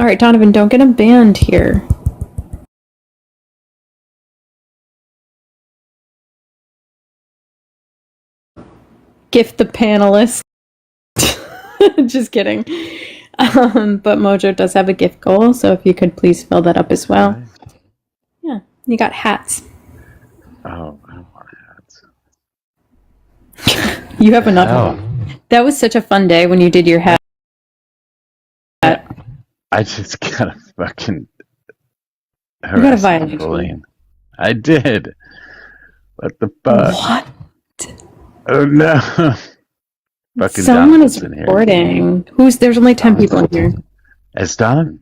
All right, Donovan, don't get him banned here. Gift the panelist. Just kidding. But Mojo does have a gift goal, so if you could please fill that up as well. Right. Yeah, you got hats. Oh, I don't want hats. You have enough. Hell, That was such a fun day when you did your hat. I just got a fucking You got a harassment violation. bullying. I did. What the fuck? What? Oh no. Fucking Someone is Donovan's in here. recording. There's only 10 people in here. It's Donovan.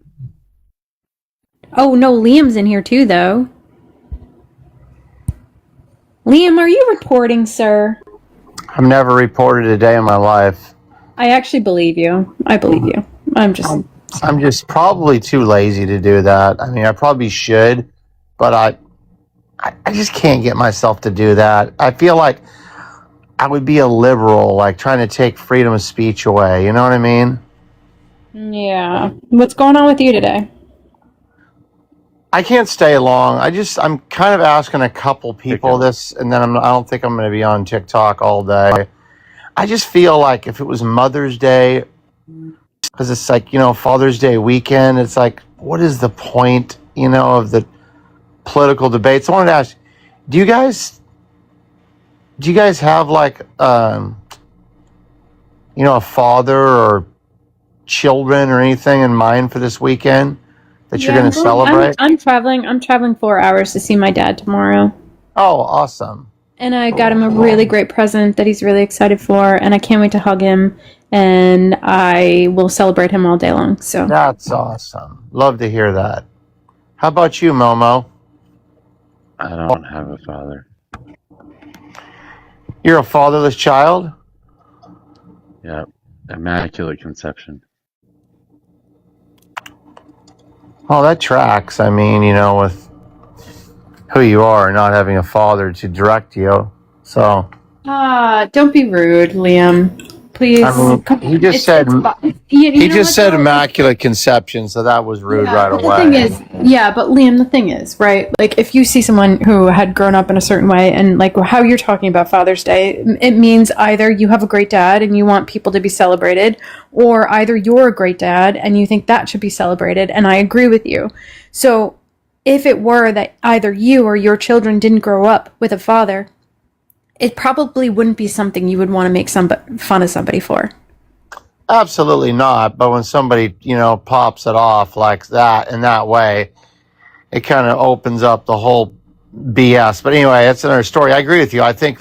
Oh, no, Liam's in here too, though. Liam, are you reporting, sir? I've never reported a day in my life. I actually believe you. I believe you. I'm just probably too lazy to do that. I mean, I probably should, but I just can't get myself to do that. I feel like I would be a liberal, like trying to take freedom of speech away. You know what I mean? Yeah. What's going on with you today? I can't stay long. I'm kind of asking a couple people this, and then I don't think I'm going to be on TikTok all day. I just feel like if it was Mother's Day, because it's like, Father's Day weekend, it's like, what is the point, of the political debates? I wanted to ask, do you guys have like, a father or children or anything in mind for this weekend that you're going to celebrate? I'm traveling 4 hours to see my dad tomorrow. Oh, awesome. And I got him a really great present that he's really excited for, and I can't wait to hug him, and I will celebrate him all day long. So that's awesome. Love to hear that. How about you, Momo? I don't have a father. You're a fatherless child? Yep. Immaculate conception. Well, that tracks. I mean, with who you are, not having a father to direct you. So. Don't be rude, Liam. Please. He just said immaculate conception, so that was rude right away. The thing is, but Liam, the thing is, right? Like, if you see someone who had grown up in a certain way, and like how you're talking about Father's Day, it means either you have a great dad and you want people to be celebrated, or either you're a great dad and you think that should be celebrated. And I agree with you. So, if it were that either you or your children didn't grow up with a father, it probably wouldn't be something you would want to make fun of somebody for. Absolutely not. But when somebody, pops it off like that in that way, it kind of opens up the whole BS. But anyway, that's another story. I agree with you. I think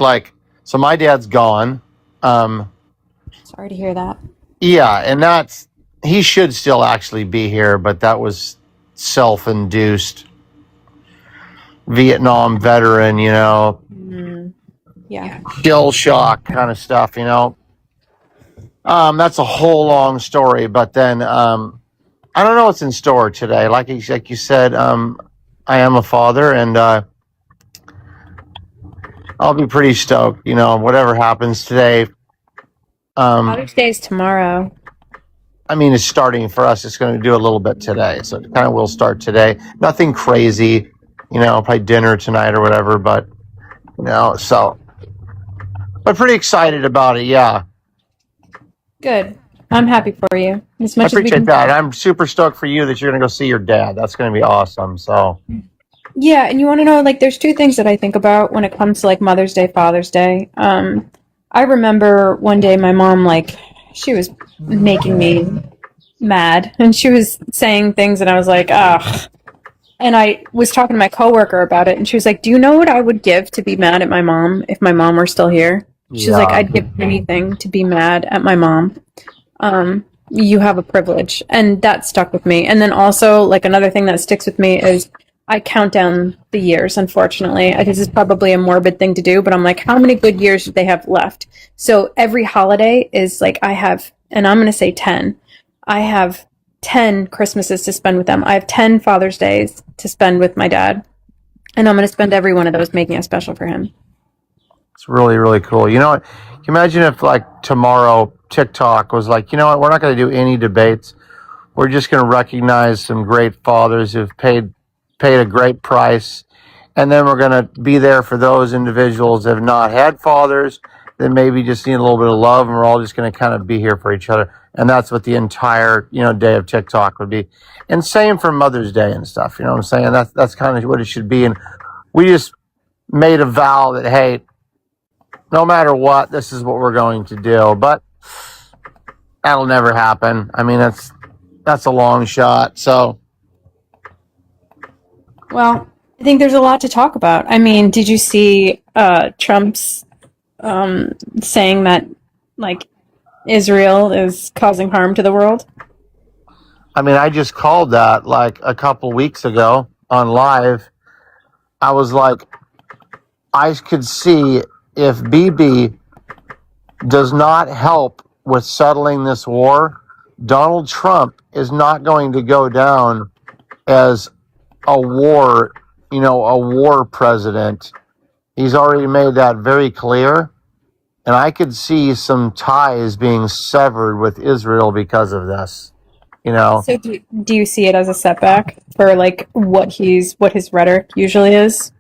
so my dad's gone. Sorry to hear that. Yeah, and he should still actually be here, but that was self-induced. Vietnam veteran, Yeah. Shell shock kind of stuff, That's a whole long story, but then I don't know what's in store today. Like you said, I am a father, and I'll be pretty stoked, whatever happens today. Father's Day is tomorrow. I mean, it's starting for us. It's going to do a little bit today, so it kind of will start today. Nothing crazy, probably dinner tonight or whatever, but, so... But pretty excited about it, yeah. Good. I'm happy for you. As much I as we appreciate can. that. I'm super stoked for you that you're going to go see your dad. That's going to be awesome. So. Yeah, and you want to know, there's two things that I think about when it comes to, Mother's Day, Father's Day. I remember one day my mom, she was making me mad, and she was saying things, and I was like, ugh. And I was talking to my coworker about it, and she was like, do you know what I would give to be mad at my mom if my mom were still here? She's like, I'd give anything to be mad at my mom. You have a privilege. And that stuck with me. And then also, another thing that sticks with me is I count down the years, unfortunately. This is probably a morbid thing to do, but I'm like, how many good years do they have left? So every holiday is I have, and I'm going to say 10. I have 10 Christmases to spend with them. I have 10 Father's Days to spend with my dad. And I'm going to spend every one of those making it special for him. It's really, really cool. Can you imagine if tomorrow TikTok was we're not going to do any debates. we're just going to recognize some great fathers who've paid a great price, and then we're going to be there for those individuals that have not had fathers that maybe just need a little bit of love, and we're all just going to kind of be here for each other. And that's what the entire day of TikTok would be. And same for Mother's Day and stuff. You know what I'm saying? That's kind of what it should be. And we just made a vow that, hey, no matter what, this is what we're going to do. But that'll never happen. I mean, that's a long shot. So, Well, I think there's a lot to talk about. I mean, did you see Trump's saying that like Israel is causing harm to the world? I mean, I just called that like a couple weeks ago on live. I was like, I could see if BB does not help with settling this war, Donald Trump is not going to go down as a war president. He's already made that very clear. And I could see some ties being severed with Israel because of this. So do you see it as a setback for like what his rhetoric usually is?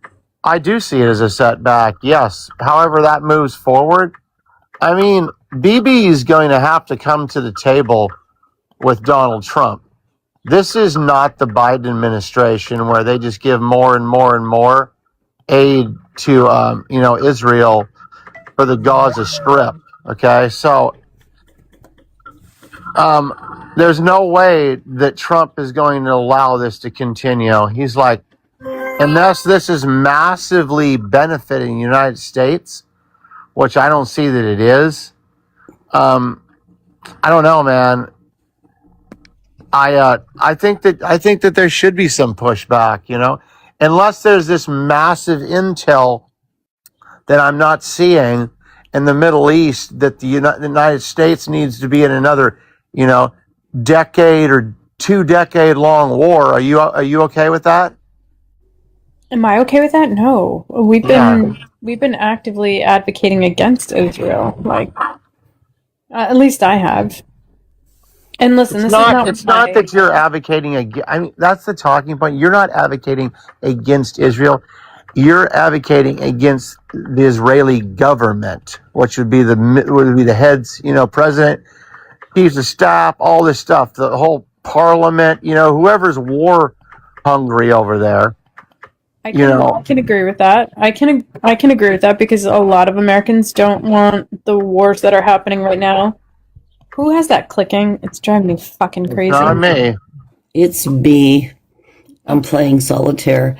I do see it as a setback, yes. However, that moves forward. I mean, BB is going to have to come to the table with Donald Trump. This is not the Biden administration where they just give more and more and more aid to, Israel for the Gaza Strip. Okay, so there's no way that Trump is going to allow this to continue. He's like, unless this is massively benefiting the United States, which I don't see that it is. I don't know, man. I think that there should be some pushback, unless there's this massive intel that I'm not seeing in the Middle East that the United States needs to be in another, decade or 2-decade long war. Are you okay with that? Am I okay with that? No. We've been actively advocating against Israel. Like, at least I have. And listen, It's not that you're advocating against. I mean, that's the talking point. You're not advocating against Israel. You're advocating against the Israeli government, which would be the heads, president, chiefs of staff, all this stuff, the whole parliament, whoever's war hungry over there. I can agree with that. I can agree with that because a lot of Americans don't want the wars that are happening right now. Who has that clicking? It's driving me fucking crazy. It's not me. It's me. I'm playing solitaire.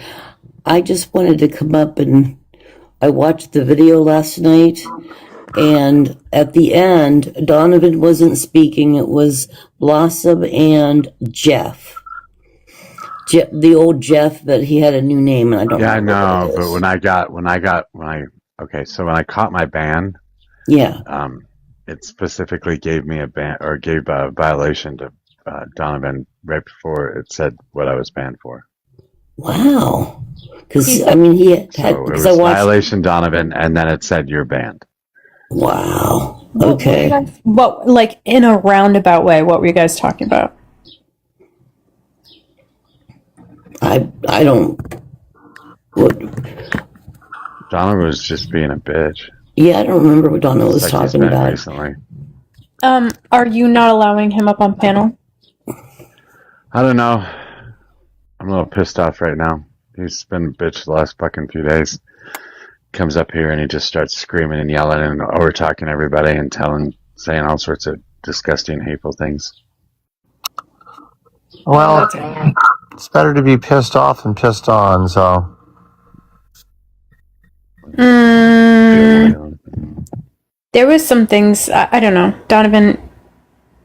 I just wanted to come up and I watched the video last night, and at the end, Donovan wasn't speaking. It was Blossom and Jeff. The old Jeff, but he had a new name, and I don't. Yeah, I know know. But when I caught my ban, yeah, it specifically gave me a ban or gave a violation to Donovan right before it said what I was banned for. Wow. Because I mean, he had. So it was violation Donovan, and then it said you're banned. Wow. Okay. What, like in a roundabout way? What were you guys talking about? I don't. What? Donovan was just being a bitch. Yeah, I don't remember what Donna was talking about recently. Are you not allowing him up on panel? I don't know. I'm a little pissed off right now. He's been a bitch the last fucking few days. Comes up here and he just starts screaming and yelling and over talking everybody and saying all sorts of disgusting, hateful things. Well, it's better to be pissed off than pissed on, so. There was some things, I don't know. Donovan,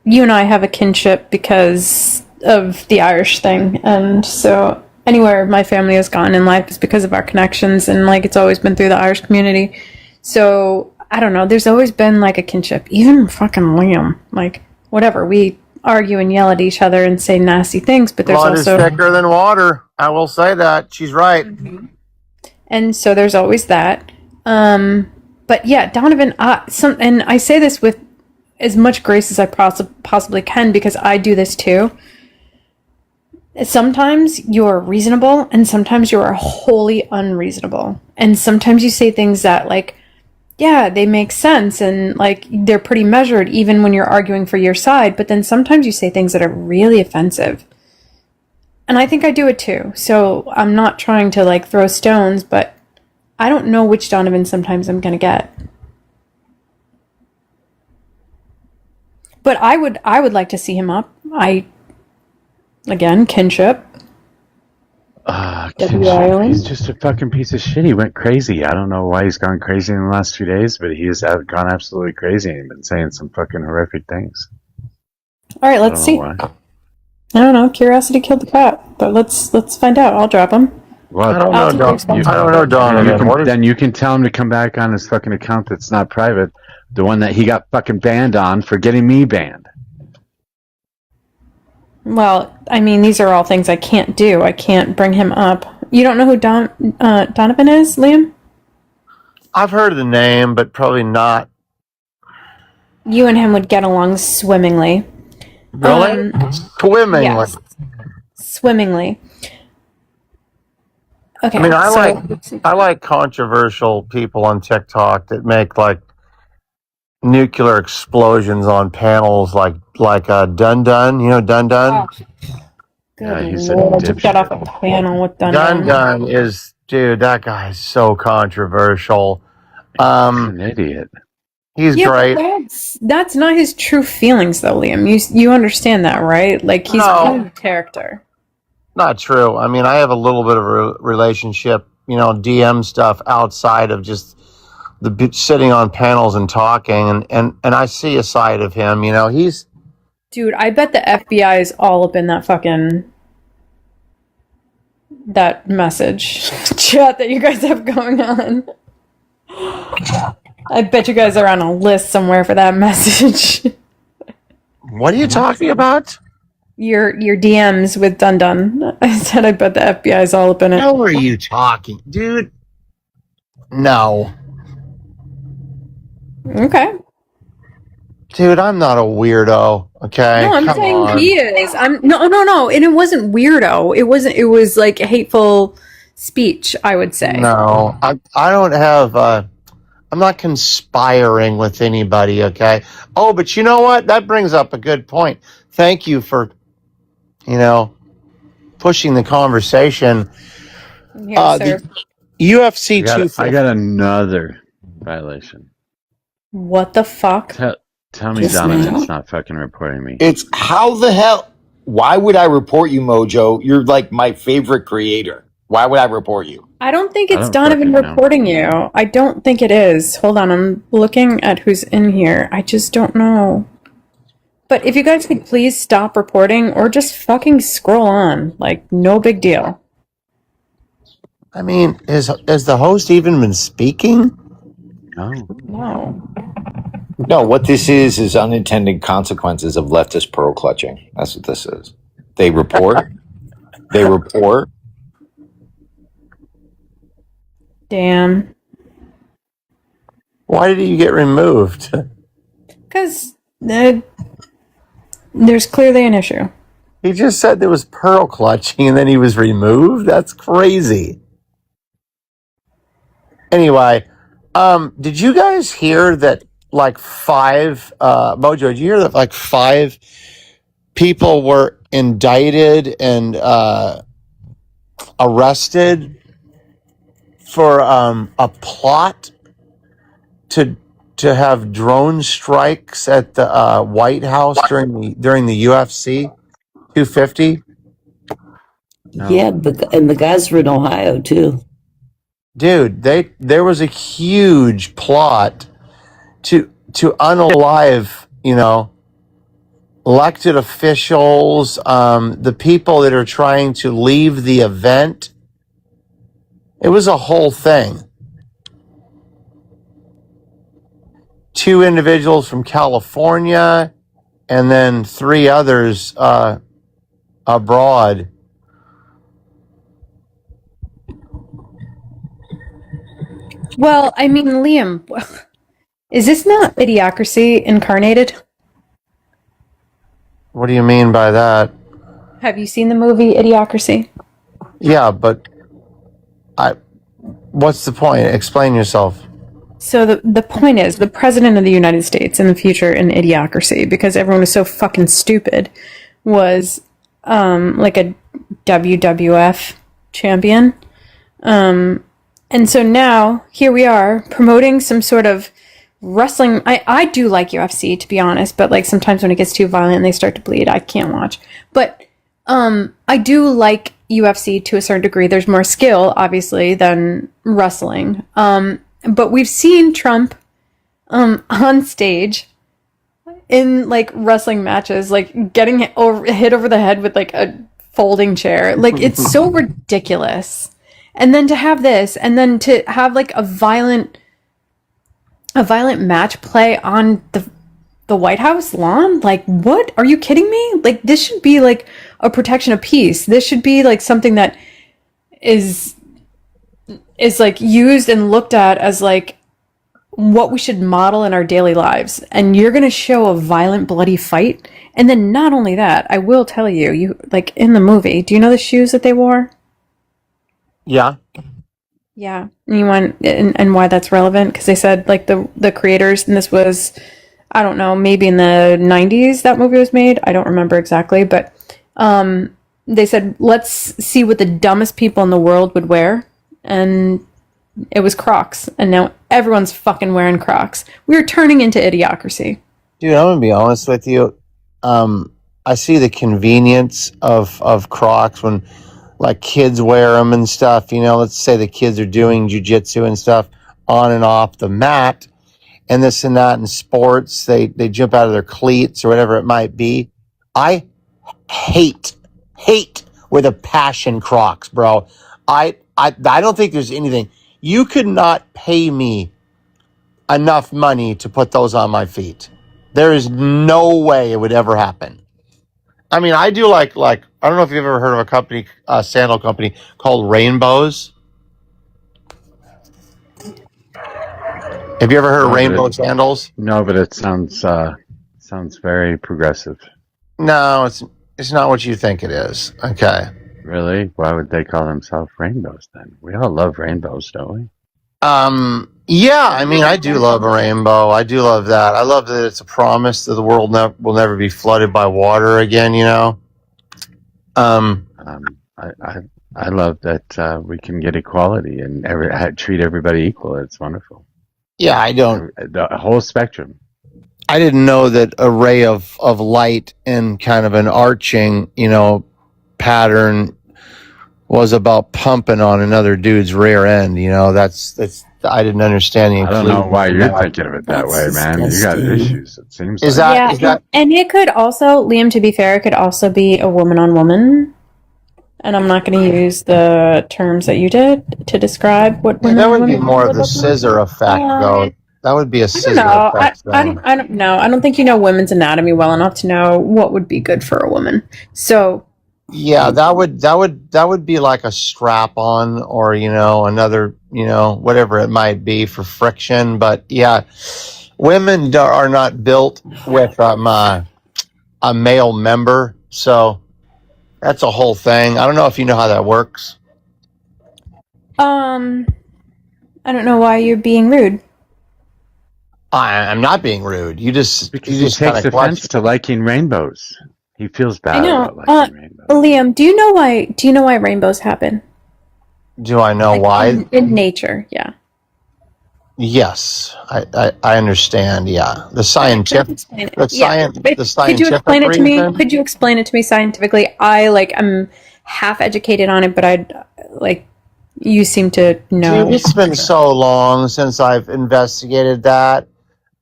you and I have a kinship because of the Irish thing, and so anywhere my family has gone in life is because of our connections, and like it's always been through the Irish community. So I don't know, there's always been like a kinship. Even fucking Liam, like whatever, we argue and yell at each other and say nasty things, but there's blood also is thicker than water. I will say that. She's right. Mm-hmm. And so there's always that. But yeah, Donovan, and I say this with as much grace as I possibly can because I do this too. Sometimes you're reasonable and sometimes you are wholly unreasonable. And sometimes you say things that, like, yeah, they make sense and, like, they're pretty measured even when you're arguing for your side, but then sometimes you say things that are really offensive. And I think I do it too. So I'm not trying to, like, throw stones, but I don't know which Donovan sometimes I'm gonna get. But I would like to see him up. Again, kinship. He's just a fucking piece of shit. He went crazy. I don't know why he's gone crazy in the last 2 days, but he has gone absolutely crazy and been saying some fucking horrific things. All right, let's see. Why. I don't know. Curiosity killed the cat, but let's find out. I'll drop him. Well, I don't know, Donovan. Then you can tell him to come back on his fucking account that's not private, the one that he got fucking banned on for getting me banned. Well, I mean, these are all things I can't do. I can't bring him up. You don't know who Donovan is, Liam? I've heard of the name, but probably not. You and him would get along swimmingly. Really? Swimmingly. Yes. Swimmingly. Okay. I mean, I like controversial people on TikTok that make like nuclear explosions on panels, like Dun Dun. You know Dun Dun? Oh, good Lord, I just got off a panel with Dun Dun. Dun Dun is, dude, that guy is so controversial. He's an idiot. He's great. That's not his true feelings, though, Liam. You understand that, right? Like, he's playing a character. Not true. I mean, I have a little bit of a relationship, DM stuff outside of just the sitting on panels and talking, and I see a side of him. He's. Dude, I bet the FBI is all up in that message chat that you guys have going on. I bet you guys are on a list somewhere for that message. What are you talking about? Your DMs with Dun Dun. I said I bet the FBI is all up in it. How are you talking, dude? No. Okay. Dude, I'm not a weirdo. Okay. No, I'm saying he is. No. And it wasn't weirdo. It was like hateful speech, I would say. No, I don't have. I'm not conspiring with anybody. Okay. Oh, but you know what? That brings up a good point. Thank you for, pushing the conversation. Yes, sir. UFC 250. I got another violation. What the fuck? Tell me Donovan's not fucking reporting me. It's how the hell? Why would I report you, Mojo? You're like my favorite creator. Why would I report you? I don't think it's Donovan reporting you. I don't think it is. Hold on, I'm looking at who's in here. I just don't know. But if you guys could please stop reporting or just fucking scroll on. Like, no big deal. I mean, has the host even been speaking? No. No, what this is unintended consequences of leftist pearl clutching. That's what this is. They report. They report. Damn. Why did you get removed? Because there's clearly an issue. He just said there was pearl clutching and then he was removed? That's crazy. Anyway, did you guys hear that like 5, Mojo, did you hear that like 5 people were indicted and arrested for a plot to have drone strikes at the White House during the UFC 250? Yeah, and the guys were in Ohio too. Dude, there was a huge plot to unalive, elected officials, the people that are trying to leave the event. It was a whole thing. 2 individuals from California and then 3 others abroad. Well, I mean, Liam, is this not idiocracy incarnated? What do you mean by that? Have you seen the movie Idiocracy? Yeah, but what's the point? Explain yourself. So the point is, the president of the United States in the future in Idiocracy, because everyone was so fucking stupid, was like a WWF champion. And so now here we are promoting some sort of wrestling. I do like UFC, to be honest, but like sometimes when it gets too violent and they start to bleed, I can't watch. But I do like UFC to a certain degree. There's more skill, obviously, than wrestling. But we've seen Trump on stage in like wrestling matches, like getting hit over the head with like a folding chair. Like it's so ridiculous. And then to have this, and then to have like a violent match play on the White House lawn. Like, what? Are you kidding me? Like, this should be like a protection of peace. This should be like something that is like used and looked at as like what we should model in our daily lives. And you're going to show a violent, bloody fight. And then not only that, I will tell you like in the movie, do you know the shoes that they wore? Yeah. Yeah. And why that's relevant? Because they said like the creators, and this was, I don't know, maybe in the 90s that movie was made. I don't remember exactly, but they said, let's see what the dumbest people in the world would wear. And it was Crocs. And now everyone's fucking wearing Crocs. We're turning into Idiocracy. Dude, I'm going to be honest with you. I see the convenience of Crocs when like kids wear them and stuff. You know, let's say the kids are doing jujitsu and stuff on and off the mat and this and that in sports. They jump out of their cleats or whatever it might be. I hate with a passion Crocs, bro. I don't think there's anything. You could not pay me enough money to put those on my feet. There is no way it would ever happen. I mean, I do like I don't know if you've ever heard of a company, a sandal company called Rainbows. Have you ever heard of Rainbow sandals? No, but it sounds very progressive. No, it's not what you think it is. Okay. Really? Why would they call themselves rainbows then? We all love rainbows, don't we? Yeah, I mean, I do love a rainbow. I do love that. I love that it's a promise that the world will never be flooded by water again, you know? I love that we can get equality and treat everybody equal. It's wonderful. Yeah, I don't. The whole spectrum. I didn't know that a ray of light and kind of an arching, you know, pattern was about pumping on another dude's rear end. You know, that's I didn't understand the. I don't know why you're thinking of it that way, man. You got issues. It seems. Is that? And it could also, Liam. To be fair, it could also be a woman on woman. And I'm not going to use the terms that you did to describe what women. That would be more of the scissor effect, though. That would be a scissor effect. I don't know. I don't think you know women's anatomy well enough to know what would be good for a woman. So. Yeah, that would be like a strap on, or you know, another, you know, whatever it might be for friction. But yeah, women are not built with a male member, so that's a whole thing. I don't know if you know how that works. I don't know why you're being rude. I'm not being rude. You just takes offense to liking rainbows. He feels bad. I know. About liking rainbows. Liam, do you know why rainbows happen? Do I know why? In nature, yeah. Yes, I understand. Yeah, the scientific. The scientific. Could you explain it to me? Could you explain it to me scientifically? I'm half educated on it, but you seem to know. Dude, it's been so long since I've investigated that.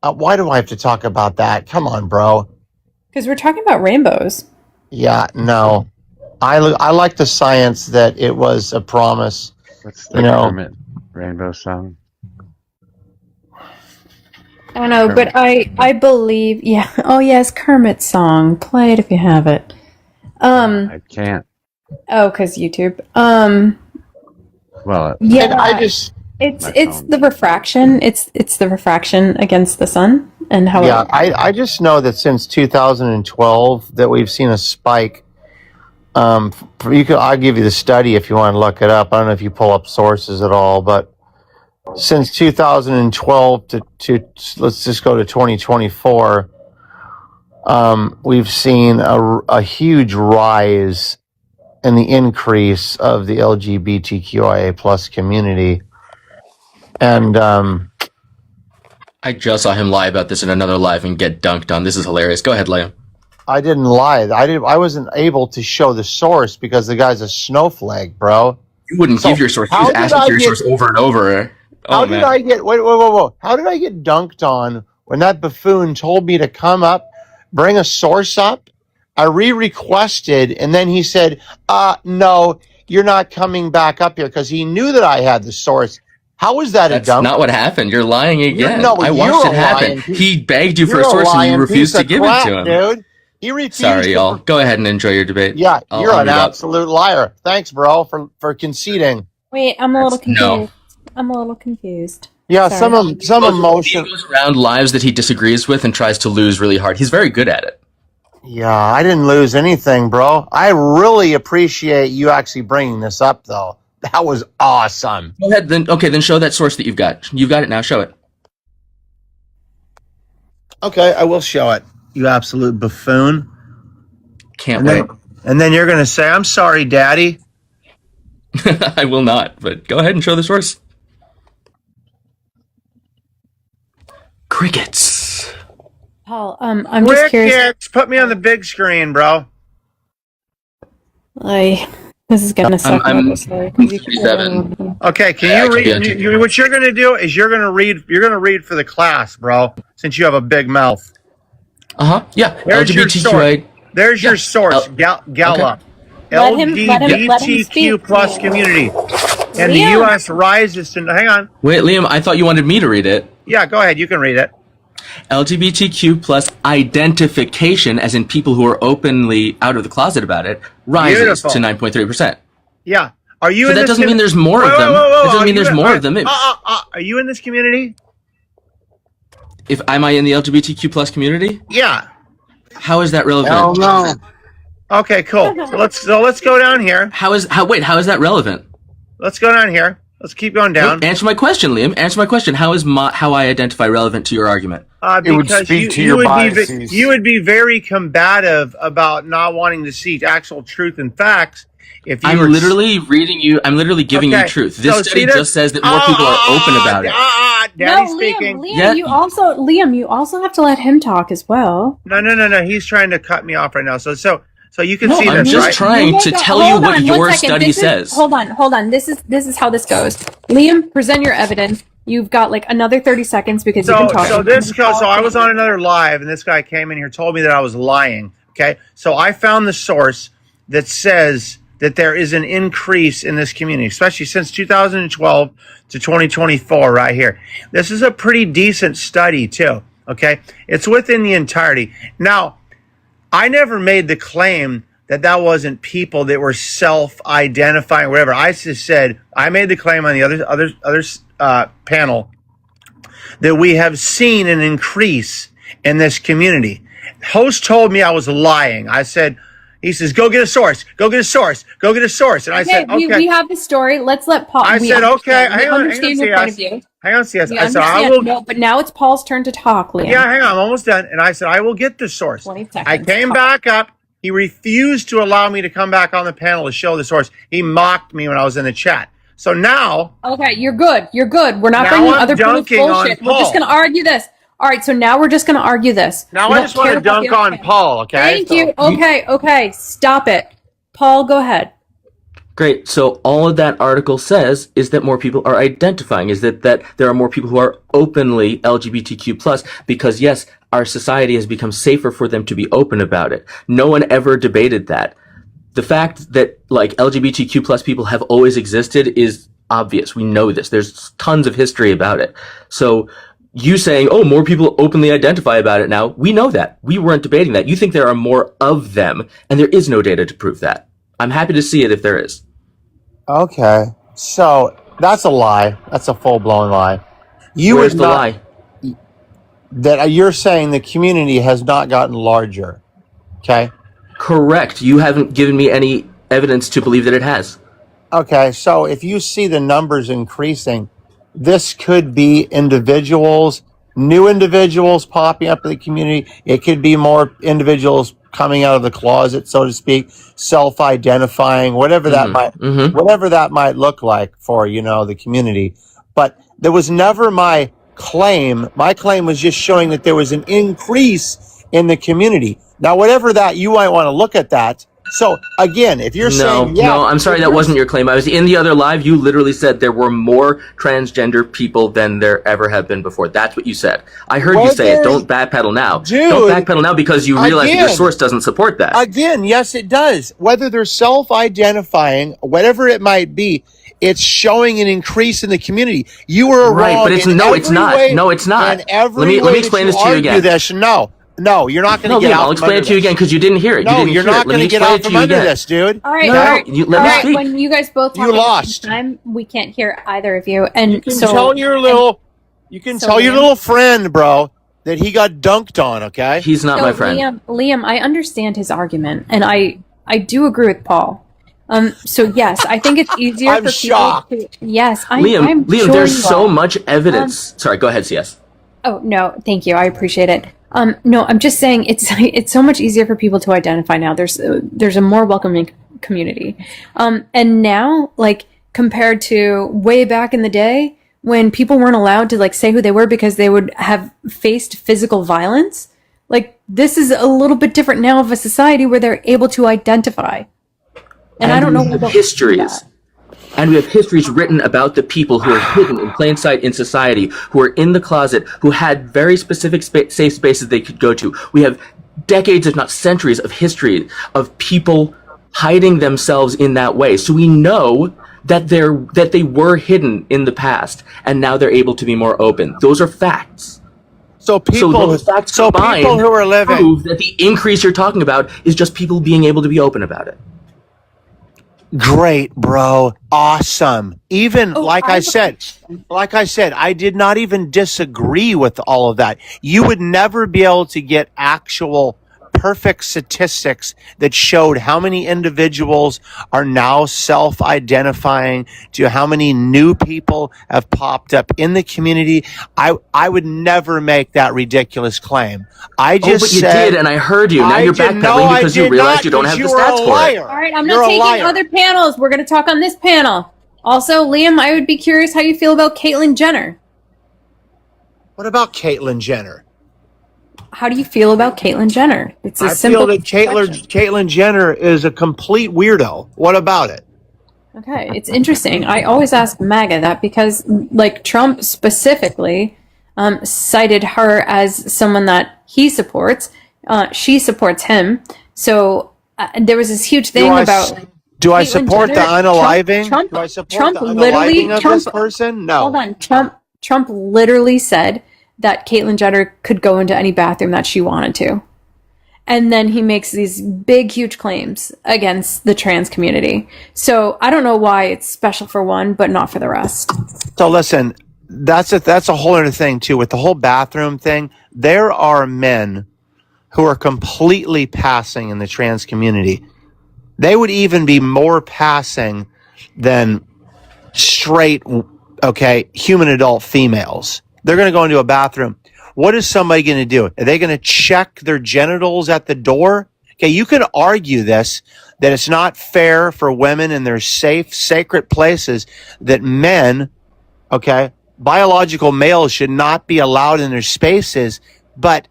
Why do I have to talk about that? Come on, bro. Because we're talking about rainbows. Yeah, no. I like the science that it was a promise. What's the Kermit rainbow song? I don't know, but I believe, yeah. Oh, yes, Kermit's song. Play it if you have it. I can't. Oh, because YouTube. Well, yeah, it's the refraction. It's the refraction against the sun and how. Yeah, I just know that since 2012 that we've seen a spike I'll give you the study if you want to look it up. I don't know if you pull up sources at all, but since 2012 to let's just go to 2024, we've seen a huge rise in the increase of the LGBTQIA plus community. And I just saw him lie about this in another live and get dunked on. This is hilarious. Go ahead, Liam. I didn't lie. I wasn't able to show the source because the guy's a snowflake, bro. You wouldn't give your source. You just asked for your source over and over. How did I get wait, how did I get dunked on when that buffoon told me to come up, bring a source up? I re-requested, and then he said, no, you're not coming back up here, because he knew that I had the source. How was that That's a dunk? not what happened. You're lying again. No, I watched it happen. He begged you for a You're source and you refused to piece of give crap, it to him. dude. He refused. Sorry, y'all. Go ahead and enjoy your debate. Yeah, you're I'll an mute up. absolute liar. Thanks, bro, for conceding. Wait, I'm a little confused. No. I'm a little confused. Yeah, Sorry. some emotion. He goes around lives that he disagrees with and tries to lose really hard. He's very good at it. Yeah, I didn't lose anything, bro. I really appreciate you actually bringing this up, though. That was awesome. Go ahead, then. Okay, then show that source that you've got. You've got it now. Show it. Okay, I will show it. You absolute buffoon. Can't wait. And then you're going to say, I'm sorry, Daddy. I will not, but go ahead and show the source. Crickets. Paul, I'm just curious. Crickets, put me on the big screen, bro. This is gonna suck. I'm obviously, 37. Okay, can Yeah, you I can read? be on What you're going to do is you're going to read for the class, bro, since you have a big mouth. Yeah. There's your source. LGBTQI. There's your source, Gallup. Let him LGBTQ speak. plus community. And the Liam. U.S. rises to... Hang on. Wait, Liam, I thought you wanted me to read it. Yeah, go ahead. You can read it. LGBTQ plus identification, as in people who are openly out of the closet about it, rises Beautiful. to 9.3%. Yeah. Are you So in that this doesn't mean there's more of them. That doesn't mean there's more of them. Are you in this community? Am I in the LGBTQ plus community? Yeah. How is that relevant? Hell no. Okay, cool. So let's go down here. How is that relevant? Let's go down here. Let's keep going down. Wait, answer my question, Liam. Answer my question. How is how I identify relevant to your argument? It would speak to your biases. You would be very combative about not wanting to see actual truth and facts. If you I'm literally giving you truth. This study just says that more people are open about it. Daddy's No, speaking. Liam, Yeah. you also have to let him talk as well. No. He's trying to cut me off right now. So you can No, see I'm this, just right? trying to tell you what your study says. Hold on. This is how this goes. Liam, present your evidence. You've got like another 30 seconds because you've been talking. So I was on another live, and this guy came in here, told me that I was lying. Okay, so I found the source that says that there is an increase in this community, especially since 2012 to 2024, right here. This is a pretty decent study too. Okay, it's within the entirety. Now, I never made the claim that wasn't people that were self-identifying or whatever. I just said, I made the claim on the other panel that we have seen an increase in this community. Host told me I was lying. He says, go get a source. And I said, okay. We have the story. Let's let Paul. I said, okay. Hang on, Hang on, CS. I said, I will. No, but now it's Paul's turn to talk, Liam. Yeah, hang on. I'm almost done. And I said, I will get the source. 20 seconds. I came back up. He refused to allow me to come back on the panel to show the source. He mocked me when I was in the chat. So now... Okay, you're good. We're not bringing other people's bullshit. We're just going to argue this. All right, so now we're just going to argue this. Now I just want to dunk on Paul, okay? Thank you. Okay. Stop it. Paul, go ahead. Great. So all of that article says is that more people are identifying, is that there are more people who are openly LGBTQ plus, because yes, our society has become safer for them to be open about it. No one ever debated that. The fact that like LGBTQ plus people have always existed is obvious. We know this. There's tons of history about it. So you saying, oh, more people openly identify about it now, we know that. We weren't debating that. You think there are more of them, and there is no data to prove that. I'm happy to see it if there is. Okay. So that's a lie. That's a full-blown lie. Where's the lie? That you're saying the community has not gotten larger. Okay? Correct. You haven't given me any evidence to believe that it has. Okay, so if you see the numbers increasing, this could be individuals, new individuals popping up in the community. It could be more individuals coming out of the closet, so to speak, self-identifying, whatever that might look like for, the community. But there was never my claim. My claim was just showing that there was an increase in the community. Now, whatever that, you might want to look at that. So again, if you're saying No, I'm sorry, that wasn't your claim. I was in the other live. You literally said there were more transgender people than there ever have been before. That's what you said. I heard you say it. Don't backpedal now. Don't backpedal now because you realize that your source doesn't support that. Again, yes, it does. Whether they're self-identifying, whatever it might be, it's showing an increase in the community. You were right, wrong. But it's not. No, it's not. Let me explain this to you again. No, you're not going to get out. I'll explain it to you again because you didn't hear it. No, you're not going to get out from under this, dude. All right, let me speak. When you guys both talk You lost. at the same time, we can't hear either of you. And You can tell your little friend, bro, that he got dunked on. Okay, he's not my friend. Liam, I understand his argument, and I do agree with Paul. So yes, I think it's easier I'm for shocked. people to. Yes, Liam, sure there's so much evidence. Sorry, go ahead, CS. Oh no, thank you. I appreciate it. No, I'm just saying it's so much easier for people to identify now. There's a more welcoming community, and now, like, compared to way back in the day when people weren't allowed to like say who they were because they would have faced physical violence. Like, this is a little bit different now of a society where they're able to identify. And I don't know what histories. And we have histories written about the people who are hidden in plain sight in society, who are in the closet, who had very specific safe spaces they could go to. We have decades, if not centuries, of history of people hiding themselves in that way. So we know that they were hidden in the past, and now they're able to be more open. Those are facts. So people who are living prove that the increase you're talking about is just people being able to be open about it. Great, bro. Awesome. Even like I said, I did not even disagree with all of that. You would never be able to get actual perfect statistics that showed how many individuals are now self-identifying, to how many new people have popped up in the community. I would never make that ridiculous claim. I just but you said, did, and I heard you. Now you're backpedaling because you realize you don't have the stats for it. All right, I'm not taking other panels. We're going to talk on this panel. Also, Liam, I would be curious how you feel about Caitlyn Jenner. What about Caitlyn Jenner? How do you feel about Caitlyn Jenner? It's a simple feel that Caitlyn Jenner is a complete weirdo. What about it? Okay, it's interesting. I always ask MAGA that because, like, Trump specifically cited her as someone that he supports. She supports him. So there was this huge thing about. Do I support the unaliving? Trump Do I support the unaliving of this person? No. Hold on. Trump literally said that Caitlyn Jenner could go into any bathroom that she wanted to. And then he makes these big, huge claims against the trans community. So I don't know why it's special for one, but not for the rest. So listen, that's a whole other thing too. With the whole bathroom thing, there are men who are completely passing in the trans community. They would even be more passing than straight, human adult females. They're going to go into a bathroom. What is somebody going to do? Are they going to check their genitals at the door? Okay, you could argue this, that it's not fair for women in their safe, sacred places, that men, biological males should not be allowed in their spaces, but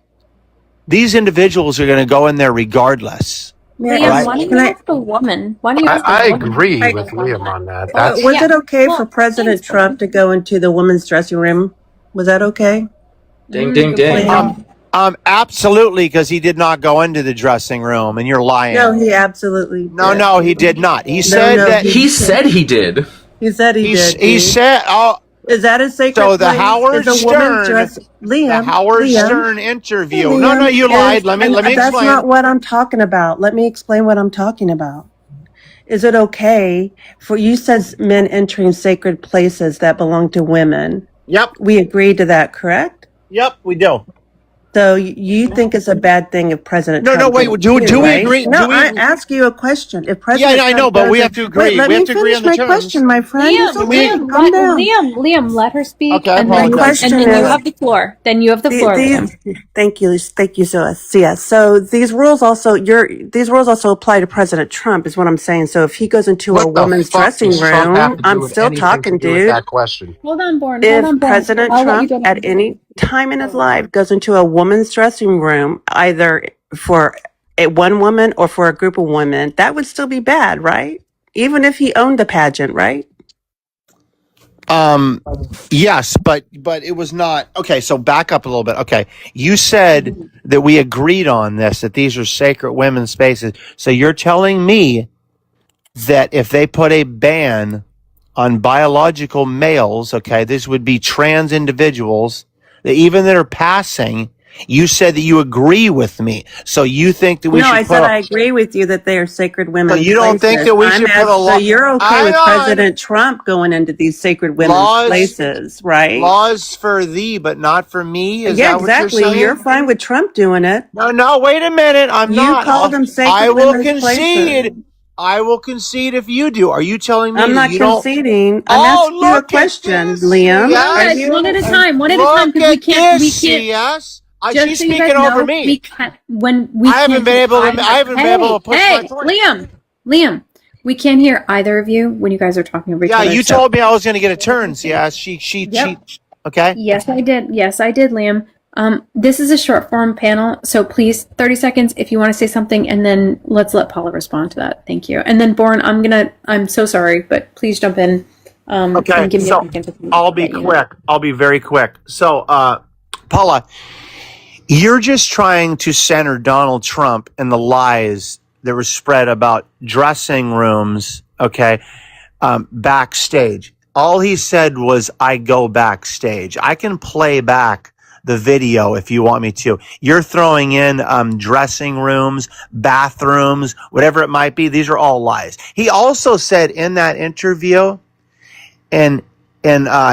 these individuals are going to go in there regardless. Liam, why don't you ask a woman? Why don't you ask I a woman? agree with Liam on that. Was it okay for President Trump to go into the women's dressing room? Was that okay? Ding, ding, ding. Absolutely, because he did not go into the dressing room, and you're lying. No, he absolutely did. No, he did not. He said that. He said he did. He said he did. He said, is that a sacred so the place? Howard Stern, Liam, the Howard Stern interview. Liam, No, you lied. Let me that's explain. That's not what I'm talking about. Let me explain what I'm talking about. Is it okay for you said men entering sacred places that belong to women? Yep. We agreed to that, correct? Yep, we do. So you think it's a bad thing if President No, no, Trump wait. did it Do too, we right? agree? No, Do we? I ask you a question. If Yeah, President I know, Trump but does we it, have to wait, agree. let We have me to agree finish on the my terms. question, my friend. It's Liam, Can we? okay. Liam, Calm let down. Liam, let her speak, Okay, I and My apologize. then question you is, have the floor. Then you have the floor, Liam. thank you, Sia. So these rules also apply to President Trump, is what I'm saying. So if he goes into a What the woman's fuck dressing does Trump have room, to do I'm with still anything to talking, do with dude. that question? Hold on, Born. Hold If on, Born. President I'll let you Trump go at next. any time in his life goes into a woman's dressing room, either for one woman or for a group of women, that would still be bad, right? Even if he owned the pageant, right? Um, yes, but it was not okay. So back up a little bit. Okay, you said that we agreed on this, that these are sacred women's spaces. So you're telling me that if they put a ban on biological males, okay, this would be trans individuals that even that are passing. You said that you agree with me, so you think that we No, I should put said a. I agree with you that they are sacred So women's you don't think places. that we should put a So law? you're okay Hang with on, President Trump going into these sacred women's laws places, right? laws for thee, but not for me. Is Yeah, that what you're exactly. You're saying? fine with Trump doing it. No, no. Wait a minute. I'm You not. call them I sacred will women's places. concede. I will concede if you do. Are you telling me I'm that not you don't? conceding. I'm Oh, asking you a look at question, this, Liam. No, Are guys, CS. one at you? a time. One at a time, Look because we at can't. this, We can't. CS. Just She's so you guys speaking over know, we me. can't. When we can't hear I either. haven't been able Hey, to push my hey, point. Liam, we can't hear either of you when you guys are talking over each Yeah, other. you So, told me I was going to get a turn. Yeah, she. yep. Okay. Yes, I did. Yes, I did, Liam. This is a short form panel, so please, 30 seconds if you want to say something, and then let's let Paula respond to that. Thank you. And then, Born, I'm so sorry, but please jump in Okay. and give me a So second to I'll be let you know. quick. I'll be very quick. So, Paula, you're just trying to center Donald Trump and the lies that were spread about dressing rooms, okay, backstage. All he said was, I go backstage. I can play back the video if you want me to. You're throwing in dressing rooms, bathrooms, whatever it might be. These are all lies. He also said in that interview, and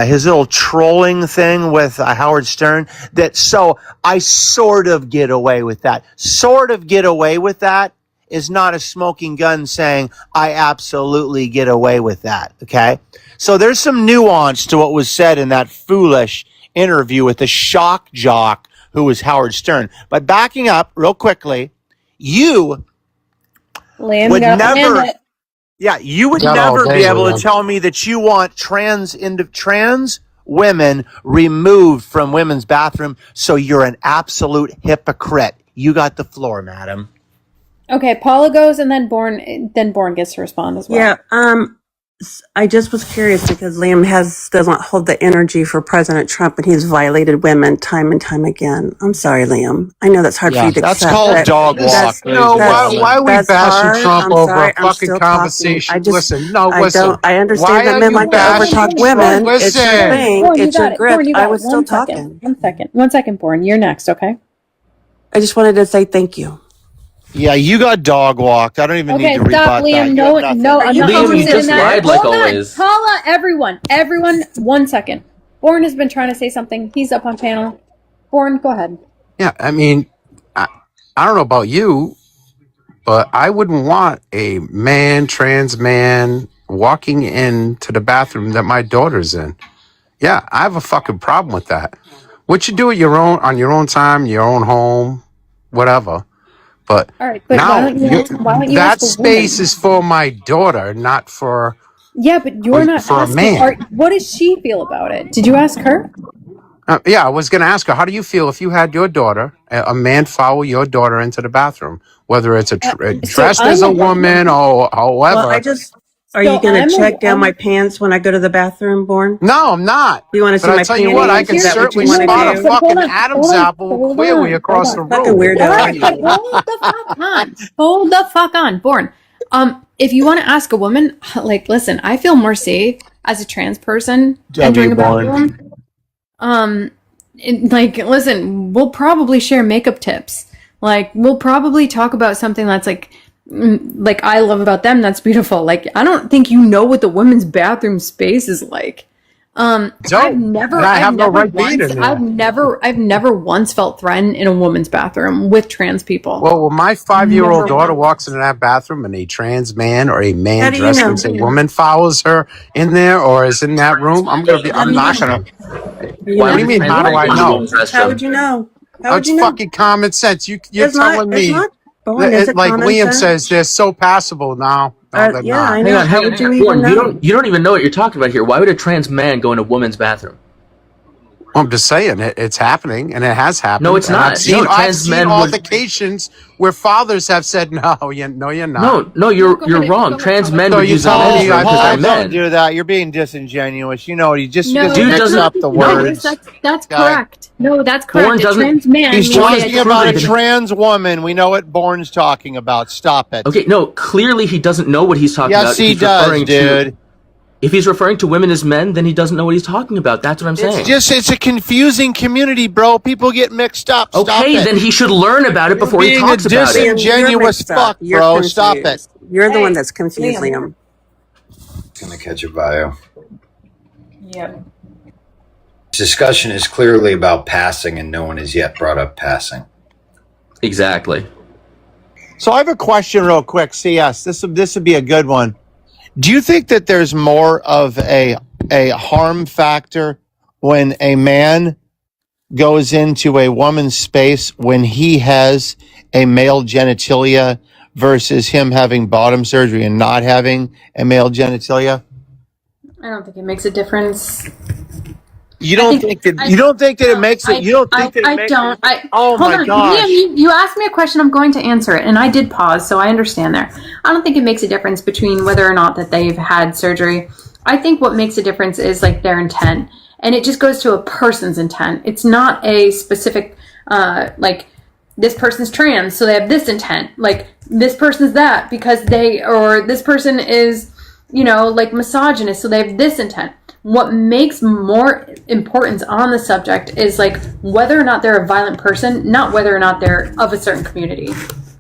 his little trolling thing with Howard Stern, that so I sort of get away with that. Sort of get away with that is not a smoking gun saying I absolutely get away with that. Okay, so there's some nuance to what was said in that foolish interview with the shock jock who was Howard Stern. But backing up real quickly, you Liam, you would gotta land never. it. Yeah, you would Got all never be day, able to Liam. tell me that you want trans women removed from women's bathroom. So you're an absolute hypocrite. You got the floor, madam. Okay, Paula goes, and then Born gets to respond as well. Yeah. I just was curious because Liam doesn't hold the energy for President Trump, and he's violated women time and time again. I'm sorry, Liam. I know that's hard for Yeah, you to that's accept, called but dog walk, that's ladies No, and why gentlemen. why are we that's bashing hard. Trump I'm over sorry. a I'm fucking still talking. conversation? Listen, no, I listen. don't. I Why understand that are men you like to bashing overtalk Trump? women. It's your Listen. thing. Born, you It's your got it. Born, grip. you I got it. was still One second. talking. 1 second. 1 second, Born. You're next, okay? I just wanted to say thank you. Yeah, you got dog walked. I don't even need Okay, to stop, rebut that. Liam. You have No, nothing. no, Are I'm you not Liam, you interested calling in just me a that. lied bitch? like Hold on. always. Paula, everyone, 1 second. Born has been trying to say something. He's up on panel. Born, go ahead. Yeah, I mean, I, I don't know about you, but I wouldn't want a trans man, walking into the bathroom that my daughter's in. Yeah, I have a fucking problem with that. What you do at on your own time, your own home, whatever. But All right, but now why don't you that ask a space woman? is for my daughter, not for Yeah, but you're not for a asking. man. What does she feel about it? Did you ask her? Yeah, I was going to ask her, how do you feel if you had your daughter, a man follow your daughter into the bathroom, whether it's So dressed as I'm a a woman. woman or Well, however? are you So going to check down my pants when I go to the bathroom, Born? No, I'm not. Do you want to But see I my tell you what, I panties? can Is that what you certainly want to spot a No, but do? hold fucking on, Adam's apple clearly hold across on. the Fucking room. weirdo. I'm All telling right, you. but hold the fuck on. Hold the fuck on, Born. If you want to ask a woman, like, listen, I feel more safe as a trans person W entering a born. bathroom. Listen, we'll probably share makeup tips. Like, we'll probably talk about something that's like I love about them. That's beautiful. Like, I don't think you know what the women's bathroom space is like. So, I've never, and I I've have no never right being once, in there. I've never once felt threatened in a woman's bathroom with trans people. Well, when my Never 5-year-old daughter once. walks into that bathroom and a trans man or a How man do you dressed know? as a woman follows her in there or is in that room, How do I'm you not know? gonna. Do you Why What do know? would you a mean? trans How do man I go in a know? woman's How restroom? would you know? How would It's you know? fucking common sense. You're telling It's me not born. Is that, it like common Liam sense? says, they're so passable now. No, they're Yeah, I not. know. How would you even Warren, know? you don't even know what you're talking about here. Why would a trans man go in a woman's bathroom? I'm just saying it's happening and it has No, happened. it's And not. No, I've trans seen men would. altercations where fathers have said, no, you're not. No, No, go you're ahead. wrong. Go ahead, Trans Paul. men So would you're use a telling men's me room because they're Paul, don't men. do that. You're being disingenuous. You know, just because No, he Dude that's mixed doesn't. not up the No, disingenuous. words. That's Okay. correct. No, that's Bourne correct. A doesn't. trans man He's means Bourne they is talking about a proving. trans woman. We know what Bourne's talking about. Stop it. Okay, no, clearly he doesn't know what he's talking Yes, about. If he he's does, referring to dude. if he's referring to women as men, then he doesn't know what he's talking about. That's what I'm saying. It's a confusing community, bro. People get mixed up. Stop Okay, it. then he should learn about it You're before he being a talks about it. Liam, you're disingenuous mixed up. fuck, You're bro. Stop it. confused. You're the one Hey, that's confused, Liam. Liam. It's going to catch a bio. Yep. Discussion is clearly about passing, and no one has yet brought up passing. Exactly. So I have a question real quick. CS, this would be a good one. Do you think that there's more of a harm factor when a man goes into a woman's space when he has a male genitalia versus him having bottom surgery and not having a male genitalia? I don't think it makes a difference. You don't think that it makes it. You don't think that it I makes don't. it. Oh Hold my on, gosh! Liam. You asked me a question. I'm going to answer it, and I did pause, so I understand there. I don't think it makes a difference between whether or not that they've had surgery. I think what makes a difference is like their intent, and it just goes to a person's intent. It's not a specific like this person's trans, so they have this intent. Like this person's that because or this person is like misogynist, so they have this intent. What makes more importance on the subject is like whether or not they're a violent person, not whether or not they're of a certain community.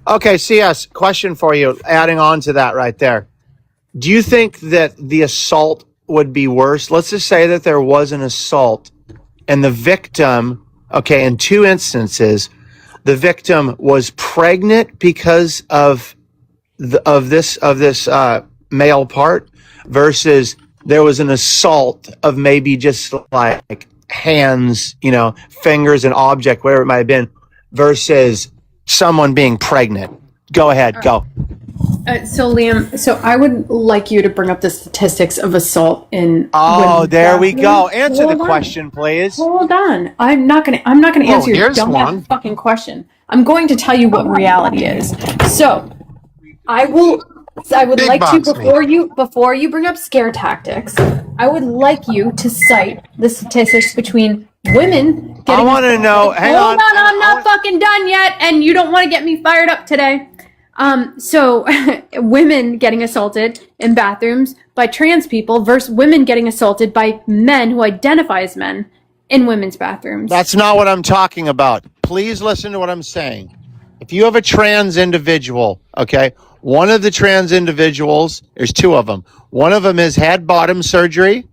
Okay, CS, question for you. Adding on to that right there, do you think that the assault would be worse? Let's just say that there was an assault, and the victim, okay, in two instances, the victim was pregnant because of this male part, versus there was an assault of maybe just like hands, fingers, an object, whatever it might have been, versus someone being pregnant. Go ahead, go. So Liam, I would like you to bring up the statistics of assault in. Oh, women's there we bathrooms. go. Answer the Hold on. question, please. Hold on. I'm not gonna answer your here's dumb one. fucking question. I'm going to tell you what reality is. So I would Big like to box me. before you bring up scare tactics, I would like you to cite the statistics between women getting. I want to know. Hang on. I'm not fucking done yet, and you don't want to get me fired up today. So women getting assaulted in bathrooms by trans people versus women getting assaulted by men who identify as men in women's bathrooms. That's not what I'm talking about. Please listen to what I'm saying. If you have a trans individual, okay, one of the trans individuals, there's two of them. One of them has had bottom surgery.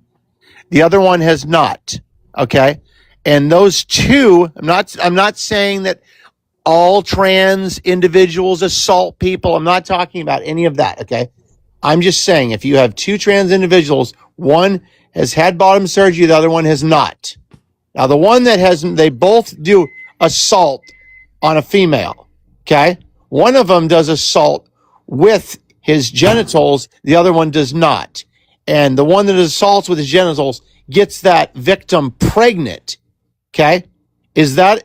The other one has not. Okay. And those two, I'm not saying that all trans individuals assault people. I'm not talking about any of that. Okay. I'm just saying if you have two trans individuals, one has had bottom surgery, the other one has not. Now, the one that hasn't, they both do assault on a female. Okay. One of them does assault with his genitals. The other one does not. And the one that assaults with his genitals gets that victim pregnant. Okay. Is that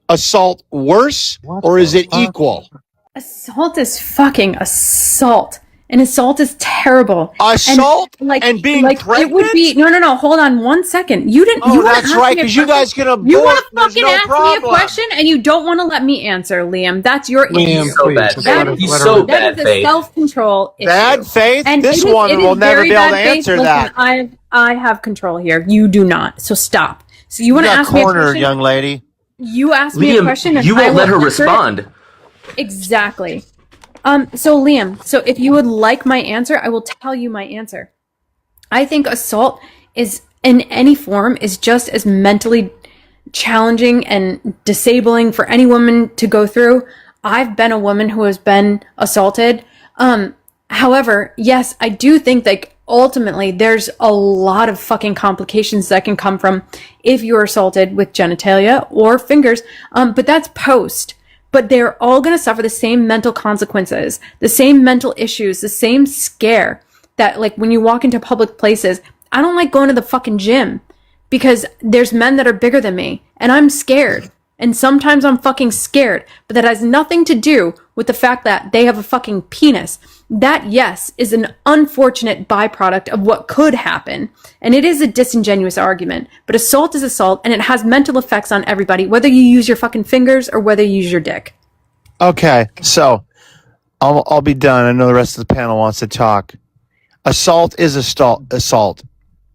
assault worse or is it equal? Assault is fucking assault. And assault is terrible. Assault and being pregnant? It would be no. Hold on 1 second. You didn't. Oh, you wanna that's ask right, me a 'cause you question? guys can abort. You want to There's fucking no ask me problem. a question and you don't want to let me answer, Liam. That's your Liam, issue. So please, bad. just That let is, her so rip. bad that is a faith. self-control issue. Bad faith? And This it is woman will never very be able to bad faith. answer Listen, that. I have control here. You do not. So stop. So you want to got ask me a cornered, question? young lady. You ask me a Liam, question and you I won't will let her answer it. respond. Exactly. So Liam, if you would like my answer, I will tell you my answer. I think assault is in any form is just as mentally challenging and disabling for any woman to go through. I've been a woman who has been assaulted. However, yes, I do think that ultimately there's a lot of fucking complications that can come from if you're assaulted with genitalia or fingers. But that's post. But they're all going to suffer the same mental consequences, the same mental issues, the same scare that, like, when you walk into public places, I don't like going to the fucking gym because there's men that are bigger than me and I'm scared. And sometimes I'm fucking scared, but that has nothing to do with the fact that they have a fucking penis. That, yes, is an unfortunate byproduct of what could happen. And it is a disingenuous argument, but assault is assault and it has mental effects on everybody, whether you use your fucking fingers or whether you use your dick. Okay, so I'll be done. I know the rest of the panel wants to talk. Assault is assault.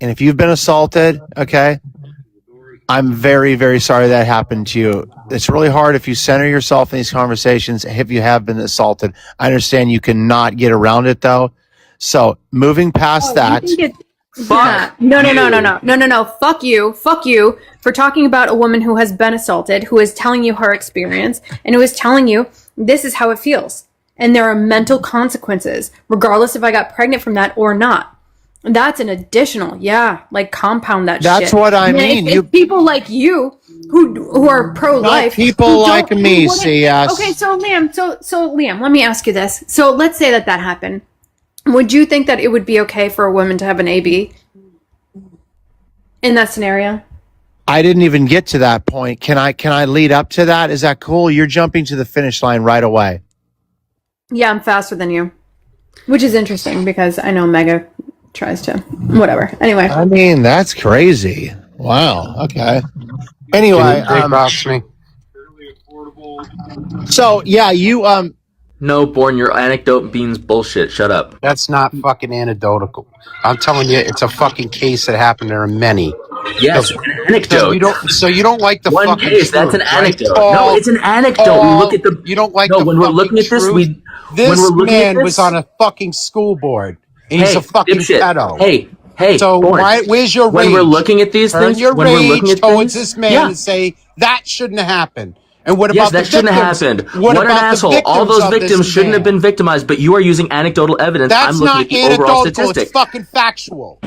And if you've been assaulted, okay, I'm very, very sorry that happened to you. It's really hard if you center yourself in these conversations if you have been assaulted. I understand you cannot get around it, though. So moving past that. Fuck No. Fuck you for talking about a woman who has been assaulted, who is telling you her experience, and who is telling you this is how it feels. And there are mental consequences, regardless if I got pregnant from that or not. That's an additional, compound that shit. That's what I mean. If people like you who are pro-life, not people like me, CS. Okay, so Liam, let me ask you this. So let's say that happened. Would you think that it would be okay for a woman to have an AB in that scenario? I didn't even get to that point. Can I lead up to that? Is that cool? You're jumping to the finish line right away. Yeah, I'm faster than you, which is interesting because I know Mega tries to. Whatever. Anyway. I mean, that's crazy. Wow. Okay. Anyway, me. So yeah, you No, Born, your anecdote means bullshit. Shut up. That's not fucking anecdotal. I'm telling you, it's a fucking case that happened. There are many. Yes, an anecdote. So you don't like the one fucking case. truth, That's an right? anecdote. No, it's an anecdote. We look at the. You don't like no, the when fucking we're looking at this, truth? This man was on a fucking school board, and he's a fucking pedo. Hey. So Born, where's your rage? when we're looking at these Turn things, your when we're rage looking at towards things, this man and say that shouldn't have happened. And what yes, about that the shouldn't have victims? happened. What an about the asshole! All those of this victims shouldn't have man? been victimized, but you are using anecdotal evidence. That's I'm looking not at the overall anecdotal. statistic. It's fucking factual.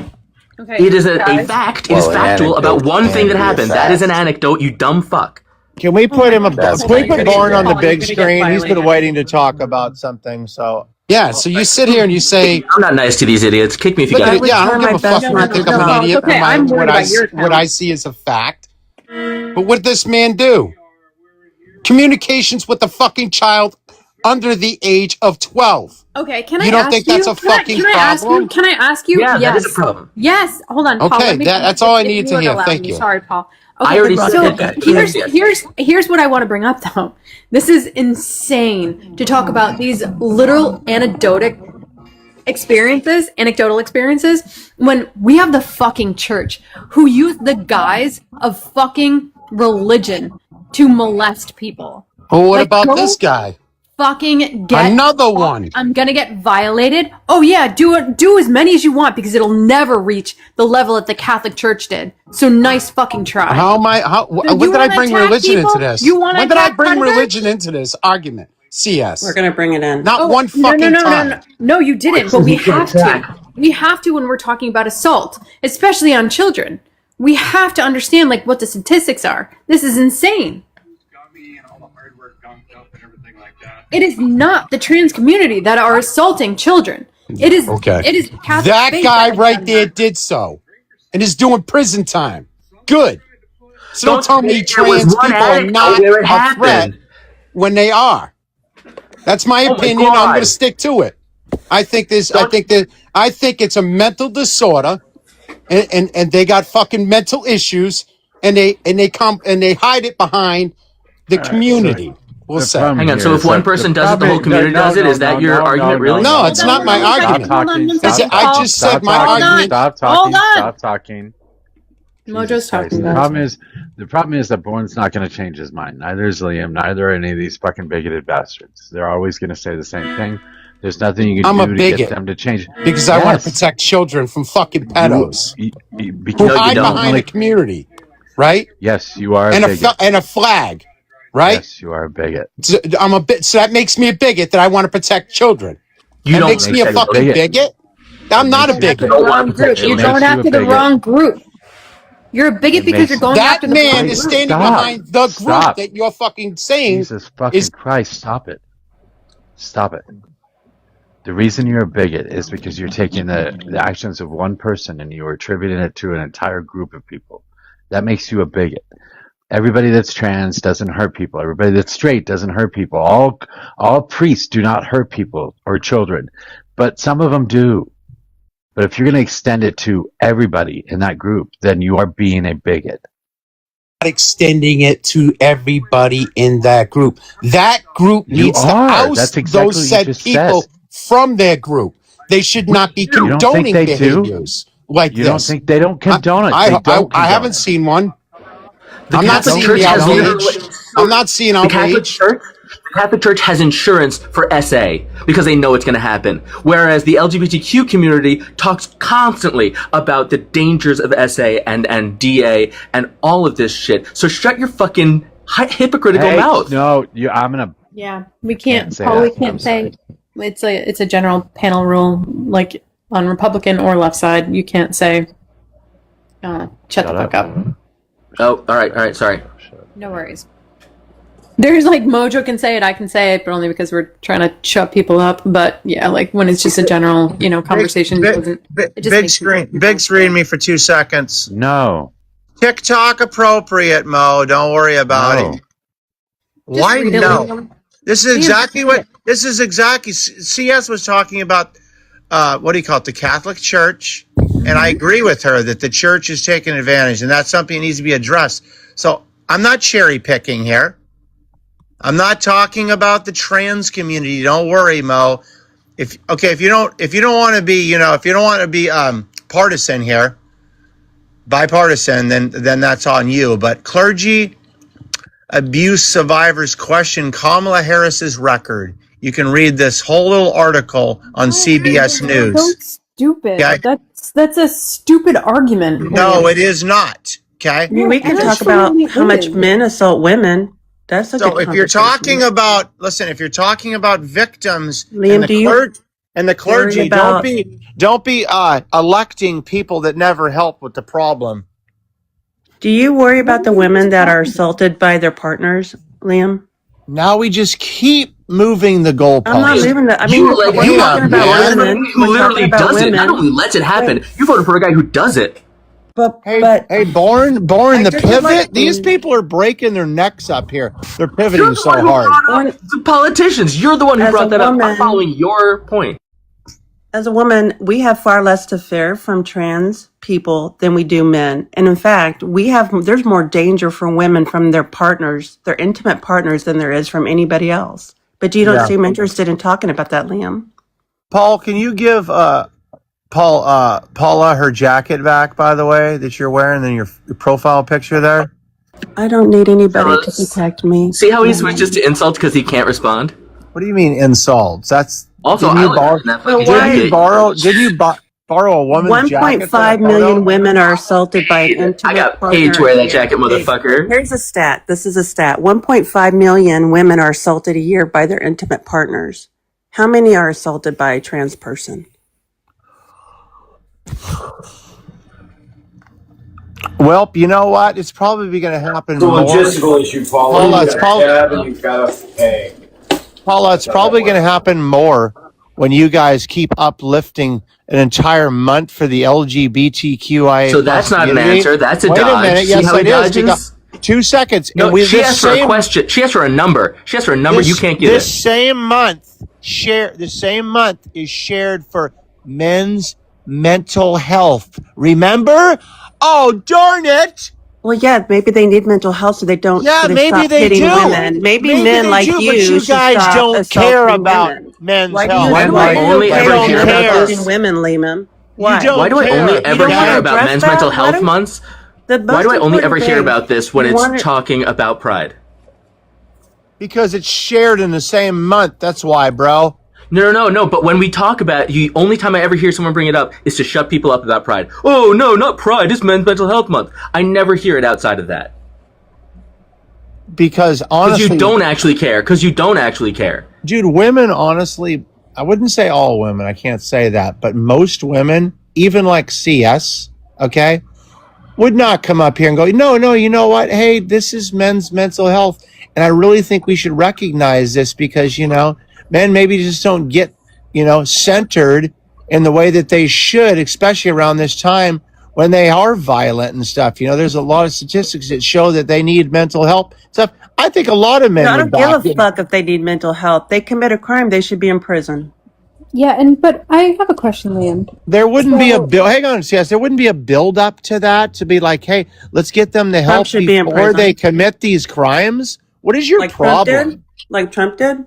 Okay. It is a fact. It is factual about one thing that happened. That is an anecdote. You dumb fuck. can we put Born on the big You're gonna get screen? He's been violated. waiting to talk about something. So Yeah, so you sit here and you say, I'm not nice to these idiots. Kick me if you look got at it. it. Yeah, I don't give a fuck No, if you think I'm no, an it's idiot. okay. I'm worried about your What I see is a fact. But what did this man do? Communications with the fucking child under the age of 12. Okay, can I You don't ask think you? that's a fucking problem? Can I ask you? Yeah, yes. that is a problem. Yes. Hold on, Paul. Okay, let me that's all I if needed you to would hear. allow Thank me. you. Sorry, Paul. Okay, I already so said here's what I want to bring up though. This is insane to talk about these literal anecdotal experiences when we have the fucking church who use the guise of fucking religion to molest people. Well, what Like, about go this guy? Fucking get Another one. I'm gonna get violated. Oh yeah, do as many as you want because it'll never reach the level that the Catholic Church did. So nice fucking try. How am I? When you did I wanna bring attack religion people? into this? You wanna When did I attack bring predators? religion into this argument? CS. We're going to bring it in. Not one fucking time. No, you didn't. But we have to. We have to when we're talking about assault, especially on children. We have to understand like what the statistics are. This is insane. It is not the trans community that are assaulting children. It is Okay. It is Catholic That faith guy has right done there that. did so, and is doing prison time. Good. So don't Don't tell me say there was trans one people are anecdote not where it a happened. threat when they are. That's my Oh my opinion. I'm God. going to stick to it. I think it's a mental disorder, and they got fucking mental issues, and they hide it behind the community. We'll say. Hang on. So if one person does it, the whole community does it. Is that your argument, really? No, it's not my argument. I just said my argument. Stop Hold talking. on. Stop talking. Mojo's Jesus Christ. talking. The problem is that Bourne's not going to change his mind. Neither is Liam. Neither are any of these fucking bigoted bastards. They're always going to say the same thing. There's nothing you can I'm a do to get bigot them to change. because I want to Yes, protect children from fucking pedos who because No, you hide don't. behind a community, right? yes, you are a And bigot. and a flag, right? Yes, you are a bigot. So I'm a bit. So that makes me a bigot that I want to protect children. You That don't It makes me makes a you a protect fucking children. bigot. bigot. It I'm not a makes you Going a after bigot. the You don't bigot. want wrong to group. protect It You're children. going makes you a after the bigot. wrong group. You're a bigot It because you're makes going That after the man wrong is group. standing stop. behind the group Stop. that you're fucking saying Jesus is fucking Christ, stop it. Stop it. The reason you're a bigot is because you're taking the actions of one person and you're attributing it to an entire group of people. That makes you a bigot. Everybody that's trans doesn't hurt people. Everybody that's straight doesn't hurt people. All priests do not hurt people or children, but some of them do. But if you're going to extend it to everybody in that group, then you are being a bigot. not extending it to everybody in that group. That group You needs to are. That's oust exactly those what you said just said. people from their group. They should We not be You do. don't think condoning they do? behaviors like You don't this. think they don't I condone it? They I I, don't I condone haven't it. seen one. The I'm They not Catholic don't seeing Church the has condone it. outrage. literally I'm not seeing the Catholic outrage. Church. The Catholic Church has insurance for SA because they know it's going to happen. Whereas the LGBTQ community talks constantly about the dangers of SA and DA and all of this shit. So shut your fucking hypocritical Hey, mouth. no, I'm gonna Yeah, we can't can't. say Paul, we that. I'm can't say sorry. it's a general panel rule. Like on Republican or left side, you can't say shut the Shut fuck up. up. Oh, all right, sorry. No worries. There's like Mojo can say it, I can say it, but only because we're trying to shut people up. But yeah, like when it's just a general, conversation, it doesn't. It just Big makes screen, people big screen me for 2 seconds. No, TikTok appropriate, Mo. Don't worry about no. it. just Why read it. no? Liam. This is Liam, just exactly read what it. this is exactly. CS was talking about. What do you call it? The Catholic Church, and I agree with her that the church is taking advantage, and that's something that needs to be addressed. So I'm not cherry picking here. I'm not talking about the trans community. Don't worry, Mo. If you don't want to be, if you don't want to be partisan here, bipartisan, then that's on you. But clergy abuse survivors question Kamala Harris's record. You can read this whole little article on CBS So News. stupid. Okay? That's a stupid argument, No, Liam. it is not. Okay? I mean, we No, can it talk about absolutely how much is. men assault women. That's a So good if you're conversation. talking about, listen, if you're talking about victims and Liam, the do you worry clergy, about, don't be electing people that never help with the problem. do you worry about the women that are assaulted by their partners, Liam? Now we just keep moving the I'm not goalpost. moving that. I mean, You like we're you talking Damn, you about voted for man. a guy women. who We're talking literally about does it. Not women. only lets it happen, Wait, you voted for a guy who does it. but Hey, Born, I the just would like pivot. These people are breaking their necks up here. They're You're pivoting the one so who hard. brought up the politicians. You're the one who as a brought that up. I'm woman, following your point. we have far less to fear from trans people than we do men. And in fact, there's more danger for women from their partners, their intimate partners, than there is from anybody else. But you don't Yeah. seem interested in talking about that, Liam. Paul, can you give Paula her jacket back, by the way, that you're wearing in your profile picture there? I don't need anybody to Fellas, protect me. see how he No. switches to insult because he can't respond? What do you mean insults? Also, Didn't I you look borrow? good in that So fucking Didn't you why jacket. borrow? Borrow a woman's jacket for that 1.5 million photo? women are assaulted by an I intimate got paid to partner wear a that year? jacket, motherfucker. Here's a stat. This is a stat. 1.5 million women are assaulted a year by their intimate partners. How many are assaulted by a trans person? Well, you know what? It's probably going to happen It's a more. logistical issue, Paula. Paula, You it's got a probably cab and you've got to pay. Paula, it's That's how that probably going to works. happen more when you guys keep uplifting an entire month for the LGBTQIA So plus that's not an community. answer. That's a Wait a dodge. minute. See Yes, how he it is. Because dodges? 2 seconds, and No, with she this asked for a same question. She asked for a number. She asked for a number. You can't get this it. same month is shared for men's mental health. Remember? Oh, darn it! Well, yeah, maybe they need mental health so Yeah, they maybe stop they hitting do. women. Maybe Maybe men they like do, but you you should guys stop don't care assaulting about women. men's Why do health. you, Why do why I are you only okay ever with don't hear men about care. assaulting this? women, Lehman? You Why? don't Why do I care. only You ever don't want hear to about address men's that? mental health months? The Why most do I only ever important hear thing, about this when you it's want to, talking about pride? Because it's shared in the same month. That's why, bro. No. But when we talk about the only time I ever hear someone bring it up is to shut people up about Pride. Oh no, not Pride. It's Men's Mental Health Month. I never hear it outside of that. Because honestly, Because you don't actually care. dude, women, honestly, I wouldn't say all women, I can't say that, but most women, even like CS, okay, would not come up here and go, no, you know what? Hey, this is men's mental health. And I really think we should recognize this because, men maybe just don't get, centered in the way that they should, especially around this time when they are violent and stuff. There's a lot of statistics that show that they need mental health stuff. I think a lot of men I would don't back give a in. fuck if they need mental health. They commit a crime, they should be in prison. Yeah, but I have a question, Liam. There wouldn't be a So, bill. Hang on, CS. There wouldn't be a build up to that to be like, hey, let's get them the Trump help should be in before they prison. commit these crimes. What is your Like Trump problem? did? Like Trump did?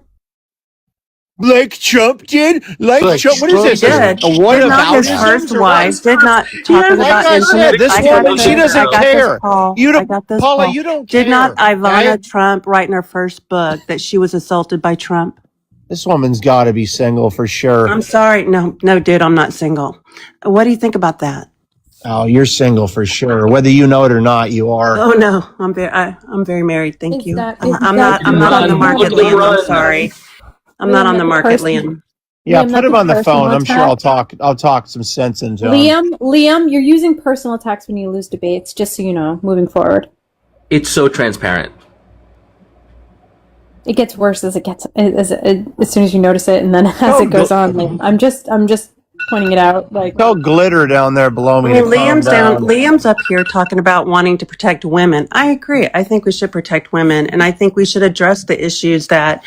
Like Trump did? Like Trump? What is He this? did. What Did not about his first wife, did not talking Like about I said, intimate. this I got woman, she this. I doesn't got this, care. Paul. You I don't, got this, Paula, Paul. you don't Did not care. Ivana Okay? Trump write in her first book that she was assaulted by Trump? This woman's got to be single for sure. I'm sorry. No, dude, I'm not single. What do you think about that? Oh, you're single for sure. Whether you know it or not, you are. Oh no, I'm very married. Thank is you. that I'm not on the market, Liam. I'm sorry. I'm not on the market, Liam. Yeah, Liam, put that's him a on the personal phone. I'm sure attack. I'll talk some sense into him. Liam, you're using personal attacks when you lose debates, just so you know, moving forward. It's so transparent. It gets worse as soon as you notice it, and then as it goes on. Liam. I'm just pointing it out. Like, Tell Glitter down there below me Well, to calm down. Liam's up here talking about wanting to protect women. I agree. I think we should protect women, and I think we should address the issues that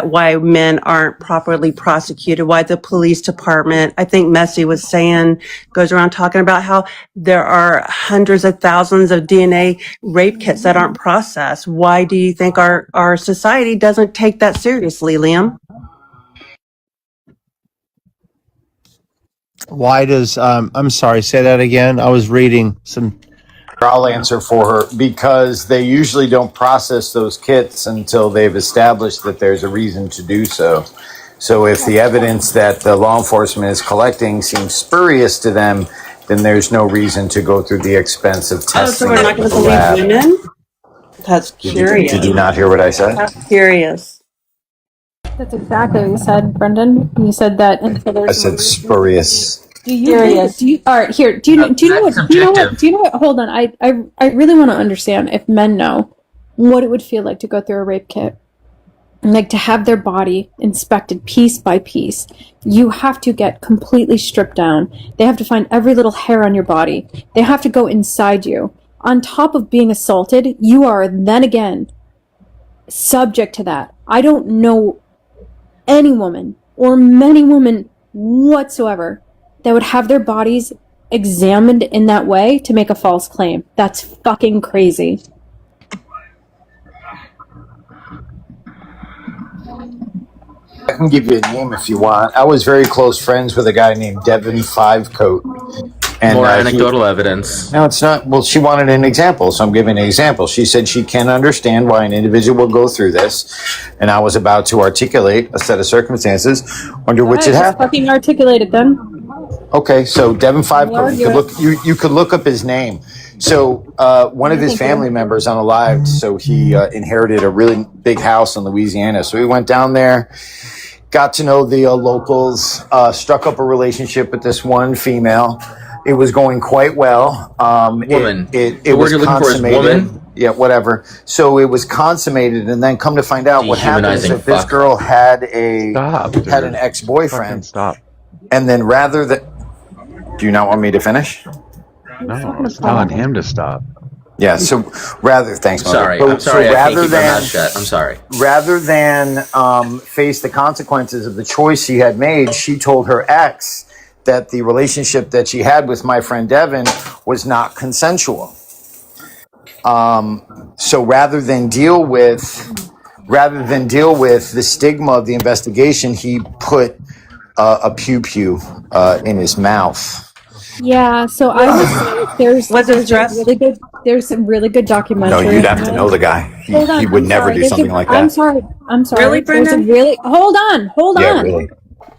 why men aren't properly prosecuted, why the police department, I think Messi was saying, goes around talking about how there are hundreds of thousands of DNA rape kits that aren't processed. Why do you think our society doesn't take that seriously, Liam? Why does I'm sorry, say that again. I was reading some. I'll answer for her because they usually don't process those kits until they've established that there's a reason to do so. So if the evidence that the law enforcement is collecting seems spurious to them, then there's no reason to go through the expense of Oh, so testing we're it not going with to a believe lab. women? That's curious. Did you not hear what I said? That's curious. that's exactly what you said, Brendan. You said that until I there's said spurious. Do you all right, here, do you know what, hold on, I really want to understand if men know what it would feel like to go through a rape kit. And like to have their body inspected piece by piece. You have to get completely stripped down. They have to find every little hair on your body. They have to go inside you. On top of being assaulted, you are then again subject to that. I don't know any woman or many women whatsoever that would have their bodies examined in that way to make a false claim. That's fucking crazy. I can give you a name if you want. I was very close friends with a guy named Devin Fivecoat. And More anecdotal evidence. No, it's not. Well, she wanted an example, so I'm giving an example. She said she can't understand why an individual will go through this, and I was about to articulate a set of circumstances under which it happened. Fucking articulate it then. Okay, so Devin Fivecoat, you could look up his name. So one of his family members unalived, so he inherited a really big house in Louisiana. So we went down there, got to know the locals, struck up a relationship with this one female. It was going quite well. Woman. It was consummated. Woman? Yeah, whatever. So it was consummated, and then come to find out what happened is that this girl had an ex-boyfriend. Stop. And then rather than... Do you not want me to finish? No, I was telling him to stop. Yeah, so rather... Thanks, Mother. Sorry, I'm sorry. I can't keep my mouth shut. I'm sorry. Rather than face the consequences of the choice she had made, she told her ex that the relationship that she had with my friend Devin was not consensual. So rather than deal with the stigma of the investigation, he put a pew in his mouth. Yeah, so I would say there's some really good documentary. No, you'd have to know the guy. He would never do something like that. I'm sorry. Really, Brendan? Hold on. Yeah, really.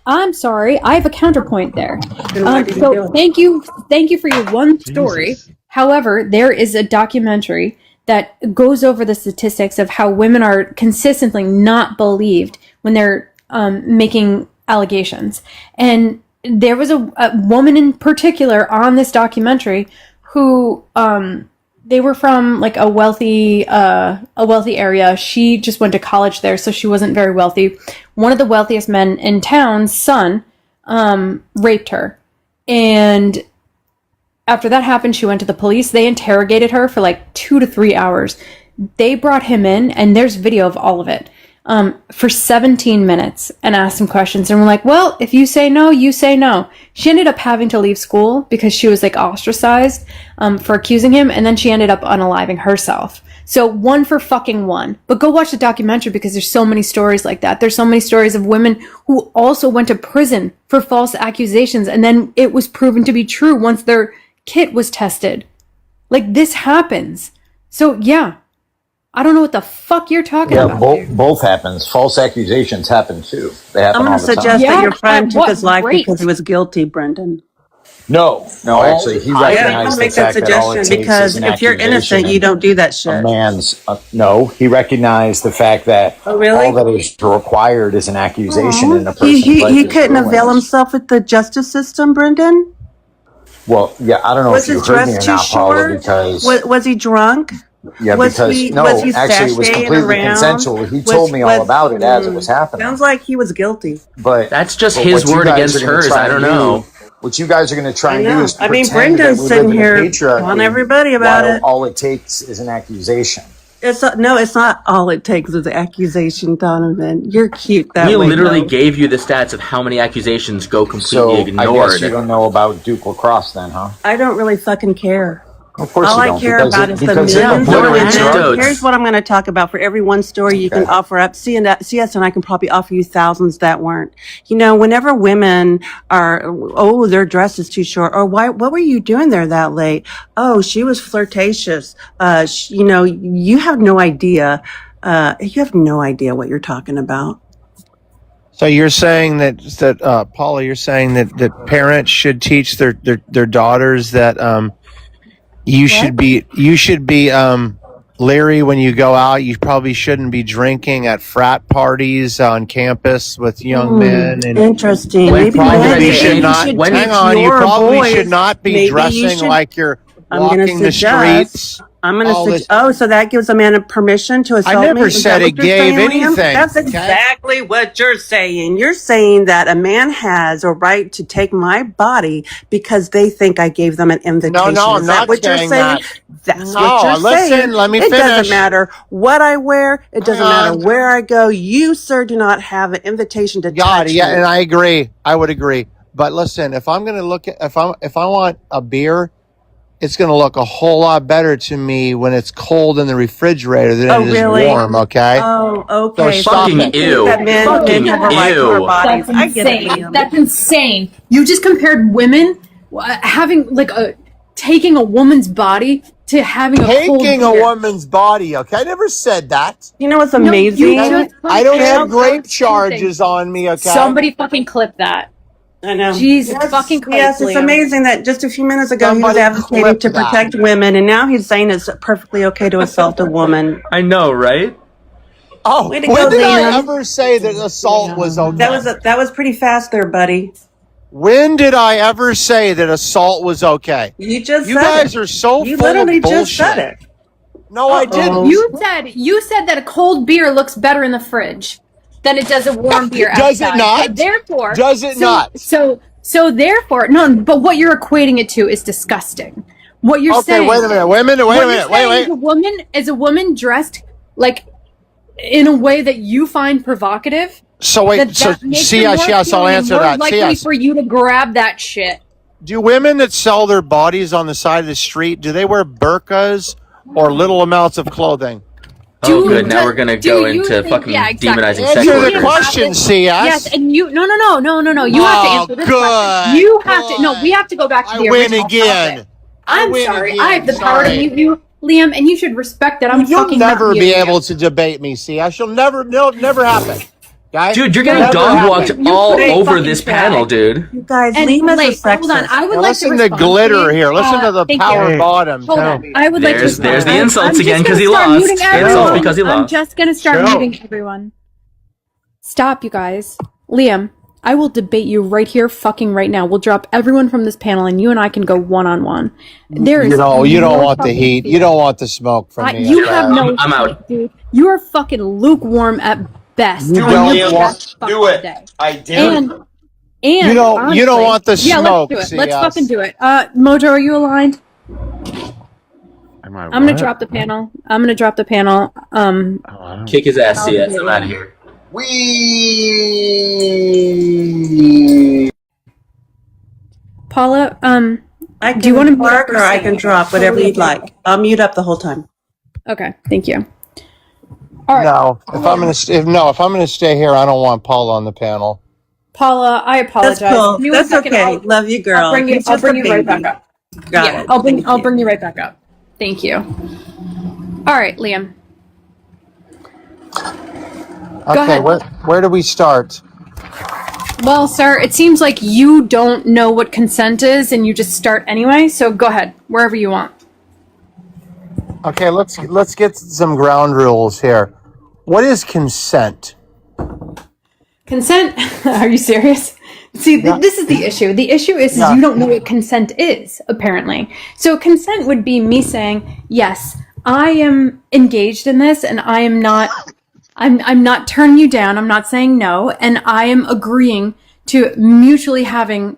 I'm sorry, I have a counterpoint there. Then what did he So do? thank you for your one story. Jesus. However, there is a documentary that goes over the statistics of how women are consistently not believed when they're making allegations. And there was a woman in particular on this documentary who they were from like a wealthy area. She just went to college there, so she wasn't very wealthy. One of the wealthiest men in town's son raped her, and after that happened, she went to the police. They interrogated her for like 2 to 3 hours. They brought him in, and there's video of all of it, for 17 minutes and asked him questions. And we're like, well, if you say no, you say no. She ended up having to leave school because she was like ostracized for accusing him. And then she ended up unaliving herself. So 1 for fucking 1. But go watch the documentary because there's so many stories like that. There's so many stories of women who also went to prison for false accusations. And then it was proven to be true once their kit was tested. Like, this happens. So yeah, I don't know what the fuck you're talking about. Both happens. False accusations happen too. They happen I'm all going to the time. suggest that Yeah, your friend at took what his life rate? because he was guilty, Brendan. No, actually, he Yeah, I'll recognized the make that fact that all it suggestion takes because is an if you're innocent, you don't do that a shit. man's. No, he recognized the fact that Oh, really? all that is required is an accusation in a He person's life. he is couldn't avail ruined. himself with the justice system, Brendan. Well, yeah, I don't know Was if you his heard me dress or too not, Paula, short? because Was he drunk? yeah, Was because he no, was he actually, it was sashaying completely around? consensual. He told me all about it as it was happening. Sounds like he was guilty. But That's just but his what you word guys against are gonna hers. try I don't and do- know. What you guys are going to try I and do know. is I mean, pretend that Brendan's we live sitting in a here patriarchy telling everybody about while it. all it takes is an accusation. It's not all it takes is an accusation, Donovan. You're cute that We way. literally though. gave you the stats of how many accusations go completely So I ignored. guess you don't know about Duke Lacrosse then, huh? I don't really fucking care. Of course All you I don't. care because about it, is the because it millions of obliterates your women. anecdotes. Here's what I'm going to talk about. For every one story you can Okay. offer up, CS and I can probably offer you thousands that weren't. You know, whenever women are, oh, their dress is too short, or what were you doing there that late? Oh, she was flirtatious. You know, you have no idea. You have no idea what you're talking about. So you're saying that Paula, you're saying that parents should teach their daughters that you should be leery when you go out. You probably shouldn't be drinking at frat parties on campus with young men, and Interesting. When- Maybe when did I maybe say- you not- should when- teach hang on, you your probably boys, should not be maybe you dressing should- like you're I'm going to walking the suggest. streets. I'm going all to this- suggest. Oh, so that gives a man a permission to assault me? never Is said that what it you're gave saying, Liam? anything, That's okay? exactly what you're saying. You're saying that a man has a right to take my body because they think I gave them an invitation. No, I'm Is that not what you're saying saying? that. That's No, what you're listen, saying. let me it finish. doesn't matter what I wear. It doesn't Hang matter on. where I go. You, sir, do not have an invitation to God, touch yeah, me. and I agree. I would agree. But listen, if I'm going to look at if I want a beer, it's going to look a whole lot better to me when it's cold in the refrigerator than Oh, it is really? warm. Okay. Oh, okay. So stop Fucking it. ew. That men Fucking have a right to our ew. bodies. That's I get it, insane. Liam. That's insane. You just compared women having like taking a woman's body to having a cold Taking a beer. woman's body. Okay, I never said that. You know what's No, amazing? you just I don't have compared grape those two charges on me. Okay. things. Somebody fucking clip that. I know. Jesus fucking Christ, yes, it's Liam. amazing that just a few minutes ago Somebody he was advocating clip to that. protect women, and now he's saying it's perfectly okay to assault a woman. I know, right? Oh, Way to when go, did I Liam. ever say that assault was okay? That was pretty fast there, buddy. When did I ever say that assault was okay? You just You said guys it. are so You full literally of bullshit. just said it. No, I didn't. You said that a cold beer looks better in the fridge than it does a warm beer outside. Does it not? So therefore, Does it not? So therefore, no. But what you're equating it to is disgusting. What you're Okay, saying. wait a minute. Wait a minute. Wait a minute. Wait. Is a woman dressed like in a way that you find provocative? So wait. That So makes see, it yes, more I'll answer more that. likely Yes. for you to grab that shit. Do women that sell their bodies on the side of the street, do they wear burqas or little amounts of clothing? Oh, Do- good. Now do- we're gonna do go you into think- fucking yeah, exactly. demonizing Answer sex the workers. question, CS. Yes, and you no. You have to answer this good, question. You have to no. We have to go back to I the win original again. topic. I'm win sorry. again. I have the power to Sorry. mute you, Liam, and you should respect that I'm You'll fucking never not be muting able you. to debate me, CS. You'll never happen. Guys, Dude, you're Guys, getting never dog happened. walked you all put a over fucking this trash. panel, dude. You guys, And Lima's a wait, hold on. sexist. I would Now like to listen to respond. Glitter Please. here. Listen to the Thank power you. bottom. Hold Tell on. me. I would like to There's respond. the insults I'm again just because gonna he start lost. muting Insults everyone. because he I'm lost. just gonna start Chill. muting everyone. Stop, you guys. Liam, I will debate you right here, fucking right now. We'll drop everyone from this panel, and you and I can go one-on-one. There is You don't no want the fucking heat. You fear. don't want the smoke from me. You okay? have no I'm out. shit, dude. You are fucking lukewarm at best You on don't your want. best fucking day. I dare And you. and You don't honestly, want the yeah, let's smoke. do it. See Let's us. fucking do it. Mojo, are you aligned? Am I I'm gonna what? drop the panel. I'm gonna drop the panel. Oh, I don't. Kick his ass, I'll CS. do I'm it. out of here. We. Paula, I can do you want to mute up bark or or I stay? can drop, whatever you'd like. I'll mute up the whole time. Okay, thank you. All right, No, if I'm gonna stay here, I don't want Paul on the panel. Paula, I That's apologize. cool. Give me That's 1 second. okay. Love you, girl. I'll bring you. He's I'll just bring a you right back baby. up. Got Yeah, it. I'll Thank you. bring you right back up. Thank you. All right, Liam. Okay, ahead. where do we start? Well, sir, it seems like you don't know what consent is, and you just start anyway. So go ahead, wherever you want. Okay, let's get some ground rules here. What is consent? Consent? Are you serious? See, this is the issue. The issue is Yeah. you don't know what consent is, apparently. So consent would be me saying, yes, I am engaged in this and I am not, I'm not turning you down. I'm not saying no. And I am agreeing to mutually having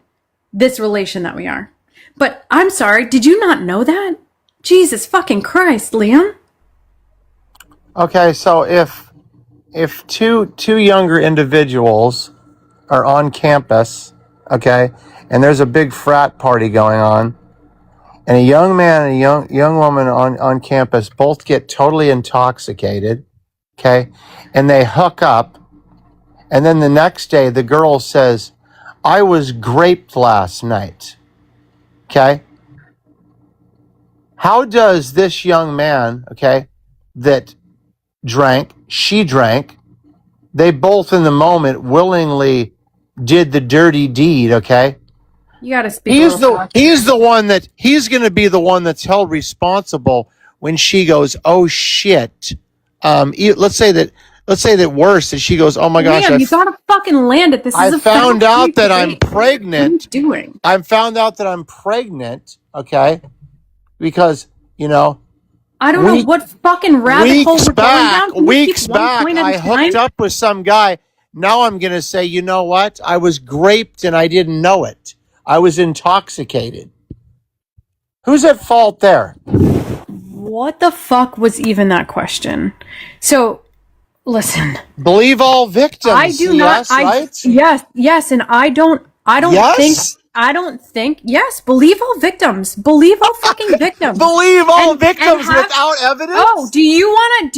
this relation that we are. But I'm sorry, did you not know that? Jesus fucking Christ, Liam. Okay, so if two younger individuals are on campus, okay, and there's a big frat party going on, and a young man and a young woman on campus both get totally intoxicated, okay, and they hook up, and then the next day the girl says, I was graped last night, okay? How does this young man, okay, that she drank, they both in the moment willingly did the dirty deed, okay? You gotta speak. He's going to be the one that's held responsible when she goes, oh shit. Let's say that worse, that she goes, oh my gosh, Liam, you gotta fucking land it. This is I a found out that I'm debate. What are pregnant. you doing? I found out that I'm pregnant, okay? Because, I don't know what fucking rabbit hole we're going down. Can you keep one point at a I hooked time? up with some guy. Now I'm going to say, you know what? I was graped and I didn't know it. I was intoxicated. Who's at fault there? What the fuck was even that question? So, listen. Believe all victims. I do not. Right? Yes, and I don't think. Yes, believe all victims. Believe all fucking victims. Believe all And victims have- without evidence. Oh, do you wanna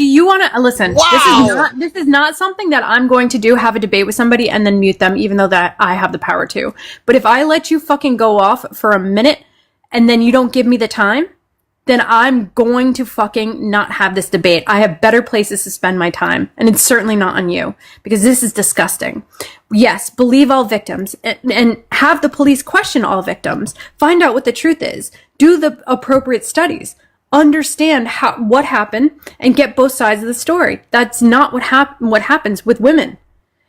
listen? Wow. This is not something that I'm going to do. Have a debate with somebody and then mute them, even though that I have the power to. But if I let you fucking go off for a minute and then you don't give me the time, then I'm going to fucking not have this debate. I have better places to spend my time, and it's certainly not on you, because this is disgusting. Yes, believe all victims, and have the police question all victims. Find out what the truth is. Do the appropriate studies. Understand what happened, and get both sides of the story. That's not what happens with women.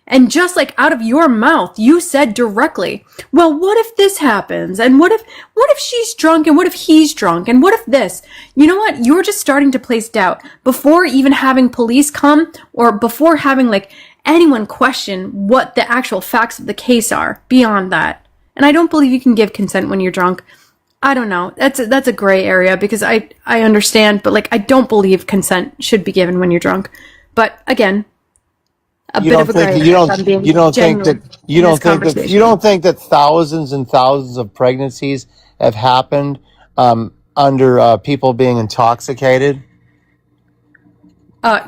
And just like out of your mouth, you said directly, well, what if this happens? And what if she's drunk? And what if he's drunk? And what if this? You know what? You're just starting to place doubt before even having police come, or before having like anyone question what the actual facts of the case are beyond that. And I don't believe you can give consent when you're drunk. I don't know. That's a gray area, because I understand, but like I don't believe consent should be given when you're drunk. But again, you don't think that thousands and thousands of pregnancies have happened under people being intoxicated?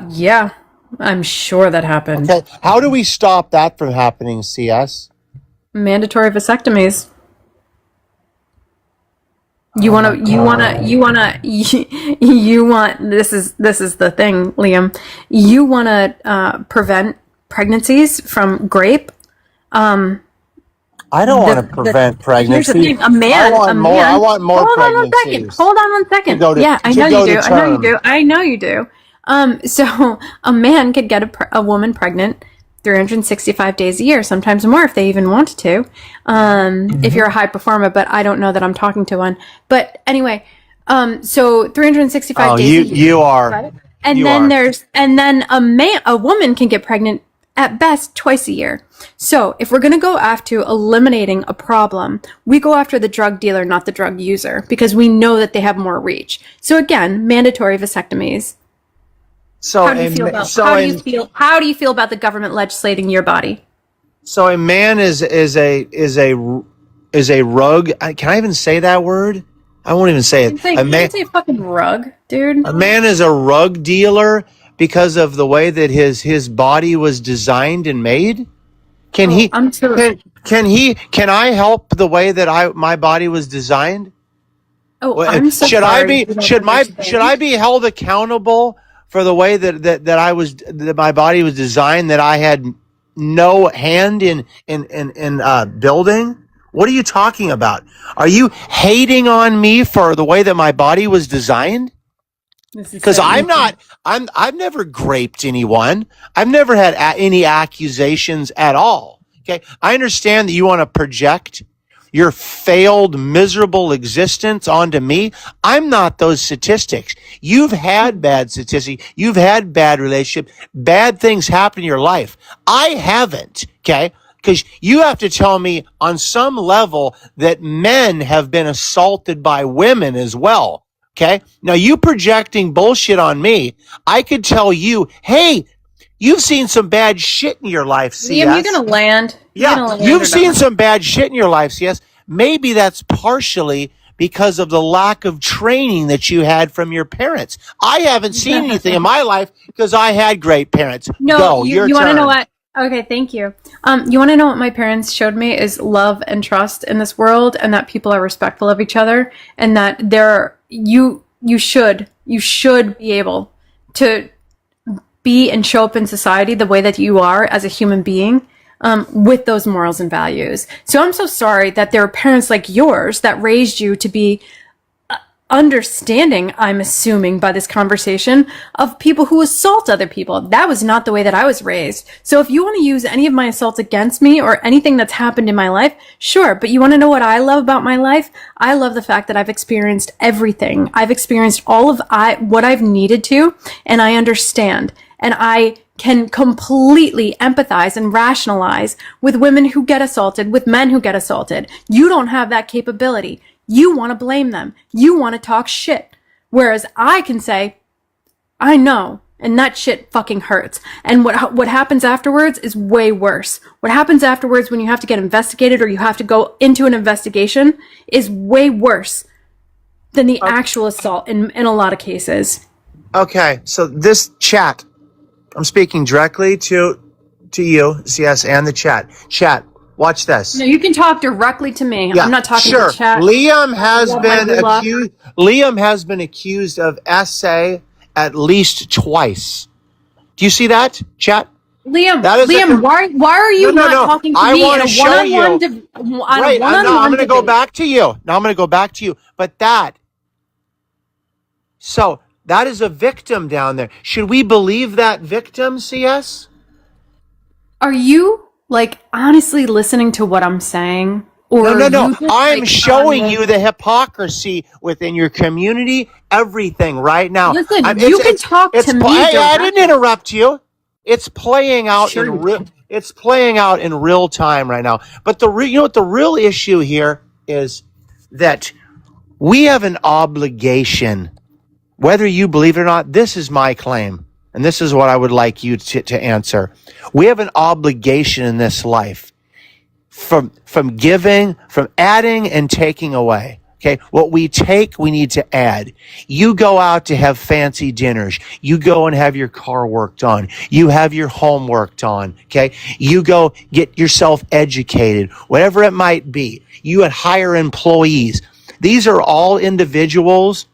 Yeah, I'm sure that happened. Okay, how do we stop that from happening, CS? Mandatory vasectomies. This is the thing, Liam. You want to prevent pregnancies from grape. I don't want to prevent Here's the pregnancy. thing: a man, I want more. I want more Hold on one second. pregnancies. Hold on one second. To go to- Yeah, I to know go you to do. I know you term. do. I know you do. So a man could get a woman pregnant 365 days a year, sometimes more if they even wanted to. If you're a high performer, but I don't know that I'm talking to one. But anyway, so 365 days a year. You are. Right? And You then are. a woman can get pregnant at best twice a year. So if we're going to go after eliminating a problem, we go after the drug dealer, not the drug user, because we know that they have more reach. So again, mandatory vasectomies. So How do you feel about how do you feel about the government legislating your body? So a man is a rug. Can I even say that word? I won't even say it. You can say fucking rug, dude. A man is a rug dealer because of the way that his body was designed and made. Can he? I'm sorry. Can I help the way that my body was designed? Oh, I'm so should sorry. I be should I be held accountable for the way that my body was designed, that I had no hand in building? What are you talking about? Are you hating on me for the way that my body was designed? Because I've never graped anyone. I've never had any accusations at all. Okay. I understand that you want to project your failed, miserable existence onto me. I'm not those statistics. You've had bad statistics. You've had bad relationships. Bad things happen in your life. I haven't. Okay. Because you have to tell me on some level that men have been assaulted by women as well. Okay. Now you projecting bullshit on me. I could tell you, hey, you've seen some bad shit in your life, CS. Liam, you're gonna land. You've seen some bad shit in your life, CS. Maybe that's partially because of the lack of training that you had from your parents. I haven't seen anything in my life because I had great parents. No, you want to know what? Okay, thank you. You want to know what my parents showed me is love and trust in this world, and that people are respectful of each other, and that you should be able to be and show up in society the way that you are as a human being, with those morals and values. So I'm so sorry that there are parents like yours that raised you to be understanding, I'm assuming by this conversation, of people who assault other people. That was not the way that I was raised. So if you want to use any of my assaults against me or anything that's happened in my life, sure. But you want to know what I love about my life? I love the fact that I've experienced everything. I've experienced all of what I've needed to, and I understand. And I can completely empathize and rationalize with women who get assaulted, with men who get assaulted. You don't have that capability. You want to blame them. You want to talk shit. Whereas I can say, I know, and that shit fucking hurts. And what happens afterwards is way worse. What happens afterwards when you have to get investigated or you have to go into an investigation is way worse than the actual assault in a lot of cases. Okay, so this chat, I'm speaking directly to you, CS, and the chat. Chat, watch this. No, you can talk directly to me. Yeah, I'm not talking sure. to chat. Liam has been accused of essay at least twice. Do you see that, chat? Liam, why are you not talking to me want in to a show you. one-on-one I'm going to go back to you. Now I'm going to go back to you. But so that is a victim down there. Should we believe that victim, CS? Are you honestly listening to what I'm saying? Or No. I'm showing you the hypocrisy within your community, everything right now. Listen, you can talk to me. I didn't interrupt you. It's playing out It's playing out in real time right now. But you know what the real issue here is, that we have an obligation. Whether you believe it or not, this is my claim, and this is what I would like you to answer. We have an obligation in this life, from giving, from adding and taking away. Okay, what we take, we need to add. You go out to have fancy dinners. You go and have your car worked on. You have your home worked on. Okay, you go get yourself educated, whatever it might be. You hire employees. These are all individuals,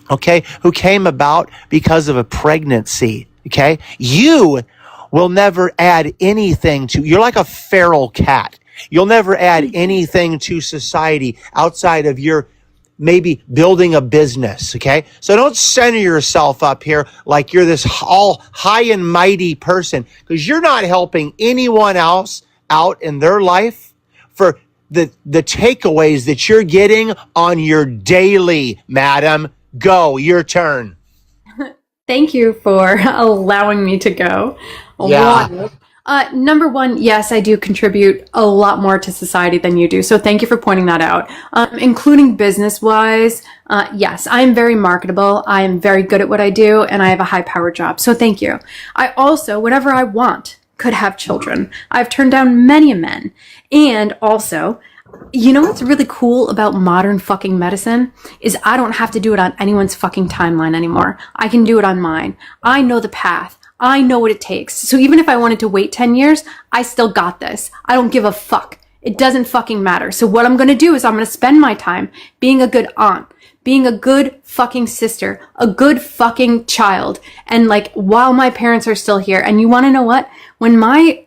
okay, who came about because of a pregnancy, okay? You will never add anything to, you're like a feral cat. You'll never add anything to society outside of your maybe building a business. Okay. So don't center yourself up here like you're this all high and mighty person, because you're not helping anyone else out in their life for the takeaways that you're getting on your daily, madam. Go, your turn. Thank you for allowing me to go. Yeah. Number one, yes, I do contribute a lot more to society than you do. So thank you for pointing that out. Including business wise, yes, I am very marketable. I am very good at what I do, and I have a high power job. So thank you. I also, whenever I want, could have children. I've turned down many men. And also, you know what's really cool about modern fucking medicine is I don't have to do it on anyone's fucking timeline anymore. I can do it on mine. I know the path. I know what it takes. So even if I wanted to wait 10 years, I still got this. I don't give a fuck. It doesn't fucking matter. So what I'm going to do is I'm going to spend my time being a good aunt, being a good fucking sister, a good fucking child. And like, while my parents are still here, and you want to know what? When my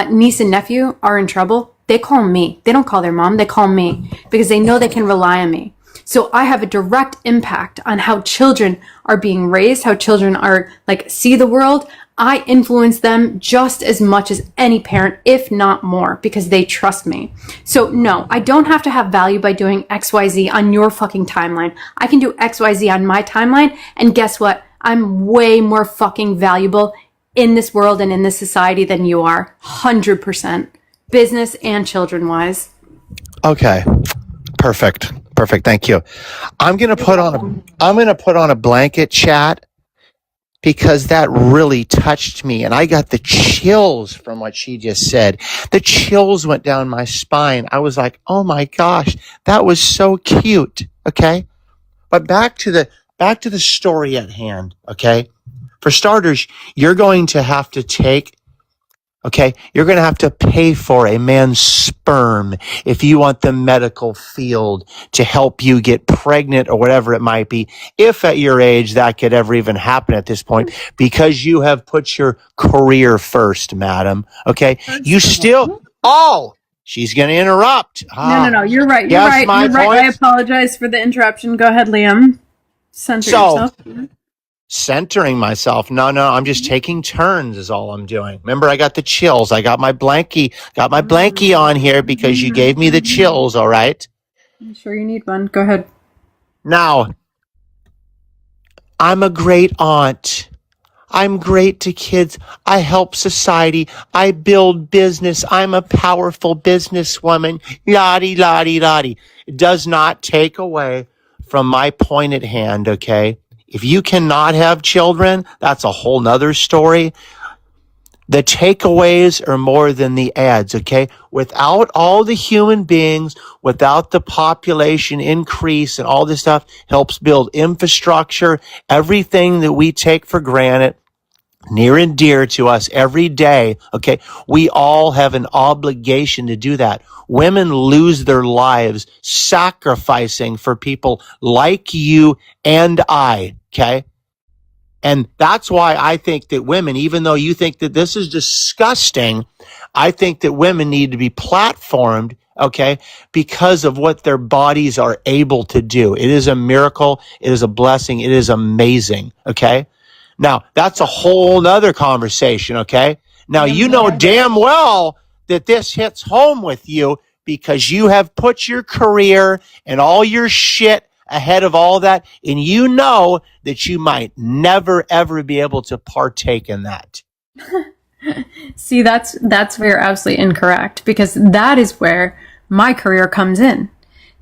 niece and nephew are in trouble, they call me. They don't call their mom. They call me because they know they can rely on me. So I have a direct impact on how children are being raised, how children are like see the world. I influence them just as much as any parent, if not more, because they trust me. So no, I don't have to have value by doing XYZ on your fucking timeline. I can do XYZ on my timeline, and guess what? I'm way more fucking valuable in this world and in this society than you are. 100%. Business and children wise. Okay. Perfect. Thank you. I'm going to put on a blanket chat because that really touched me, and I got the chills from what she just said. The chills went down my spine. I was like, "Oh my gosh, that was so cute." Okay? But back to the story at hand, okay? For starters, you're going to have to you're going to have to pay for a man's sperm if you want the medical field to help you get pregnant or whatever it might be. If at your age that could ever even happen at this point, because you have put your career first, madam. Okay. You still, she's going to interrupt. No. You're right. You're Yes, right. my You're right. I point. apologize for the interruption. Go ahead, Liam. Center yourself. Centering myself. No, I'm just taking turns is all I'm doing. Remember, I got the chills. I got my blankie on here because you gave me the chills, all right? I'm sure you need one. Go ahead. Now, I'm a great aunt. I'm great to kids. I help society. I build business. I'm a powerful businesswoman. Lottie, lottie, lottie. It does not take away from my point at hand, okay? If you cannot have children, that's a whole nother story. The takeaways are more than the ads, okay? Without all the human beings, without the population increase and all this stuff helps build infrastructure, everything that we take for granted, near and dear to us every day, okay? We all have an obligation to do that. Women lose their lives sacrificing for people like you and I, okay? And that's why I think that women, even though you think that this is disgusting, I think that women need to be platformed, okay, because of what their bodies are able to do. It is a miracle. It is a blessing. It is amazing, okay? Now, that's a whole nother conversation, okay? Now, you know damn well that this hits home with you because you have put your career and all your shit ahead of all that, and you know that you might never, ever be able to partake in that. See, that's where you're absolutely incorrect, because that is where my career comes in.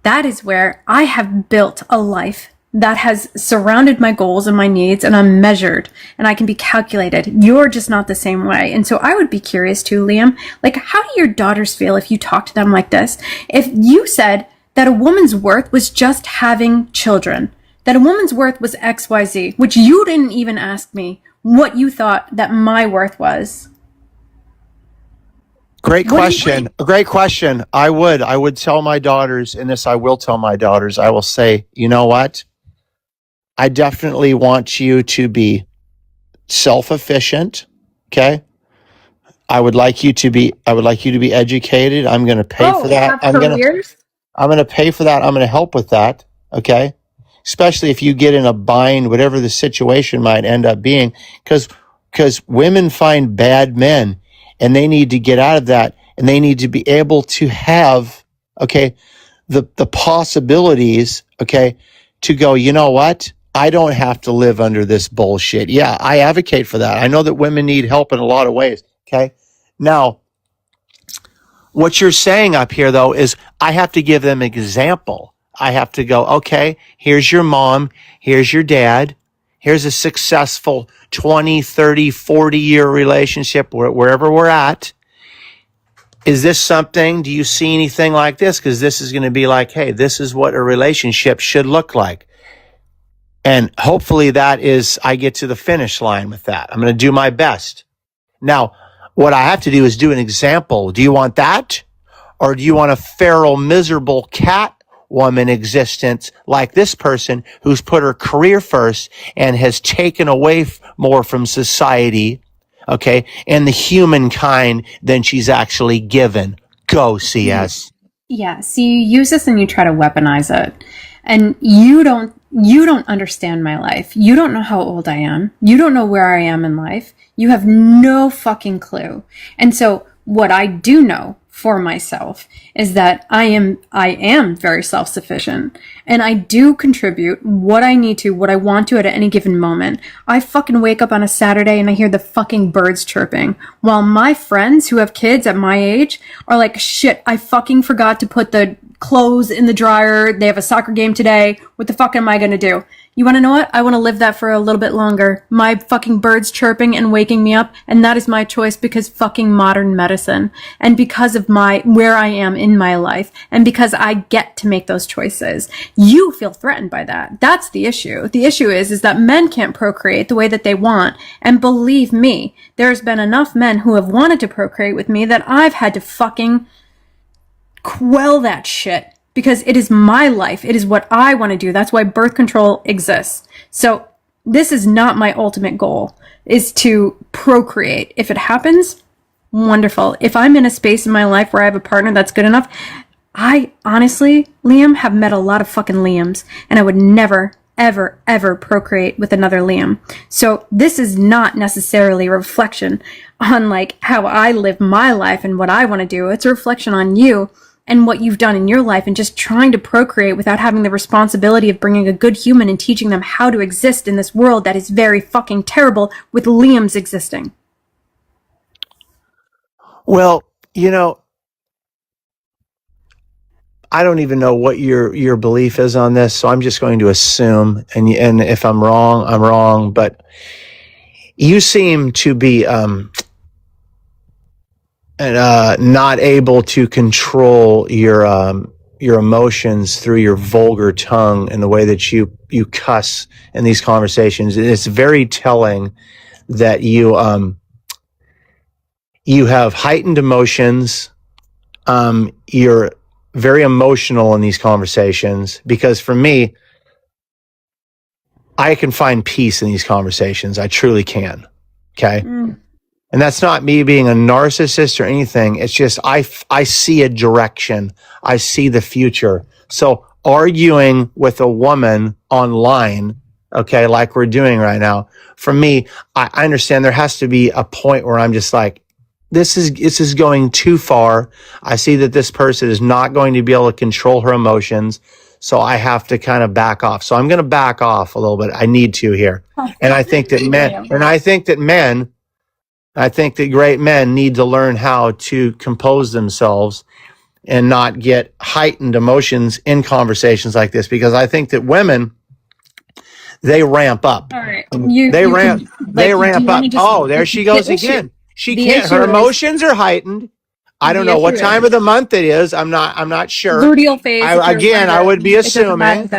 That is where I have built a life that has surrounded my goals and my needs, and I'm measured and I can be calculated. You're just not the same way. And so I would be curious too, Liam, like, how do your daughters feel if you talk to them like this? If you said that a woman's worth was just having children, that a woman's worth was XYZ, which you didn't even ask me what you thought that my worth was. Great question. A great question. I would tell my daughters, and this I will tell my daughters, I will say, you know what? I definitely want you to be self-efficient, okay? I would like you to be educated. I'm going to pay for that. Have careers? I'm going to pay for that. I'm going to help with that. Okay. Especially if you get in a bind, whatever the situation might end up being, because women find bad men and they need to get out of that, and they need to be able to have, okay, the possibilities, okay, to go, you know what? I don't have to live under this bullshit. Yeah, I advocate for that. I know that women need help in a lot of ways. Okay. Now, what you're saying up here, though, is I have to give them an example. I have to go, okay, here's your mom, here's your dad, here's a successful 20, 30, 40-year relationship wherever we're at. Is this something? Do you see anything like this? Because this is going to be like, hey, this is what a relationship should look like. And hopefully that is, I get to the finish line with that. I'm going to do my best. Now, what I have to do is do an example. Do you want that? Or do you want a feral, miserable cat woman existence like this person who's put her career first and has taken away more from society, okay, and the humankind than she's actually given? Go, CS. Yeah, see, you use this and you try to weaponize it. And you don't understand my life. You don't know how old I am. You don't know where I am in life. You have no fucking clue. And so what I do know for myself is that I am very self-sufficient, and I do contribute what I need to, what I want to at any given moment. I fucking wake up on a Saturday and I hear the fucking birds chirping, while my friends who have kids at my age are like, shit, I fucking forgot to put the clothes in the dryer. They have a soccer game today. What the fuck am I going to do? You want to know what? I want to live that for a little bit longer. My fucking birds chirping and waking me up. And that is my choice, because fucking modern medicine, and because of where I am in my life, and because I get to make those choices. You feel threatened by that. That's the issue. The issue is that men can't procreate the way that they want. And believe me, there's been enough men who have wanted to procreate with me that I've had to fucking quell that shit, because it is my life. It is what I want to do. That's why birth control exists. So this is not my ultimate goal, is to procreate. If it happens, wonderful. If I'm in a space in my life where I have a partner that's good enough, I honestly, Liam, have met a lot of fucking Liams, and I would never, ever, ever procreate with another Liam. So this is not necessarily a reflection on like how I live my life and what I want to do. It's a reflection on you and what you've done in your life, and just trying to procreate without having the responsibility of bringing a good human and teaching them how to exist in this world that is very fucking terrible with Liam's existing. Well, you know, I don't even know what your belief is on this, so I'm just going to assume, and if I'm wrong, I'm wrong, but you seem to be not able to control your emotions through your vulgar tongue and the way that you cuss in these conversations. And it's very telling that you have heightened emotions. You're very emotional in these conversations, because for me, I can find peace in these conversations. I truly can. Okay. And that's not me being a narcissist or anything. It's just I see a direction. I see the future. So arguing with a woman online, okay, like we're doing right now, for me, I understand there has to be a point where I'm just like, this is going too far. I see that this person is not going to be able to control her emotions. So I have to kind of back off. So I'm going to back off a little bit. I need to here. And I think that great men need to learn how to compose themselves and not get heightened emotions in conversations like this, because I think that women, they ramp up. All right. They ramp up. Oh, there she goes again. She can't. Her emotions are heightened. I don't know what time of the month it is. I'm not sure. Luteal phase. I would be assuming.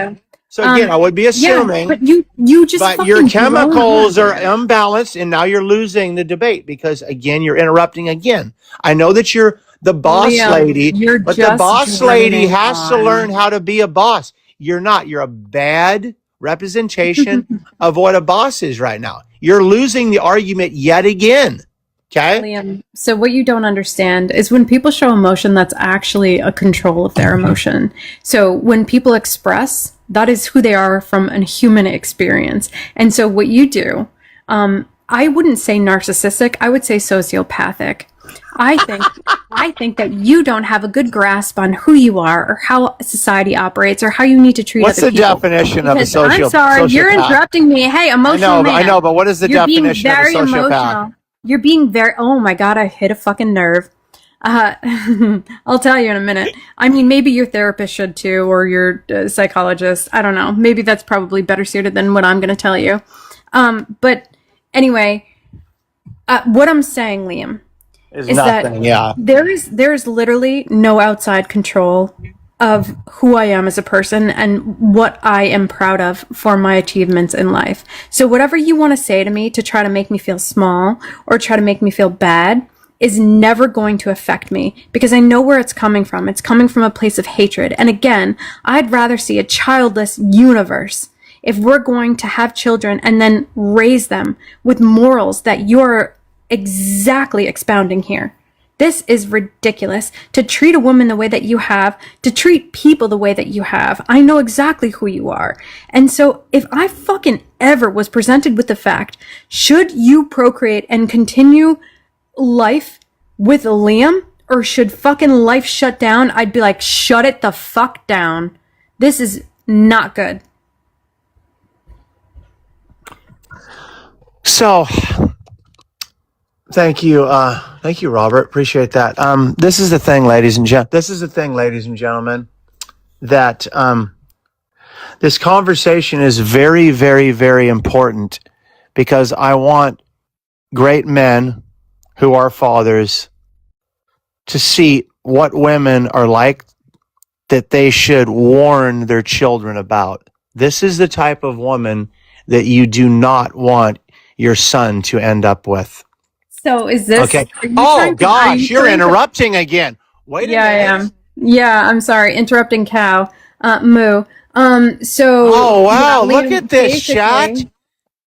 So again, I would be assuming. Yeah, but you just. But your chemicals are imbalanced, and now you're losing the debate, because again, you're interrupting again. I know that you're the boss lady, but the boss lady has to learn how to be a boss. You're not. You're a bad representation of what a boss is right now. You're losing the argument yet again. Okay. Liam, so what you don't understand is when people show emotion, that's actually a control of their emotion. So when people express, that is who they are from a human experience. And so what you do, I wouldn't say narcissistic, I would say sociopathic. I think that you don't have a good grasp on who you are or how society operates or how you need to treat What's other the people. definition of a Because I'm sorry, you're sociopath? interrupting me. Hey, I emotional know, man. but what is the You're being definition of a very sociopath? emotional. You're being very, oh my God, I hit a fucking nerve. I'll tell you in a minute. I mean, maybe your therapist should too, or your psychologist. I don't know. Maybe that's probably better suited than what I'm going to tell you. But anyway, what I'm saying, Liam, Is is that nothing. Yeah. there is literally no outside control of who I am as a person and what I am proud of for my achievements in life. So whatever you want to say to me to try to make me feel small or try to make me feel bad is never going to affect me because I know where it's coming from. It's coming from a place of hatred. And again, I'd rather see a childless universe if we're going to have children and then raise them with morals that you're exactly expounding here. This is ridiculous to treat a woman the way that you have, to treat people the way that you have. I know exactly who you are. And so if I fucking ever was presented with the fact, should you procreate and continue life with Liam or should fucking life shut down? I'd be like, shut it the fuck down. This is not good. So, thank you, Robert. Appreciate that. This is the thing, ladies and gentlemen, that this conversation is very, very, very important because I want great men who are fathers to see what women are like that they should warn their children about. This is the type of woman that you do not want your son to end up with. So is this... Okay. are you Oh trying to- are gosh, you you're trying to- interrupting again. Wait a Yeah, I minute. am. Yeah, I'm sorry. Interrupting cow. Moo. So... Oh wow, yeah, look Liam, at this chat.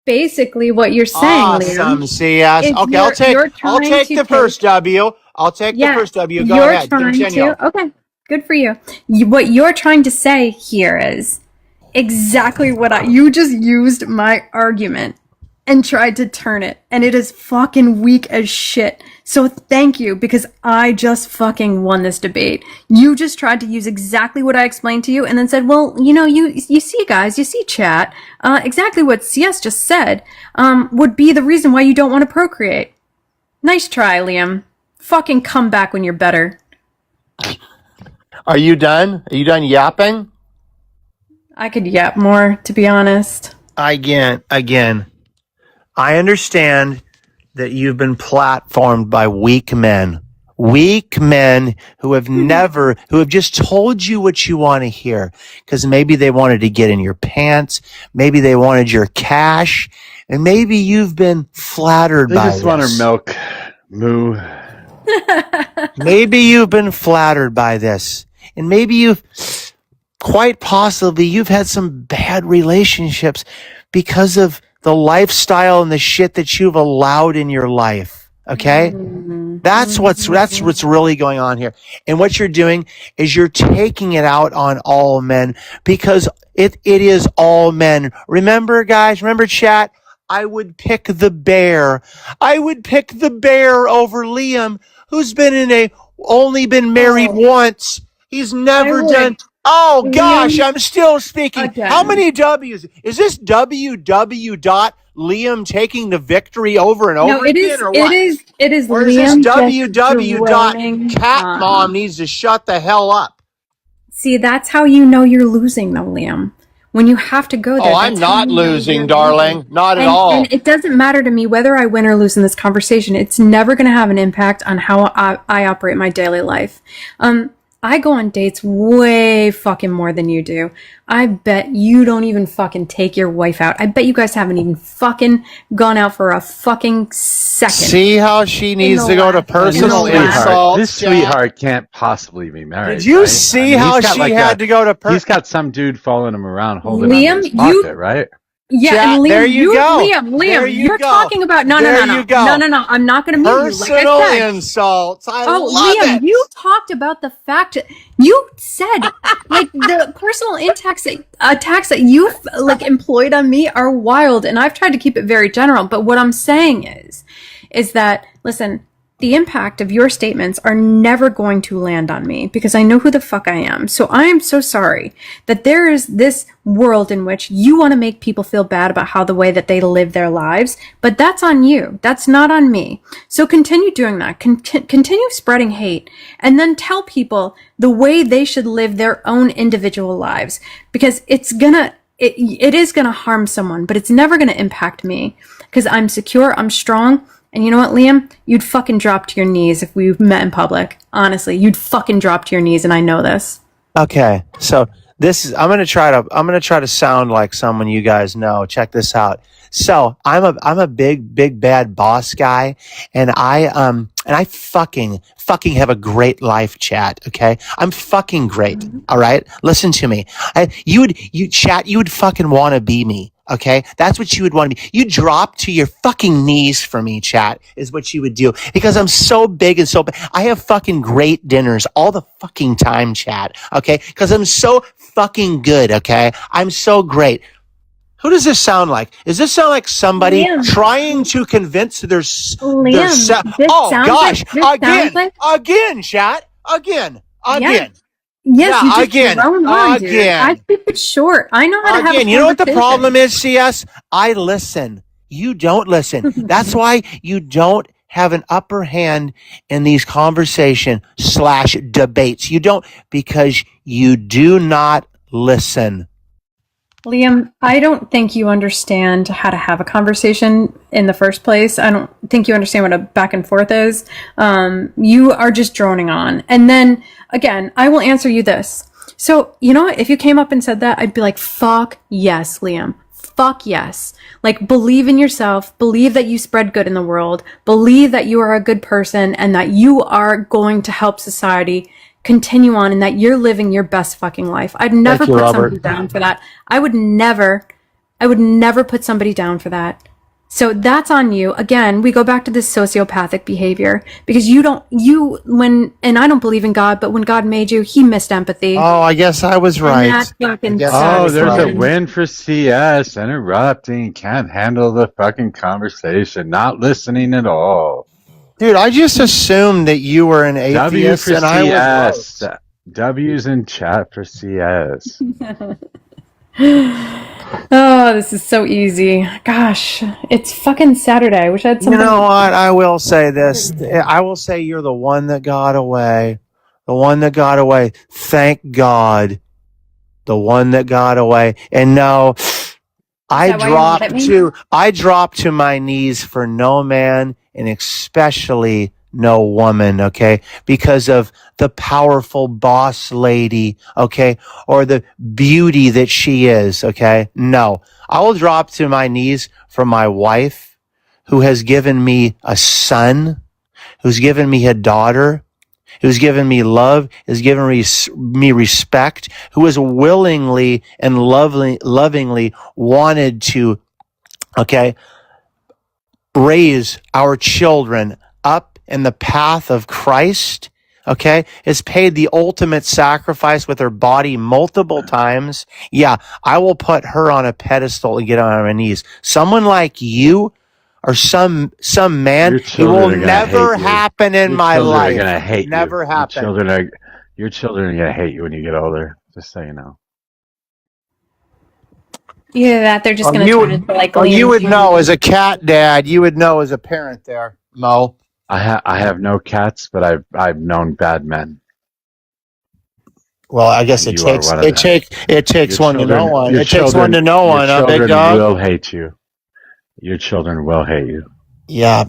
Basically, what you're saying, Awesome, Liam, CS. is Okay, you're I'll trying take to the first W. I'll take the first W. Go you're ahead. trying Continue. to... Okay, good for you. What you're trying to say here is exactly what you just used my argument and tried to turn it, and it is fucking weak as shit. So thank you, because I just fucking won this debate. You just tried to use exactly what I explained to you, and then said, well, you see, guys, you see, chat, exactly what CS just said, would be the reason why you don't want to procreate. Nice try, Liam. Fucking come back when you're better. Are you done? Are you done yapping? I could yap more, to be honest. Again. I understand that you've been platformed by weak men who have who have just told you what you want to hear because maybe they wanted to get in your pants, maybe they wanted your cash, and maybe you've been flattered They by just want this. her milk. Moo. Maybe you've been flattered by this, and maybe quite possibly you've had some bad relationships because of the lifestyle and the shit that you've allowed in your life. Okay? That's what's really going on here. And what you're doing is you're taking it out on all men because it is all men. Remember, guys, chat, I would pick the bear. I would pick the bear over Liam, who's only been married once. He's never done. Oh gosh, I'm still speaking. Again. How many W's? Is this WW dot Liam taking the victory over and over No, it again, is. or what? It is. Or is Liam this just WW dot droning cat on. mom needs to shut the hell up? See, that's how you know you're losing, though, Liam. When you have to go there. Oh, I'm that's how not you know losing, you're darling. losing. Not at all. And it doesn't matter to me whether I win or lose in this conversation. It's never going to have an impact on how I operate my daily life. I go on dates way fucking more than you do. I bet you don't even fucking take your wife out. I bet you guys haven't even fucking gone out for a fucking second. See how she needs to go to personal in the last- insults? This sweetheart can't possibly be married. Did you right? see I mean, how he's got she like had to go to He's got some dude following him around holding Liam, on to his pocket, right? Yeah, Chat, and Liam, there you go. Liam, There you you're go. talking about no. You go. No. I'm not going to mute you. Like I Personal said, insults. I oh, love Liam, it. you talked about the fact you said like the personal attacks that you like employed on me are wild, and I've tried to keep it very general. But what I'm saying is that listen, the impact of your statements are never going to land on me because I know who the fuck I am. So I am so sorry that there is this world in which you want to make people feel bad about how the way that they live their lives, but that's on you. That's not on me. So continue doing that. Continue spreading hate and then tell people the way they should live their own individual lives because it is gonna harm someone, but it's never gonna impact me because I'm secure, I'm strong. And you know what, Liam? You'd fucking drop to your knees if we met in public. Honestly, you'd fucking drop to your knees, and I know this. Okay, so this is I'm gonna try to sound like someone you guys know. Check this out. So I'm a big bad boss guy, and I fucking have a great life, chat. Okay, I'm fucking great. All right, listen to me. You would fucking want to be me. Okay, that's what you would want to be. You drop to your fucking knees for me, chat, is what you would do. Because I'm so big and so big. I have fucking great dinners all the fucking time, chat. Okay, because I'm so fucking good. Okay, I'm so great. Who does this sound like? Does this sound like somebody Liam. trying to convince their Liam, oh gosh, again, chat, again. Yes, Yeah, you just again, drone on, dude. again. I keep it short. I know how to have a Again, you know what the conversation. problem is, CS? I listen. You don't listen. That's why you don't have an upper hand in these conversation/debates. You don't because you do not listen. Liam, I don't think you understand how to have a conversation in the first place. I don't think you understand what a back and forth is. You are just droning on. And then, again, I will answer you this. So, you know what? If you came up and said that, I'd be like, fuck yes, Liam. Fuck yes. Like, believe in yourself. Believe that you spread good in the world. Believe that you are a good person and that you are going to help society continue on and that you're living your best fucking life. I'd never put somebody down for that. I would never put somebody down for that. So that's on you. Again, we go back to this sociopathic behavior because and I don't believe in God, but when God made you, he missed empathy. Oh, I guess I was right. Oh, there's a win for CS. Interrupting. Can't handle the fucking conversation. Not listening at all. Dude, I just assumed that you were an atheist W for and I was CS. W's in chat for CS. Oh, this is so easy. Gosh, it's fucking Saturday. I wish I had something. You know what? I will say this. I will say you're the one that got away. The one that got away. Thank God. The one that got away. And no, I dropped to my knees for no man and especially no woman, okay? Because of the powerful boss lady, okay? Or the beauty that she is, okay? No. I will drop to my knees for my wife who has given me a son, who's given me a daughter, who's given me love, has given me respect, who has willingly and lovingly wanted to, okay, raise our children up in the path of Christ, okay, has paid the ultimate sacrifice with her body multiple times. Yeah, I will put her on a pedestal and get on my knees. Someone like you or some man, it will never happen in my life. Your children are gonna hate never you. happen. Your children are gonna hate you when you get older. Just so you know. Either that, they're just going to turn into like. You would know as a cat dad. You would know as a parent there, Mo. I have no cats, but I've known bad men. Well, I guess it takes one to know one. It takes one to know one. Your children will hate you. Your children will hate you. Yeah,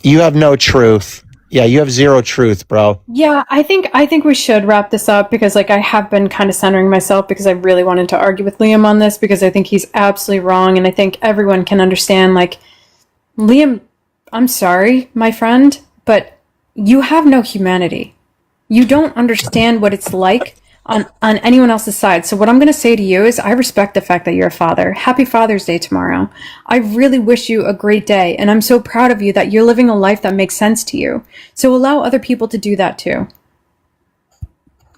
you have no truth. Yeah, you have zero truth, bro. Yeah, I think we should wrap this up because like I have been kind of centering myself because I really wanted to argue with Liam on this because I think he's absolutely wrong and I think everyone can understand like Liam, I'm sorry, my friend, but you have no humanity. You don't understand what it's like on anyone else's side. So what I'm going to say to you is I respect the fact that you're a father. Happy Father's Day tomorrow. I really wish you a great day, and I'm so proud of you that you're living a life that makes sense to you. So allow other people to do that too.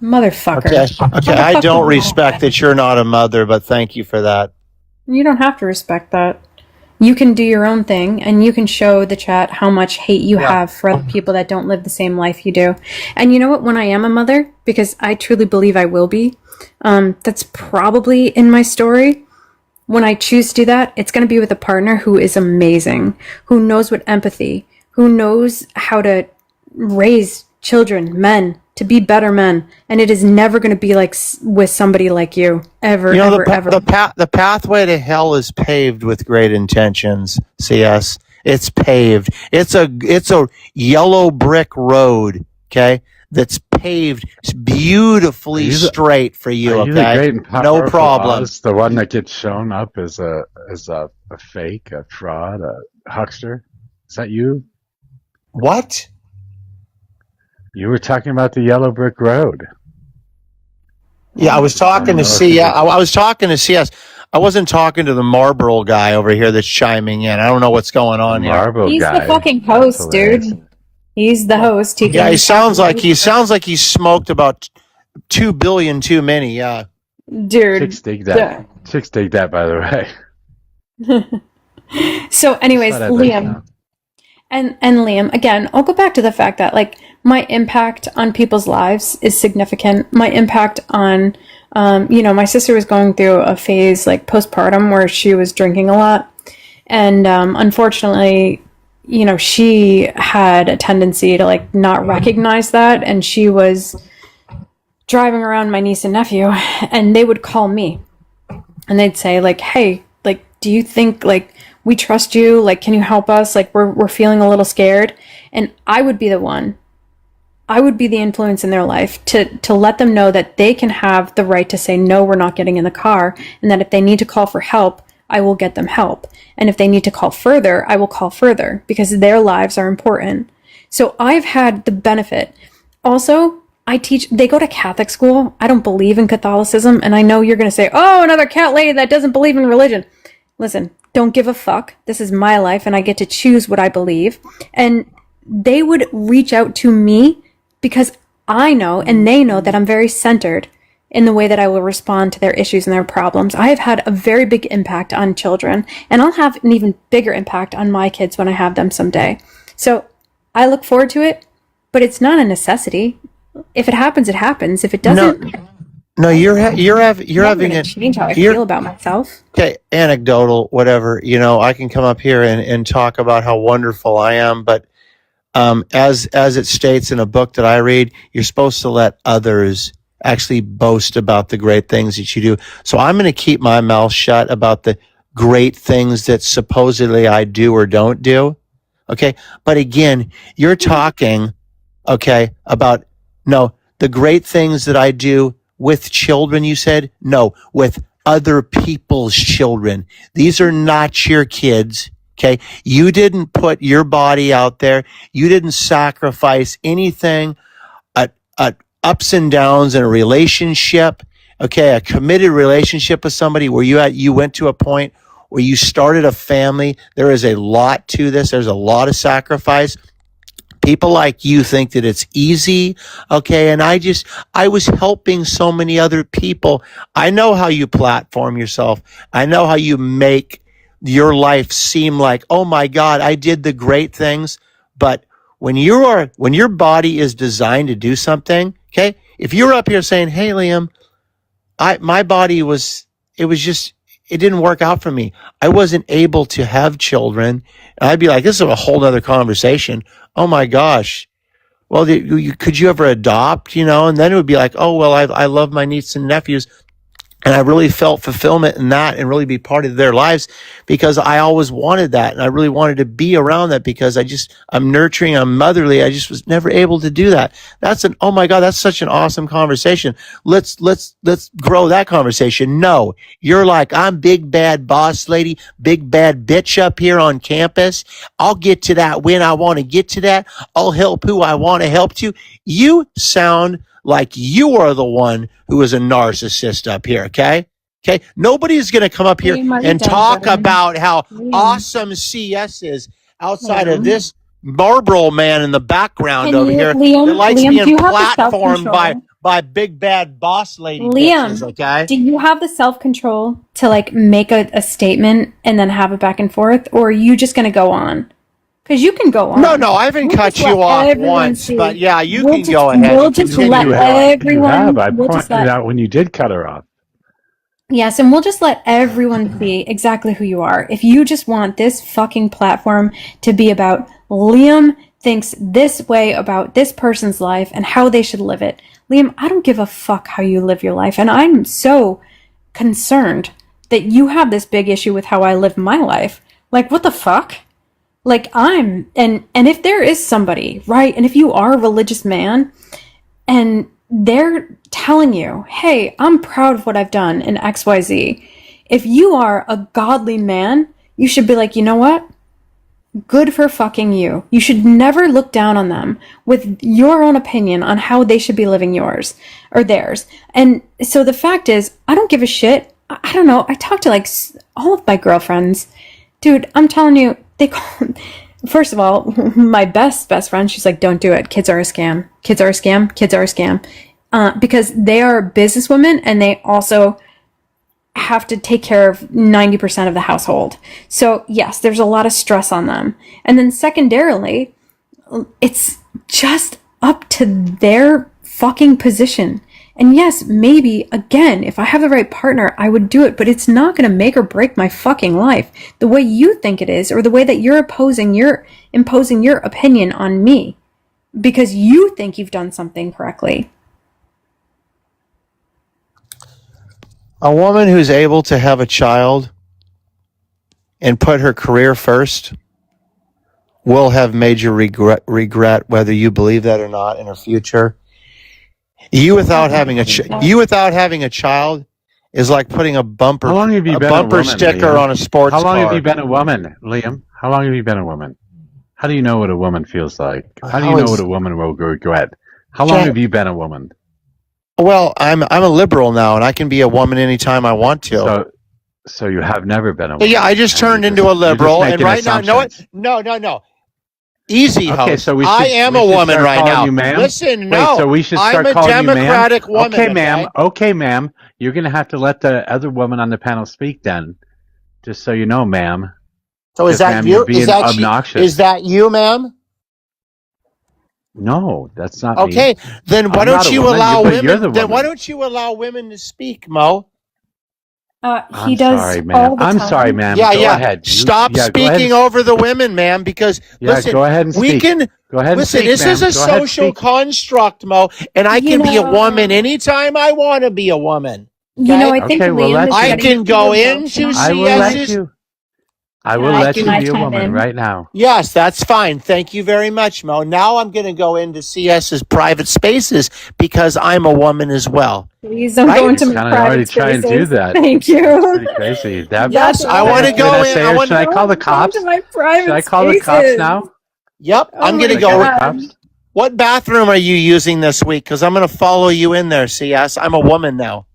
Motherfucker. Okay. I don't respect that you're not a mother, but thank you for that. You don't have to respect that. You can do your own thing, and you can show the chat how much hate you have for other people that don't live the same life you do. And you know what? When I am a mother, because I truly believe I will be, that's probably in my story. When I choose to do that, it's going to be with a partner who is amazing, who knows what empathy, who knows how to raise children, men, to be better men. And it is never going to be like with somebody like you, ever, ever. The pathway to hell is paved with great intentions. CS, it's paved. It's a yellow brick road. Okay, that's paved beautifully straight for you. Are you the great and no powerful problem. Oz, the one that gets shown up as a fake, a fraud, a huckster? Is that you? What? You were talking about the yellow brick road. Yeah, I was talking to CS. I was talking to CS. I wasn't talking to the Marlboro guy over here that's chiming in. I don't know what's going on here. Marlboro He's guy. the fucking host, dude. He's the host. Yeah, he sounds like he smoked about 2 billion too many. Yeah, dude. Chicks dig that. Chicks dig that, by the way. So, anyways, Liam. And Liam, again, I'll go back to the fact that like my impact on people's lives is significant. My impact on, my sister was going through a phase like postpartum where she was drinking a lot. And unfortunately, she had a tendency to like not recognize that. And she was driving around my niece and nephew, and they would call me and they'd say like, hey, like, do you think like we trust you? Like, can you help us? Like, we're feeling a little scared. And I would be the one. I would be the influence in their life to let them know that they can have the right to say, no, we're not getting in the car. And that if they need to call for help, I will get them help. And if they need to call further, I will call further because their lives are important. So I've had the benefit. Also, they go to Catholic school. I don't believe in Catholicism. And I know you're going to say, oh, another cat lady that doesn't believe in religion. Listen, don't give a fuck. This is my life and I get to choose what I believe. And they would reach out to me because I know and they know that I'm very centered in the way that I will respond to their issues and their problems. I have had a very big impact on children, and I'll have an even bigger impact on my kids when I have them someday. So I look forward to it, but it's not a necessity. If it happens, it happens. If it doesn't... No, you're having a change how I feel about myself. Okay, anecdotal, whatever. I can come up here and talk about how wonderful I am, but as it states in a book that I read, you're supposed to let others actually boast about the great things that you do. So I'm going to keep my mouth shut about the great things that supposedly I do or don't do. Okay, but again, you're talking, about the great things that I do with children, you said? No, with other people's children. These are not your kids, okay? You didn't put your body out there. You didn't sacrifice anything at ups and downs in a relationship, a committed relationship with somebody where you went to a point where you started a family. There is a lot to this. There's a lot of sacrifice. People like you think that it's easy, and I was helping so many other people. I know how you platform yourself. I know how you make your life seem like, oh my God, I did the great things. But when your body is designed to do something, if you're up here saying, hey, Liam, my body it didn't work out for me. I wasn't able to have children. And I'd be like, this is a whole other conversation. Oh my gosh. Well, could you ever adopt, and then it would be like, oh, well, I love my nieces and nephews. And I really felt fulfillment in that and really be part of their lives because I always wanted that. And I really wanted to be around that because I'm nurturing, I'm motherly. I just was never able to do that. Oh my God, that's such an awesome conversation. Let's grow that conversation. No, you're like, I'm big bad boss lady, big bad bitch up here on campus. I'll get to that when I want to get to that. I'll help who I want to help to. You sound like you are the one who is a narcissist up here, okay? Okay? Nobody's going to come up here Liam, are we and done, talk buddy? about how Liam, awesome CS is outside of Liam. this Marlboro man in the background Can over you, here that Liam, likes do being you have the platformed self-control? by big bad boss lady bitches, Liam, okay? do you have the self-control to like make a statement and then have it back and forth, or are you just going to go on? Because you can go No, on. no, I haven't We'll cut just let you off everyone once, see. but yeah, you We'll can just go ahead we'll and just continue let You on. have. everyone. I We'll just pointed let out when you did cut her off. yes, and we'll just let everyone see exactly who you are. If you just want this fucking platform to be about Liam thinks this way about this person's life and how they should live it. Liam, I don't give a fuck how you live your life, and I'm so concerned that you have this big issue with how I live my life. Like, what the fuck? Like, and if there is somebody, right, and if you are a religious man and they're telling you, hey, I'm proud of what I've done in XYZ, if you are a godly man, you should be like, you know what? Good for fucking you. You should never look down on them with your own opinion on how they should be living yours or theirs. And so the fact is, I don't give a shit. I don't know. I talk to like all of my girlfriends. Dude, I'm telling you, they call. First of all, my best friend, she's like, don't do it. Kids are a scam. Kids are a scam. Kids are a scam. Because they are businesswomen and they also have to take care of 90% of the household. So yes, there's a lot of stress on them. And then secondarily, it's just up to their fucking position. And yes, maybe, again, if I have the right partner, I would do it, but it's not going to make or break my fucking life the way you think it is, or the way that you're imposing your opinion on me because you think you've done something correctly. A woman who's able to have a child and put her career first will have major regret whether you believe that or not in her future. You without having a child is like putting a bumper How long have you been a woman, sticker Liam? on a sports How long car. have you been a woman, Liam? How long have you been a woman? How do you know what a woman feels like? How do you know what a woman will regret? How long have you been a woman? Well, I'm a liberal now, and I can be a woman anytime I want to. So you have never been a woman. Yeah, I just turned into a liberal, and right now, no. Easy, okay, host. so I am a woman right now. You, ma'am? Listen, Wait, no. so we should start I'm a calling Democratic you ma'am? woman. Okay, ma'am. Okay, ma'am. You're going to have to let the other woman on the panel speak then. Just so you know, ma'am. So is that you? Is that obnoxious. Is that you, ma'am? No, that's not okay, me. Then why don't you allow women? Then why don't you allow women to speak, Mo? He does sorry, ma'am. all the time. I'm sorry, ma'am. Yeah, go ahead. Stop speaking over the women, ma'am, because listen, go ahead and we speak. can Go ahead and listen. speak, This is a social construct, Mo, and I can be a woman anytime I want to be a woman. Okay? You know, I think Liam is I can go into CS's. I will let you be a woman right now. Yes, that's fine. Thank you very much, Mo. Now I'm going to go into CS's private spaces because I'm a woman as well. Please don't go into my private spaces. Try and do that. Thank you. That's pretty crazy. Yes, I want to go in. Should I call the cops? Should I call the cops now? Yep, I'm going to go. What bathroom are you using this week? Because I'm going to follow you in there, CS. I'm a woman now.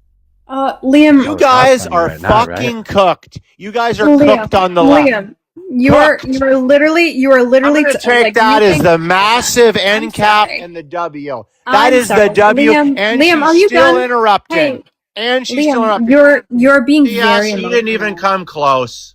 Liam, you guys are fucking cooked. You guys are cooked on the left. You are literally. I'm going to take that as the massive end cap and the W. That is the W. Liam, and Liam, she's still done? interrupting. Hey, and she's Liam, still interrupting. You're being very. Yes, you didn't even come close.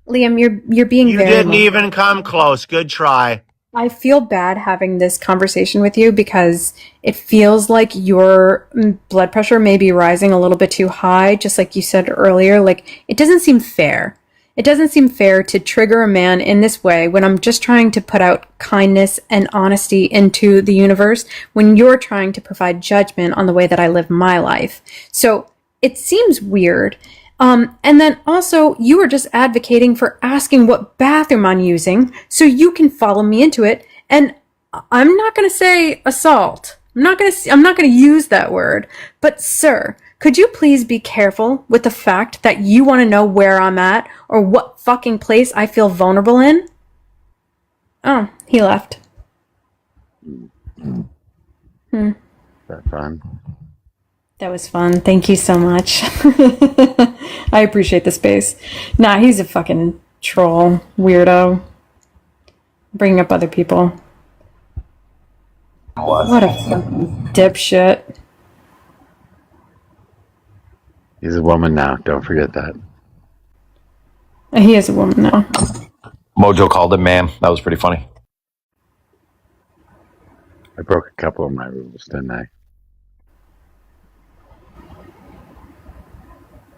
Liam, you're being you very. You didn't even come close. Good try. I feel bad having this conversation with you because it feels like your blood pressure may be rising a little bit too high, just like you said earlier. Like, it doesn't seem fair. It doesn't seem fair to trigger a man in this way when I'm just trying to put out kindness and honesty into the universe when you're trying to provide judgment on the way that I live my life. So it seems weird. And then also, you are just advocating for asking what bathroom I'm using so you can follow me into it. And I'm not going to say assault. I'm not going to use that word. But sir, could you please be careful with the fact that you want to know where I'm at or what fucking place I feel vulnerable in? Oh, he left. That fun. That was fun. Thank you so much. I appreciate the space. Nah, he's a fucking troll, weirdo. Bringing up other people. What a fucking dipshit. He's a woman now. Don't forget that. He is a woman now. Mojo called him ma'am. That was pretty funny. I broke a couple of my rules, didn't I?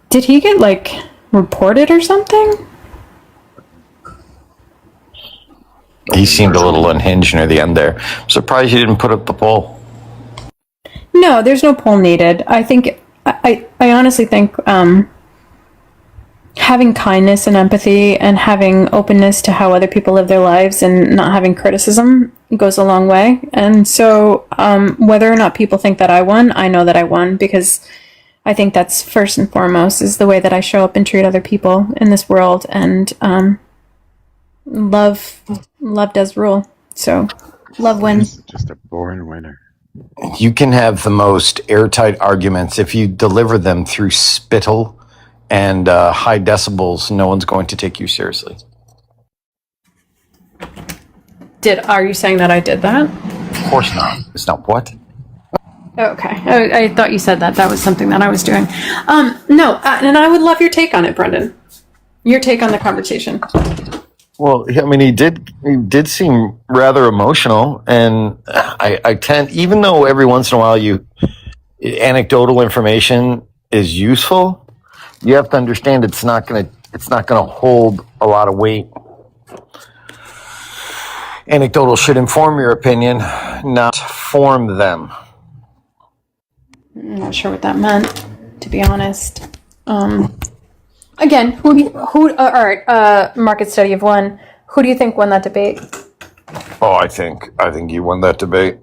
Did he get, like, reported or something? He seemed a little unhinged near the end there. I'm surprised you didn't put up the poll. No, there's no poll needed. I think, I honestly think, having kindness and empathy and having openness to how other people live their lives and not having criticism goes a long way. And so, whether or not people think that I won, I know that I won because I think that's first and foremost is the way that I show up and treat other people in this world. And, love does rule. So, love wins. Just a born winner. You can have the most airtight arguments if you deliver them through spittle and high decibels. No one's going to take you seriously. Are you saying that I did that? Of course not. It's not what? Okay. I thought you said that. That was something that I was doing. No, and I would love your take on it, Brendan. Your take on the conversation. Well, I mean, he did seem rather emotional, and I tend, even though every once in a while anecdotal information is useful, you have to understand it's not gonna hold a lot of weight. Anecdotal should inform your opinion, not form them. I'm not sure what that meant, to be honest. Again, all right, market study of one. Who do you think won that debate? Oh, I think you won that debate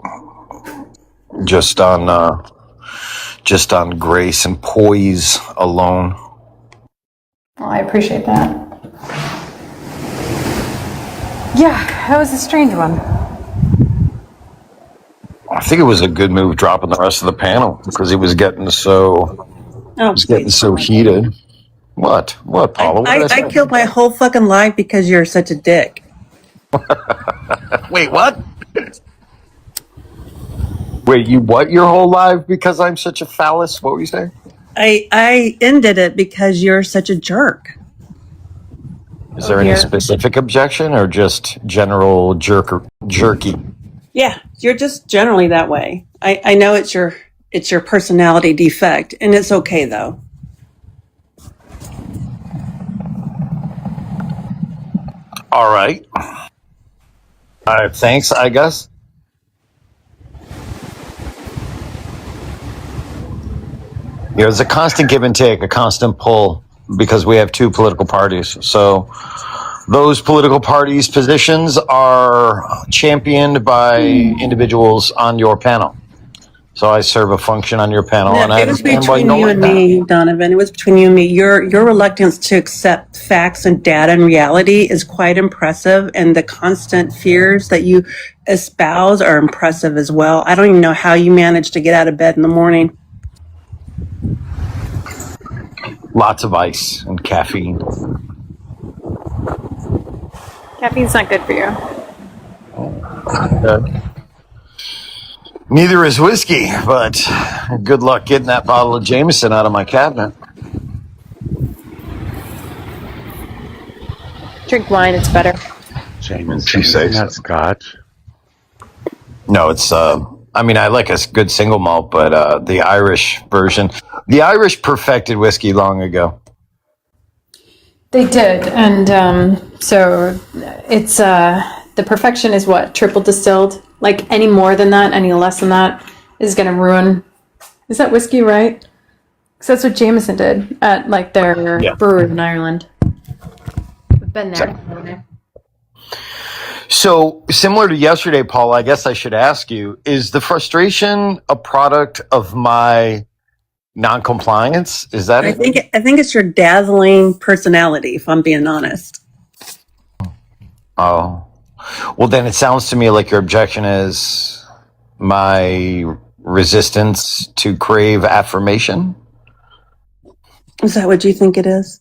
just on grace and poise alone. Well, I appreciate that. Yeah, that was a strange one. I think it was a good move dropping the rest of the panel because he was getting so heated. What, Paula? I killed my whole fucking life because you're such a dick. Wait, what? Wait, you what your whole life because I'm such a phallus? What were you saying? I ended it because you're such a jerk. Is there any specific objection or just general jerky? Yeah, you're just generally that way. I know it's your personality defect, and it's okay though. All right. Thanks, I guess. There's a constant give and take, a constant pull, because we have two political parties. So those political parties' positions are championed by individuals on your panel. So I serve a function on your panel, and I It was understand why you between don't you like and that. me, Donovan. It was between you and me. Your reluctance to accept facts and data and reality is quite impressive, and the constant fears that you espouse are impressive as well. I don't even know how you manage to get out of bed in the morning. Lots of ice and caffeine. Caffeine's not good for you. Neither is whiskey, but good luck getting that bottle of Jameson out of my cabinet. Drink wine, it's better. Jameson, She says. isn't that Scotch? No, it's, I mean, I like a good single malt, but the Irish version, the Irish perfected whiskey long ago. They did, and so it's the perfection is what? Triple distilled? Like any more than that, any less than that is going to ruin. Is that whiskey, right? Because that's what Jameson did at like their brewery in Ireland. I've been there. So similar to yesterday, Paul, I guess I should ask you, is the frustration a product of my non-compliance? Is that I think it's your dazzling personality, if I'm being honest. Oh, well, then it sounds to me like your objection is my resistance to crave affirmation. Is that what you think it is?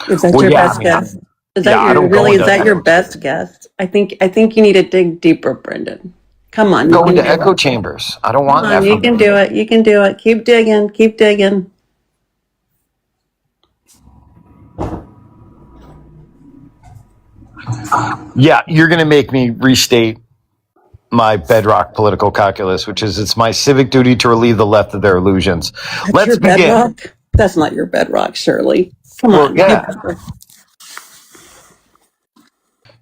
Is that Well, your yeah, best guess? Is yeah, that I your don't go really? Is into that your best guess? I think you need to dig deeper, Brendan. Come on, you go can into do echo it. chambers. I don't Come want on, you can do it. You can do it. Keep digging. Keep digging. Yeah, you're going to make me restate my bedrock political calculus, which is it's my civic duty to relieve the left of their illusions. That's Let's your begin. bedrock. That's not your bedrock, Shirley. Come Well, on.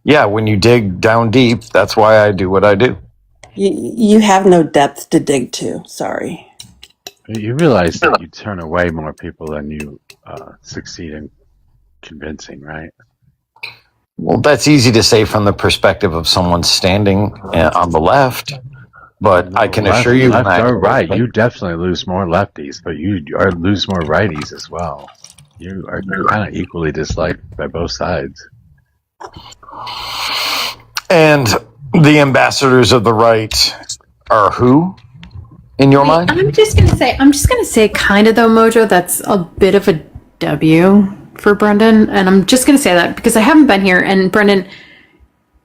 yeah, when you dig down deep, that's why I do what I do. You have no depth to dig to. Sorry. You realize that you turn away more people than you succeed in convincing, right? Well, that's easy to say from the perspective of someone standing on the left, but I can assure you, left or right, you definitely lose more lefties, but you lose more righties as well. You are kind of equally disliked by both sides. And the ambassadors of the right are who, in your mind? I'm just gonna say kind of though, Mojo, that's a bit of a W for Brendan. And I'm just gonna say that because I haven't been here. And Brendan,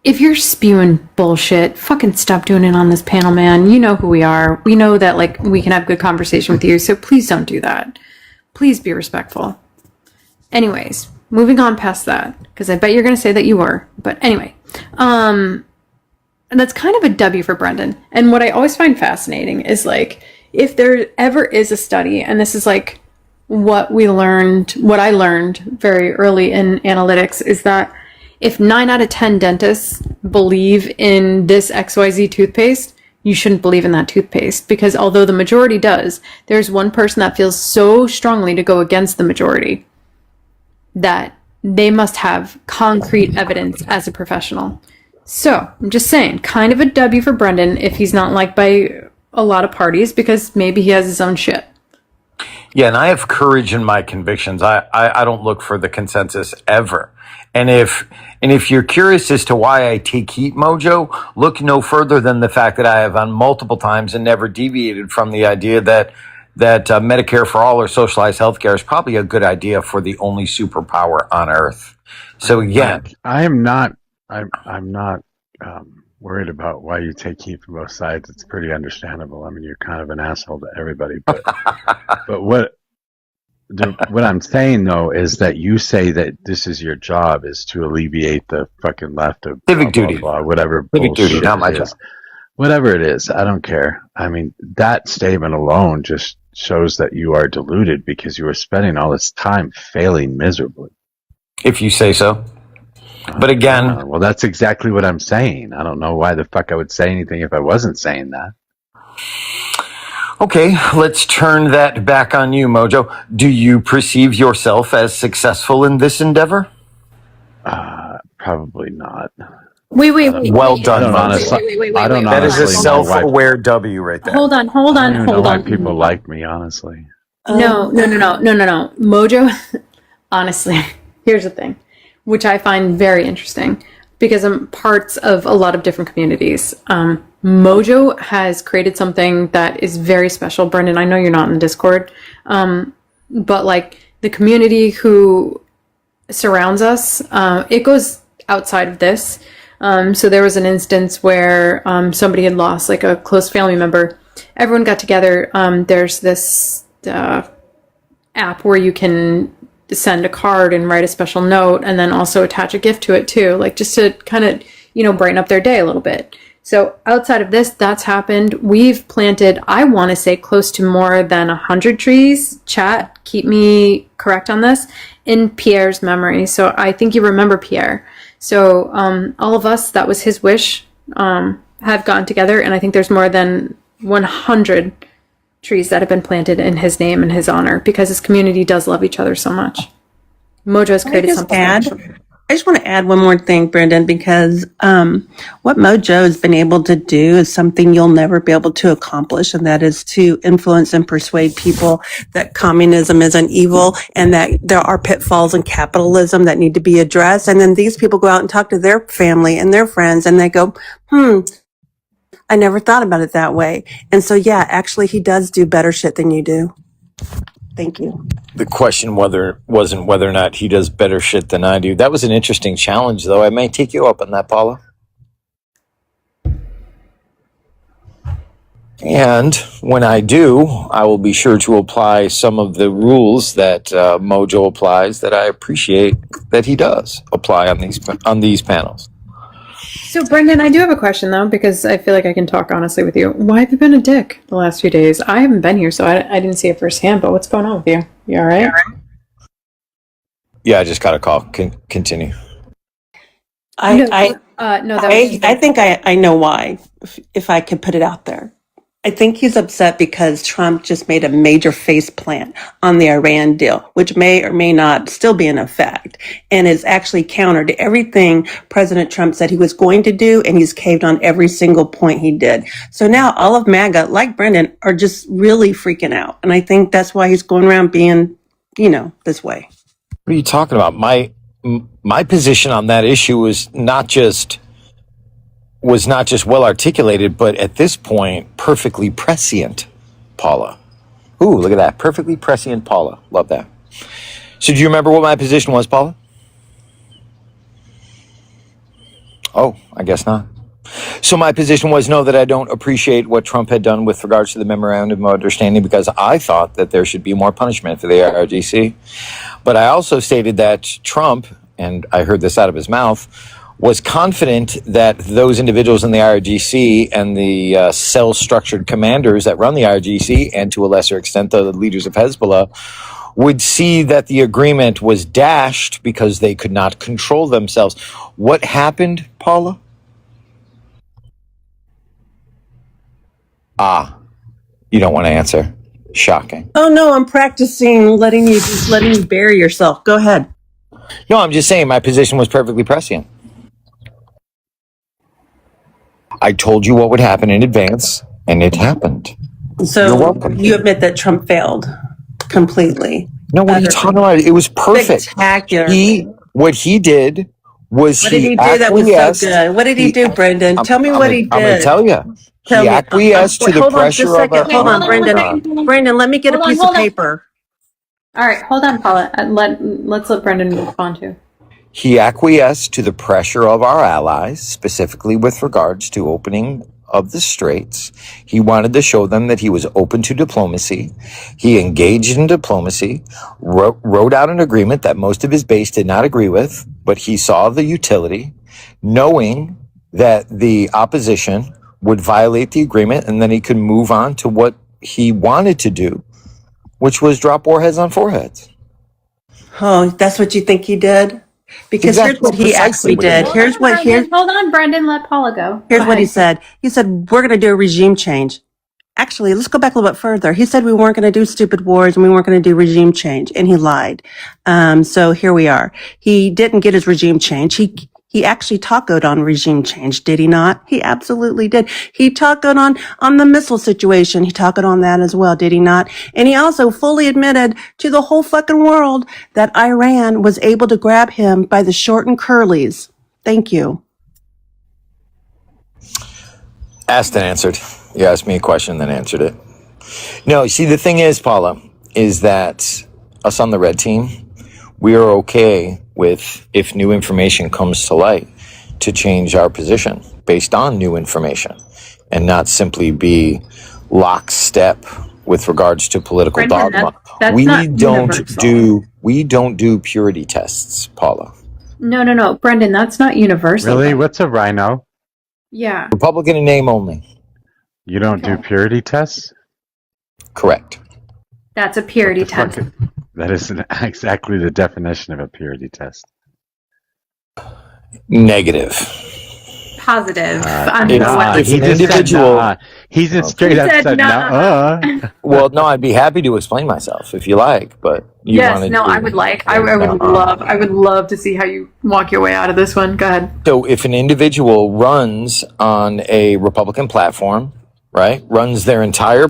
if you're spewing bullshit, fucking stop doing it on this panel, man. You know who we are. We know that like we can have good conversation with you. So please don't do that. Please be respectful. Anyways, moving on past that, because I bet you're gonna say that you were. But anyway, and that's kind of a W for Brendan. And what I always find fascinating is like, if there ever is a study, and this is like what I learned very early in analytics, is that if 9 out of 10 dentists believe in this XYZ toothpaste, you shouldn't believe in that toothpaste. Because although the majority does, there's one person that feels so strongly to go against the majority that they must have concrete evidence as a professional. So, I'm just saying, kind of a W for Brendan if he's not liked by a lot of parties because maybe he has his own shit. Yeah, and I have courage in my convictions. I don't look for the consensus ever. And if you're curious as to why I take heat, Mojo, look no further than the fact that I have on multiple times and never deviated from the idea that Medicare for all or socialized healthcare is probably a good idea for the only superpower on earth. So again, I'm not worried about why you take heat from both sides. It's pretty understandable. I mean, you're kind of an asshole to everybody, but what I'm saying though is that you say that this is your job is to alleviate the fucking left of civic blah, duty, blah, blah, whatever civic duty, bullshit not my it job. is. Whatever it is, I don't care. I mean, that statement alone just shows that you are deluded because you are spending all this time failing miserably. If you say so. But again, well, that's exactly what I'm saying. I don't know why the fuck I would say anything if I wasn't saying that. Okay, let's turn that back on you, Mojo. Do you perceive yourself as successful in this endeavor? Probably not. Wait. Well done, Mojo. I don't That is a honestly know why. self-aware W right there. Hold on. I don't even know why people like me, honestly. No. Mojo, honestly, here's the thing, which I find very interesting because I'm parts of a lot of different communities. Mojo has created something that is very special. Brendan, I know you're not in the Discord, but like the community who surrounds us, it goes outside of this. So there was an instance where somebody had lost like a close family member. Everyone got together. There's this app where you can send a card and write a special note and then also attach a gift to it too, like just to kind of, brighten up their day a little bit. So outside of this, that's happened. We've planted, I want to say close to more than 100 trees. Chat, keep me correct on this, in Pierre's memory. So I think you remember Pierre. So all of us, that was his wish, have gotten together. And I think there's more than 100 trees that have been planted in his name and his honor because his community does love each other so much. Mojo has created something special. I just want to add one more thing, Brendan, because what Mojo has been able to do is something you'll never be able to accomplish, and that is to influence and persuade people that communism isn't evil and that there are pitfalls in capitalism that need to be addressed. And then these people go out and talk to their family and their friends, and they go, I never thought about it that way. And so, yeah, actually, he does do better shit than you do. Thank you. The question wasn't whether or not he does better shit than I do. That was an interesting challenge, though. I may take you up on that, Paula. And when I do, I will be sure to apply some of the rules that Mojo applies that I appreciate that he does apply on these panels. So, Brendan, I do have a question, though, because I feel like I can talk honestly with you. Why have you been a dick the last few days? I haven't been here, so I didn't see it firsthand, but what's going on with you? You all right? Yeah, I just got a call. Continue. No, that was I think I know why, if I could put it out there. I think he's upset because Trump just made a major face plant on the Iran deal, which may or may not still be in effect, and is actually counter to everything President Trump said he was going to do, and he's caved on every single point he did. So now all of MAGA, like Brendan, are just really freaking out. And I think that's why he's going around being, this way. What are you talking about? My position on that issue was not just well articulated, but at this point, perfectly prescient, Paula. Ooh, look at that. Perfectly prescient Paula. Love that. So do you remember what my position was, Paula? Oh, I guess not. So my position was no, that I don't appreciate what Trump had done with regards to the memorandum of understanding, because I thought that there should be more punishment for the IRGC. But I also stated that Trump, and I heard this out of his mouth, was confident that those individuals in the IRGC and the cell-structured commanders that run the IRGC, and to a lesser extent the leaders of Hezbollah, would see that the agreement was dashed because they could not control themselves. What happened, Paula? You don't want to answer. Shocking. Oh no, I'm practicing letting you bury yourself. Go ahead. No, I'm just saying my position was perfectly prescient. I told you what would happen in advance, and it happened. So You're welcome. you admit that Trump failed completely. No, what are you talking about? It was perfect. Spectacular. What he did was What did he do that was so good? What did he do, Brendan? Tell me what he did. I'm going to tell you. He acquiesced to the pressure of a... Hold on, Brendan. Brendan, let me get a piece of paper. All right, hold on, Paula. Let's let Brendan respond to. He acquiesced to the pressure of our allies, specifically with regards to opening of the straits. He wanted to show them that he was open to diplomacy. He engaged in diplomacy, wrote out an agreement that most of his base did not agree with, but he saw the utility, knowing that the opposition would violate the agreement, and then he could move on to what he wanted to do, which was drop warheads on foreheads. Oh, that's what you think he did? Because here's what he actually did. Hold on, Brendan. Let Paula go. Here's what he said. He said, we're going to do a regime change. Actually, let's go back a little bit further. He said we weren't going to do stupid wars and we weren't going to do regime change, and he lied. So here we are. He didn't get his regime change. He actually tacoed on regime change, did he not? He absolutely did. He tacoed on the missile situation. He tacoed on that as well, did he not? And he also fully admitted to the whole fucking world that Iran was able to grab him by the short and curlies. Thank you. Asked and answered. You asked me a question, then answered it. No, see, the thing is, Paula, is that us on the red team, we are okay with, if new information comes to light, to change our position based on new information and not simply be lockstep with regards to political dogma. We don't do purity tests, Paula. No, Brendan, that's not universal. Really? What's a rhino? Yeah. Republican in name only. You don't do purity tests? Correct. That's a purity test. That isn't exactly the definition of a purity test. Negative. Positive. If an individual... He's a straight up said no. Well, no, I'd be happy to explain myself if you like, but I would like. I would love to see how you walk your way out of this one. Go ahead. So if an individual runs on a Republican platform, right, runs their entire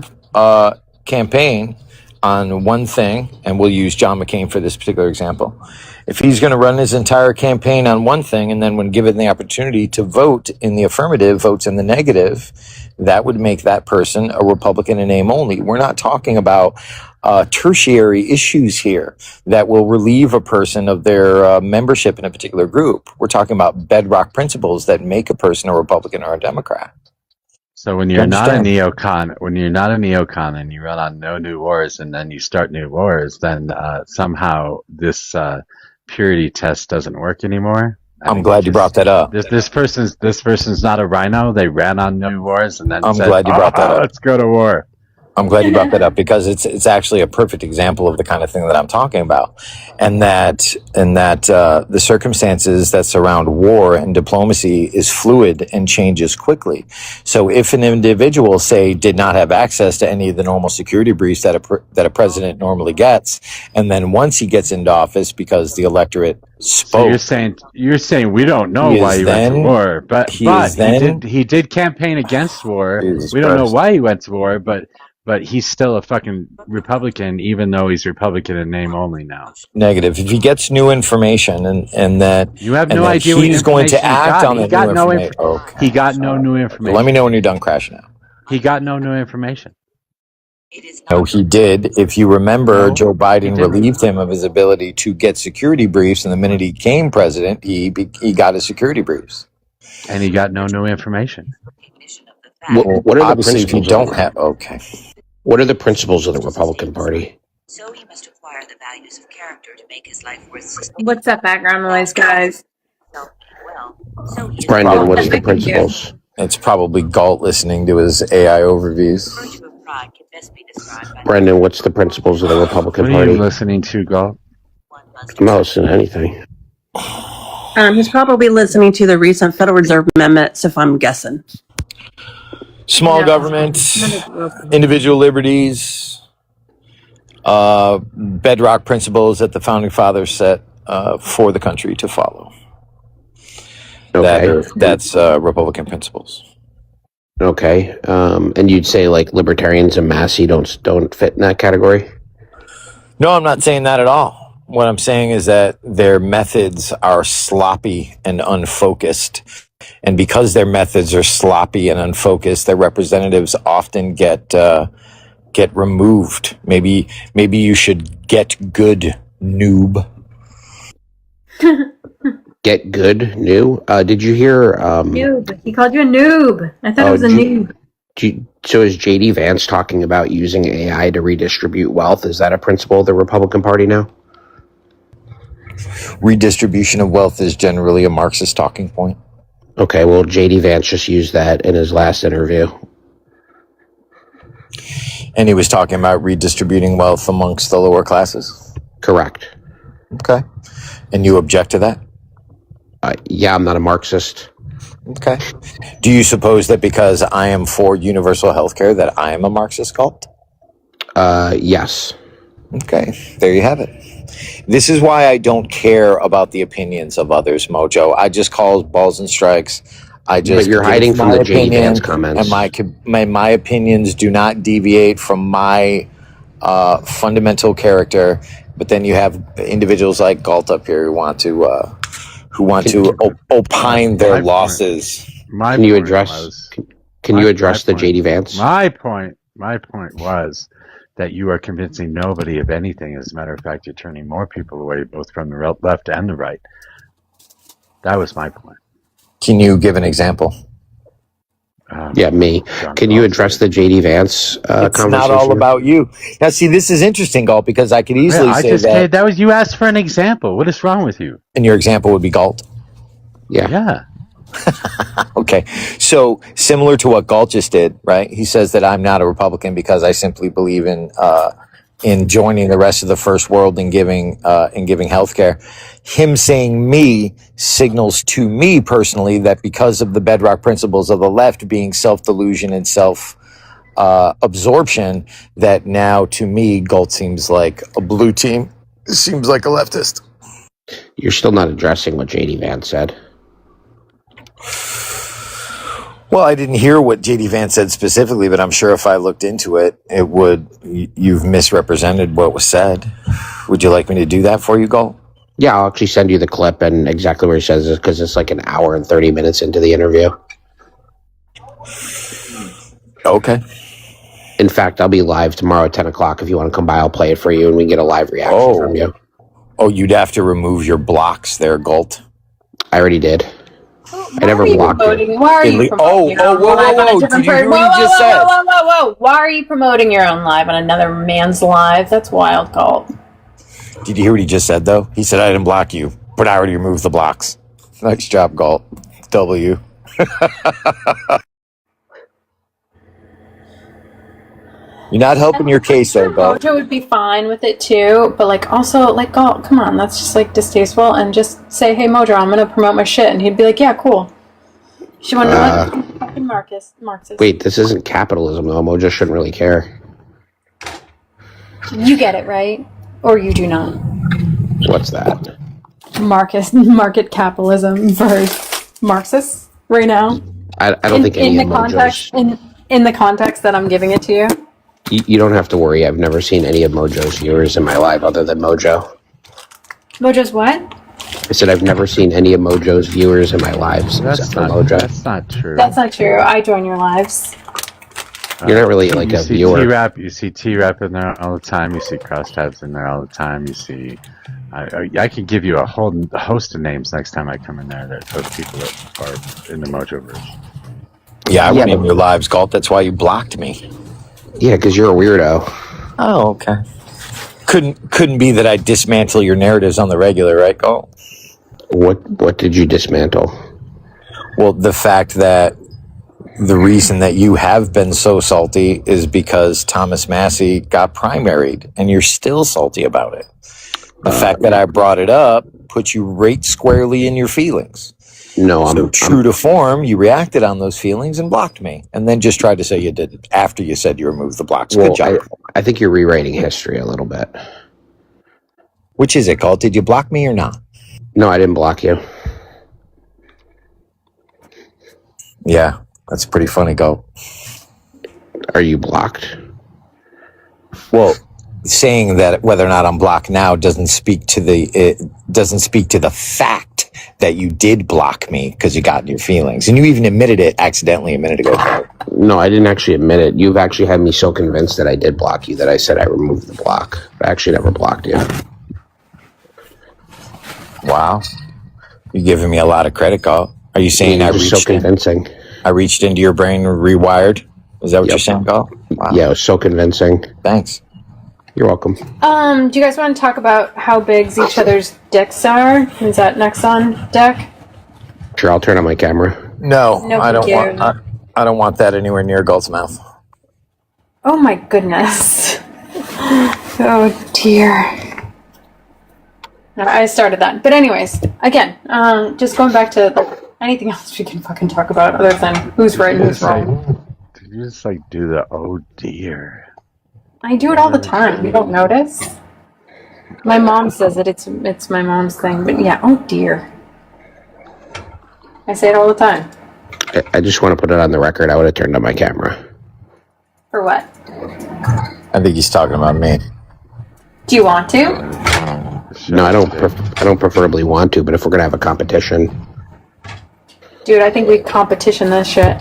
campaign on one thing, and we'll use John McCain for this particular example, If he's going to run his entire campaign on one thing, and then when given the opportunity to vote in the affirmative, votes in the negative, that would make that person a Republican in name only. We're not talking about tertiary issues here that will relieve a person of their membership in a particular group. We're talking about bedrock principles that make a person a Republican or a Democrat. So when You you're not a understand? neocon and you run on no new wars and then you start new wars, then somehow this purity test doesn't work anymore. I I'm mean, glad you brought that up. this person's not a rhino. They ran on new wars and then I'm said, glad you brought that up. let's go to war. I'm glad you brought that up because it's actually a perfect example of the kind of thing that I'm talking about, and that the circumstances that surround war and diplomacy is fluid and changes quickly. So if an individual, say, did not have access to any of the normal security briefs that a president normally gets, and then once he gets into office because the electorate So spoke, you're saying we don't know he why is he went to then war, but he is then he did campaign against war. Jesus We don't know Christ. why he went to war, but he's still a fucking Republican, even though he's Republican in name only now. Negative. If he gets new information and that You have and no that idea what he's going to information he act got. on He the got new no information. Okay. he got no new Let me information. know when you're done crashing out. He got no new information. No, he did. If you remember, No, Joe he Biden didn't. relieved him of his ability to get security briefs, and the minute he became president, he got his security briefs. And he got no new information. Well, What are the obviously, if you principles of don't have, okay. what are the principles of the Republican Party? What's that background noise, guys? It's Brendan, what's probably the principles? it's probably Galt listening to his AI overviews. Brendan, what's the principles of the Republican What are you Party? listening to, Galt? I'm not listening to anything. He's probably listening to the recent Federal Reserve amendments, if I'm guessing. Small No. government, individual liberties, bedrock principles that the founding fathers set for the country to follow. Okay. That's Republican principles. Okay. And you'd say like libertarians and Massey don't fit in that category? No, I'm not saying that at all. What I'm saying is that their methods are sloppy and unfocused. And because their methods are sloppy and unfocused, their representatives often get removed. Maybe you should get good, noob. Get good, new. Did you hear? Noob. He called you a noob. I thought it was a noob. So is JD Vance talking about using AI to redistribute wealth? Is that a principle of the Republican Party now? Redistribution of wealth is generally a Marxist talking point. Okay, well, JD Vance just used that in his last interview. And he was talking about redistributing wealth amongst the lower classes? Correct. Okay. And you object to that? Yeah, I'm not a Marxist. Okay. Do you suppose that because I am for universal health care that I am a Marxist cult? Yes. Okay. There you have it. This is why I don't care about the opinions of others, Mojo. I just call balls and strikes. But you're hiding from the JD Vance comments. And my opinions do not deviate from my fundamental character. But then you have individuals like Galt up here who want to opine their losses. Can you address the JD Vance? My point was that you are convincing nobody of anything. As a matter of fact, you're turning more people away, both from the left and the right. That was my point. Can you give an example? Yeah, me. Can you address the JD Vance It's conversation? not all about you. Now, see, this is interesting, Galt, because I could easily say that. You asked for an example. What is wrong with you? And your example would be Galt. Yeah. Okay. So similar to what Galt just did, right? He says that I'm not a Republican because I simply believe in joining the rest of the first world and giving healthcare. Him saying me signals to me personally that because of the bedrock principles of the left being self-delusion and absorption, that now to me Galt seems like a blue team. Seems like a leftist. You're still not addressing what JD Vance said. Well, I didn't hear what JD Vance said specifically, but I'm sure if I looked into it, it would. You've misrepresented what was said. Would you like me to do that for you, Galt? Yeah, I'll actually send you the clip and exactly where he says it because it's like an hour and 30 minutes into the interview. Okay. In fact, I'll be live tomorrow at 10 o'clock. If you want to come by, I'll play it for you and we can get a live reaction from you. Oh, you'd have to remove your blocks there, Galt. I already did. I never blocked you. Why are you promoting your own live on a different person? Whoa. Why are you promoting your own live on another man's live? That's wild, Galt. Did you hear what he just said, though? He said, I didn't block you, but I already removed the blocks. Nice job, Galt. W. You're not helping your case, though, Galt. Mojo would be fine with it, too, but, like, also, like, Galt, come on, that's just, like, distasteful, and just say, hey, Mojo, I'm gonna promote my shit, and he'd be like, yeah, cool. She wanna know what? Fucking Marxist. Wait, this isn't capitalism, though. Mojo shouldn't really care. You get it, right? Or you do not. What's that? Market capitalism versus Marxists right now. I don't think any of Mojo's... In the context that I'm giving it to you. You don't have to worry. I've never seen any of Mojo's viewers in my life other than Mojo. Mojo's what? I said I've never seen any of Mojo's viewers in my lives except for Mojo. That's not true. That's not true. I join your lives. You're not really like a viewer. You see T-Rap in there all the time. You see Crosstabs in there all the time. You see... I can give you a whole host of names next time I come in there. That those people that are in the Mojoverse. Yeah, I went in your lives, Galt. That's why you blocked me. Yeah, because you're a weirdo. Oh, okay. Couldn't be that I dismantle your narratives on the regular, right, Galt? What did you dismantle? Well, the fact that the reason that you have been so salty is because Thomas Massey got primaried, and you're still salty about it. The fact that I brought it up puts you right squarely in your feelings. No, so true to form, you reacted on those feelings and blocked me, and then just tried to say you did it after you said you removed the blocks. Well, good job. I think you're rewriting history a little bit. Which is it, Galt? Did you block me or not? No, I didn't block you. Yeah, that's pretty funny, Galt. Are you blocked? Well, saying that whether or not I'm blocked now doesn't speak to the fact that you did block me because you got in your feelings, and you even admitted it accidentally a minute ago. No, I didn't actually admit it. You've actually had me so convinced that I did block you that I said I removed the block. I actually never blocked you. Wow, you're giving me a lot of credit, Galt. Are you saying I reached so convincing? I reached into your brain and rewired. Is that what you're saying, Galt? Wow. Yeah, it was so convincing. Thanks. You're welcome. Do you guys want to talk about how big each other's dicks are? Is that next on deck? Sure, I'll turn on my camera. No, I don't want. I don't want that anywhere near Galt's mouth. Oh my goodness! Oh dear. No, I started that, but anyways, again, just going back to anything else we can fucking talk about other than who's right and who's wrong. Did you just do the oh dear? I do it all the time. You don't notice? My mom says it. It's my mom's thing. But yeah, oh dear. I say it all the time. I just want to put it on the record. I would have turned on my camera. For what? I think he's talking about me. Do you want to? No, I don't. I don't preferably want to. But if we're gonna have a competition, dude, I think we competition this shit.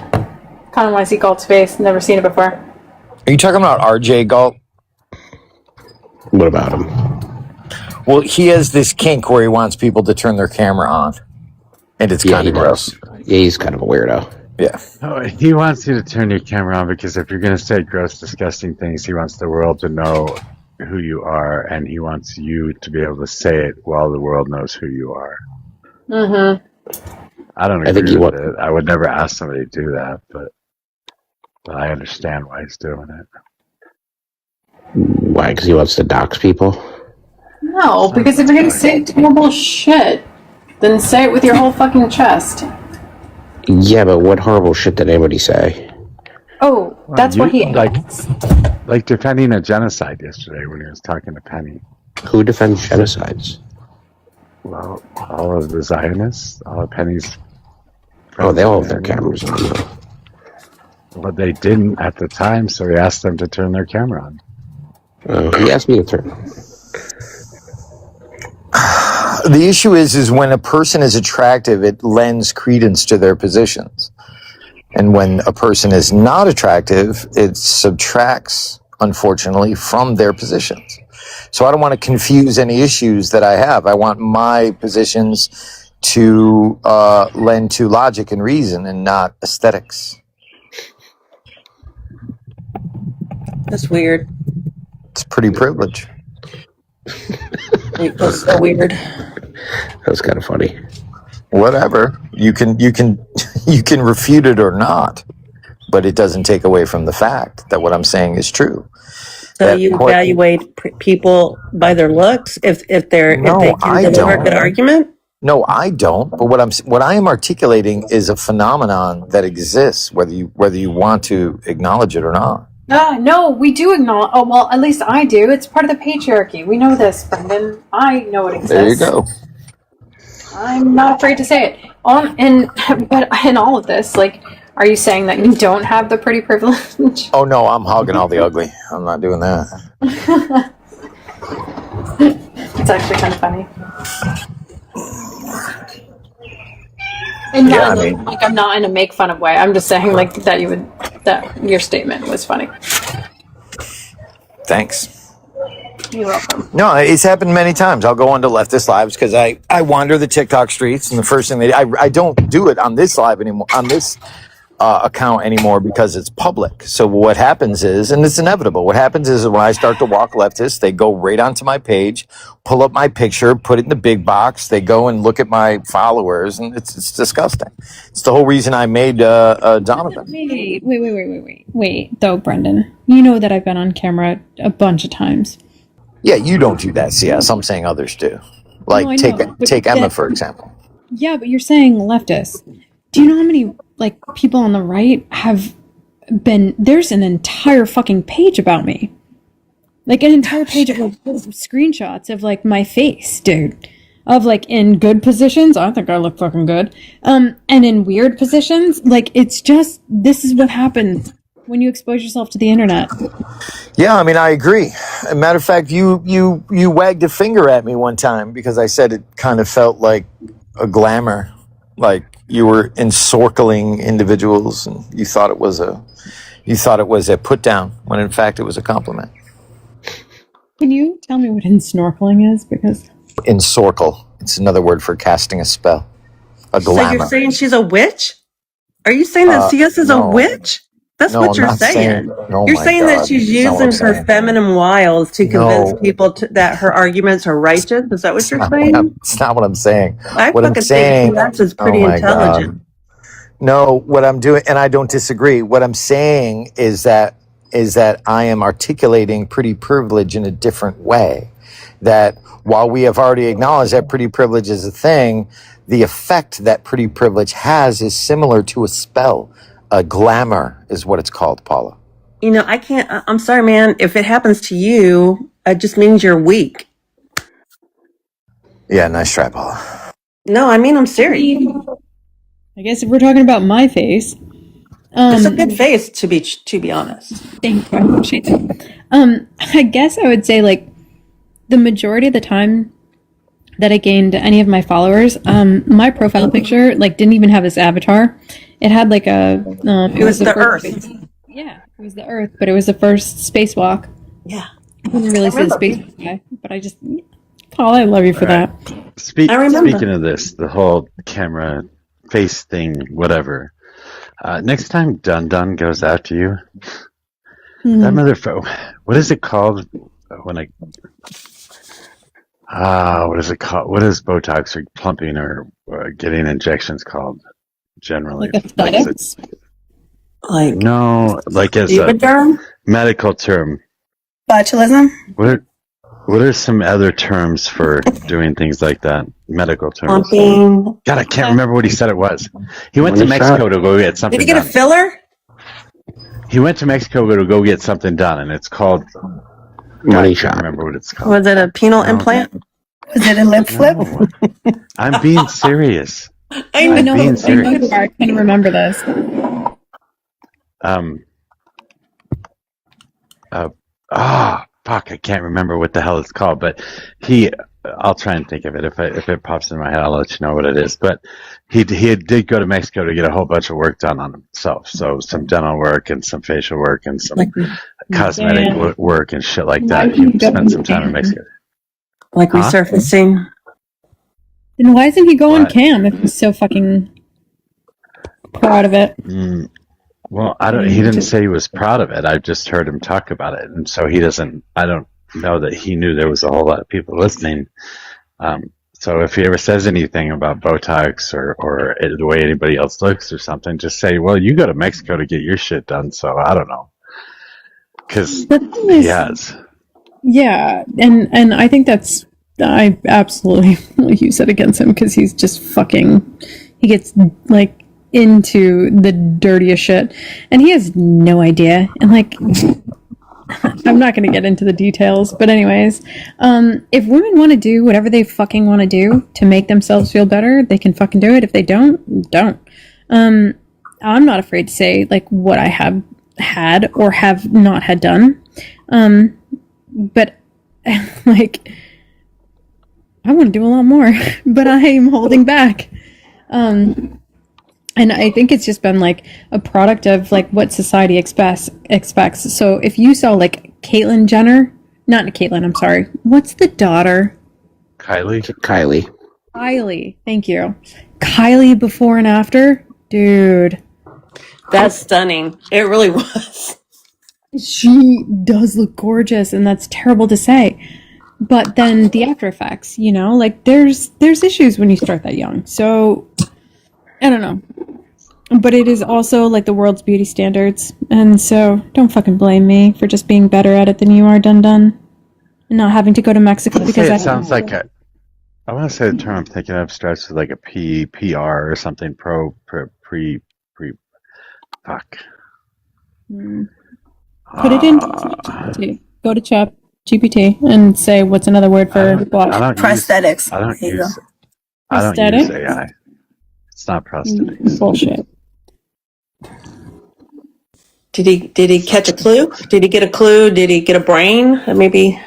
Kind of want to see Galt's face. Never seen it before. Are you talking about RJ, Galt? What about him? Well, he has this kink where he wants people to turn their camera on. And it's kind of gross. Yeah, he's kind of a weirdo. Yeah. Oh, he wants you to turn your camera on because if you're going to say gross, disgusting things, he wants the world to know who you are, and he wants you to be able to say it while the world knows who you are. Mm-hmm. I don't agree with it. I would never ask somebody to do that, but I understand why he's doing it. Why? Because he wants to dox people? No, because if you're going to say terrible shit, then say it with your whole fucking chest. Yeah, but what horrible shit did anybody say? Oh, that's what he like defending a genocide yesterday when he was talking to Penny. Who defends genocides? Well, all of the Zionists, all of Penny's. Oh, they all have their cameras on. Well, they didn't at the time, so he asked them to turn their camera on. He asked me to turn. The issue is when a person is attractive, it lends credence to their positions. And when a person is not attractive, it subtracts, unfortunately, from their positions. So I don't want to confuse any issues that I have. I want my positions to lend to logic and reason and not aesthetics. That's weird. It's pretty privilege. That's so weird. That's kind of funny. Whatever. You can you can refute it or not, but it doesn't take away from the fact that what I'm saying is true. So That you what- evaluate people by their looks if they can I deliver a don't. good argument? No, I don't. But what I am articulating is a phenomenon that exists, whether you want to acknowledge it or not. No, we do acknowledge. Oh, well, at least I do. It's part of the patriarchy. We know this, Brendan. I know it exists. There you go. I'm not afraid to say it. But in all of this, like, are you saying that you don't have the pretty privilege? Oh no, I'm hogging all the ugly. I'm not doing that. It's actually kind of funny. And Yeah, not I in mean- like I'm not in a make fun of way. I'm just saying like that your statement was funny. Thanks. You're welcome. No, it's happened many times. I'll go onto leftist lives because I wander the TikTok streets, and the first thing I don't do it on this live anymore, on this account anymore, because it's public. So what happens is, and it's inevitable, what happens is when I start to walk leftists, they go right onto my page, pull up my picture, put it in the big box. They go and look at my followers, and it's disgusting. It's the whole reason I made Donovan. Wait, though, Brendan. You know that I've been on camera a bunch of times. Yeah, you don't do that, CS. I'm saying others do. Like, No, I know, but take Emma, that- for example. Yeah, but you're saying leftists. Do you know how many like people on the right have been? There's an entire fucking page about me, like an entire page of like, screenshots of like my face, dude. Of like in good positions, I think I look fucking good. And in weird positions, like it's just this is what happens when you expose yourself to the internet. Yeah, I mean, I agree. As a matter of fact, you wagged a finger at me one time because I said it kind of felt like a glamour, like you were encircling individuals, and you thought it was a put down when in fact it was a compliment. Can you tell me what snorkeling is? Because Encircle. It's another word for casting a spell. A So glamour. you're saying she's a witch? Are you saying that CS is no. a witch? That's No, what I'm you're not saying. oh You're my saying God, that she's that's not what using I'm her saying. feminine wiles to convince No. people that her arguments are righteous. Is that what you're saying? It's not what I'm saying. I What I'm fucking saying. think CS is pretty oh my intelligent. God. No, what I'm doing, and I don't disagree. What I'm saying is that I am articulating pretty privilege in a different way. That while we have already acknowledged that pretty privilege is a thing, the effect that pretty privilege has is similar to a spell. A glamour is what it's called, Paula. You know, I can't. I'm sorry, man. If it happens to you, it just means you're weak. Yeah, nice try, Paula. No, I mean I'm serious. I guess if we're talking about my face, It's a good face to be honest. thank you, I appreciate that. I guess I would say like the majority of the time that I gained any of my followers, my profile picture like didn't even have this avatar. It had like a. It was the Earth. Yeah, it was the Earth, but it was the first spacewalk. Yeah. I didn't really say the spacewalk guy, but I just. Paul, I love you for that. I remember. Speaking of this, the whole camera face thing, whatever. Next time Dun Dun goes after you, that motherfucker. What is it called when I? What is it called? What is Botox or plumping or getting injections called generally? Like aesthetics? Like No, like as a Juvederm? medical term. Botulism? What are some other terms for doing things like that? Medical terms. Pumping. God, I can't remember what he said it was. He went to Money Mexico shot. to go get something Did he get a done. filler? He went to Mexico to go get something done, and it's called. God, I Money can't shot. remember what it's called. Was it a penal implant? Was it a lip flip? No. I'm being serious. I I'm know. being serious. I can remember this. Fuck, I can't remember what the hell it's called, but he I'll try and think of it. If it pops in my head, I'll let you know what it is. But he did go to Mexico to get a whole bunch of work done on himself. So some dental work and some facial work and some cosmetic work and shit like that. He spent some time in Mexico. Like resurfacing. Then why isn't he going What? cam if he's so fucking proud of it? Well, he didn't say he was proud of it. I just heard him talk about it. And so I don't know that he knew there was a whole lot of people listening. So if he ever says anything about Botox or the way anybody else looks or something, just say, well, you go to Mexico to get your shit done. So I don't know. Because he has. Yeah, and I think I absolutely will use it against him because he's just he gets like into the dirtiest shit and he has no idea. And like, I'm not going to get into the details, but anyways, if women want to do whatever they fucking want to do to make themselves feel better, they can fucking do it. If they don't. I'm not afraid to say like what I have had or have not had done. But like, I want to do a lot more, but I am holding back. And I think it's just been like a product of like what society expects. So if you saw like Caitlyn Jenner, not Caitlyn, I'm sorry. What's the daughter? Kylie. Thank you. Kylie before and after, dude. That's stunning. It really was. She does look gorgeous, and that's terrible to say. But then the after effects, like there's issues when you start that young. So I don't know. But it is also like the world's beauty standards. And so don't fucking blame me for just being better at it than you are, dun and not having to go to Mexico because it sounds like I want to say the term I'm thinking of starts with like a PR or something fuck. Put it in GPT. Go to Chat GPT and say what's another word for what? Prosthetics. I don't use AI. It's not prosthetics. Bullshit. Did he catch a clue? Did he get a clue? Did he get a brain? Maybe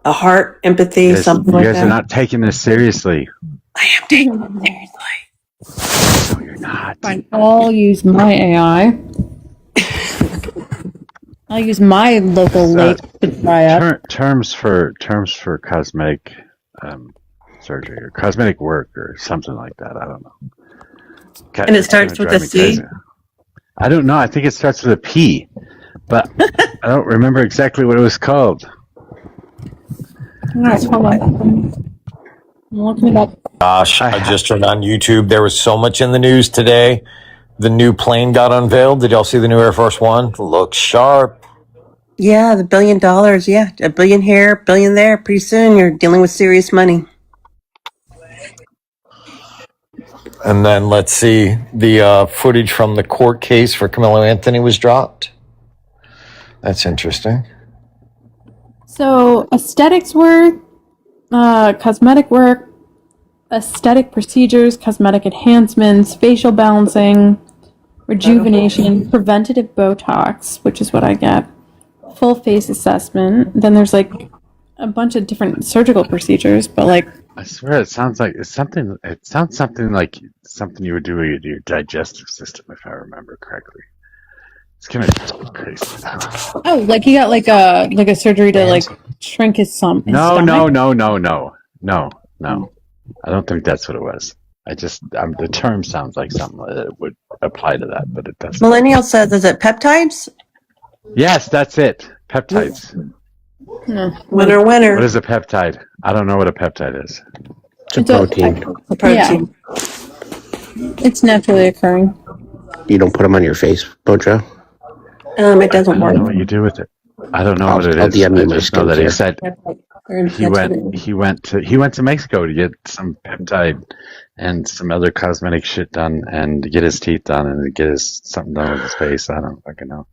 a heart, empathy, something like that? You guys are not taking this seriously. I am taking it seriously. No, you're not. Fine. I'll use my AI. I'll use my local lake to try out. Terms for cosmetic surgery or cosmetic work or something like that. I don't know. And it starts with a C? Crazy. I don't know. I think it starts with a P, but I don't remember exactly what it was called. All right, hold on. I'm looking it up. Gosh, I just turned on YouTube. There was so much in the news today. The new plane got unveiled. Did y'all see the new Air Force One? Looks sharp. Yeah, the $1 billion. Yeah, $1 billion here, $1 billion there. Pretty soon you're dealing with serious money. And then let's see, the footage from the court case for Camilo Anthony was dropped. That's interesting. So, aesthetics work, cosmetic work, aesthetic procedures, cosmetic enhancements, facial balancing, rejuvenation, preventative Botox, which is what I get, full face assessment. Then there's like a bunch of different surgical procedures, but like I swear it sounds something like something you would do with your digestive system, if I remember correctly. It's kind of crazy. oh, like he got like a surgery to like shrink his stomach. No. I don't think that's what it was. The term sounds like something that would apply to that, but it doesn't. Millennial says, is it peptides? Yes, that's it. Peptides. Winner. What is a peptide? I don't know what a peptide is. It's a protein. A protein. Yeah. It's naturally occurring. You don't put them on your face, Mojo? It doesn't I don't work. know what you do with it. I don't know what it I'll is. DM you I my just know that he skincare. said he went to Mexico to get some peptide and some other cosmetic shit done and to get his teeth done and to get something done with his face. I don't fucking know.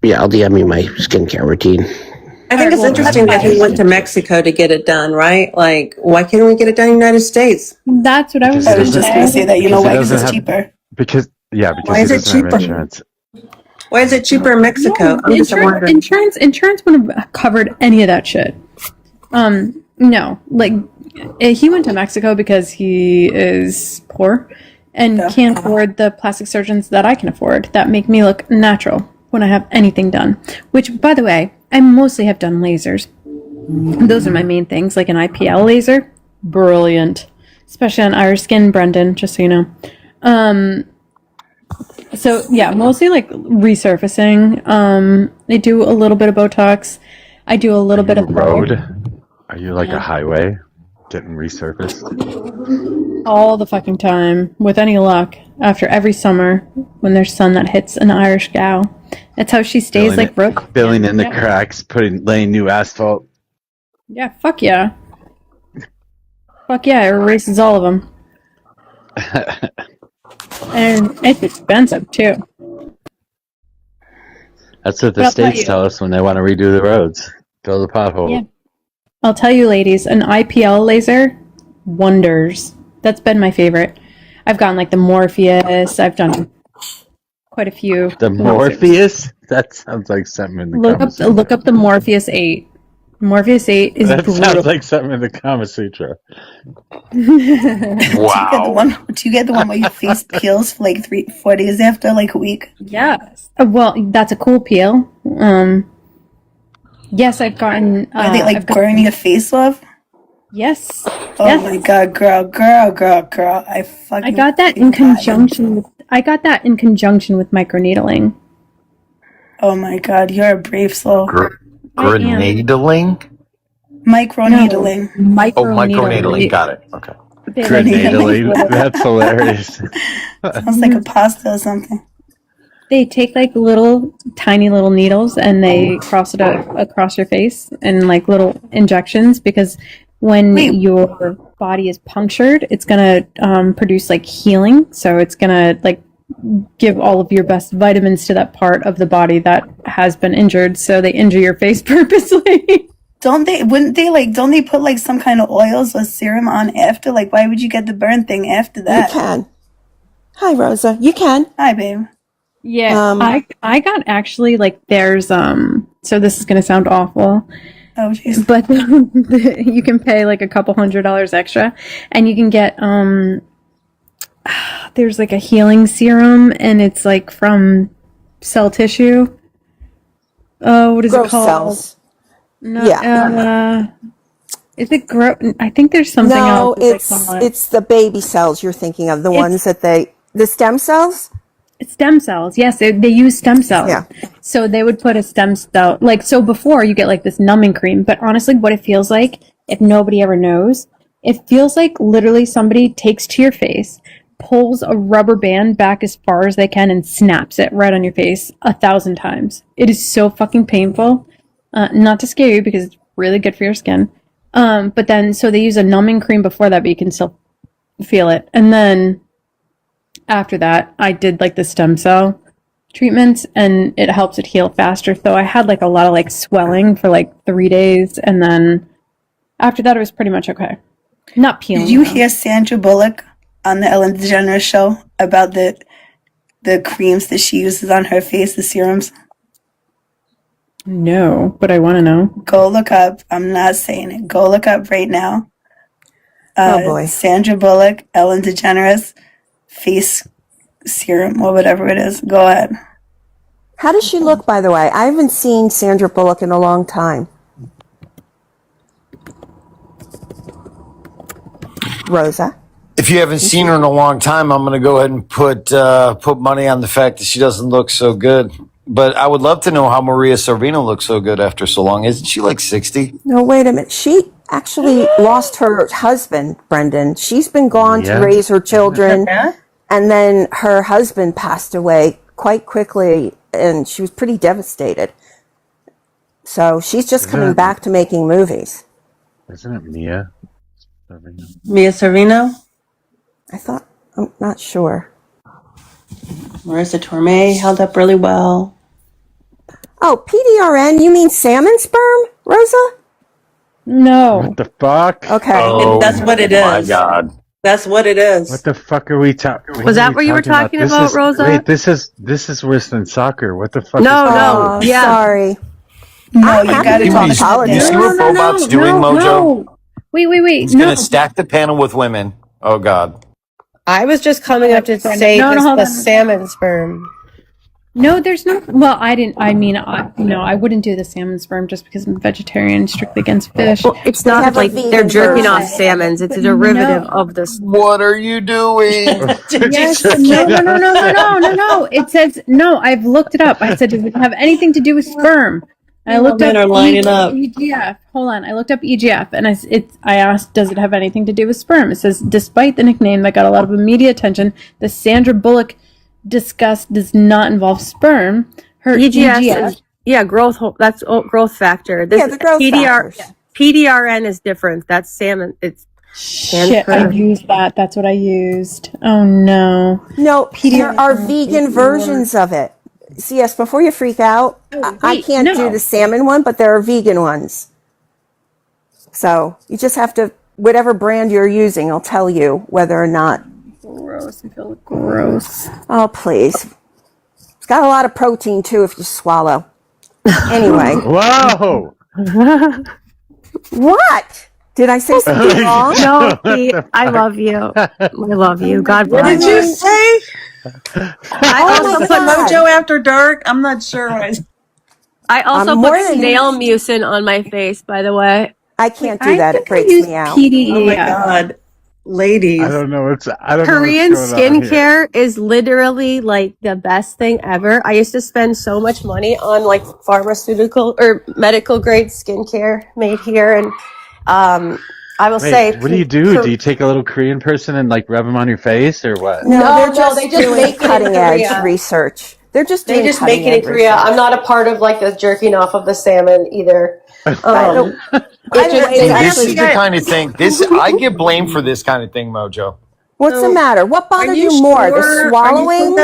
Yeah, I'll DM you my skincare routine. I think it's interesting that he went to Mexico to get it done, right? Like, why can't we get it done in the United States? That's what I was I was just going to say that. You know why? Because it's cheaper. Because Why is he it doesn't have cheaper? insurance. Why is it cheaper in Mexico? I'm just wondering. Insurance wouldn't have covered any of that shit. No, like he went to Mexico because he is poor and can't afford the plastic surgeons that I can afford that make me look natural when I have anything done. Which, by the way, I mostly have done lasers. Those are my main things, like an IPL laser. Brilliant. Especially on Irish skin, Brendan, just so you know. So, yeah, mostly like resurfacing. I do a little bit of Botox. I do a little bit of road. Are you like a highway getting resurfaced? all the fucking time, with any luck, after every summer when there's sun that hits an Irish gal. That's how she stays like broke. Filling in the cracks, laying new asphalt. Yeah, fuck yeah. Fuck yeah, it erases all of them. And it's expensive, too. That's what the states tell us when they want to redo the roads. Fill the pothole. Yeah. I'll tell you, ladies, an IPL laser, wonders. That's been my favorite. I've gotten like the Morpheus. I've done quite a few. The Morpheus? That sounds like something in the Look up the Morpheus 8. Morpheus 8 is that brutal. sounds like something in the Kama Sutra. Wow. Do you get the one where your face peels for like 3-4 days after, like a week? Yes. Well, that's a cool peel. Yes, I've gotten. Are they like burn your face off? Yes. Oh my god, girl! I got that in conjunction with. I got that in conjunction with microneedling. Oh my god, you're a brave soul. Grenadling? Microneedling. Microneedling. Got it. Okay. Grenadling. That's hilarious. Sounds like a pasta or something. They take like tiny little needles and they cross it across your face and like little injections because when your body is punctured, it's gonna produce like healing. So it's gonna like give all of your best vitamins to that part of the body that has been injured. So they injure your face purposely. Don't they put like some kind of oils or serum on after? Like, why would you get the burn thing after that? You can. Hi, Rosa. You can. Hi, babe. Yeah, I got actually like there's so this is gonna sound awful. Oh jeez. But you can pay like a couple $100 extra and you can get there's like a healing serum and it's like from cell tissue. Oh, what is it called? Cells. No, yeah. Is it I think there's something else. No, it's the baby cells you're thinking of. The stem cells? Stem cells, yes, they use stem cells. Yeah. So they would put a stem cell, like, so before you get like this numbing cream, but honestly, what it feels like, if nobody ever knows, it feels like literally somebody takes to your face, pulls a rubber band back as far as they can, and snaps it right on your face 1,000 times. It is so fucking painful. Not to scare you because it's really good for your skin. But then, so they use a numbing cream before that, but you can still feel it. And then after that, I did like the stem cell treatments and it helps it heal faster. So I had like a lot of like swelling for like 3 days. And then after that, it was pretty much okay. Not peeling. Did you hear Sandra Bullock on the Ellen DeGeneres show about the creams that she uses on her face, the serums? No, but I want to know. Go look up. I'm not saying it. Go look up right now. Oh boy. Sandra Bullock, Ellen DeGeneres face serum or whatever it is. Go ahead. How does she look, by the way? I haven't seen Sandra Bullock in a long time. Rosa? If you haven't seen her in a long time, I'm going to go ahead and put money on the fact that she doesn't look so good. But I would love to know how Maria Sorvino looks so good after so long. Isn't she like 60? No, wait a minute. She actually lost her husband, Brendan. She's been gone to raise her children. And then her husband passed away quite quickly, and she was pretty devastated. So she's just coming back to making movies. Isn't it Mia Sorvino? Mia Sorvino? I'm not sure. Marissa Tomei held up really well. Oh, PDRN, you mean salmon sperm, Rosa? No. What the fuck? Okay. That's what it is. My God. That's what it is. What the fuck are we talking? Was that what you were talking about, Rosa? Wait, this is worse than soccer. What the fuck? No, is no. Yeah. Sorry. No, I'm you happy gotta to talk talk to You them. see politics. what Bobot's doing, Mojo? no. Wait. He's No. gonna stack the panel with women. Oh God. I was just coming up to say No, just hold the on. salmon sperm. No, there's no. Well, I didn't. I mean, I wouldn't do the salmon sperm just because I'm vegetarian, strictly against fish. Well, it's They not have a like they're vegan jerking off version. salmons. It's a But derivative no. of this. What are you doing? Yes, no. It says no. I've looked it up. I said, does it have anything to do with sperm? I looked Men up are lining up. EGF. Hold on, I looked up EGF, and I asked, does it have anything to do with sperm? It says, despite the nickname that got a lot of media attention, the Sandra Bullock discussed does not involve sperm. Her EGS is growth. That's growth factor. This The growth factors. PDRN is different. That's salmon. It's Shit, I used that. That's what I used. Oh no. No, there are vegan versions of it. So yes, before you freak out, I can't do the salmon one, but there are vegan ones. So you just have to, whatever brand you're using, I'll tell you whether or not. Gross. I feel gross. Oh, please. It's got a lot of protein too if you swallow. Anyway. Whoa! What? Did I say something wrong? No, I love you. I love you. God What bless. did you say? I also my put God. Mojo after dark? I'm not sure. I also I'm more put than- snail mucin on my face. By the way, I can't do that. It breaks me out. PDE. Oh my God. Ladies. I don't know what's Korean what's going on here. skincare is literally like the best thing ever. I used to spend so much money on like pharmaceutical or medical grade skincare made here, and I will say, Wait, what do you do? Do you take a little Korean person and like rub them on your face or what? No, they just doing make it in cutting edge Korea. research. They're just They doing just cutting make it in edge Korea. research. I'm not a part of like the jerking off of the salmon either. By the way, it's This actually is the kind of thing. I get blamed for this kind of thing, Mojo. What's the matter? What bothered you more? The swallowing?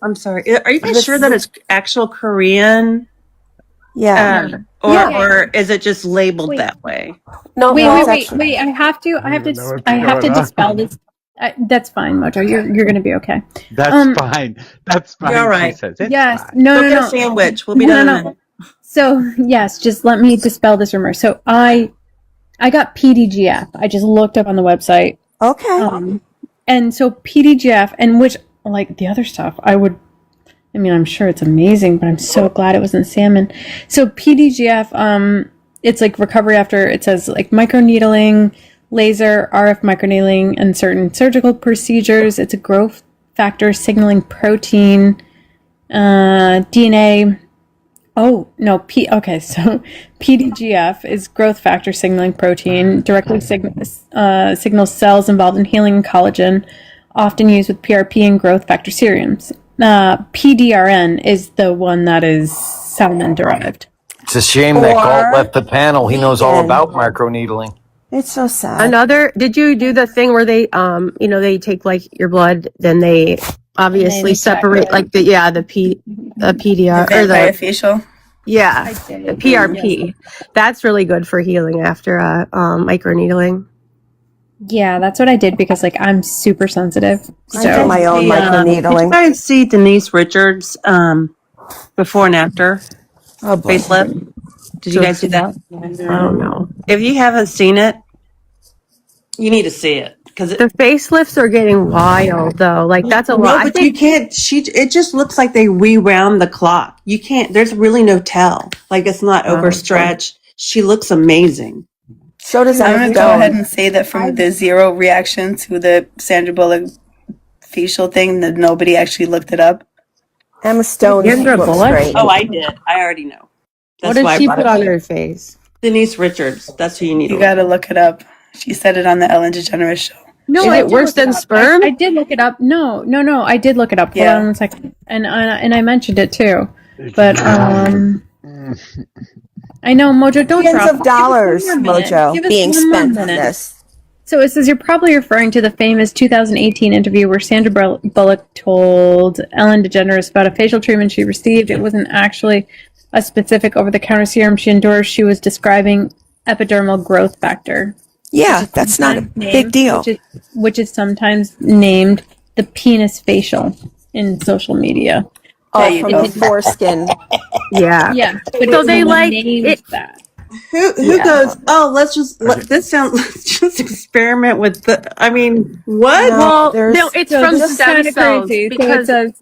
I'm sorry. Are you guys sure that it's actual Korean? Yeah. Or is it just labeled that way? No, Wait. actually- I have to going on. dispel this. That's fine, Mojo. You're gonna be okay. That's fine. That's fine. You're all She right. says. It's Yes. fine. No. Go get a sandwich. We'll be No, done. no, in a no. minute. So yes, just let me dispel this rumor. So I got PDGF. I just looked up on the website. Okay. And so PDGF, and which, like the other stuff, I'm sure it's amazing, but I'm so glad it wasn't salmon. So PDGF, it's like recovery after, it says like microneedling, laser, RF microneedling, and certain surgical procedures. It's a growth factor signaling protein, DNA. Oh, no, okay, so PDGF is growth factor signaling protein, directly signals cells involved in healing and collagen, often used with PRP and growth factor serums. PDRN is the one that is salmon-derived. It's a shame that Galt left the panel. He knows all about microneedling. It's so sad. did you do the thing where they, they take like your blood, then they obviously separate like the PDR or the facial. the PRP. That's really good for healing after microneedling. Yeah, that's what I did because like I'm super sensitive. I do my own Did you microneedling. guys see Denise Richards before and after Oh, boy. facelift? Did you guys see that? I don't know. If you haven't seen it, you need to see it because The facelifts are getting wild though. Like that's a lot. I but think you can't. It just looks like they rewound the clock. You can't. There's really no tell. Like it's not overstretched. She looks amazing. So does I'm Emma gonna go ahead Stone. and say that from the zero reaction to the Sandra Bullock facial thing, that nobody actually looked it up. Emma Stone Sandra looks Bullock? great. Oh, I did. I already know. what That's did why I she brought put it on up. her face? Denise Richards. That's who you need. You to gotta look it up. She said it on the Ellen DeGeneres show. No, Is I it did worse look than it up. sperm? I did look it up. No, I did look it up. Hold Yeah. on one second. And I mentioned it too. But I know, Mojo, don't Millions drop. of dollars, Give us one more minute. Mojo, Give us being one more spent on minute. this. So it says you're probably referring to the famous 2018 interview where Sandra Bullock told Ellen DeGeneres about a facial treatment she received. It wasn't actually a specific over-the-counter serum she endorsed. She was describing epidermal growth factor. Yeah, that's not a big deal. Which is sometimes named the penis facial in social media. There you from go. the foreskin. Yeah. Yeah, but So it's they like named it. that. Who Yeah. goes? Oh, let's just Okay. this sounds. Let's just experiment with the. I mean, what? No, Well, no, there's it's So from this is stem kind of cells crazy. So because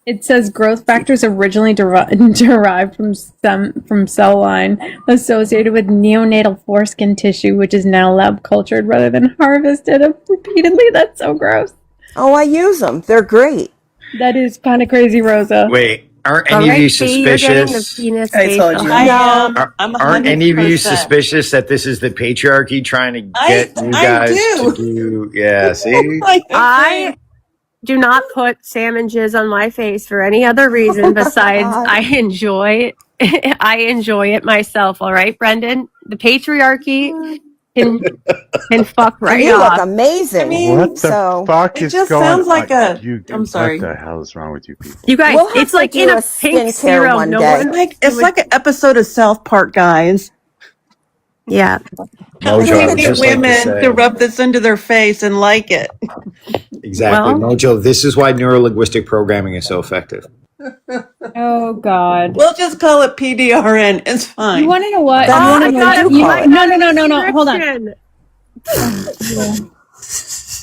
it says growth factors originally derived from cell line associated with neonatal foreskin tissue, which is now lab cultured rather than harvested repeatedly. That's so gross. oh, I use them. They're great. That is kind of crazy, Rosa. Wait, aren't all any of you right, see, you're getting the suspicious? penis I told facial. you. I No, am. I'm Aren't any of you 100%. suspicious that this is the patriarchy trying to get you I guys to do. do? Yeah, see. I do not put salmon jizz on my face for any other reason besides I enjoy it myself. All right, Brendan, the patriarchy can fuck and right you look off. amazing. I mean, What the So fuck it is just going sounds like on? a. I'm What sorry. the hell is wrong with you people? You guys, we'll have it's to like do in a a pink skincare serum. one No day. one. It's like an episode of South Park, guys. Yeah. Mojo, I would Get just like to women say to rub this into their face and like it. exactly, Well, Mojo. This is why neurolinguistic programming is so effective. Oh God. We'll just call it PDRN. It's fine. You want to know what? That's You what want I to know thought what? you call it. No. Hold on.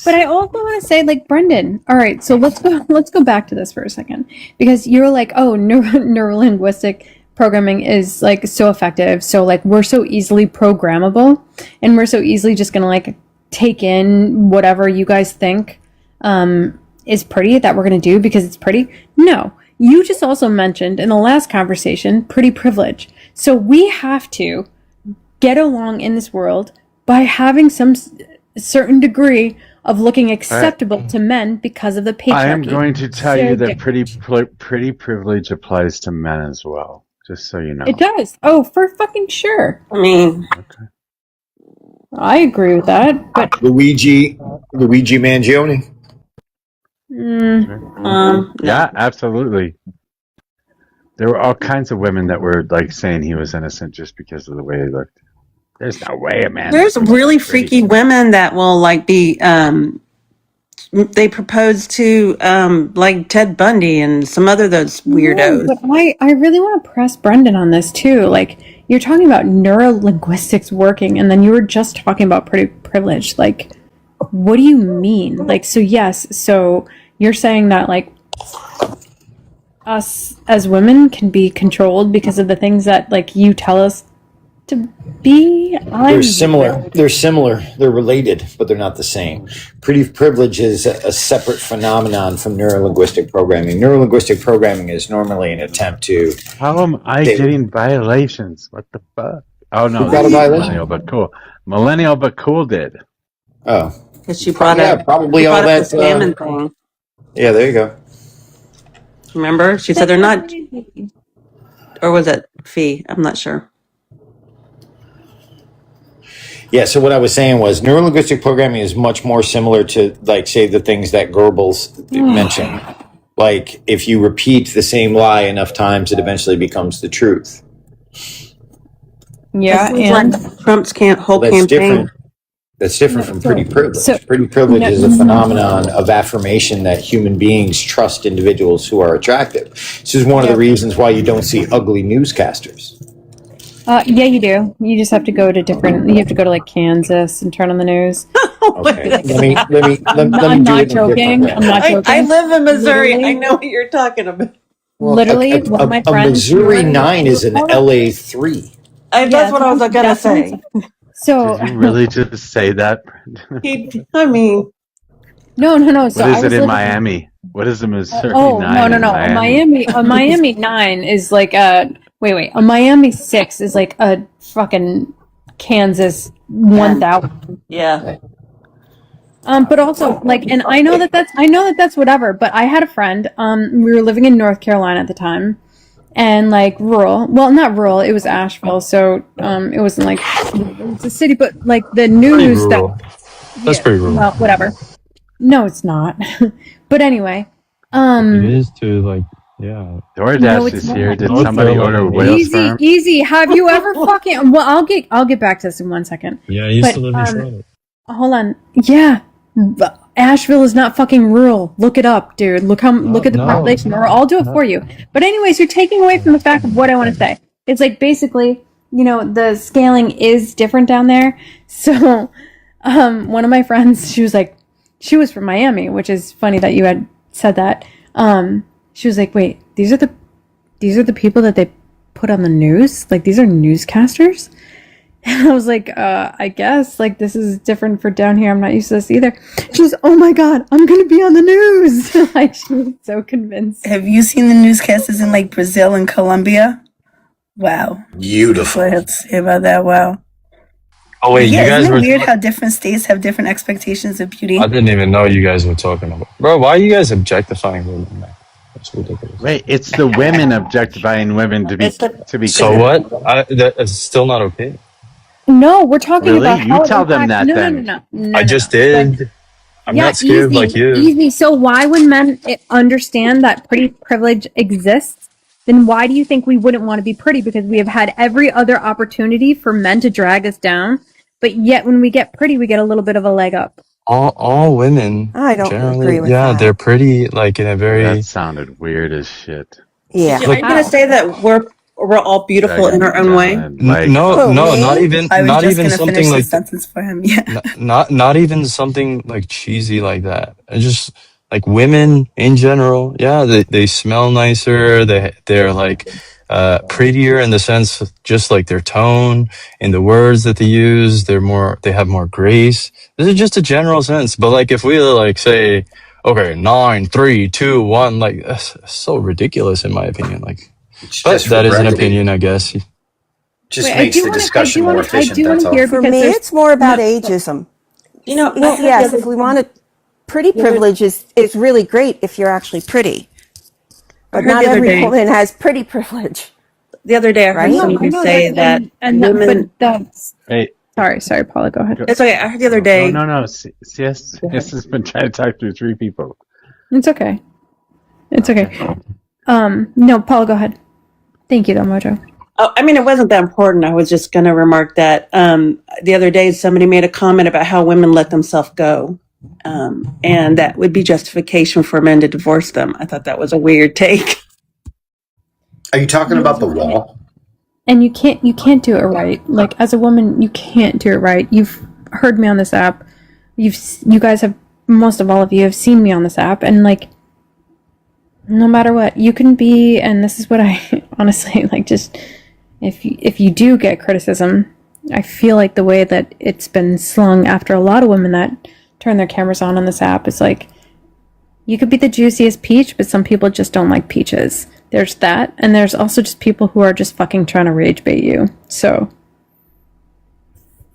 But I also want to say, like, Brendan. All right, so let's go back to this for a second, because you're like, oh, neurolinguistic programming is like so effective. So like we're so easily programmable, and we're so easily just gonna like take in whatever you guys think is pretty that we're gonna do because it's pretty. No, you just also mentioned in the last conversation pretty privilege. So we have to get along in this world by having some certain degree of looking acceptable to men because of the patriarchy. I am going to tell So you that different. pretty privilege applies to men as well. Just so you know. It does. Oh, for fucking sure. I mean, Okay. I agree with that, but Luigi Mangione. no. Yeah, absolutely. There were all kinds of women that were like saying he was innocent just because of the way he looked. There's no way a man. There's looks really that pretty. freaky women that will like be they propose to like Ted Bundy and some other those No, weirdos. but I really want to press Brendan on this too. Like, you're talking about neurolinguistics working, and then you were just talking about pretty privilege. Like, what do you mean? Like, so yes, so you're saying that like us as women can be controlled because of the things that like you tell us to be? They're similar. They're similar. They're related, but they're not the same. Pretty privilege is a separate phenomenon from neurolinguistic programming. Neurolinguistic programming is normally an attempt to. How am I getting violations? What the fuck? Oh no, Who got a violation? millennial but cool. Millennial but cool did. Oh, Because she brought yeah, up probably she all brought up that. the salmon thing. Yeah, there you go. Remember, she said they're not, or was it Fee? I'm not sure. Yeah, so what I was saying was neurolinguistic programming is much more similar to, like, say, the things that Goebbels mentioned. Like, if you repeat the same lie enough times, it eventually becomes the truth. Yeah, It's and like Trump's whole That's campaign. different. That's different from pretty privilege. Pretty privilege is a phenomenon of affirmation that human beings trust individuals who are attractive. This is one of the reasons why you don't see ugly newscasters. yeah, you do. You just have to go to different. You have to go to like Kansas and turn on the news. Okay, let me I'm do not it in a different joking. way. I'm not joking. I live in Missouri. Literally. I know what you're talking about. Literally, one of my A friends. Missouri 9 is an LA 3. That's what I was gonna say. So Did you really just say that? I mean, no. So What I is was it in living- Miami? What is the Missouri Oh 9 no! in A Miami 9 is like a wait. A Miami 6 is like a fucking Kansas 1000. yeah. But also like, and I know that that's whatever. But I had a friend. We were living in North Carolina at the time, and like rural. Well, not rural. It was Asheville, so it wasn't like it was a city. But like the news That's pretty rural. well, whatever. No, it's not. But anyway, It is to like, yeah. DoorDash No, it's is not. here. Did North somebody Carolina. order whale easy, sperm? easy. Have you ever fucking? Well, I'll get back to this in 1 second. Yeah, I used But, to live in Charlotte. Hold on. Yeah. Asheville is not fucking rural. Look it up, dude. Look at the population, or I'll do it for you. But anyways, you're taking away from the fact of what I want to say. It's like basically, the scaling is different down there. So, one of my friends, she was from Miami, which is funny that you had said that. She was like, wait, these are the people that they put on the news? Like, these are newscasters? And I was like, I guess, like, this is different for down here. I'm not used to this either. She was, oh my God, I'm going to be on the news. Like, she was so convinced. Have you seen the newscasters in like Brazil and Colombia? Wow. Beautiful. That's what I have to say about that. Wow. Oh wait, Yeah, you guys isn't were. it weird how different states have different expectations of beauty? I didn't even know you guys were talking about. Bro, why are you guys objectifying women, man? That's ridiculous. Wait, it's the women objectifying women to be So what? That's still not okay. No, we're talking Really? about how You it tell them impacts- that no, then. No, I just no. did. I'm Yeah, not scared easy, like you. easy. So why, when men understand that pretty privilege exists, then why do you think we wouldn't want to be pretty? Because we have had every other opportunity for men to drag us down, but yet when we get pretty, we get a little bit of a leg up. All women I don't generally, agree with yeah, that. they're pretty, like in a very. That sounded weird as shit. Yeah. Are you going to say that we're all beautiful in our own way? No, not even, I was not just even gonna something finish the like sentence for him. Yeah. not even something like cheesy like that. It's just like women in general, yeah, they smell nicer. They're like prettier in the sense of just like their tone and the words that they use. They have more grace. This is just a general sense. But like if we like say, okay, 9, 3, 2, 1, like that's so ridiculous in my opinion. Like, but that is an opinion, I guess. Just makes the discussion more efficient. That's all. For me, it's more about ageism. Yes, if we want to, pretty privilege is really great if you're actually pretty. But not every woman has pretty privilege. The other day, I heard somebody say that women. Hey. Sorry, Paula, go ahead. It's okay. I heard the other day. No. CS has been trying to talk to 3 people. It's okay. No, Paula, go ahead. Thank you, though, Mojo. Oh, I mean, it wasn't that important. I was just going to remark that the other day somebody made a comment about how women let themselves go. And that would be justification for men to divorce them. I thought that was a weird take. Are you talking about the wall? And you can't do it right. Like, as a woman, you can't do it right. You've heard me on this app. You guys have, most of all of you have seen me on this app, and like, no matter what, you can be, and this is what I honestly like, just if you do get criticism, I feel like the way that it's been slung after a lot of women that turn their cameras on this app is like, you could be the juiciest peach, but some people just don't like peaches. There's that, and there's also just people who are just fucking trying to rage bait you. So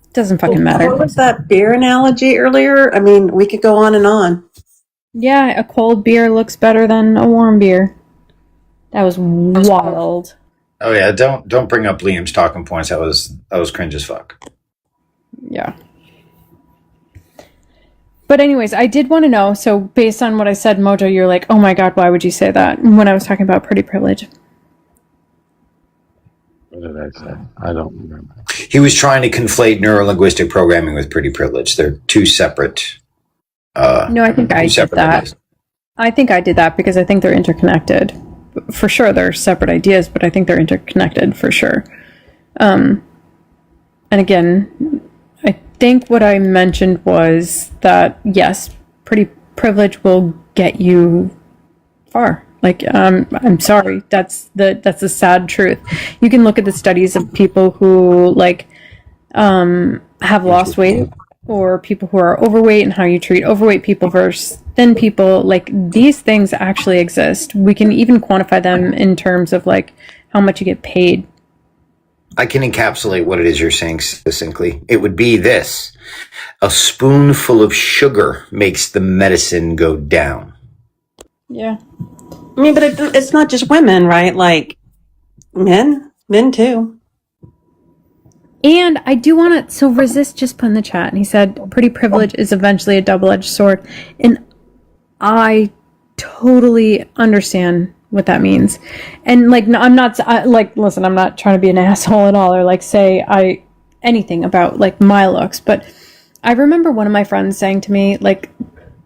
it doesn't fucking matter. What was that beer analogy earlier? I mean, we could go on and on. Yeah, a cold beer looks better than a warm beer. That was wild. Oh yeah, don't bring up Liam's talking points. That was cringe as fuck. Yeah. But anyways, I did want to know, so based on what I said, Mojo, you're like, oh my God, why would you say that? When I was talking about pretty privilege. What did I say? I don't remember. He was trying to conflate neurolinguistic programming with pretty privilege. They're two separate. No, I think I did that. Ideas. I think I did that because I think they're interconnected. For sure, they're separate ideas, but I think they're interconnected for sure. And again, I think what I mentioned was that, yes, pretty privilege will get you far. Like, I'm sorry, that's the sad truth. You can look at the studies of people who like have lost weight, or people who are overweight, and how you treat overweight people versus thin people. Like, these things actually exist. We can even quantify them in terms of like how much you get paid. I can encapsulate what it is you're saying succinctly. It would be this: a spoonful of sugar makes the medicine go down. Yeah. I mean, but it's not just women, right? Like, men too. And I do want to, so Resist just put in the chat, and he said, pretty privilege is eventually a double-edged sword. And I totally understand what that means. And like, no, I'm not, listen, I'm not trying to be an asshole at all, or like say anything about like my looks, but I remember one of my friends saying to me, like,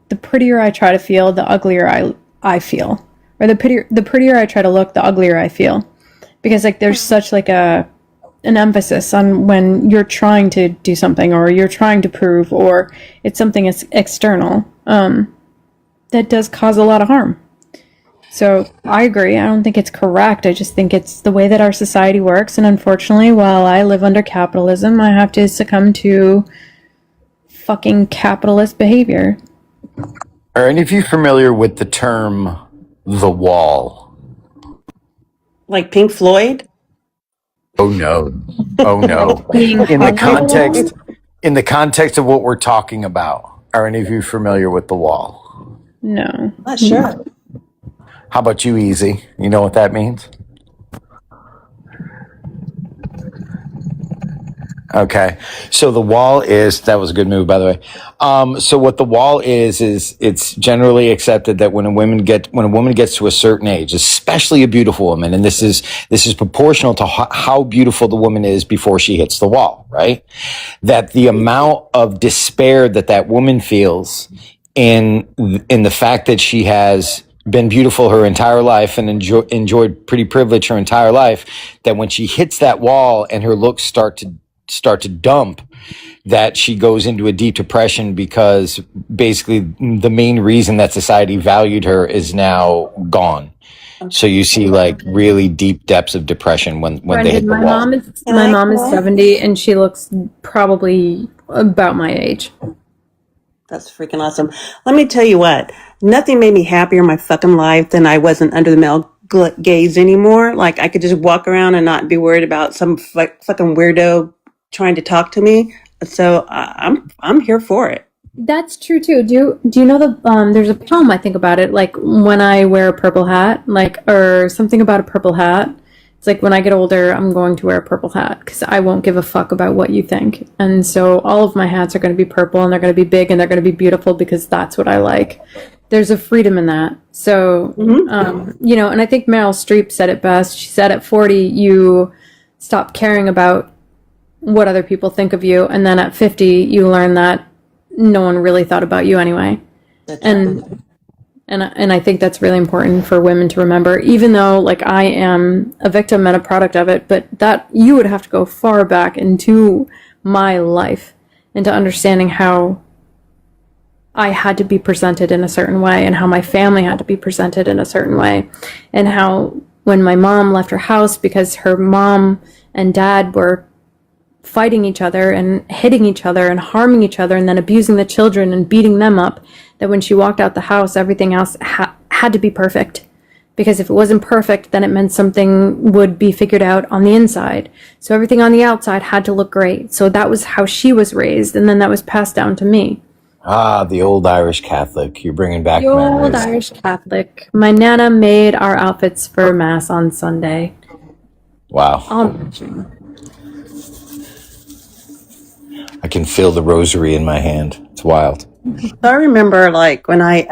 the prettier I try to feel, the uglier I feel. Or the prettier I try to look, the uglier I feel. Because like there's such like an emphasis on when you're trying to do something or you're trying to prove or it's something external, that does cause a lot of harm. So I agree. I don't think it's correct. I just think it's the way that our society works. And unfortunately, while I live under capitalism, I have to succumb to fucking capitalist behavior. Are any of you familiar with the term "the wall"? Like Pink Floyd? Oh no! Oh no! In the context of what we're talking about, are any of you familiar with the wall? No. Not sure. How about you, Easy? You know what that means? Okay. So the wall that was a good move, by the way. So what the wall is it's generally accepted that when a woman gets to a certain age, especially a beautiful woman, and this is proportional to how beautiful the woman is before she hits the wall, right? That the amount of despair that woman feels in the fact that she has been beautiful her entire life and enjoyed pretty privilege her entire life, that when she hits that wall and her looks start to dump, that she goes into a deep depression because basically the main reason that society valued her is now gone. So you see like really deep depths of depression when they hit the wall. My mom is 70 and she looks probably about my age. That's freaking awesome. Let me tell you what, nothing made me happier in my fucking life than I wasn't under the male gaze anymore. Like I could just walk around and not be worried about some fucking weirdo trying to talk to me. So I'm here for it. That's true too. Do you know there's a poem I think about it, like when I wear a purple hat, or something about a purple hat. It's like when I get older, I'm going to wear a purple hat because I won't give a fuck about what you think. And so all of my hats are going to be purple and they're going to be big and they're going to be beautiful because that's what I like. There's a freedom in that. So, and I think Meryl Streep said it best. She said at 40, you stop caring about what other people think of you. And then at 50, you learn that no one really thought about you anyway. And I think that's really important for women to remember, even though like I am a victim and a product of it, but that you would have to go far back into my life into understanding how I had to be presented in a certain way and how my family had to be presented in a certain way, and how when my mom left her house because her mom and dad were fighting each other and hitting each other and harming each other and then abusing the children and beating them up, that when she walked out the house, everything else had to be perfect. Because if it wasn't perfect, then it meant something would be figured out on the inside. So everything on the outside had to look great. So that was how she was raised, and then that was passed down to me. Ah, the old Irish Catholic. You're bringing back the memories. Old Irish Catholic. My Nana made our outfits for Mass on Sunday. Wow. I can feel the rosary in my hand. It's wild. I remember like when I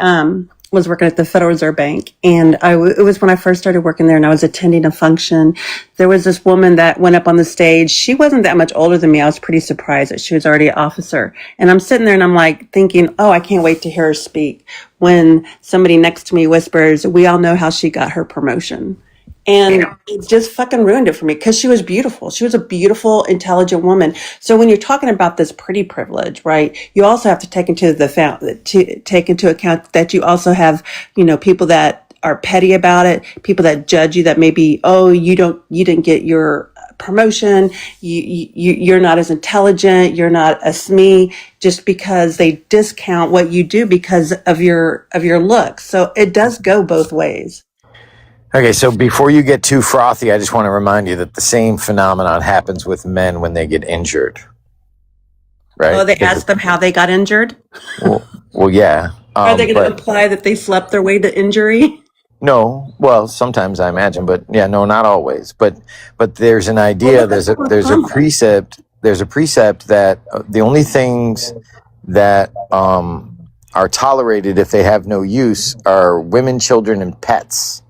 was working at the Federal Reserve Bank, and it was when I first started working there, and I was attending a function. There was this woman that went up on the stage. She wasn't that much older than me. I was pretty surprised that she was already an officer. And I'm sitting there and I'm like thinking, oh, I can't wait to hear her speak. When somebody next to me whispers, we all know how she got her promotion. And it just fucking ruined it for me because she was beautiful. She was a beautiful, intelligent woman. So when you're talking about this pretty privilege, right, you also have to take into account that you also have, people that are petty about it, people that judge you, that maybe, oh, you didn't get your promotion, you're not as intelligent, you're not as me, just because they discount what you do because of your looks. So it does go both ways. Okay, so before you get too frothy, I just want to remind you that the same phenomenon happens with men when they get injured. Right? Oh, they ask them how they got injured? Well, yeah. Are they going to imply that they slept their way to injury? No, well, sometimes I imagine, but yeah, no, not always. But there's an idea, there's a precept that the only things that are tolerated if they have no use are women, children, and pets.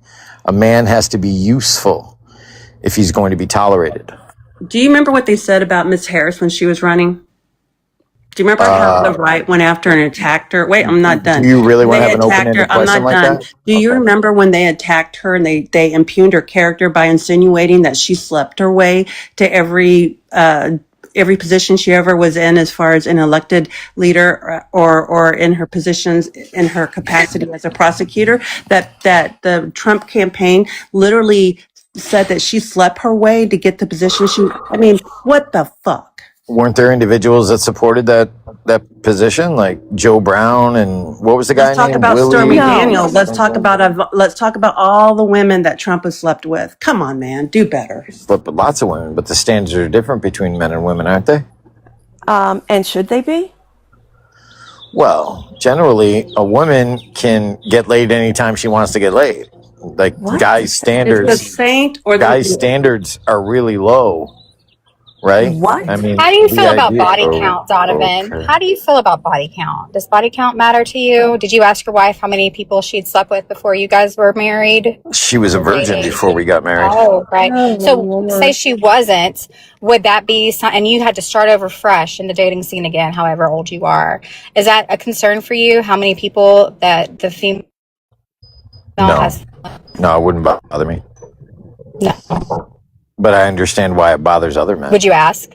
A man has to be useful if he's going to be tolerated. Do you remember what they said about Miss Harris when she was running? Do you remember how the right went after and attacked her? Wait, I'm not done. Do you really want to They have an attacked her. open-ended I'm question not like done. that? Do you Okay. remember when they attacked her and they impugned her character by insinuating that she slept her way to every position she ever was in, as far as an elected leader or in her positions in her capacity as a prosecutor? That the Trump campaign literally said that she slept her way to get the position she. I mean, what the fuck? Weren't there individuals that supported that position, like Joe Brown and what was the guy Let's talk named about Stormy Willie? Daniels. Let's talk about all the women that Trump has slept with. Come on, man, do better. But lots of women. But the standards are different between men and women, aren't they? And should they be? Well, generally, a woman can get laid anytime she wants to get laid. Like What? guys' It's the standards, saint or the guys' standards are really low, right? What? I mean, How do you the feel about idea. body Oh, count, Donovan? okay. How do you feel about body count? Does body count matter to you? Did you ask your wife how many people she'd slept with before you guys were married? She was a virgin Dating? before we got married. Oh, right. Oh, So Lord. say she wasn't, would that be and you had to start over fresh in the dating scene again, however old you are. Is that a concern for you? How many people that the female No, has? no, it wouldn't bother me. No. But I understand why it bothers other men. Would you ask?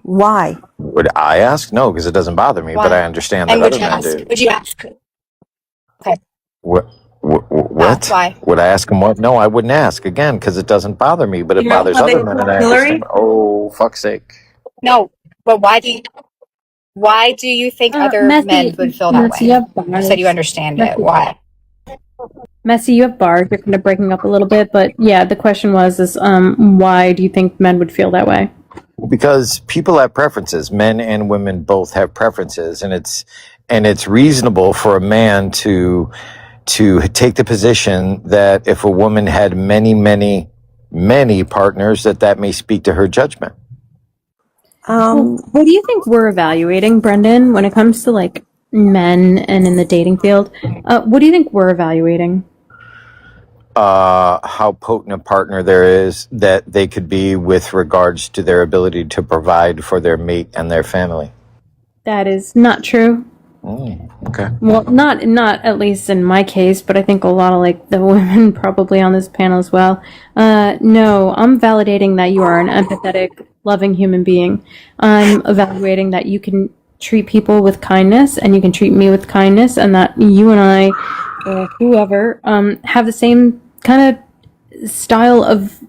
Why? Would I ask? No, because it doesn't bother me. But Why? I understand that And would other you men ask? do. Would you ask? Okay. What? Why? Would I ask him what? No, I wouldn't ask again because it doesn't bother me, but it You know bothers how they other men, and I Hillary? understand. Oh, fuck's sake! No, but why do you think other men would feel that Messy, way? you have You said you bars. understand it. Messy, Why? Messy, you have bars. You're kind of breaking up a little bit, but yeah, the question is why do you think men would feel that way? Because people have preferences. Men and women both have preferences, and it's reasonable for a man to take the position that if a woman had many partners, that may speak to her judgment. Well, what do you think we're evaluating, Brendan, when it comes to like men and in the dating field? What do you think we're evaluating? How potent a partner there is that they could be with regards to their ability to provide for their mate and their family. That is not true. Okay. Well, not at least in my case, but I think a lot of like the women probably on this panel as well. No, I'm validating that you are an empathetic, loving human being. I'm evaluating that you can treat people with kindness and you can treat me with kindness, and that you and I, or whoever, have the same kind of style of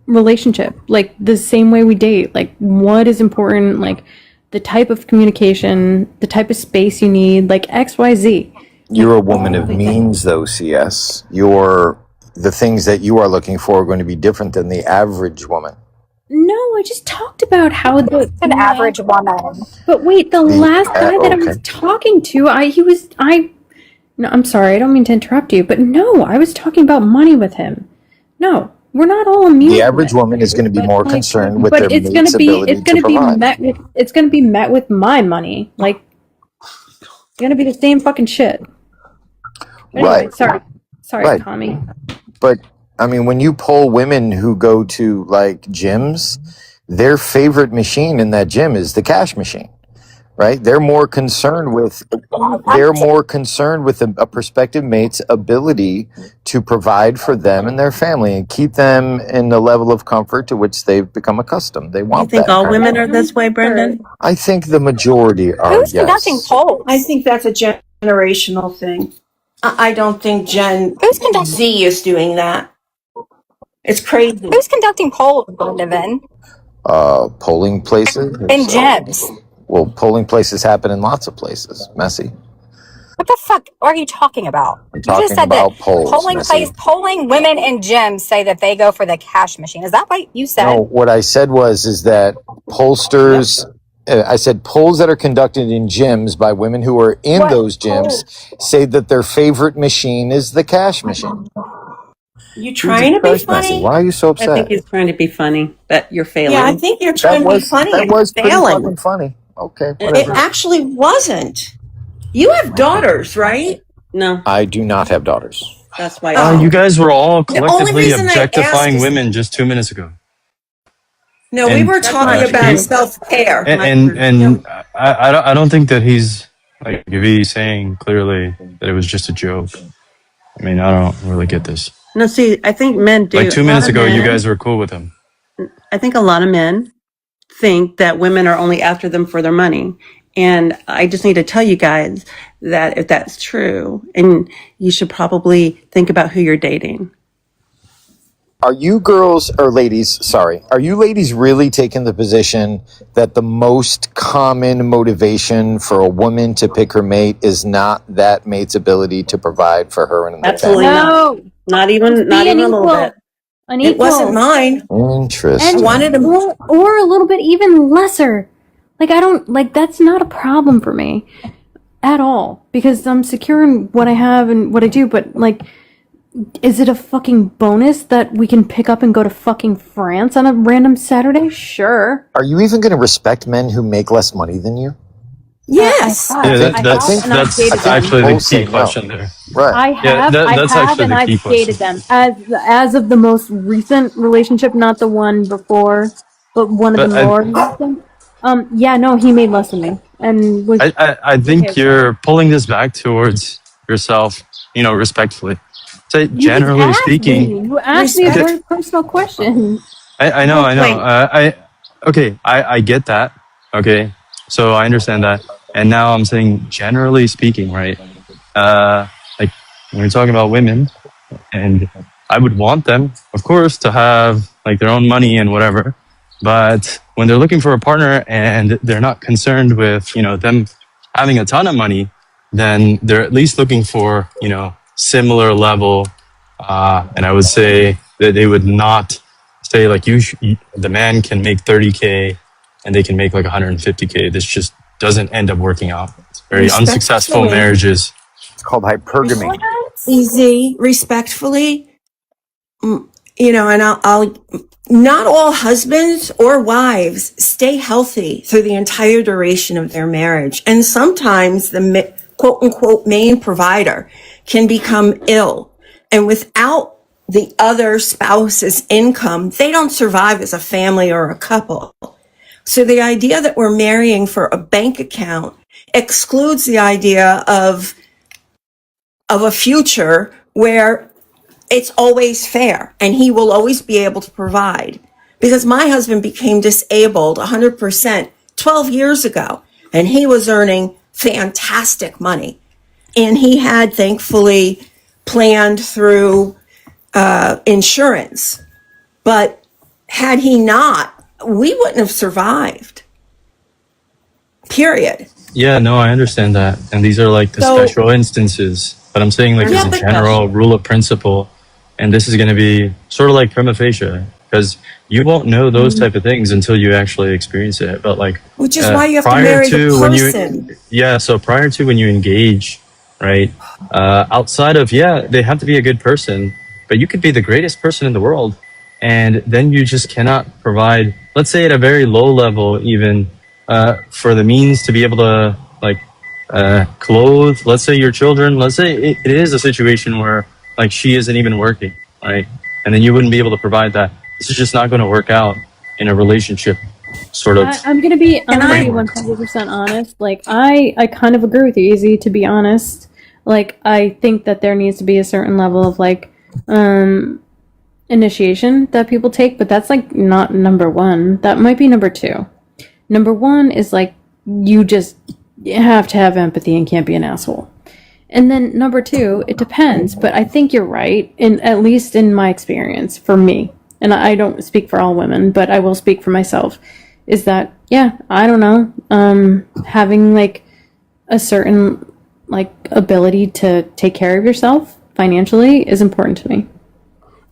relationship, like the same way we date, like what is important, like the type of communication, the type of space you need, like XYZ. You're a woman of means, though, CS. The things that you are looking for are going to be different than the average woman. No, I just talked about how an average woman. But wait, the last guy that I was talking to, no, I'm sorry, I don't mean to interrupt you, but no, I was talking about money with him. No, we're not all immune. The average woman is going to be more concerned with their it's mate's ability it's gonna to be provide. it's gonna be met with my money. Like it's gonna be the same fucking shit. Anyway, Right. Sorry, Right. Tommy. But I mean, when you poll women who go to like gyms, their favorite machine in that gym is the cash machine, right? They're more concerned with a prospective mate's ability to provide for them and their family and keep them in the level of comfort to which they've become accustomed. They You want think that. all kind of women thing. are this way, Brendan? I think the majority are. Who's conducting Yes. polls? I think that's a generational thing. I don't think Gen Z is doing that. It's crazy. Who's conducting polls, Donovan? Polling places. In gyms. Well, polling places happen in lots of places. Messy. What the fuck are you talking about? I'm You talking just said about that polls, Missy. polling women in gyms say that they go for the cash machine. Is that what you said? No, what I said is that pollsters. I said polls that are conducted in gyms by women who are in those gyms say that their favorite machine is the cash machine. You trying to be Messy. funny? Why are you so I upset? think he's trying to be funny, but you're failing. Yeah, I think you're That trying to be was funny. that and was pretty failing. fucking funny. Okay, It whatever. actually wasn't. You have daughters, right? No, I do not have daughters. that's why. Oh. You guys were all The only collectively reason I objectifying asked is- women just 2 minutes ago. No, we And were talking uh, about he self-care. and I don't think that he's like if he's saying clearly that it was just a joke. I mean, I don't really get this. No, see, I think men Like do. A two lot minutes of ago, you men, guys were cool with him. I think a lot of men think that women are only after them for their money. And I just need to tell you guys that if that's true, and you should probably think about who you're dating. Are you girls or ladies, sorry, are you ladies really taking the position that the most common motivation for a woman to pick her mate is not that mate's ability to provide for her and the Absolutely family? not. No, Not it's even, not being even a little equal, bit. It wasn't unequal, mine. I Interesting. wanted him. or a little bit even lesser. Like I don't like that's not a problem for me at all because I'm secure in what I have and what I do. But like, is it a fucking bonus that we can pick up and go to fucking France on a random Saturday? Sure. Are you even going to respect men who make less money than you? Yes. I Yeah, have, that, I that's have, and I've that's dated them. actually the Both say key no. question there. Right. I Yeah, have, that's actually and the key I've question. dated them as of the most recent relationship, not the one before, but one of the But more recent. Yeah, no, he made less than me, and was I okay think with that. you're pulling this back towards yourself, respectfully. So You just generally asked speaking, me. You asked me a Respect. very personal question. I know, I know. Wait. Okay, I get that. Okay, so I understand that. And now I'm saying, generally speaking, right? Like when we're talking about women, and I would want them, of course, to have like their own money and whatever. But when they're looking for a partner and they're not concerned with, them having a ton of money, then they're at least looking for, similar level. And I would say that they would not say like the man can make 30K and they can make like 150K. This just doesn't end up working out. It's very unsuccessful Respectfully. marriages. It's called hypergamy. Easy. Respectfully. And I'll not all husbands or wives stay healthy through the entire duration of their marriage. And sometimes the quote unquote main provider can become ill. And without the other spouse's income, they don't survive as a family or a couple. So the idea that we're marrying for a bank account excludes the idea of a future where it's always fair and he will always be able to provide. Because my husband became disabled 100% 12 years ago and he was earning fantastic money. And he had thankfully planned through insurance. But had he not, we wouldn't have survived. Period. Yeah, no, I understand that. And these are like the So, special instances. But I'm saying like yeah, as a but general rule of principle, and this is going to be sort of like prima facie, because you won't know those type of things until you actually experience it. But like which is why you have to prior marry the to when person. so prior to when you engage, right? Outside of, they have to be a good person, but you could be the greatest person in the world. And then you just cannot provide, let's say at a very low level, even for the means to be able to like clothe, let's say your children. Let's say it is a situation where like she isn't even working, right? And then you wouldn't be able to provide that. This is just not going to work out in a relationship sort of I'm gonna be And I'm gonna be I, 100% honest. Like I kind of agree with you, Easy, to be honest. Like I think that there needs to be a certain level of like initiation that people take, but that's like not number one. That might be number two. Number one is like you just have to have empathy and can't be an asshole. And then number two, it depends, but I think you're right, in at least in my experience, for me, and I don't speak for all women, but I will speak for myself, is that, I don't know, having like a certain like ability to take care of yourself financially is important to me.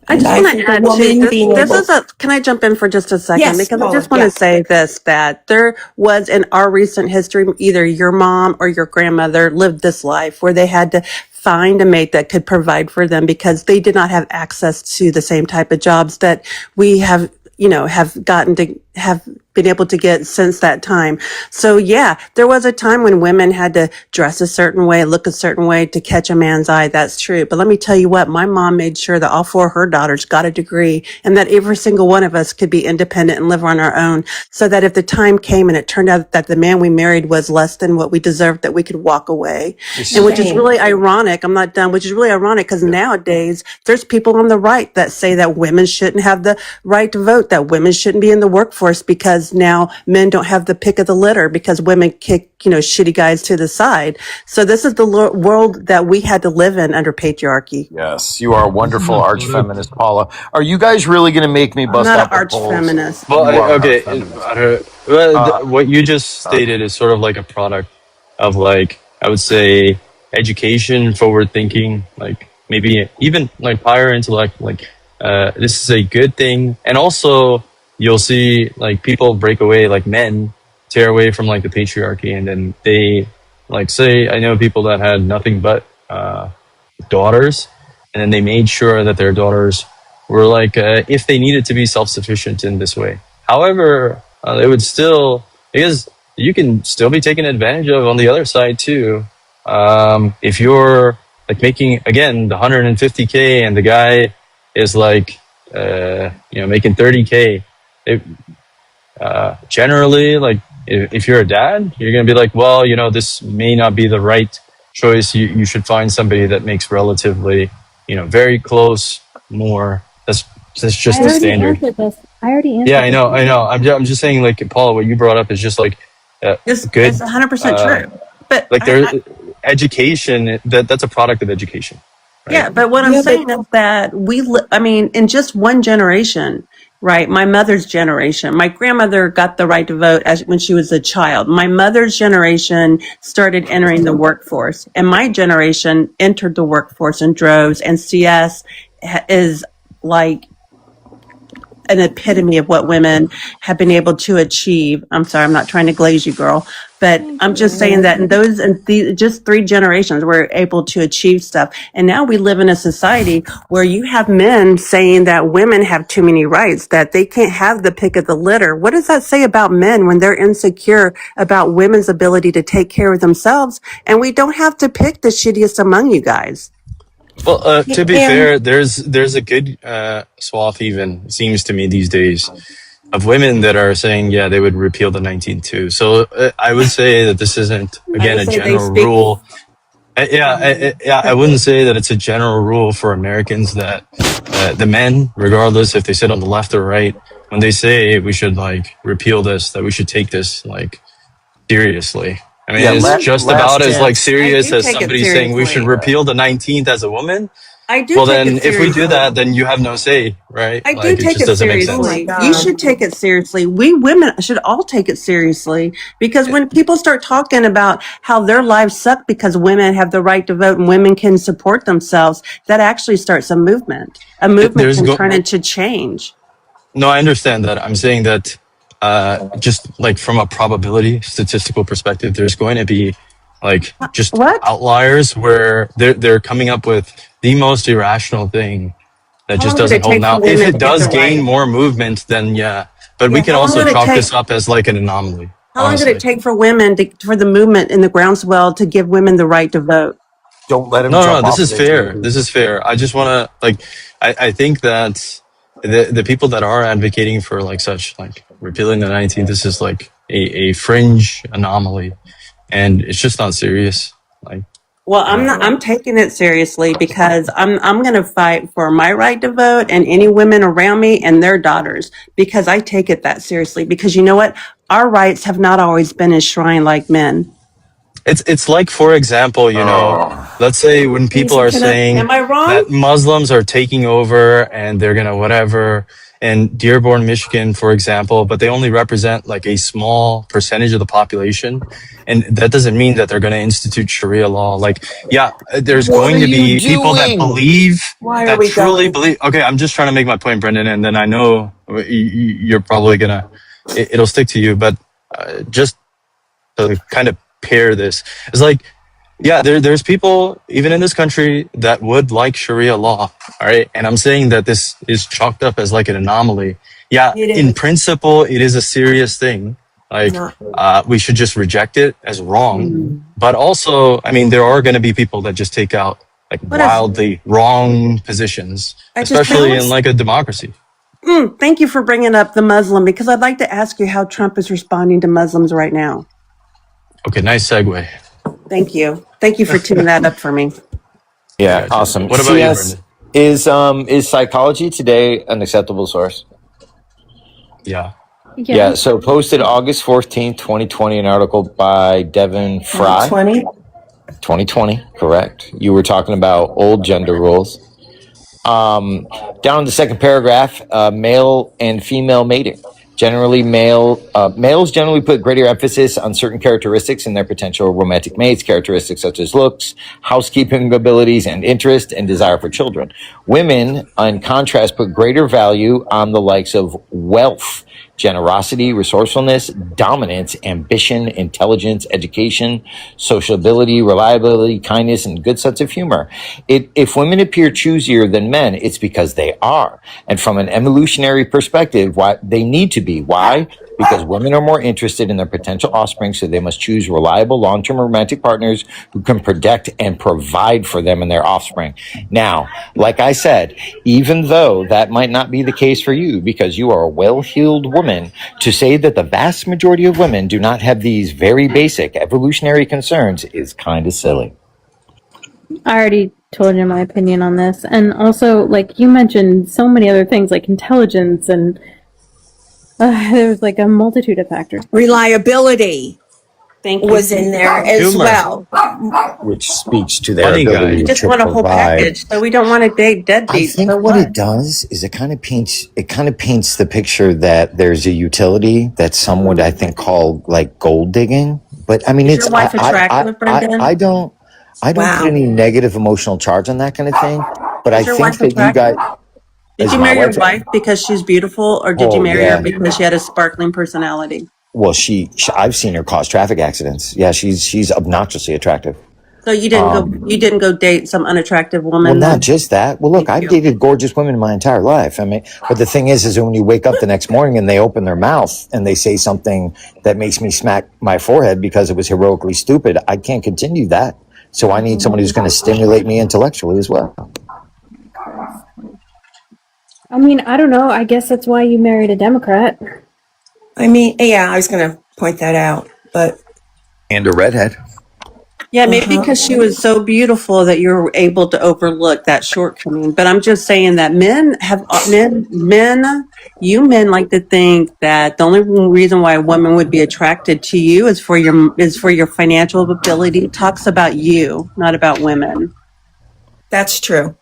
I just I want think to a add to woman this. being This able, is a. Can I jump in for just a second? yes, Because I Paula, just want to yes. say this: that there was in our recent history, either your mom or your grandmother lived this life where they had to find a mate that could provide for them because they did not have access to the same type of jobs that we have, have gotten to have been able to get since that time. So yeah, there was a time when women had to dress a certain way, look a certain way to catch a man's eye. That's true. But let me tell you what, my mom made sure that all four of her daughters got a degree and that every single one of us could be independent and live on our own, so that if the time came and it turned out that the man we married was less than what we deserved, that we could walk away. And which is really ironic. I'm not done, which is really ironic because nowadays there's people on the right that say that women shouldn't have the right to vote, that women shouldn't be in the workforce because now men don't have the pick of the litter because women kick, shitty guys to the side. So this is the world that we had to live in under patriarchy. Yes, you are a wonderful arch feminist, Paula. Are you guys really going to make me I'm bust not out an the arch polls? feminist. Well, You are an okay. arch feminist. What you just stated is sort of like a product of, like, I would say, education, forward thinking, like maybe even like higher intellect. Like, this is a good thing, and also you'll see like people break away, like men tear away from like the patriarchy, and then they, like, say, I know people that had nothing but daughters, and then they made sure that their daughters were like, if they needed to be self-sufficient in this way. However, they would still, because you can still be taken advantage of on the other side too. If you're like making, again, the 150K and the guy is like, making 30K, generally, like, if you're a dad, you're going to be like, well, this may not be the right choice. You should find somebody that makes relatively, very close more. That's just the standard. I already answered Yeah, I know. I'm just saying, like, Paula, what you brought up is just like It's good. 100% true. But Like, there, education, that's a product of education. Right? yeah, but what I'm saying is that in just one generation, right? My mother's generation, my grandmother got the right to vote when she was a child. My mother's generation started entering the workforce, and my generation entered the workforce in droves. And CS is like an epitome of what women have been able to achieve. I'm sorry, I'm not trying to glaze you, girl, but I'm just saying that in just 3 generations, we're able to achieve stuff. And now we live in a society where you have men saying that women have too many rights, that they can't have the pick of the litter. What does that say about men when they're insecure about women's ability to take care of themselves? And we don't have to pick the shittiest among you guys. Well, to be fair, there's a good swath, even seems to me these days, of women that are saying, yeah, they would repeal the 19th too. So I would say that this isn't, again, a general rule. I wouldn't say that it's a general rule for Americans that the men, regardless if they sit on the left or right, when they say we should like repeal this, that we should take this like seriously. I mean, it's just about as like serious as somebody saying we should repeal the 19th as a woman. I do. Well, then if we do that, then you have no say, right? I do take it seriously. You should take it seriously. We women should all take it seriously, because when people start talking about how their lives suck because women have the right to vote and women can support themselves, that actually starts a movement. A movement can turn into change. No, I understand that. I'm saying that just like from a probability statistical perspective, there's going to be like just outliers where they're coming up with the most irrational thing that just doesn't hold. Now, if it does gain more movement, then yeah. But we can also chalk this up as like an anomaly. How long did it take for women for the movement in the groundswell to give women the right to vote? Don't let him. No, this is fair. This is fair. I just want to like. I think that the people that are advocating for like such like repealing the 19th, this is like a fringe anomaly, and it's just not serious. Like, well, I'm taking it seriously, because I'm going to fight for my right to vote and any women around me and their daughters, because I take it that seriously. Because you know what, our rights have not always been enshrined like men. It's like, for example, let's say when people are saying am I wrong? that Muslims are taking over and they're gonna whatever, in Dearborn, Michigan, for example, but they only represent like a small percentage of the population, and that doesn't mean that they're gonna institute Sharia law. Like, yeah, there's going to be people that believe, that truly believe. Okay, I'm just trying to make my point, Brendan, and then I know you're probably gonna, it'll stick to you, but just to kind of pair this, it's like, yeah, there's people even in this country that would like Sharia law, all right? And I'm saying that this is chalked up as like an anomaly, Yeah, It in is principle, it is a serious thing. Like, not. we should just reject it as wrong. Mm. But also, I mean, there are going to be people that just take out like What if wildly wrong positions, I just especially in let's like a democracy. thank you for bringing up the Muslim because I'd like to ask you how Trump is responding to Muslims right now. Okay, nice segue. Thank you. Thank you for teeing that up for me. I Yeah, got you. awesome. What about you, CS, Brendan? is Psychology Today an acceptable source? Yeah. Yeah, Yes. so posted August 14th, 2020, an article by Devin Fry. 2020. 2020, correct. You were talking about old gender roles. Down in the second paragraph, male and female mating. Males generally put greater emphasis on certain characteristics in their potential romantic mates, characteristics such as looks, housekeeping abilities, and interest and desire for children. Women, in contrast, put greater value on the likes of wealth, generosity, resourcefulness, dominance, ambition, intelligence, education, sociability, reliability, kindness, and good sense of humor. If women appear choosier than men, it's because they are. And from an evolutionary perspective, why they need to be. Why? Because women are more interested in their potential offspring, so they must choose reliable, long-term romantic partners who can protect and provide for them and their offspring. Now, like I said, even though that might not be the case for you because you are a well-heeled woman, to say that the vast majority of women do not have these very basic evolutionary concerns is kind of silly. I already told you my opinion on this. And also, like, you mentioned so many other things like intelligence and there's like a multitude of factors. Reliability Thank you. was in there as Humor. well. Which speaks to their Funny guy. ability We just to want a whole provide. package, so we don't want to date I deadbeats. think So what what? it does is it kind of paints the picture that there's a utility that some would, I think, call like gold digging. But I mean, Is it's your wife attractive, Brendan? I don't put Wow. any negative emotional charge on that kind of thing. But I Is your think wife that you guys, attractive? Did as you my marry your wife, wife because she's beautiful, or did you oh marry her yeah, because she had a sparkling personality? well I've seen her cause traffic accidents. Yeah, she's obnoxiously attractive. So you didn't go date some unattractive Well, woman not then? just that. Well, look, Thank I've you. dated gorgeous women my entire life. I mean, but the thing is when you wake up the next morning and they open their mouth and they say something that makes me smack my forehead because it was heroically stupid, I can't continue that. So I need somebody who's going to stimulate me intellectually as well. I mean, I don't know. I guess that's why you married a Democrat. I mean, yeah, I was going to point that out, but And a redhead. Yeah, maybe because she was so beautiful that you were able to overlook that shortcoming. But I'm just saying that you men like to think that the only reason why a woman would be attracted to you is for your financial ability. It talks about you, not about women. that's true.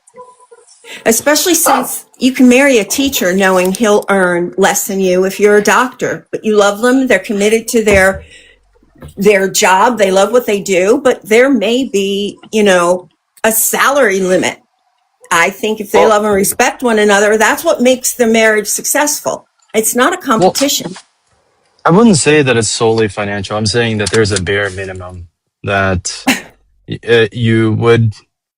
Especially since you can marry a teacher knowing he'll earn less than you if you're a doctor, but you love them, they're committed to their job, they love what they do, but there may be, a salary limit. I think if they love and respect one another, that's what makes the marriage successful. It's not a Well, competition. I wouldn't say that it's solely financial. I'm saying that there's a bare minimum that you would,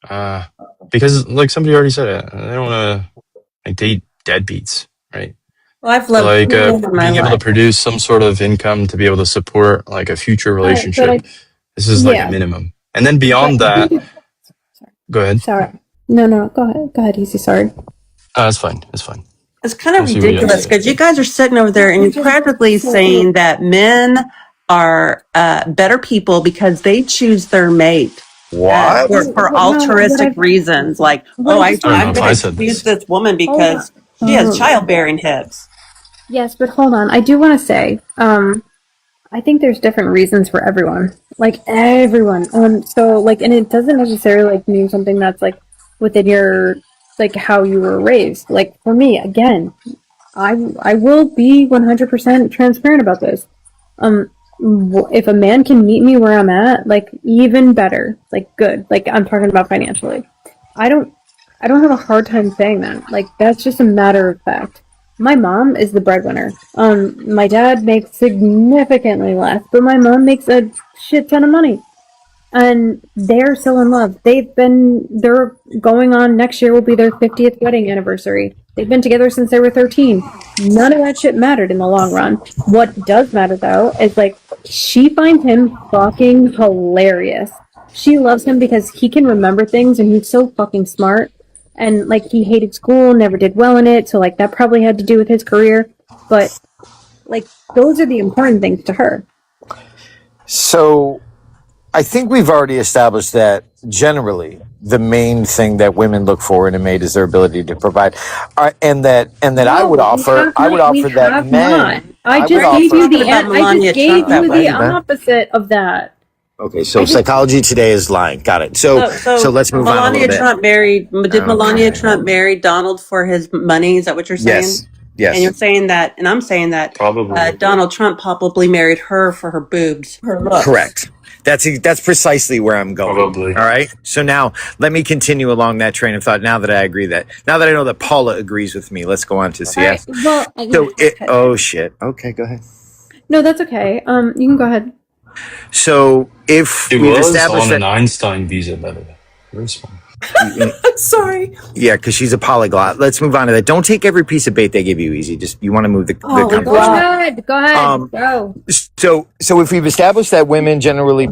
uh, because like somebody already said it, I don't want to like date deadbeats, right? Well, I've So loved like people in my being able to life. produce some sort of income to be able to support like a future All right, but relationship. This is like a yeah, minimum. And then but beyond that, go ahead. sorry. No, go ahead. Go ahead, Easy. Sorry. That's fine. That's fine. It's kind of We'll see what you have to ridiculous say. because you guys are sitting over there and you're practically saying that men are better people because they choose their mate What? for No, altruistic reasons. Like, what I I just don't know I'm if wanted I going to to said choose this. this woman hold on. because she has childbearing hips. Yes, but hold on. I do want to say, I think there's different reasons for everyone. Like everyone. So like, and it doesn't necessarily like mean something that's like within your like how you were raised. Like for me, again, I will be 100% transparent about this. If a man can meet me where I'm at, like even better, like good. Like I'm talking about financially. I don't I don't have a hard time saying that. Like that's just a matter of fact. My mom is the breadwinner. My dad makes significantly less, but my mom makes a shit ton of money. and they're still in love. They're going on, next year will be their 50th wedding anniversary. They've been together since they were 13. None of that shit mattered in the long run. What does matter though is like she finds him fucking hilarious. She loves him because he can remember things and he's so fucking smart. And like he hated school, never did well in it, so like that probably had to do with his career. But like those are the important things to her. So I think we've already established that generally the main thing that women look for in a mate is their ability to provide, and that I would offer that men. I just gave you the opposite of that. Okay, so Psychology Today is lying. Got it. So let's move on a little bit. Did Melania Trump marry Donald for his money? Is that what you're saying? Yes. And you're saying that, and I'm saying that Donald Trump probably married her for her boobs, her looks. Correct. That's precisely where I'm going. Probably. All right. So now let me continue along that train of thought. Now that I know that Paula agrees with me, let's go on to CS. Right, well, Oh shit. Okay, go ahead. No, that's okay. You can go ahead. So if He we've was established on an that, Einstein visa, by the way. Very small. Sorry. yeah, because she's a polyglot. Let's move on to that. Don't take every piece of bait they give you easy. Just you want to move the conversation. Go ahead. Go. So if we've established that women generally,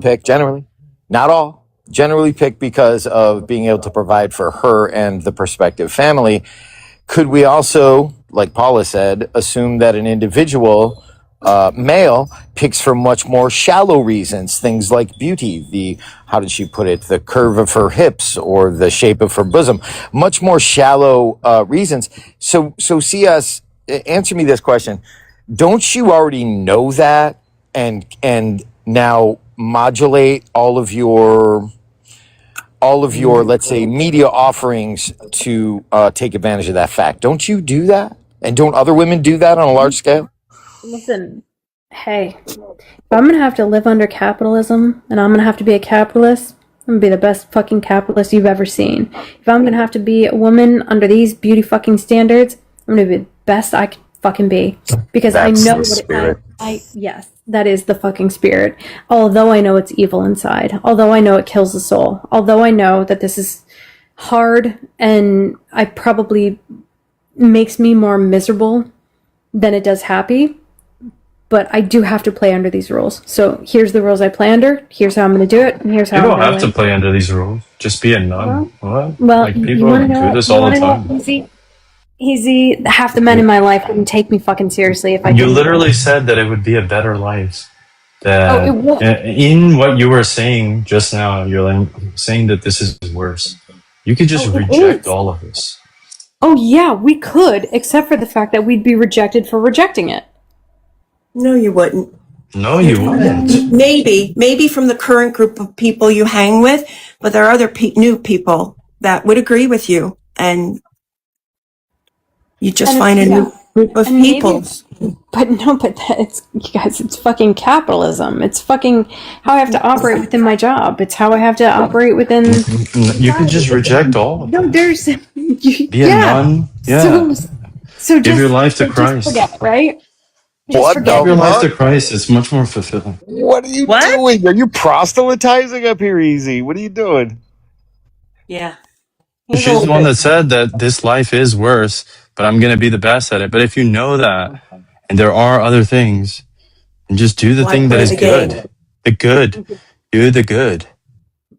not all, generally pick because of being able to provide for her and the prospective family, could we also, like Paula said, assume that an individual male picks for much more shallow reasons, things like beauty, how did she put it, the curve of her hips or the shape of her bosom, much more shallow reasons. So CS, answer me this question. Don't you already know that and now modulate all of your let's say media offerings to take advantage of that fact? Don't you do that? And don't other women do that on a large scale? Listen, hey, if I'm gonna have to live under capitalism and I'm gonna have to be a capitalist, I'm gonna be the best fucking capitalist you've ever seen. If I'm gonna have to be a woman under these beauty fucking standards, I'm gonna be the best I can fucking be. Because That's I know the spirit. yes, that is the fucking spirit. Although I know it's evil inside. Although I know it kills the soul. Although I know that this is hard and I probably makes me more miserable than it does happy. But I do have to play under these rules. So here's the rules I play under. Here's how I'm going to do it. And here's how You I'm don't going have to play under these rules. Just be a nun. What? Well, Like you people want to do know this you all want the to know time. easy. Half the men in my life wouldn't take me fucking seriously if I You didn't. literally said that it would be a better life. That it would. in what you were saying just now, you're like saying that this is worse. You could just reject all of this. Oh yeah, we could, except for the fact that we'd be rejected for rejecting it. No, you wouldn't. No, you wouldn't. Maybe from the current group of people you hang with, but there are other new people that would agree with you, and you just find a new group of people. But it's you guys, it's fucking capitalism. It's fucking how I have to operate within my job. It's how I have to operate within. You could just reject all of it. No, there's Be a nun. Yeah. So give just, your life to Christ. Just forget, right? What? Give your life to Christ. It's much more fulfilling. What are you doing? Are you proselytizing up here, Easy? What are you doing? Yeah. She's the one that said that this life is worse, but I'm going to be the best at it. But if you know that, and there are other things, and just do the thing that is good. The good. Do the good.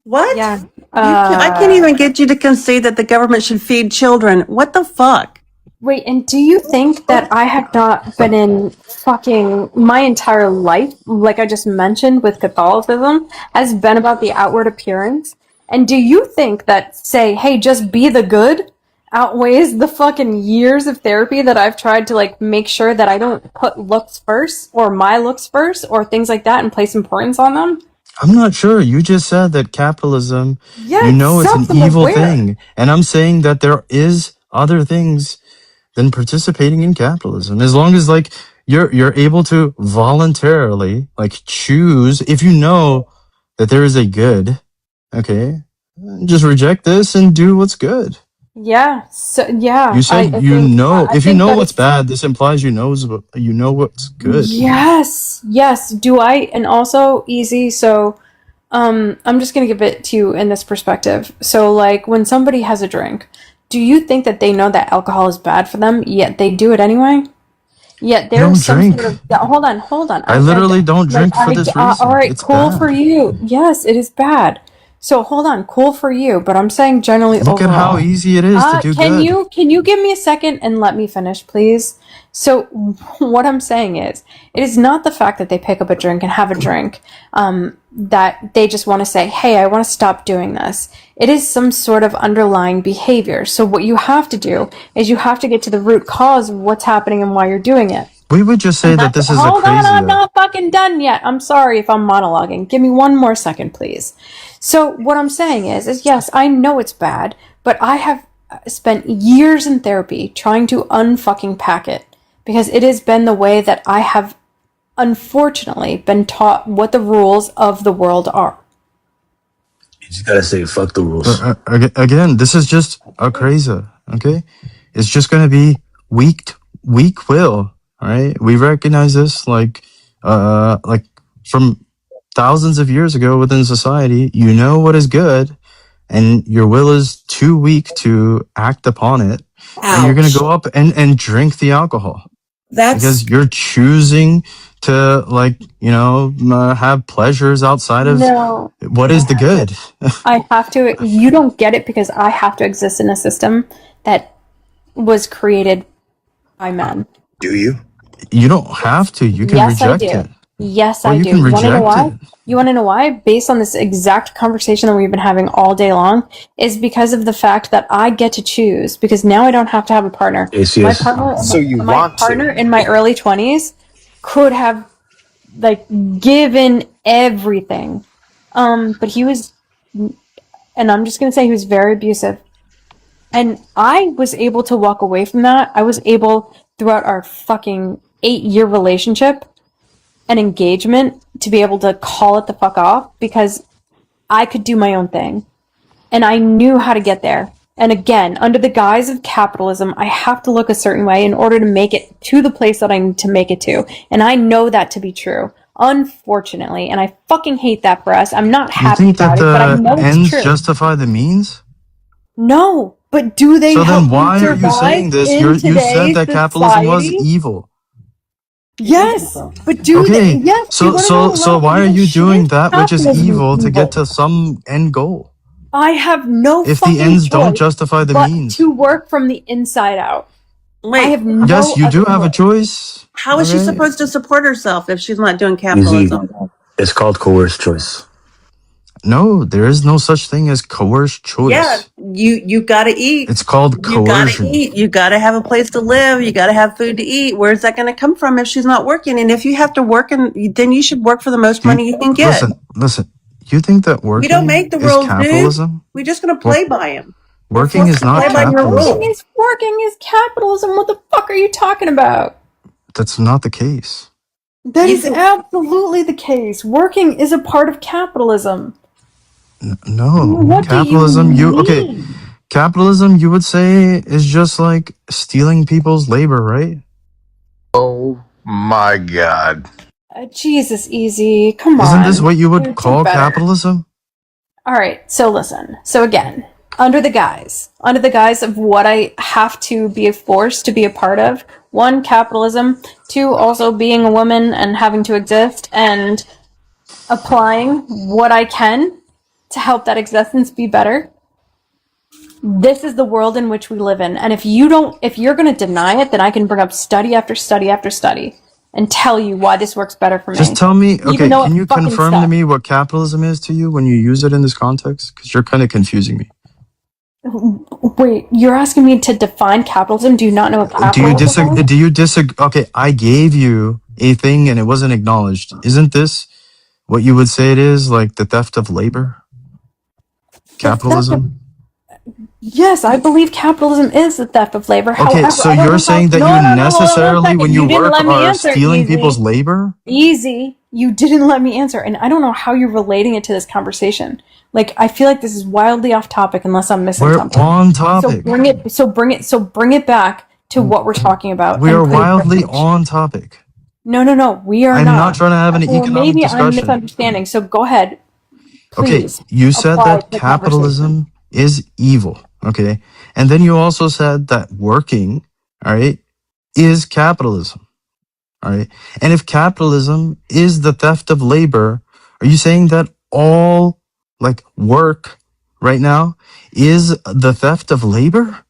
What? Yeah. I can't even get you to concede that the government should feed children. What the fuck? Wait, and do you think that I have not been in fucking my entire life, like I just mentioned with Catholicism, has been about the outward appearance? And do you think that, say, hey, just be the good, outweighs the fucking years of therapy that I've tried to, like, make sure that I don't put looks first, or my looks first, or things like that, and place importance on them? I'm not sure. You just said that capitalism, Yeah, you know it's an evil self-aware. thing. And I'm saying that there is other things than participating in capitalism. As long as like you're able to voluntarily like choose, if you know that there is a good, okay, just reject this and do what's good. Yeah, so, yeah. You said I you think, know, I if you think know that what's it's- bad, this implies you know what's good. Yes. Do I, and also easy, so I'm just gonna give it to you in this perspective. So, like, when somebody has a drink, do you think that they know that alcohol is bad for them, yet they do it anyway? Yet I don't there's some drink. sort of hold on. I literally don't drink for this All reason. right, It's cool for bad. you. Yes, it is bad. So hold on, cool for you. But I'm saying generally Look at how overall. easy it is to do good. Can you give me a second and let me finish, please? So what I'm saying is, it is not the fact that they pick up a drink and have a drink, that they just want to say, hey, I want to stop doing this. It is some sort of underlying behavior. So what you have to do is you have to get to the root cause of what's happening and why you're doing it. We would just say that this is a Hold on, crazy. I'm not fucking done yet. I'm sorry if I'm monologuing. Give me one more second, please. So what I'm saying is yes, I know it's bad, but I have spent years in therapy trying to unfucking pack it because it has been the way that I have unfortunately been taught what the rules of the world are. You just gotta say fuck the rules. Again, this is just a crazy. Okay, it's just gonna be weak will. All right, we recognize this like from thousands of years ago within society. You know what is good, and your will is too weak to act upon it, and you're gonna Ouch. go up and drink the alcohol That's because you're choosing to have pleasures outside of No, what is the good. I have to. You don't get it because I have to exist in a system that was created by men. Do you? You don't have to. You can Yes, I reject do. it. Yes, Or I you do. can You want to know reject why? it. You want to know why? Based on this exact conversation that we've been having all day long, is because of the fact that I get to choose. Because now I don't have to have a partner. ACS. So you My want partner to. in my early 20s could have like given everything, but he was, and I'm just gonna say he was very abusive. And I was able to walk away from that. I was able, throughout our fucking 8-year relationship and engagement, to be able to call it the fuck off because I could do my own thing. And I knew how to get there. And again, under the guise of capitalism, I have to look a certain way in order to make it to the place that I need to make it to. And I know that to be true, unfortunately. And I fucking hate that for us. I'm not You happy think that about it, but I the know it's ends true. justify the means? No, but do they So then help you why are you survive saying this? in You said today's that capitalism was society? evil. Yes, but do they? Okay, Yes, you so want to know so so what? why are No you doing shit. that which is Capitalism is evil to get evil. to some end goal? I have no If the fucking ends don't choice justify the but means. to work from the inside out. I Wait, have Yes, no you other do have a choice. choice. how is she Okay. supposed to support herself if she's not doing Easy. capitalism? It's called coerced choice. No, there is no such thing as coerced Yeah, choice. you got to eat. It's called You got to coercion. eat. You got to have a place to live. You got to have food to eat. Where's that going to come from if she's not working? And if you have to work, then you should work for the most Do you, money you can get. listen. You think that We don't make working the is rules, dude. capitalism? We're just going to Well, play by them. We're working forced is to not play by your capitalism. rules. Working is capitalism. What the fuck are you talking about? That's not the case. That is absolutely the case. Working is a part of capitalism. No, What do you capitalism. mean? Capitalism. You would say is just like stealing people's labor, right? Oh my God. Jesus, easy. Come Isn't this on. what you would Do call better. capitalism? All right, so listen. So again, under the guise of what I have to be forced to be a part of, 1, capitalism, 2, also being a woman and having to exist and applying what I can to help that existence be better. This is the world in which we live in. And if you're going to deny it, then I can bring up study after study after study and tell you why this works better for me. Just tell me, Even okay, though can it you fucking confirm to sucks. me what capitalism is to you when you use it in this context? Because you're kind of confusing me. Wait, you're asking me to define capitalism? Do you not know what Do you capitalism is? disagree? Okay, I gave you a thing and it wasn't acknowledged. Isn't this what you would say it is, like the theft of labor? Capitalism? Yes, I believe capitalism is the theft of labor. Okay, However, so I don't you're know how. saying that No, you no, no, hold on 1 necessarily, when second. you You didn't work, let me are answer, stealing people's Easy. labor? Easy. You didn't let me answer, and I don't know how you're relating it to this conversation. Like, I feel like this is wildly off topic unless I'm missing We're something. on So topic. bring it back to what we're talking about. We and are put it wildly privilege. on topic. No, we are I'm not. not trying to have an Well, economic maybe I'm discussion. misunderstanding. So go ahead. Okay, Please you said apply that the conversation. capitalism is evil. Okay, and then you also said that working, all right, is capitalism. All right, and if capitalism is the theft of labor, are you saying that all like work right now is the theft of labor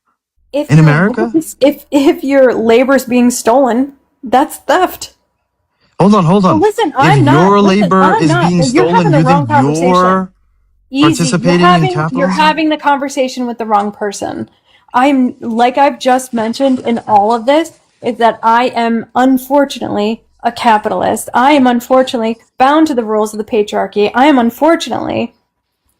If in your America? work is, if your labor's being stolen, that's theft. Hold So on. listen, If I'm not. your Listen, labor I'm is not. being You're having stolen, the you wrong think conversation. you're Easy. participating in You're capitalism? having the conversation with the wrong person. I'm like I've just mentioned in all of this is that I am unfortunately a capitalist. I am unfortunately bound to the rules of the patriarchy. I am unfortunately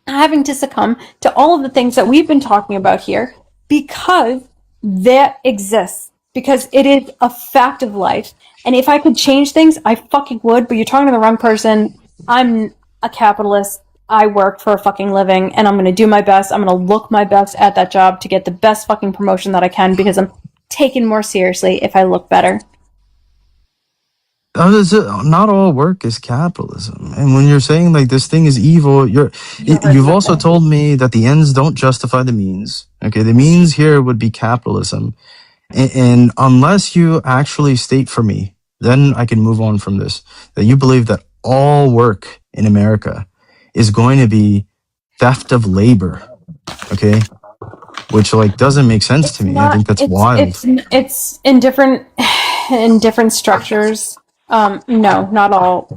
having to succumb to all of the things that we've been talking about here because that exists. Because it is a fact of life. And if I could change things, I fucking would, but you're talking to the wrong person. I'm a capitalist. I work for a fucking living and I'm going to do my best. I'm going to look my best at that job to get the best fucking promotion that I can because I'm taken more seriously if I look better. Not all work is capitalism. And when you're saying like this thing is evil, you've also told me that the ends don't justify the means. Okay, the means here would be capitalism. And unless you actually state for me, then I can move on from this, that you believe that all work in America is going to be theft of labor. Okay, which like doesn't make sense to It's me. I not. think that's wild. It's in different structures. No, not all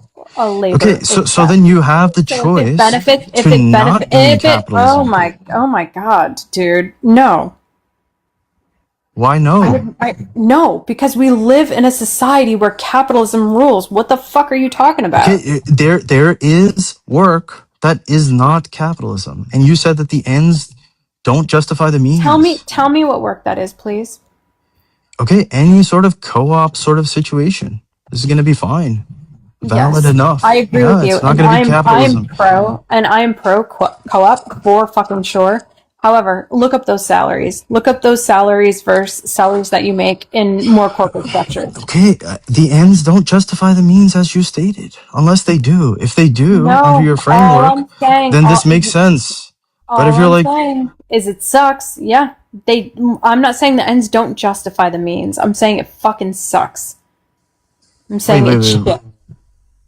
Okay, labor is so theft. then you have the So if it choice benefits, to not be in if it, capitalism. oh my God, dude, no. Why no? No, because we live in a society where capitalism rules. What the fuck are you talking about? Okay, there is work that is not capitalism, and you said that the ends don't justify the means. Tell me what work that is, please. Okay, any sort of co-op sort of situation, this is going to be fine, valid Yes, I enough. agree with Yeah, you, it's not and going to be I'm capitalism. pro, co-op for fucking sure. However, look up those salaries. Look up those salaries versus salaries that you make in more corporate structures. Okay, the ends don't justify the means as you stated, unless they do. If they do, under No, your framework, then this makes sense. But if all you're I'm like, saying is it sucks. Yeah, I'm not saying the ends don't justify the means. I'm saying it fucking sucks. I'm saying it's wait, shit.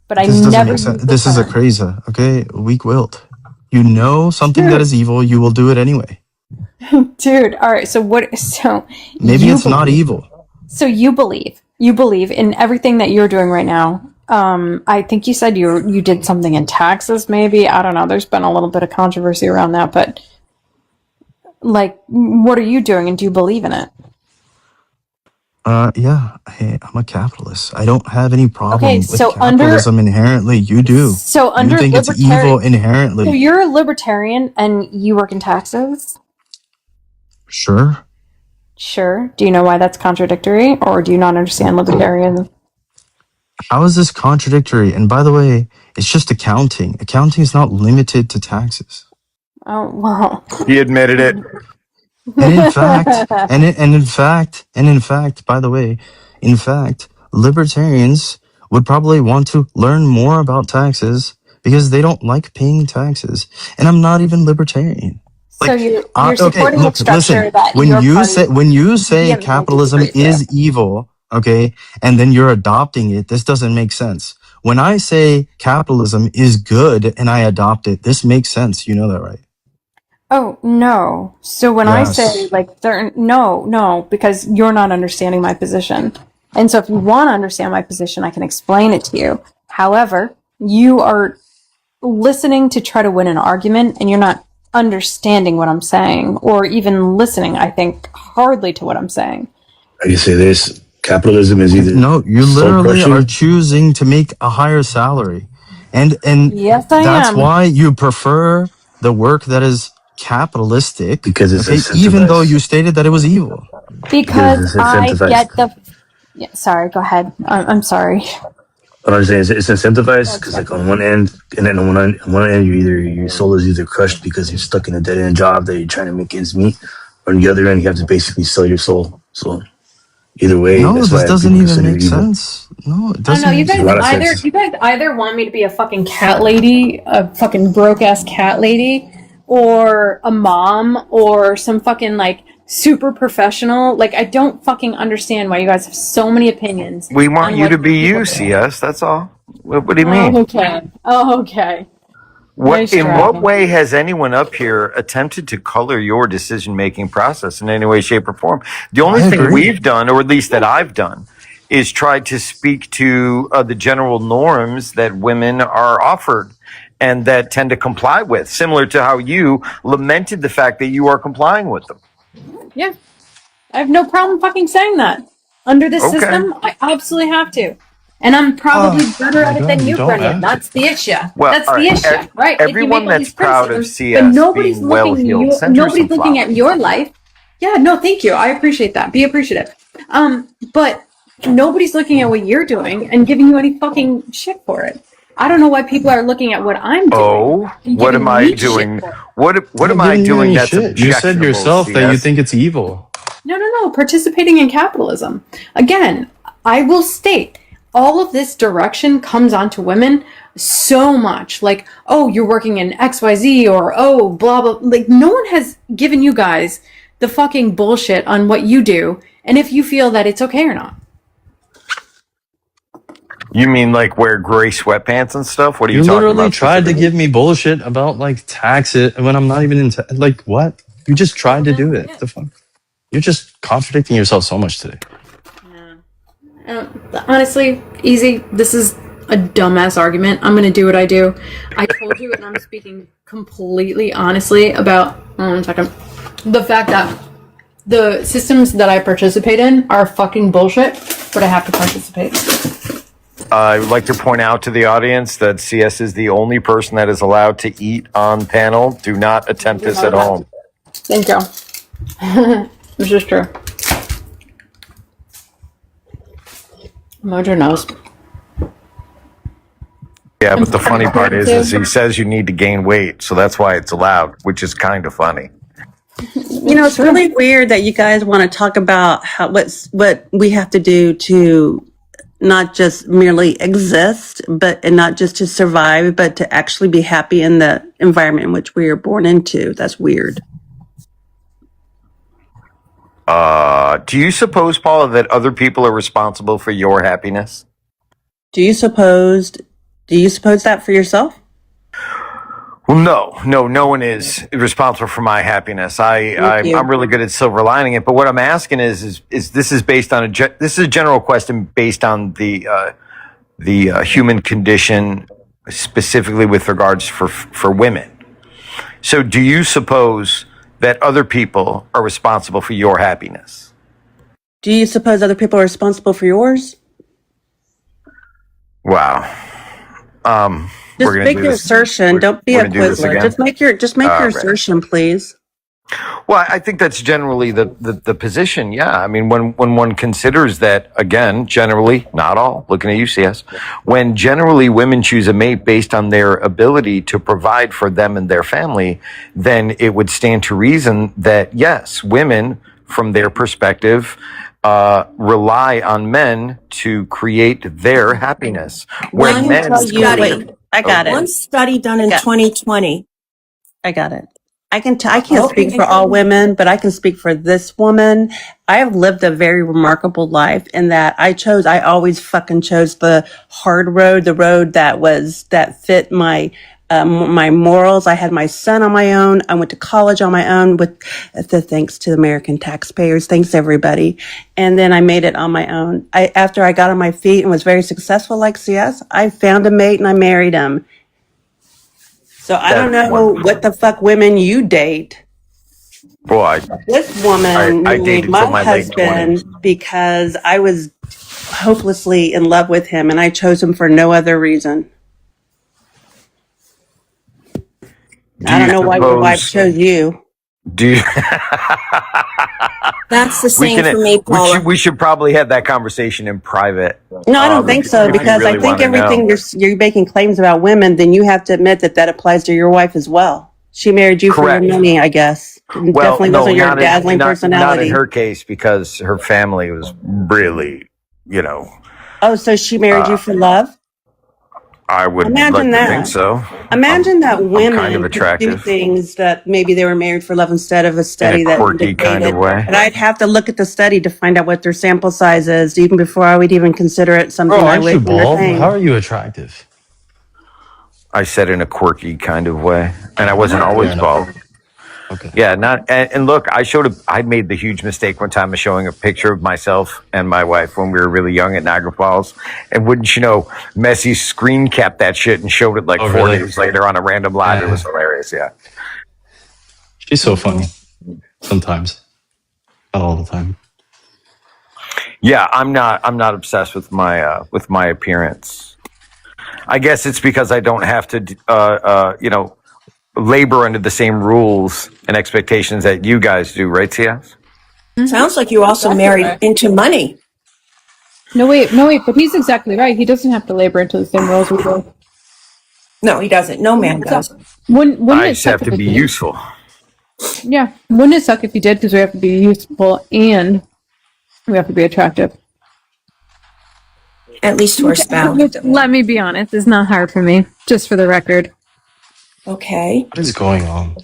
But I this doesn't never make sense. use the This is a term. crazy, okay, weak-willed. You know something that Dude, is evil, you will do it anyway. dude. All right. So Maybe you it's not believe. evil. So you believe in everything that you're doing right now. I think you said you did something in taxes, maybe. I don't know. There's been a little bit of controversy around that, but like, what are you doing, and do you believe in it? Yeah, I'm a capitalist. I don't have any Okay, problem with capitalism inherently. You do. so You under think it's evil libertarian, so inherently. you're a libertarian and you work in taxes? Sure. Sure. Do you know why that's contradictory, or do you not understand libertarian? How is this contradictory? And by the way, it's just accounting. Accounting is not limited to taxes. Oh well. He admitted it. And in fact, by the way, in fact, libertarians would probably want to learn more about taxes because they don't like paying taxes. And I'm not even libertarian. So you're Okay, supporting a look, structure listen. that When your you party say vehemently capitalism disagrees with. is evil, okay, and then you're adopting it, this doesn't make sense. When I say capitalism is good and I adopt it, this makes sense. You know that, right? Oh no. So when I say Yes. like certain no, because you're not understanding my position. And so if you want to understand my position, I can explain it to you. However, you are listening to try to win an argument and you're not understanding what I'm saying or even listening, I think, hardly to what I'm saying. I can say this: capitalism is either No, you soul literally are crushing choosing to make a higher salary. And Yes, I that's am. why you prefer the work that is capitalistic, because it's okay, even though incentivized. you stated that it was evil. Because Because it's I incentivized. get the. Yeah, sorry, go ahead. I'm sorry. What I'm saying is it's incentivized That's because, like, on one end, and then on one end, your soul is either crushed because you're stuck in a dead end job that you're trying to make ends meet, or on the other end, you have to basically sell your soul. So Either way, No, that's this why doesn't people even consider it make evil. sense. No, it I don't doesn't know. You make There's guys a lot of sense. either sense. you guys either want me to be a fucking cat lady, a fucking broke ass cat lady, or a mom, or some fucking like super professional. Like I don't fucking understand why you guys have so many opinions We want on you what to be people you, do. CS. That's all. What do you mean? Oh, okay. Oh, okay. What Nice in what try. way has anyone up here attempted to color your decision-making process in any way, shape, or form? The only I thing agree. we've done, or at least that I've done, is try to speak to the general norms that women are offered and that tend to comply with, similar to how you lamented the fact that you are complying with them. Yeah, I have no problem fucking saying that. Under this Okay. system, I absolutely have to. And I'm probably Oh better my at it God, than you you, don't Brendan. have to. That's the issue. Well, That's all the right. issue, right? Like you make Everyone all that's these proud of criticisms, but CS being well-heeled, send her some nobody's looking at flowers. your life. Yeah, no, thank you. I appreciate that. Be appreciative. But nobody's looking at what you're doing and giving you any fucking shit for it. I don't know why people are looking at what I'm doing Oh, and what am giving I me shit doing? for it. What I'm am not I giving you doing any that's shit. You said objectionable, yourself that you CS? think it's evil. No, no, no. Participating in capitalism. Again, I will state all of this direction comes onto women so much. Like, oh, you're working in XYZ or oh, blah, blah. Like, no one has given you guys the fucking bullshit on what you do and if you feel that it's okay or not. You mean like wear gray sweatpants and stuff? What are you You talking literally about tried to specifically? give me bullshit about like taxes when I'm not even in like what? You just tried to do it. The fuck? You're just contradicting yourself so much today. Honestly, easy. This is a dumbass argument. I'm going to do what I do. I told you, and I'm speaking completely honestly about, one second, the fact that the systems that I participate in are fucking bullshit, but I have to participate. I would like to point out to the audience that CS is the only person that is allowed to eat on panel. Do not attempt this at home. Thank you. This is true. Mojo knows. Yeah, but the funny part is he says you need to gain weight, so that's why it's allowed, which is kind of funny. You know, it's really weird that you guys want to talk about what we have to do to not just merely exist, and not just to survive, but to actually be happy in the environment in which we are born into. That's weird. Do you suppose, Paula, that other people are responsible for your happiness? Do you suppose that for yourself? Well, no one is responsible for my happiness. I'm really good at silver lining it. But what I'm asking is this is based on this is a general question based on the human condition, specifically with regards for women. So, do you suppose that other people are responsible for your happiness? Do you suppose other people are responsible for yours? Wow. Just make your assertion. Don't be a Quizlet. Just make your assertion, please. Well, I think that's generally the position. Yeah, I mean, when one considers that, again, generally, not all. Looking at UCS, when generally women choose a mate based on their ability to provide for them and their family, then it would stand to reason that yes, women, from their perspective, rely on men to create their happiness. Where One men, study. I got it. One study done in 2020. I got it. I can't speak for all women, but I can speak for this woman. I have lived a very remarkable life in that I always fucking chose the hard road, the road that fit my morals. I had my son on my own. I went to college on my own with thanks to American taxpayers. Thanks everybody. And then I made it on my own. After I got on my feet and was very successful like CS, I found a mate and I married him. So I don't know what the fuck women you date. boy, This woman I married dated my till my late husband 20s. because I was hopelessly in love with him and I chose him for no other reason. I don't know why your wife chose you. Do you? That's the same for me, Paula. We should probably have that conversation in private. No, I don't think so, if you because really I think wanna know. everything you're making claims about women, then you have to admit that applies to your wife as well. She married you for your Correct. money, I guess. It Well, definitely no, wasn't your not dazzling not in personality. her case because her family was really, Oh, so she married you for love? I would Imagine like to think that. so. Imagine that I'm kind of women could do attractive things that maybe they were married for love instead of a in a study that quirky kind of indicated. way. And I'd have to look at the study to find out what their sample size is, even before I would even consider it something Bro, I aren't you would bald? How entertain. are you attractive? I said in a quirky kind of way, and I wasn't Fair always enough. bald. Okay. Yeah, not and look, I made the huge mistake one time of showing a picture of myself and my wife when we were really young at Niagara Falls, and wouldn't you know, Messi screen capped that shit and showed it like Oh, 4 really? days later on a random live. It Yeah. was hilarious. Yeah, She's so funny. Sometimes. Not all the time. yeah. I'm not obsessed with my appearance. I guess it's because I don't have to labor under the same rules and expectations that you guys do, right, Tia? Sounds like you also married into money. No, wait, but he's exactly right. He doesn't have to labor into the same roles we do. No, he doesn't. No man does. Wouldn't I it just suck have to if be he did? useful. Yeah, wouldn't it suck if he did? Because we have to be useful and we have to be attractive. At least to our spouse. Let me be honest, it's not hard for me, just for the record. Okay. What is going on?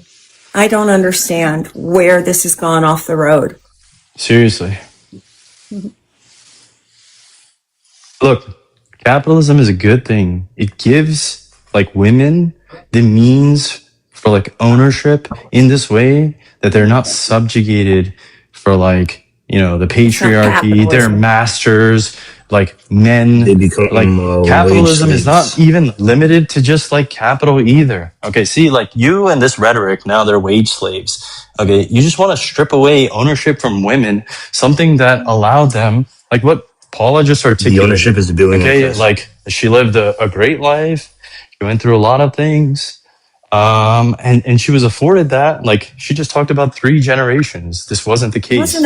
I don't understand where this has gone off the road. Seriously. Look, capitalism is a good thing. It gives like women the means for like ownership in this way that they're not subjugated for like, the patriarchy, they're capitalism. masters, like men. They become Like wage capitalism is slaves. not even limited to just like capital either. Okay, see, like you and this rhetoric, now they're wage slaves. Okay, you just want to strip away ownership from women, something that allowed them, like what Paula just The articulated. ownership is the building Okay, interest. like she lived a great life. She went through a lot of things. And she was afforded that. Like she just talked about 3 generations. This wasn't the case.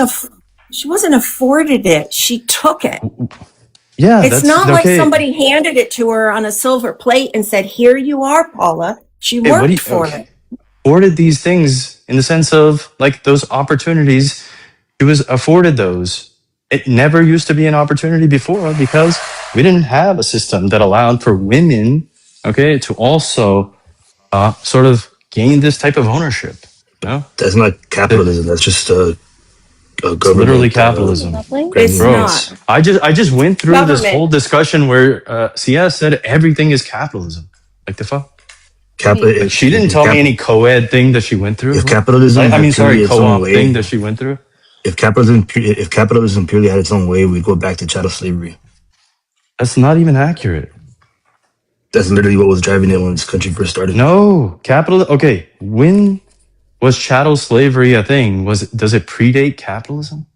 She wasn't afforded it. She took it. Yeah, It's that's not like okay. somebody handed it to her on a silver plate and said, "Here you are, Paula." She Hey, worked for okay. it. Afforded these things in the sense of like those opportunities. She was afforded those. It never used to be an opportunity before because we didn't have a system that allowed for women, okay, to also sort of gain this type of ownership. That's not capitalism. That's just a It's government. literally capitalism. It's Bro, not. I just went through this Government. whole discussion where Sia said everything is capitalism. Like the fuck? Like she didn't tell me any co-ed thing that she went through. If capitalism, co-op thing that she went through. If capitalism purely had its own way, we'd go back to chattel slavery. That's not even accurate. That's literally what was driving it when this country first started. No, okay, when was chattel slavery a thing? Does it predate capitalism?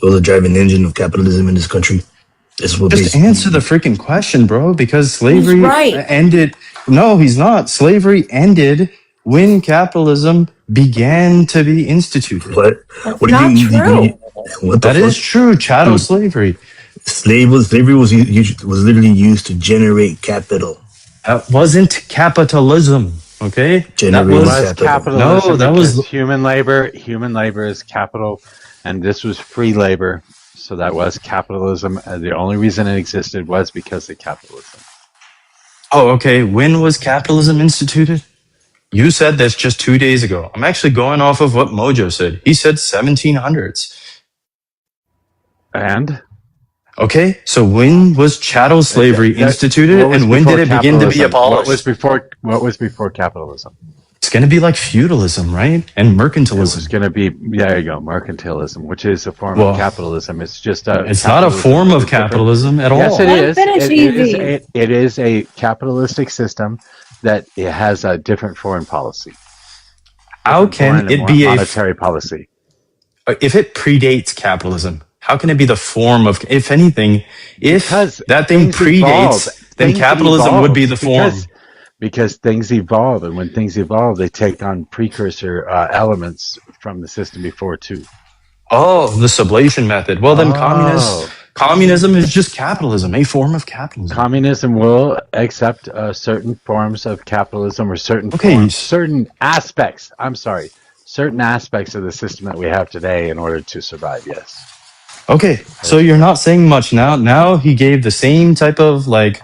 It was a driving engine of capitalism in this country. That's what Just answer the freaking question, bro, because slavery He's right. ended. No, he's not. Slavery ended when capitalism began to be instituted. What? That's What not do you true. mean? What the That fuck? is true. Chattel Dude. slavery. Slavery was literally used to generate capital. That wasn't capitalism. Okay, Generating It was capital. capitalism No, that because was human labor. Human labor is capital, and this was free labor. So that was capitalism. And the only reason it existed was because of capitalism. okay. When was capitalism instituted? You said this just 2 days ago. I'm actually going off of what Mojo said. He said 1700s. And Okay, so when was chattel slavery instituted, what was and when before did it begin to be capitalism? abolished? What was before capitalism? It's going to be like feudalism, right? And It mercantilism. was going to be, there you go, mercantilism, which is a form Well, of capitalism. It's just a. it's not a capitalism form that of is different. capitalism at all. Yes, it Let him is. finish, Easy. It is a capitalistic system that it has a different foreign policy. How Different can foreign it be monetary policy? if it predates capitalism? How can it be the form of, if anything, if Because that thing things predates, evolve. then Things capitalism would be the evolve form. because things evolve, and when things evolve, they take on precursor elements from the system before too. Oh, the sublation method. Well, then Oh. communism is just capitalism, a form of capitalism. Communism will accept certain forms of capitalism or certain certain aspects. I'm sorry, certain aspects of the system that we have today in order to survive. Yes. Okay, so you're not saying much now. Now he gave the same type of like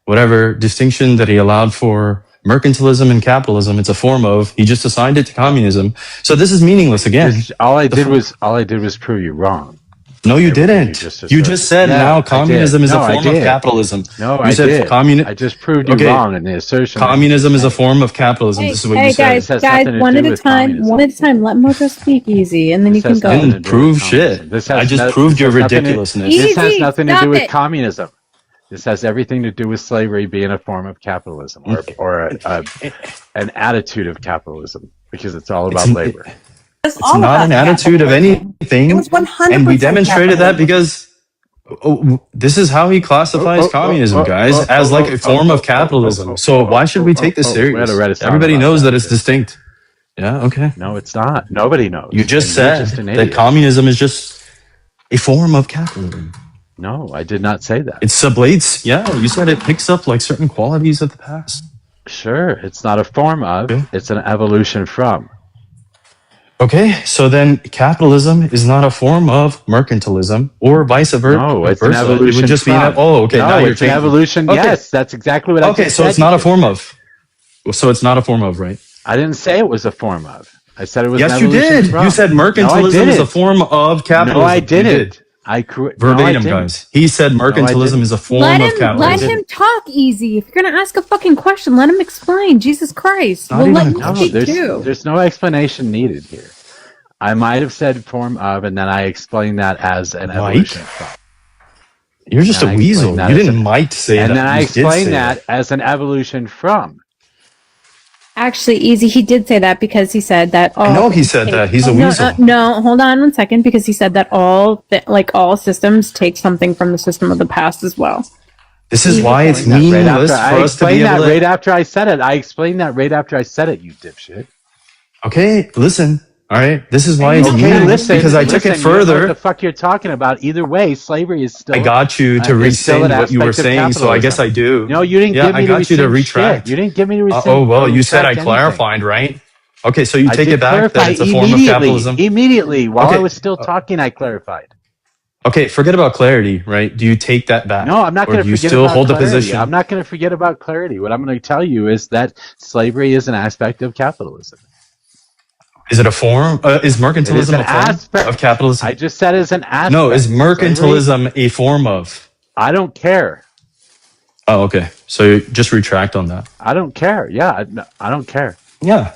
whatever distinction that he allowed for mercantilism and capitalism. It's a form of. He just assigned it to communism. So this is meaningless again. All I did was prove you wrong. No, you didn't. You just said now communism is a form of capitalism. No, I did. I just proved you wrong in the assertion. Communism is a form of capitalism. Hey, this is what you said. guys, one at a time. One at a time. Let Mojo speak easy, and then you can go. I didn't prove shit. I just proved your ridiculousness. This has nothing to do with communism. This has everything to do with slavery being a form of capitalism or an attitude of capitalism because it's all about labor. It's not an attitude of anything. It was 100%. And we demonstrated that because this is how he classifies communism, guys, as like a form of capitalism. So why should we take this serious? Everybody knows that it's distinct. Yeah, okay. No, it's not. Nobody knows. You just said that communism is just a form of capitalism. No, I did not say that. It sublates. Yeah, you said it picks up like certain qualities of the past. Sure, it's not a form of, it's an evolution from. Okay, so then capitalism is not a form of mercantilism or vice versa. No, it's an evolution. It would just from. okay. No, now you're it's an evolution. Okay. Yes, that's exactly what I Okay, just so said. it's not a form of. So it's not a form of, right? I didn't say it was a form of. I said it was Yes, an you evolution did. from. You said mercantilism is a form of capitalism. No, I didn't. You did. Verbatim, no, I didn't. Guys. He said mercantilism is a form of capitalism. Let him talk easy. If you're going to ask a fucking question, let him explain. Jesus Christ. We'll let you speak too. There's no explanation needed here. I might have said form of, and then I explained that as an evolution from. You're just a weasel. You didn't might say that. And then I explained that as an evolution from. Actually, Easy, he did say that because he said that all... I know he said that. He's a weasel. No, hold on 1 second, because he said that all systems take something from the system of the past as well. This is why it's meaningless for us to be able to... right after I said it. I explained that right after I said it, you dipshit. Okay, listen. All right, this is why it's meaningless because I took it further. You know what the fuck you're talking about? Either way, slavery is still. I got you to rescind what you were saying, so I guess I do. No, you didn't give me I got you to retract. You didn't give me to rescind. Oh well, you said I clarified, right? Okay, so you take it back that it's a form of capitalism. Immediately, while I was still talking, I clarified. Okay, forget about clarity, right? Do you take that back? No, I'm not going to forget still about hold clarity. the position? I'm not going to forget about clarity. What I'm going to tell you is that slavery is an aspect of capitalism. Is it a form? Is mercantilism a form of capitalism? I just said it's an aspect. No, is mercantilism a form of? I don't care. Oh, okay. So you just retract on that. I don't care. Yeah, I don't care. Yeah.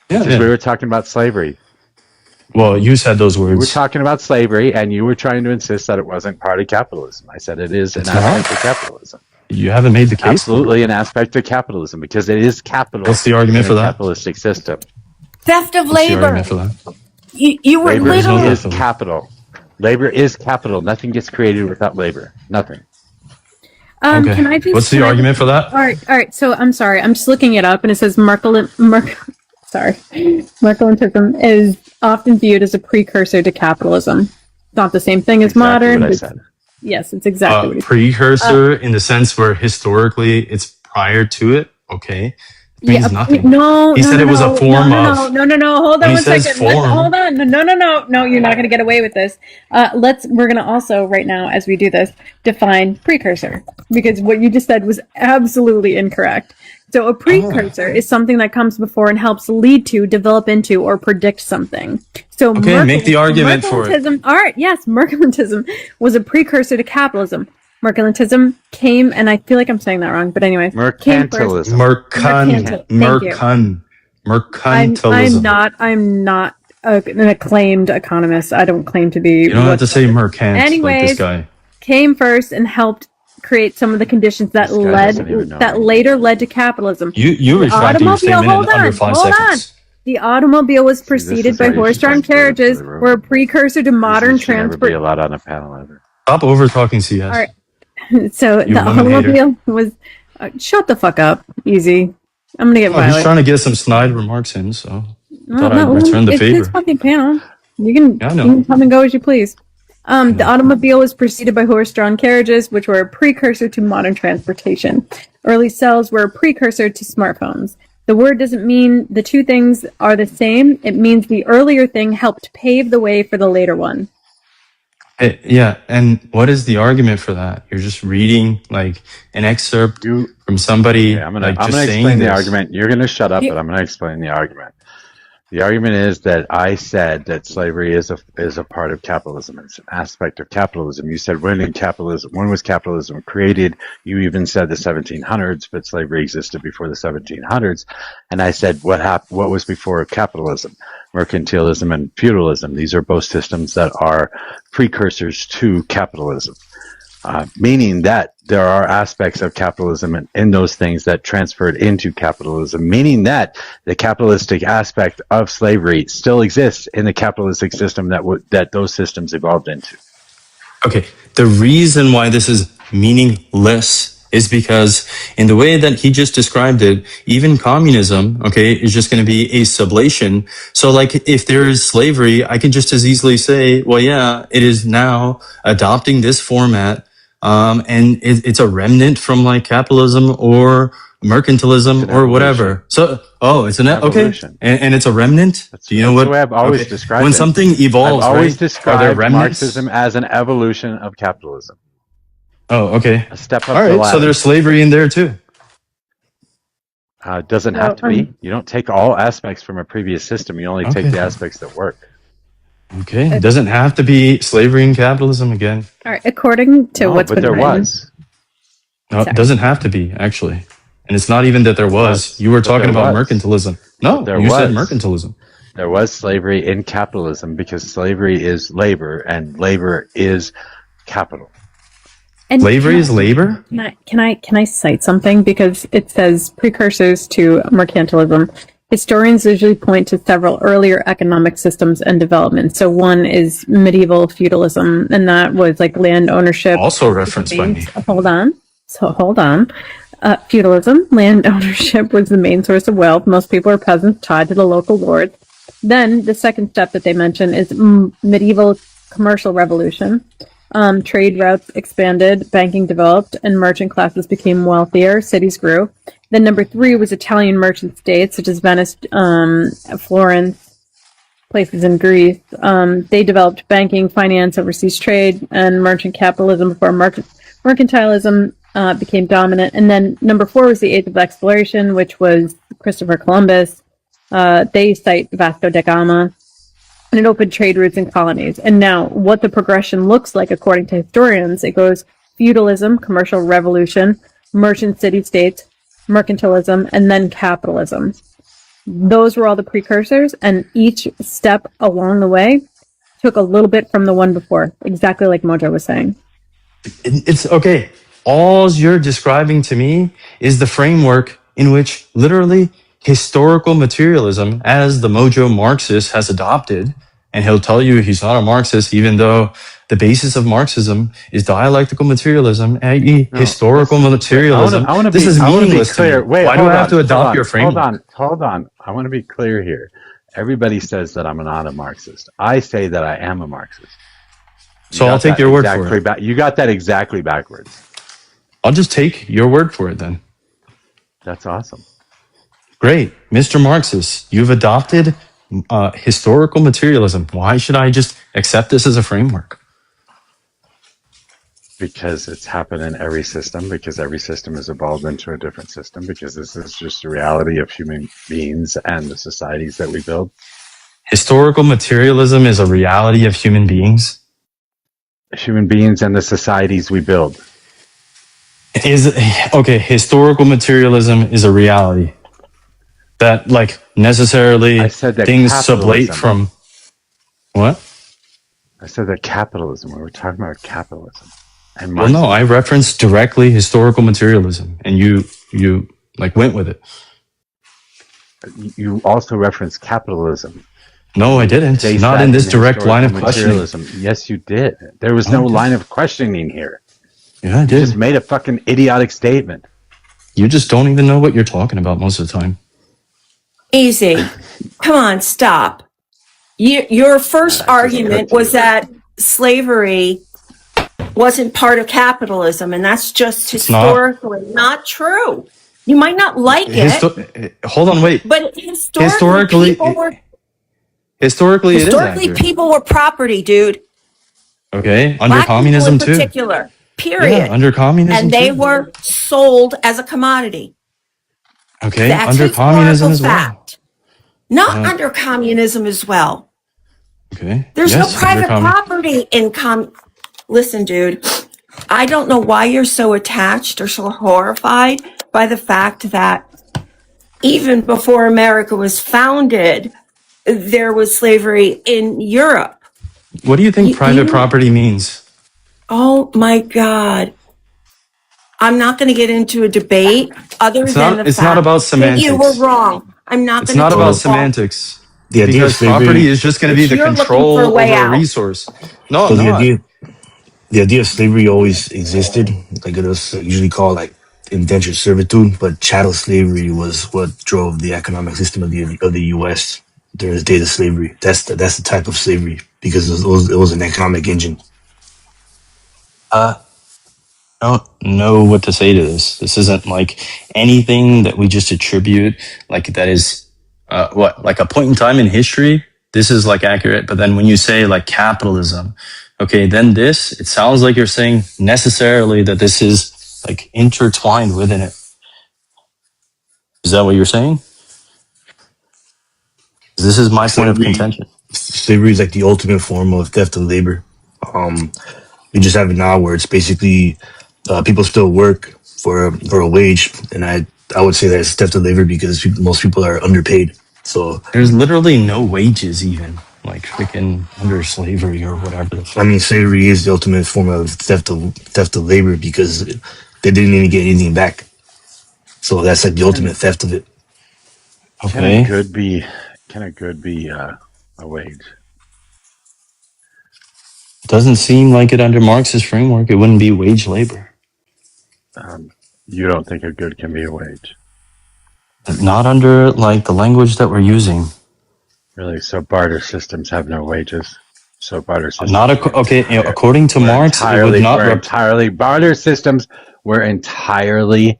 Because we were talking about slavery. Well, you said those words. We were talking about slavery, and you were trying to insist that it wasn't part of capitalism. I said it is an aspect of capitalism. You haven't made the case. Absolutely an aspect of capitalism, because it is capital. What's the argument for that? Capitalistic system. Theft of labor. You were labor literally is capital. Labor is capital. Nothing gets created without labor. Nothing. Okay. Can I just, what's the argument for that? All right. So I'm sorry. I'm just looking it up, and it says Mercantilism is often viewed as a precursor to capitalism. It's not the same thing as modern. What I said. Yes, it's exactly what he said. Precursor in the sense where historically it's prior to it. Okay. It means nothing. He said it was a form of. No. Hold on 1 second. Hold on. No. You're not going to get away with this. We're going to also right now, as we do this, define precursor, because what you just said was absolutely incorrect. So a precursor is something that comes before and helps lead to, develop into, or predict something. So make the argument for it. All right. Yes, mercantilism was a precursor to capitalism. Mercantilism came, and I feel like I'm saying that wrong, but anyways. Mercantilism. Mercantilism. I'm not an acclaimed economist. I don't claim to be. You don't have to say mercant. Anyways, like this guy. Came first and helped create some of the conditions that later led to capitalism. You retracted your statement in under 5 seconds. The automobile was preceded by horse-drawn carriages, were a precursor to modern transport. Never be allowed on a panel ever. Stop over talking CS. All right. So the automobile was. Shut the fuck up, Easy. I'm gonna get violent. He's trying to get some snide remarks in, so thought I'd return the favor. It's his fucking panel. You can come and go as you please. The automobile was preceded by horse-drawn carriages, which were a precursor to modern transportation. Early cells were a precursor to smartphones. The word doesn't mean the two things are the same. It means the earlier thing helped pave the way for the later one. Yeah, and what is the argument for that? You're just reading like an excerpt from somebody Okay, I'm gonna saying explain the this. argument. You're gonna shut up, but I'm gonna explain the argument. The argument is that I said that slavery is a part of capitalism. It's an aspect of capitalism. You said when was capitalism created? You even said the 1700s, but slavery existed before the 1700s. And I said what was before capitalism? Mercantilism and feudalism. These are both systems that are precursors to capitalism. Meaning that there are aspects of capitalism in those things that transferred into capitalism, meaning that the capitalistic aspect of slavery still exists in the capitalistic system that those systems evolved into. Okay, the reason why this is meaningless is because in the way that he just described it, even communism, okay, is just going to be a sublation. So like if there is slavery, I can just as easily say, well, yeah, it is now adopting this format. And it's a remnant from like capitalism or mercantilism or whatever. So, it's an evolution. Okay. And it's a remnant. Do you know what? That's the way I've always described when it. something evolves, I've always right? described Are there remnants? Marxism as an evolution of capitalism. Oh, okay. A step up All the right. ladder. So there's slavery in there too. Doesn't have to be. You don't take all aspects from a previous system. You only take the aspects that work. Okay. It doesn't have to be slavery and capitalism again. All right, according to what's been written. Was. No, it doesn't have to be, actually. And it's not even that there was. You were talking about mercantilism. No, you said mercantilism. There was slavery in capitalism because slavery is labor and labor is capital. And slavery is labor? Can I cite something? Because it says precursors to mercantilism. Historians usually point to several earlier economic systems and development. So one is medieval feudalism, and that was like land ownership. Also referenced by me. Hold on. Feudalism, land ownership was the main source of wealth. Most people are peasants tied to the local lords. Then the second step that they mention is medieval commercial revolution. Trade routes expanded, banking developed, and merchant classes became wealthier. Cities grew. Then number 3 was Italian merchant states, such as Venice, Florence, places in Greece. They developed banking, finance, overseas trade, and merchant capitalism before mercantilism became dominant. And then number 4 was the age of exploration, which was Christopher Columbus. They cite Vasco da Gama. And it opened trade routes and colonies. And now, what the progression looks like, according to historians, it goes feudalism, commercial revolution, merchant city-states, mercantilism, and then capitalism. Those were all the precursors, and each step along the way took a little bit from the one before, exactly like Mojo was saying. It's okay. All you're describing to me is the framework in which literally historical materialism, as the Mojo Marxist has adopted, and he'll tell you he's not a Marxist, even though the basis of Marxism is dialectical materialism, i.e., historical materialism. This is meaningless to me. Wait, why do I have to adopt your framework? Hold on. I want to be clear here. Everybody says that I'm not a Marxist. I say that I am a Marxist. So I'll take your word for it. You got that exactly backwards. I'll just take your word for it then. That's awesome. Great. Mr. Marxist, you've adopted historical materialism. Why should I just accept this as a framework? Because it's happened in every system, because every system has evolved into a different system, because this is just the reality of human beings and the societies that we build. Historical materialism is a reality of human beings? Human beings and the societies we build. Historical materialism is a reality. That, like, necessarily I said that things sublate from... What? I said that capitalism. We were talking about capitalism. And well, no, I referenced directly historical materialism, and you went with it. You also referenced capitalism. No, I didn't. Not in this direct line of questioning. Yes, you did. There was no line of questioning here. Yeah, I did. You just made a fucking idiotic statement. You just don't even know what you're talking about most of the time. Easy. Come on, stop. Your first argument was that slavery wasn't part of capitalism, and that's just It's not. historically not true. You might not like it, Hold on, wait. but historically Historically, historically, it is accurate. people were property, dude. Okay, under Black people in communism too. particular. Yeah, Period. under communism And they too. were sold as a commodity. Okay, That's under communism historical as well. fact. Not under communism as well. Okay. There's yes, no private property in Listen, dude, I don't know why you're so attached or so horrified by the fact that even before America was founded, there was slavery in Europe. What do you think private property means? Oh my God. I'm not going to get into a debate other It's than not. the It's fact not about that you were semantics. wrong. I'm not It's going to not take about off. semantics. The idea of Because slavery, property is just going to be the You're looking for control a way over a out. resource. No, so I'm not. the idea of slavery always existed. Like it was usually called like indentured servitude, but chattel slavery was what drove the economic system of the U.S. during the days of slavery. That's the type of slavery because it was an economic engine. I don't know what to say to this. This isn't like anything that we just attribute, like that is like a point in time in history. This is like accurate. But then when you say like capitalism, okay, then it sounds like you're saying necessarily that this is like intertwined within it. Is that what you're saying? This is my point of contention. Slavery is like the ultimate form of theft of labor. We just have it now where it's basically people still work for a wage, and I would say that it's theft of labor because most people are underpaid. So there's literally no wages even like freaking under slavery or whatever. I mean, slavery is the ultimate form of theft of labor because they didn't even get anything back. So that's like the ultimate theft of it. Okay. Can a good be a wage? Doesn't seem like it under Marx's framework. It wouldn't be wage labor. You don't think a good can be a wage? Not under like the language that we're using. Really? So barter systems have no wages. So barter systems. According to Marx, it would not barter systems were entirely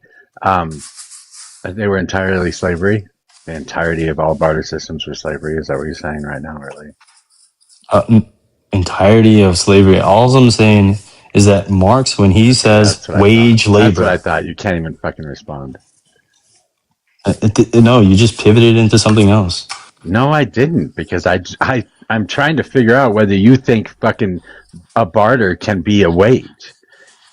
they were entirely slavery. The entirety of all barter systems were slavery. Is that what you're saying right now, really? Entirety of slavery. All I'm saying is that Marx, when he says wage labor, that's what I thought. You can't even fucking respond. No, you just pivoted into something else. No, I didn't, because I'm trying to figure out whether you think fucking a barter can be a wage.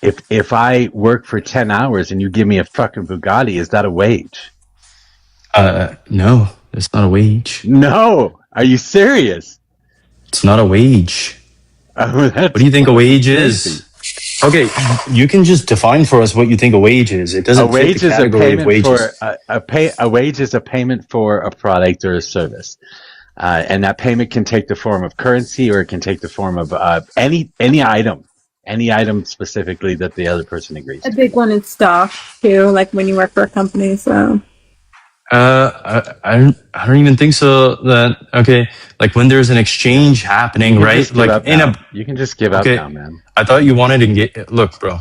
If I work for 10 hours and you give me a fucking Bugatti, is that a wage? No, it's not a wage. No, are you serious? It's not a wage. What do you think a wage is? Okay, you can just define for us what you think a wage is. It doesn't fit the category of wages. A wage is a payment for a product or a service. And that payment can take the form of currency, or it can take the form of any item specifically that the other person agrees to. A big one is stock too, like when you work for a company. So I don't even think so. That okay, like when there's an exchange happening, right? Like you can just give up now, man. I thought you wanted to engage. Look, bro.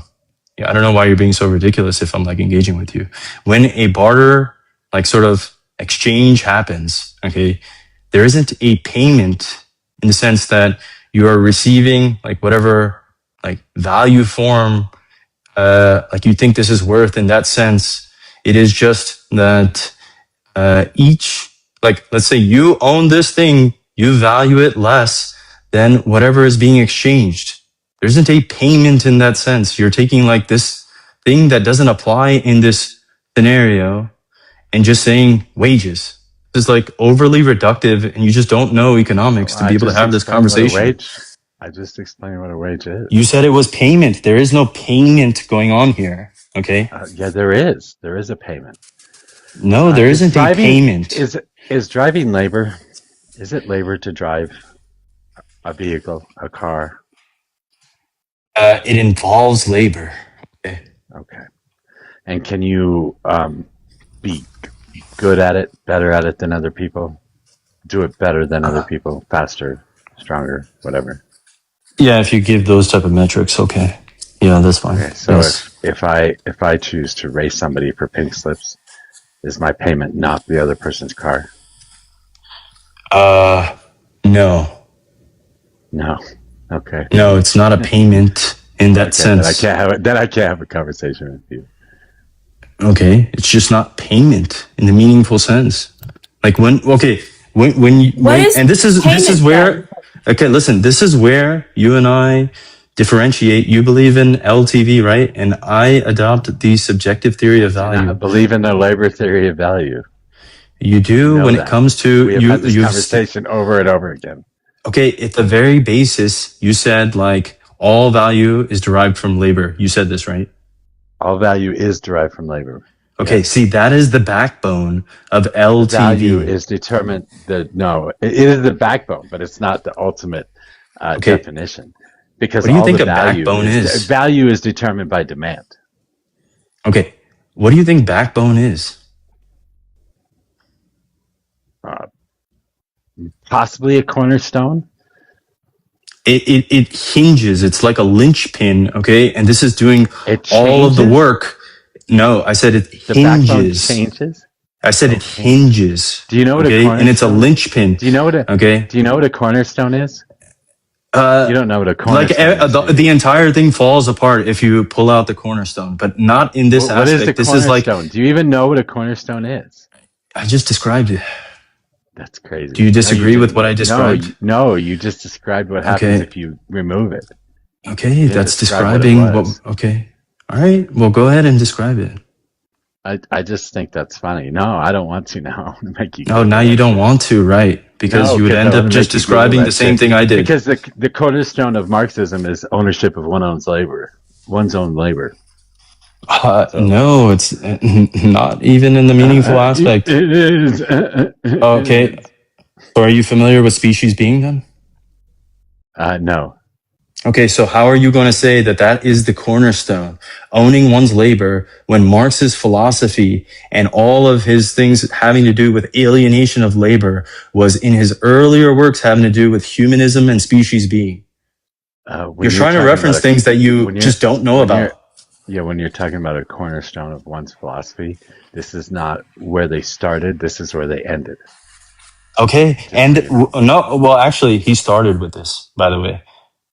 Yeah, I don't know why you're being so ridiculous if I'm like engaging with you. When a barter, like sort of exchange happens, okay, there isn't a payment in the sense that you are receiving like whatever like value form, like you think this is worth in that sense. It is just that each, like, let's say you own this thing, you value it less than whatever is being exchanged. There isn't a payment in that sense. You're taking like this thing that doesn't apply in this scenario and just saying wages. It's like overly reductive, and you just don't know economics to be able to have this conversation. I just explained what a wage is. You said it was payment. There is no payment going on here. Okay. Yeah, there is. There is a payment. No, there isn't a payment. Is driving labor? Is it labor to drive a vehicle, a car? It involves labor. Okay. And can you be good at it, better at it than other people? Do it better than other people, faster, stronger, whatever? Yeah, if you give those type of metrics, okay. Yeah, that's fine. Okay, so Yes. if I choose to race somebody for pink slips, is my payment not the other person's car? No. No. Okay. No, it's not a payment in that Okay, then I sense. can't have it. Then I can't have a conversation with you. Okay, it's just not payment in the meaningful sense. Like when What is and this is payment where then? okay, listen, this is where you and I differentiate. You believe in LTV, right? And I adopt the subjective theory I of do not value. believe in the labor theory of value. You do Know when it that. comes to We have had this conversation over and over again. okay, at the very basis, you said like all value is derived from labor. You said this, right? All value is derived from labor. Okay, Yes. see, that is the backbone of The value LTV. is determined. It is the backbone, but it's not the ultimate Okay, definition, because what do you all the think a backbone is? value is determined by demand. Okay, what do you think backbone is? Uh, Possibly a cornerstone. It hinges. It's like a linchpin. Okay, and this is doing It all of the changes. work. No, I said it The backbone hinges. changes. I said it Okay. hinges. Do you know what a Okay, and it's a cornerstone? linchpin. Do you know what a Okay, Do you know what a cornerstone is? You don't know what a like cornerstone is, do the you? entire thing falls apart if you pull out the cornerstone, but not in this What is the aspect. This is like cornerstone? Do you even know what a cornerstone is? I just described it. That's crazy. Do you No, you disagree with didn't. what I described? No, you just described what happens Okay. if you remove it. Okay, You didn't that's describe what it describing what. was. Okay. All right. Well, go ahead and describe it. I just think that's funny. No, I don't want to now. I want to make you Oh, now Google you that don't shit. want to, right? Because No, you would because I end want up to just make you Google describing the that same shit. thing I did. Because the cornerstone of Marxism is ownership of one's own labor. So No, it's not even in the meaningful it aspect. is. It Okay. is. So are you familiar with species being then? No. Okay, so how are you going to say that that is the cornerstone, owning one's labor, when Marx's philosophy and all of his things having to do with alienation of labor was in his earlier works having to do with humanism and species being? When You're you're trying to talking reference about things that you when you're just don't know when you're about. yeah, when you're talking about a cornerstone of one's philosophy, this is not where they started. This is where they ended. Okay, Just so and you know. no, well, actually, he started with this, by the way.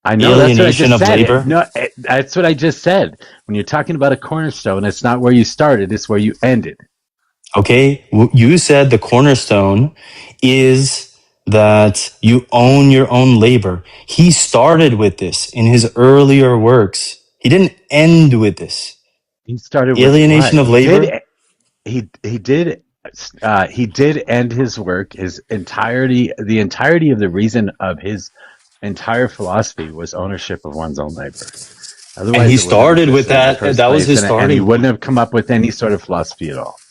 I know that's what I Alienation just of said. labor. No, that's what I just said. When you're talking about a cornerstone, it's not where you started; it's where you ended. Okay, you said the cornerstone is that you own your own labor. He started with this in his earlier works. He didn't end with this. He started with Alienation what? of labor. He did end his work. The entirety of the reason of his entire philosophy was ownership of one's own labor. And he Otherwise, it wouldn't have started with existed in the that. first That was place, his and he starting wouldn't point. have come up with any sort of philosophy at all.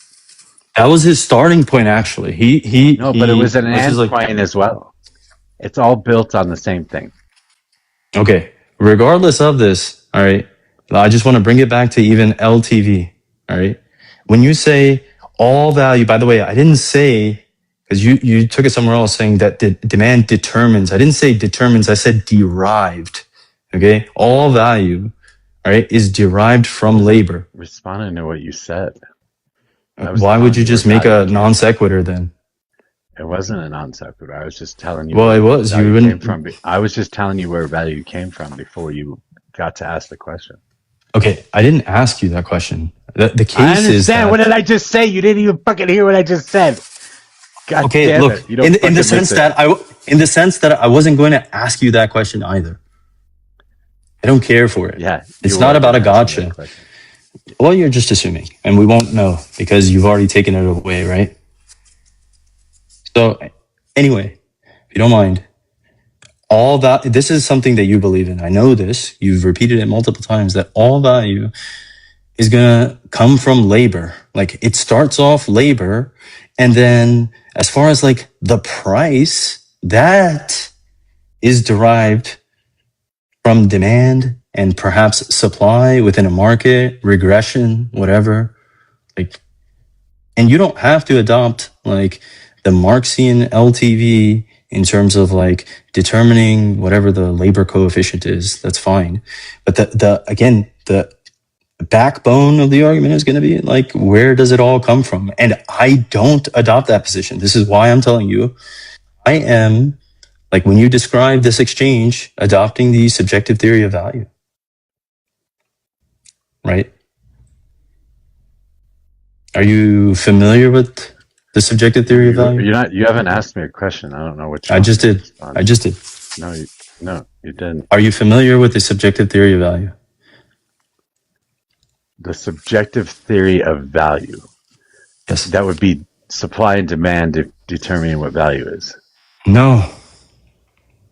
That was his starting point, actually. No, but it was an Which is end like, point as well. It's all built on the same thing. okay, regardless of this, all right, I just want to bring it back to even LTV, all right? When you say all value, by the way, I didn't say, because you took it somewhere else saying that demand determines. I didn't say determines, I said derived, okay? All value, all right, is derived I from wasn't labor. responding to what you said. I was Why would telling you you where just make value a came non from. sequitur then? It wasn't a non sequitur. I was just telling you Well, it where was. You value came wouldn't. from. I was just telling you where value came from before you got to ask the question. Okay, I didn't ask you that question. The I case is understand. What that did I just say? You didn't even fucking hear what I just said. God okay, damn look, it! You don't in the fucking sense listen. that I wasn't going to ask you that question either. I don't care for it. Yeah, It's you not were about gonna a ask me that gotcha. question. Well, you're just assuming, and we won't know because you've already taken it away, right? So, anyway, if you don't mind, all that this is something that you believe in. I know this. You've repeated it multiple times that all value is gonna come from labor. Like it starts off labor, and then as far as like the price, that is derived from demand and perhaps supply within a market, regression, whatever. And you don't have to adopt like the Marxian LTV in terms of like determining whatever the labor coefficient is. That's fine. But the backbone of the argument is going to be like, where does it all come from? And I don't adopt that position. This is why I'm telling you, I am, like, when you describe this exchange, adopting the subjective theory of value, right? Are you familiar with the subjective theory of value? You haven't asked me a question. I don't know what you I want just me to did. respond I to. just did. No, you didn't. Are you familiar with the subjective theory of value? The subjective theory of value. Yes. That would be supply and demand determining what value is. No.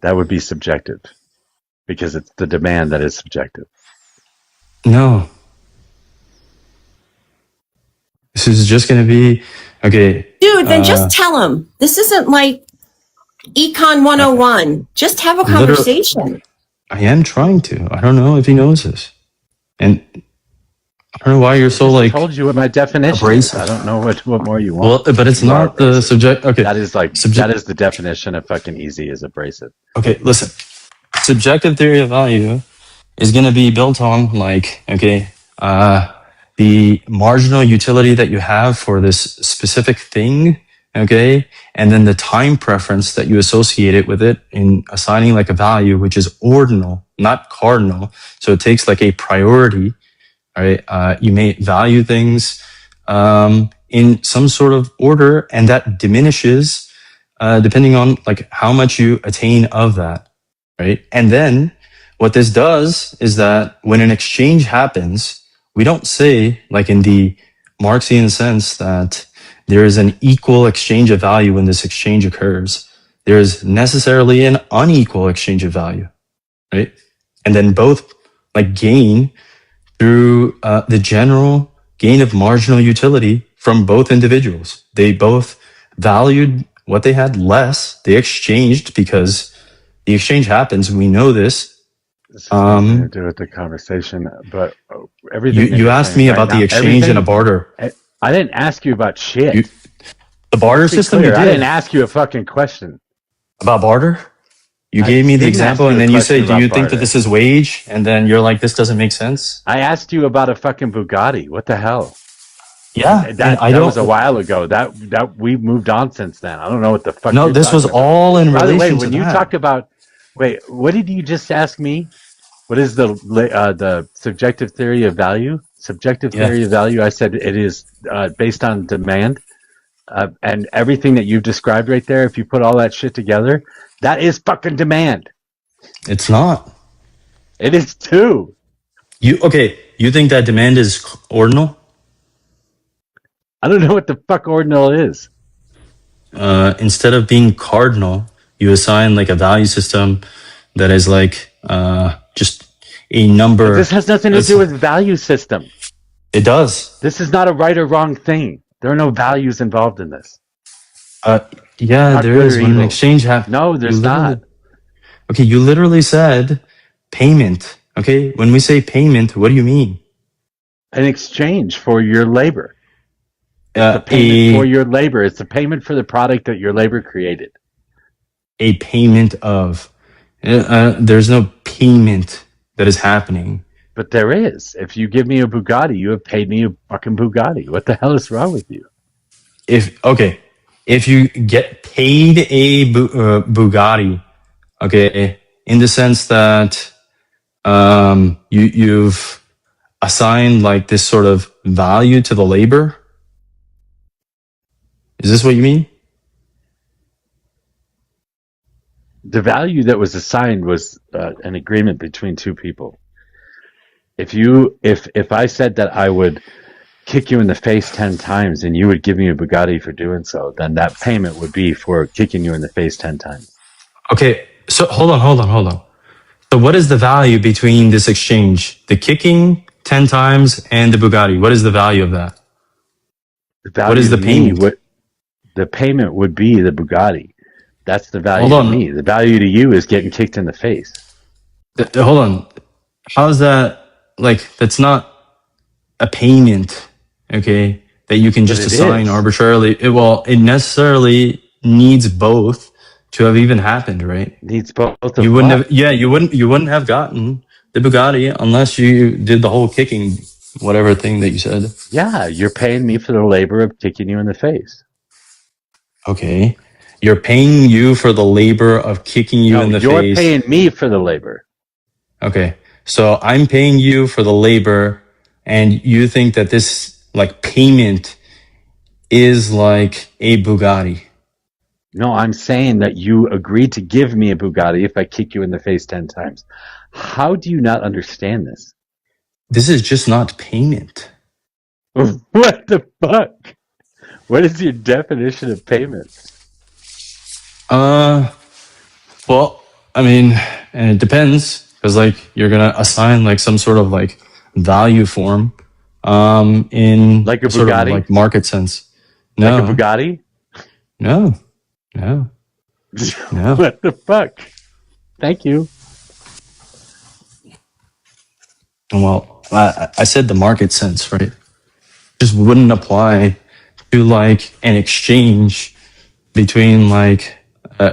That would be subjective because it's the demand that is subjective. No. This is just going to be, okay. Dude, then just tell him. This isn't like Econ 101. Just have a conversation. I am trying to. I don't know if he knows this. And I don't know why you're so like. I told you what my definition is. I don't know what more you want. Well, but it's not the subject. Okay. That is like, that is the definition of fucking easy is abrasive. Okay, listen. Subjective theory of value is going to be built on like, okay, the marginal utility that you have for this specific thing, okay, and then the time preference that you associate it with it in assigning like a value which is ordinal, not cardinal. So it takes like a priority, right? You may value things in some sort of order, and that diminishes depending on like how much you attain of that, right? And then what this does is that when an exchange happens, we don't say, like in the Marxian sense, that there is an equal exchange of value when this exchange occurs. There is necessarily an unequal exchange of value, right? And then both like gain through the general gain of marginal utility from both individuals. They both valued what they had less. They exchanged because the exchange happens. We know this. This has nothing to do with the conversation, but everything you asked me about the exchange and a barter. I didn't ask you about shit. The barter system, you did. I didn't ask you a fucking question about barter. You gave me the example, and then you say, "Do you think that this is wage?" And then you're like, "This doesn't make sense." I asked you about a fucking Bugatti. What the hell? Yeah, that was a while ago. That we moved on since then. I don't know what the fuck. No, this was all in relation to that. By the way, when you talk about, wait, what did you just ask me? What is the subjective theory of value? Subjective theory of value. I said it is based on demand, and everything that you've described right there. If you put all that shit together, that is fucking demand. It's not. It is too. You think that demand is ordinal? I don't know what the fuck ordinal is. Instead of being cardinal, you assign like a value system that is like just a number. But this has nothing to do with value system. It does. This is not a right or wrong thing. There are no values involved in this. Yeah, there is when an exchange happens. No, there's not. Okay, you literally said payment. Okay, when we say payment, what do you mean? An exchange for your labor. It's a payment for your labor. It's a payment for the product that your labor created. A payment of. There's no payment that is happening. But there is. If you give me a Bugatti, you have paid me a fucking Bugatti. What the hell is wrong with you? If you get paid a Bugatti, okay, in the sense that you've assigned like this sort of value to the labor, is this what you mean? The value that was assigned was an agreement between two people. If I said that I would kick you in the face 10 times and you would give me a Bugatti for doing so, then that payment would be for kicking you in the face 10 times. Okay, so hold on. So what is the value between this exchange? The kicking 10 times and the Bugatti. What is the value of that? What is the payment? The payment would be the Bugatti. That's the value to me. The value to you is getting kicked in the face. Hold on. How is that? Like, that's not a payment, okay, that you can just assign arbitrarily. It necessarily needs both to have even happened, right? Needs both of You wouldn't what? have, yeah, you wouldn't have gotten the Bugatti unless you did the whole kicking whatever thing that you said. Yeah, you're paying me for the labor of kicking you in the face. Okay. You're paying you for the labor of kicking you No, in the you're face. paying me for the labor. Okay. So I'm paying you for the labor, and you think that this like payment is like a Bugatti. No, I'm saying that you agreed to give me a Bugatti if I kick you in the face 10 times. How do you not understand this? This is just not payment. What the fuck? What is your definition of payment? Well, I mean, and it depends, because like you're gonna assign like some sort of like value form, in Like a sort of Bugatti? like market sense. Like a No, Bugatti? no. What the fuck? Thank you. Well, I said the market sense, right? Just wouldn't apply to like an exchange between like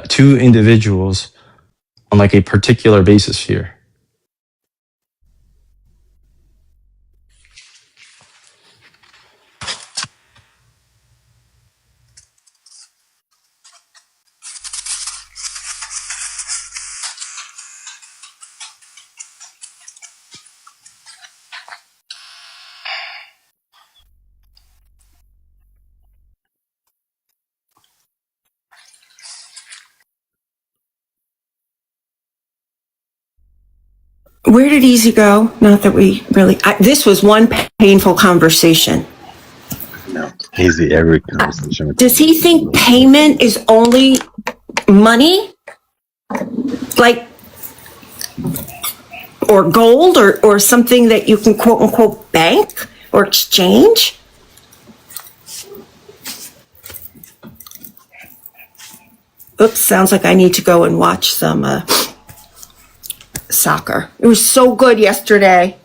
two individuals on like a particular basis here. Where did Easy go? Not that we really. This was one painful conversation. No, easy every conversation. Does he think payment is only money? Like, or gold, or something that you can quote unquote bank or exchange? Oops, sounds like I need to go and watch some soccer. It was so good yesterday.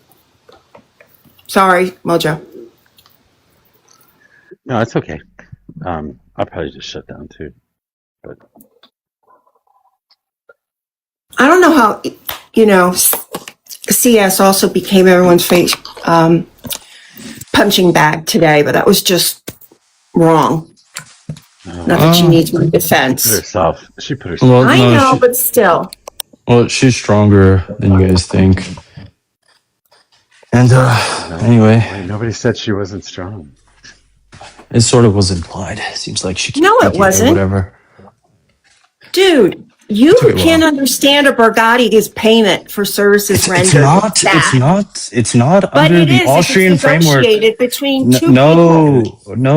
Sorry, Mojo. No, it's okay. I'll probably just shut down too. But I don't know how, CS also became everyone's face punching bag today, but that was just wrong. Not that she needs my defense. She put herself. Well, I no, know, but still. Well, she's stronger than you guys think. And anyway, Wait, nobody said she wasn't strong. It sort of was implied. It seems like she. No, it wasn't. Whatever. Dude, you can't understand a Bugatti is payment for services rendered. It's not But under it the is Austrian if it's framework. negotiated between two people. No,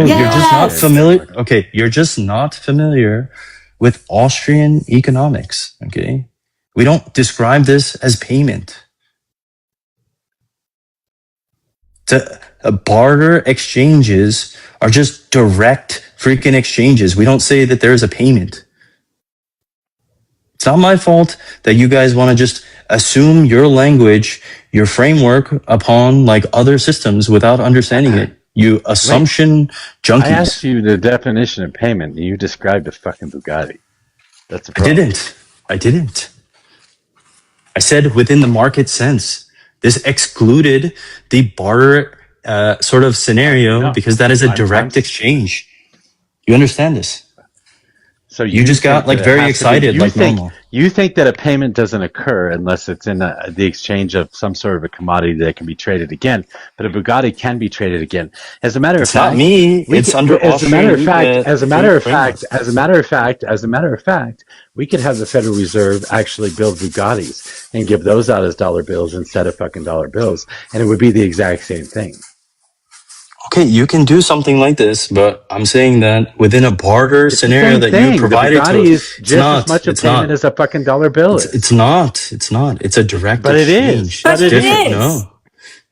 Yes. you're just not familiar. Okay, you're just not familiar with Austrian economics. Okay, we don't describe this as payment. Barter exchanges are just direct freaking exchanges. We don't say that there is a payment. It's not my fault that you guys want to just assume your language, your framework upon like other systems without understanding it. You assumption junkies. I asked you the definition of payment, and you described a fucking Bugatti. That's a problem. I didn't. I said within the market sense. This excluded the barter sort of scenario because that is a direct exchange. You understand this? So you just got like very excited, like normal. You think that a payment doesn't occur unless it's in the exchange of some sort of a commodity that can be traded again. But a Bugatti can be traded again. As a matter of fact, not me. It's under as a matter of fact, we could have the Federal Reserve actually build Bugattis and give those out as dollar bills instead of fucking dollar bills, and it would be the exact same thing. Okay, you can do something like this, but I'm saying that within a barter scenario that you provided the Bugatti is just as much a payment as a fucking dollar bill is. It's not. It's a direct but exchange. But it is.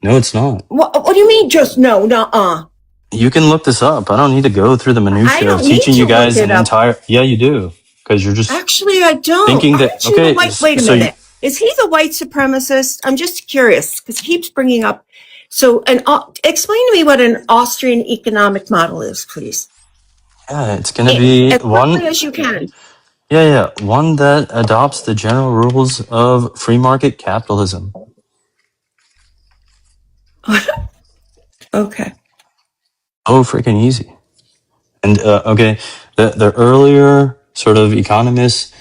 No, it's not. What do you mean just no? Nuh-uh. You can look this up. I don't need to go through the minutiae of teaching you guys an entire. Yeah, you do, because you're just. Actually, I don't. Thinking that Wait a minute. Is he the white supremacist? I'm just curious because he keeps bringing up. So, explain to me what an Austrian economic model is, please. Yeah, it's going to be as quickly as you can. Yeah. One that adopts the general rules of free market capitalism. Okay. Oh, freaking easy. And okay, the earlier sort of economists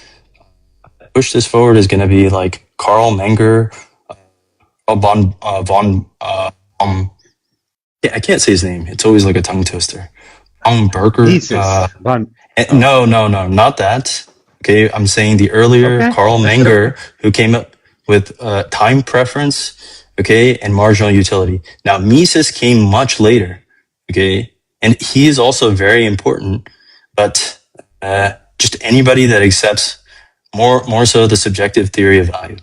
push this forward is going to be like Karl Menger, yeah, I can't say his name. It's always like a tongue twister. Berger. Mises. No, not that. Okay, I'm saying the earlier Okay. Karl That's Menger, who came up with time preference, okay, and marginal utility. Now, Mises came much later, okay, and he is also very important, but just anybody that accepts more so the subjective theory of value.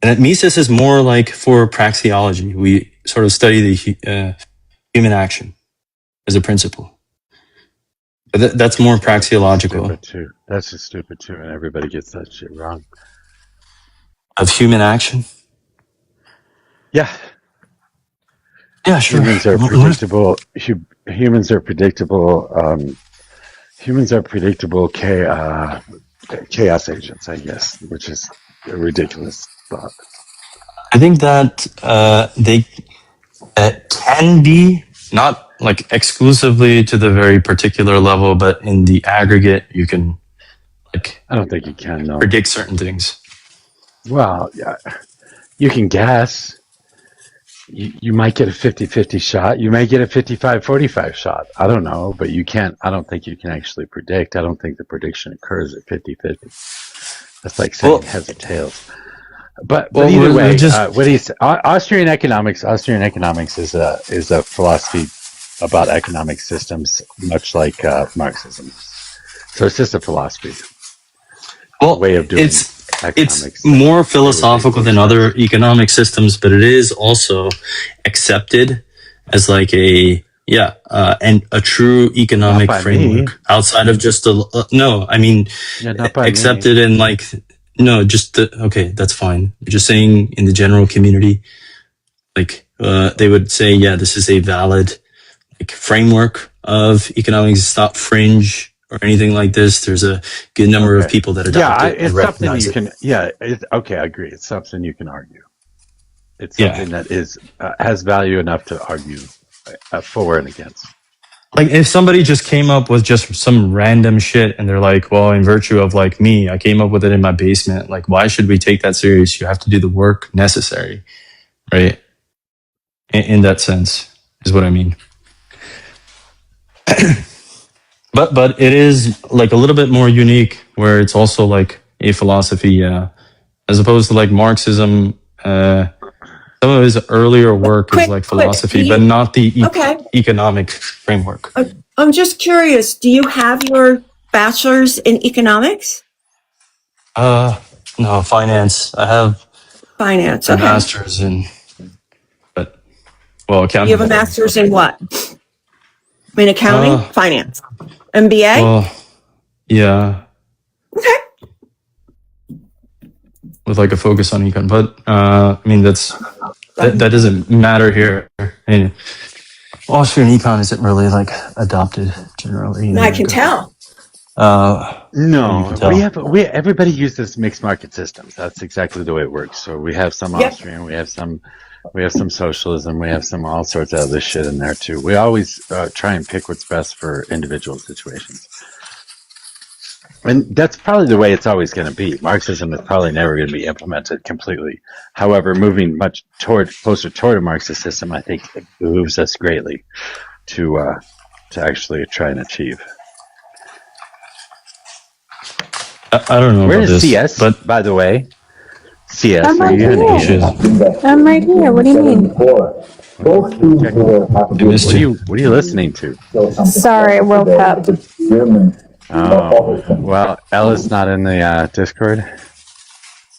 And Mises is more like for praxeology. We sort of study the human action as a principle. But that's more praxeological. Stupid too. That's just stupid too, and everybody gets that shit wrong. Of human action? Yeah. Yeah, sure. Humans are predictable. Humans are predictable. Humans are predictable chaos agents, I guess, which is a ridiculous thought. I think that they can be, not like exclusively to the very particular level, but in the aggregate, you can like. I don't think you can, no. Predict certain things. Well, yeah, you can guess. You might get a 50-50 shot. You may get a 55-45 shot. I don't know, but you can't. I don't think you can actually predict. I don't think the prediction occurs at 50-50. That's like saying heads or tails. But either way, what do you say? Austrian economics is a philosophy about economic systems, much like Marxism. So it's just a philosophy. Way of doing it's more philosophical than other economic systems, but it is also accepted as like a and a true economic framework outside of just accepted in like okay, that's fine. Just saying in the general community, like they would say, yeah, this is a valid like framework of economics. It's not fringe or anything like this. There's a good number of people that adopt it and recognize it. Okay, I agree. It's something you can argue. It's something that is has value enough to argue for and against. Like if somebody just came up with just some random shit and they're like, well, in virtue of like me, I came up with it in my basement. Like, why should we take that serious? You have to do the work necessary, right? In that sense is what I mean. But it is like a little bit more unique where it's also like a philosophy, as opposed to like Marxism. Some of his earlier work is like philosophy, but not the economic framework. I'm just curious. Do you have your bachelor's in economics? No, finance. I have finance. A master's in, accounting. You have a master's in what? In accounting, finance, MBA. Well, yeah. Okay. With like a focus on econ, but I mean that doesn't matter here. I mean, Austrian econ isn't really like adopted generally. I can tell. No, everybody uses mixed market systems. That's exactly the way it works. So we have some Austrian, we have some socialism, we have some all sorts of other shit in there too. We always try and pick what's best for individual situations. And that's probably the way it's always going to be. Marxism is probably never going to be implemented completely. However, moving much closer toward a Marxist system, I think it behooves us greatly to actually try and achieve. I don't know. Where about is this, CS, but by the way? CS, I'm are right you in here. Asia? I'm right here. What do you mean? What are you listening to? Sorry, I woke up. Oh, well, Ella's not in the Discord.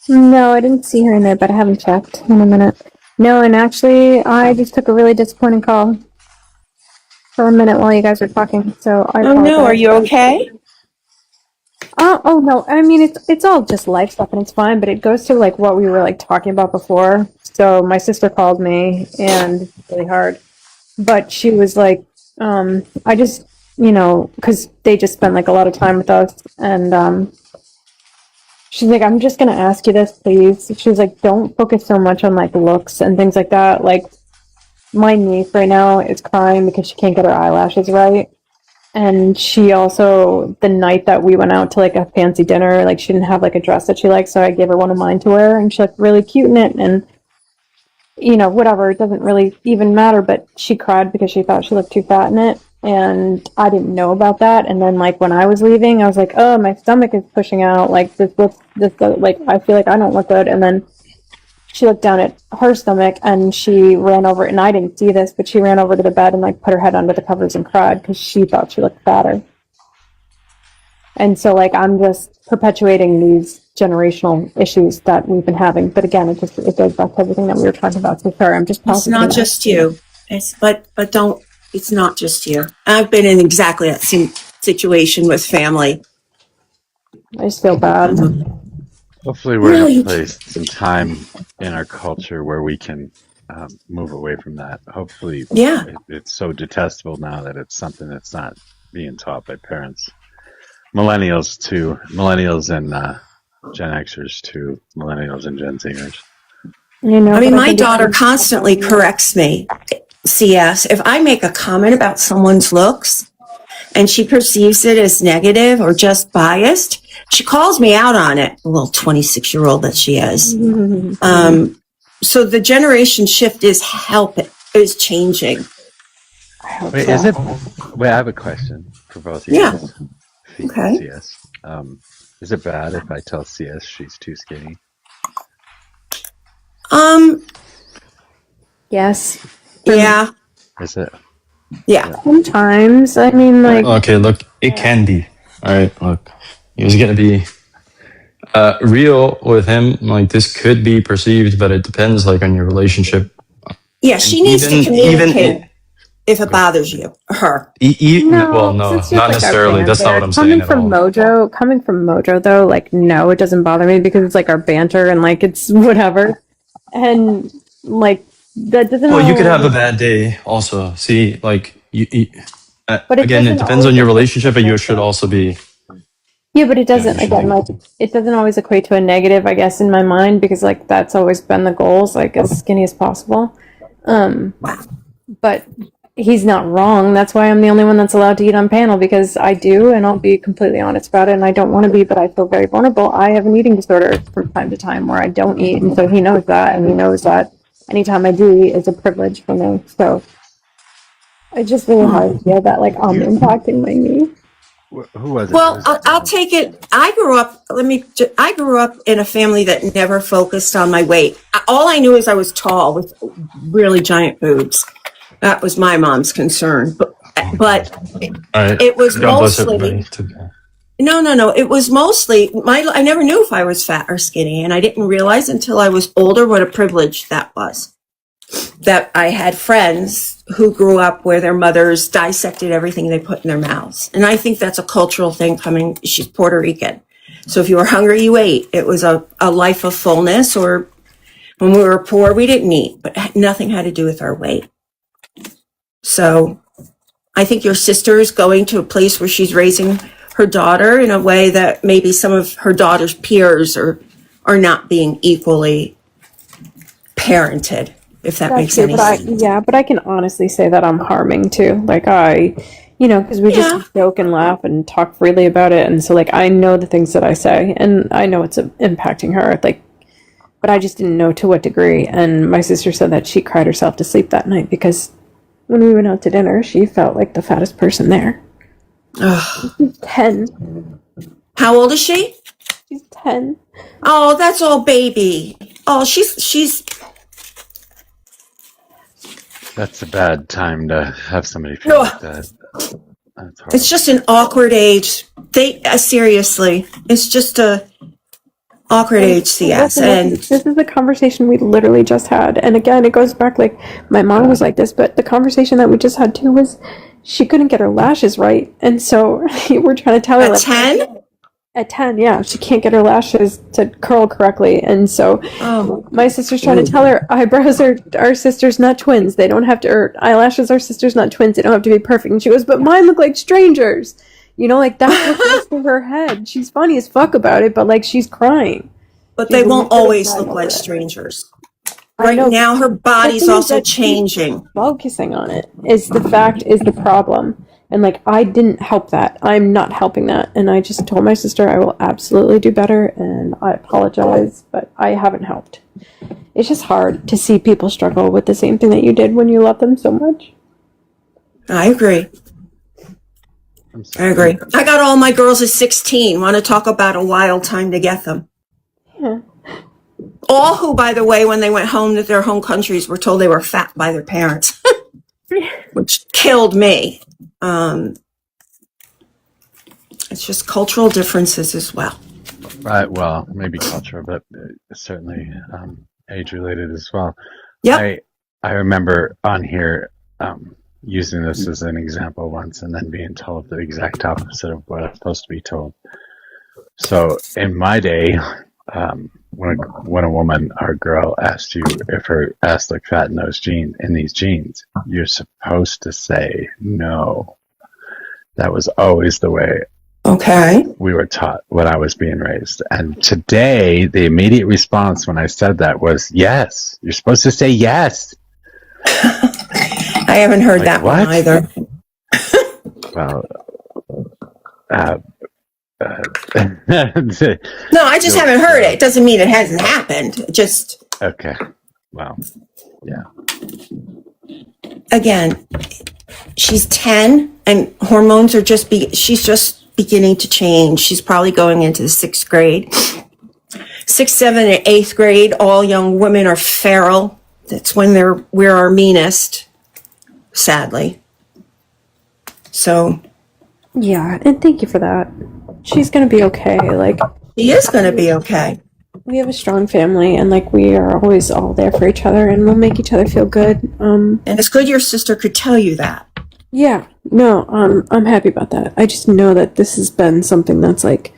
No, I didn't see her in there, but I haven't checked in a minute. No, and actually, I just took a really disappointing call for a minute while you guys were talking. So I apologize. No, are you okay? Oh no, I mean it's all just life stuff and it's fine, but it goes to like what we were like talking about before. So my sister called me and it's really hard, but she was like, you know, because they just spent like a lot of time with us, and she's like, I'm just gonna ask you this, please. She's like, don't focus so much on like looks and things like that. Like, my niece right now is crying because she can't get her eyelashes right. And she also, the night that we went out to like a fancy dinner, like she didn't have like a dress that she liked, so I gave her one of mine to wear, and she looked really cute in it. And you know, whatever, it doesn't really even matter. But she cried because she thought she looked too fat in it, and I didn't know about that. And then like when I was leaving, I was like, oh, my stomach is pushing out. Like this looks, like I feel like I don't look good. And then she looked down at her stomach and she ran over, and I didn't see this, but she ran over to the bed and like put her head under the covers and cried because she thought she looked fatter. And so like I'm just perpetuating these generational issues that we've been having. But again, it goes back to everything that we were talking about. So sorry, I'm just It's not just you. But don't. It's not just you. I've been in exactly that same situation with family. I just feel bad. Hopefully we're in a place and time in our culture where we can move away from that. Hopefully it's so detestable now that it's something that's not being taught by parents. Millennials and Gen Xers to millennials and Gen Zers. You know, I mean, my daughter constantly corrects me, CS. If I make a comment about someone's looks and she perceives it as negative or just biased, she calls me out on it, a little 26-year-old that she is. So the generation shift is changing. Wait, is it? Wait, I have a question for both of you. Yeah. Okay. CS. Is it bad if I tell CS she's too skinny? Yes. Yeah. Is it? Yeah. Sometimes. I mean, like. Okay, look, it can be. All right, look, he was gonna be real with him. Like this could be perceived, but it depends, like, on your relationship. Yeah, she needs to communicate if it bothers you, her. No, not necessarily. That's not what I'm saying at all. Coming from Mojo, though, like, no, it doesn't bother me because it's like our banter and like it's whatever, and like that doesn't. Well, you could have a bad day also. See, like but again, it depends on your relationship, but you should also be. Yeah, but it doesn't, again, like, it doesn't always equate to a negative, I guess, in my mind, because, like, that's always been the goals, like, as skinny as possible. But he's not wrong. That's why I'm the only one that's allowed to eat on panel, because I do, and I'll be completely honest about it, and I don't want to be, but I feel very vulnerable. I have an eating disorder from time to time where I don't eat, and so he knows that, and he knows that anytime I do eat is a privilege for me. So it's just really hard to feel that, like, I'm impacting my knee. Who was it? Well, I'll take it. I grew up in a family that never focused on my weight. All I knew is I was tall with really giant boobs. That was my mom's concern. But it was mostly. No. It was mostly I never knew if I was fat or skinny, and I didn't realize until I was older what a privilege that was. That I had friends who grew up where their mothers dissected everything they put in their mouths. And I think that's a cultural thing she's Puerto Rican. So if you were hungry, you ate. It was a life of fullness, or when we were poor, we didn't eat, but nothing had to do with our weight. So I think your sister is going to a place where she's raising her daughter in a way that maybe some of her daughter's peers are not being equally parented. If that makes any sense. But I can honestly say that I'm harming too. Like because we just joke and laugh and talk freely about it, and so like I know the things that I say, and I know it's impacting her. Like, but I just didn't know to what degree. And my sister said that she cried herself to sleep that night because when we went out to dinner, she felt like the fattest person there. She's 10. How old is she? She's 10. Oh, that's all baby. Oh, she's. That's a bad time to have somebody feel like that. That's hard. It's just an awkward age. Seriously, it's just a awkward age, CS. And this is the conversation we literally just had. And again, it goes back, like, my mom was like this, but the conversation that we just had too was she couldn't get her lashes right. And so we're trying to tell her, at like, 10? At 10, yeah, she can't get her lashes to curl correctly, and so my sister's trying to tell her eyebrows are sisters, not twins. They don't have to, or eyelashes are sisters, not twins. They don't have to be perfect. And she goes, but mine look like strangers. You know, like that's what goes through her head. She's funny as fuck about it, but like she's crying. But they won't always look like strangers. Right now, her body's also changing. Focusing on it is the problem. And like, I didn't help that. I'm not helping that. And I just told my sister I will absolutely do better. And I apologize, but I haven't helped. It's just hard to see people struggle with the same thing that you did when you love them so much. I agree. I got all my girls at 16. Want to talk about a wild time to get them? Yeah. All who, by the way, when they went home to their home countries, were told they were fat by their parents, which killed me. It's just cultural differences as well. Right. Well, maybe culture, but certainly age-related as well. Yep. I remember on here using this as an example once, and then being told the exact opposite of what I'm supposed to be told. So in my day, when a woman or a girl asked you if her ass looked fat in these jeans, you're supposed to say no. That was always the way we were taught when I was being raised. And today, the immediate response when I said that was yes. You're supposed to say yes. I haven't heard that one either. Well, no, I just haven't heard it. It doesn't mean it hasn't happened. Just okay. Well, yeah. Again, she's 10 and hormones are she's just beginning to change. She's probably going into the 6th grade. 6th, 7th, and 8th grade, all young women are feral. That's when we're our meanest, sadly. So. Yeah, and thank you for that. She's gonna be okay. Like, she is gonna be okay. We have a strong family, and like we are always all there for each other, and we'll make each other feel good. And it's good your sister could tell you that. Yeah, no, I'm happy about that. I just know that this has been something that's like,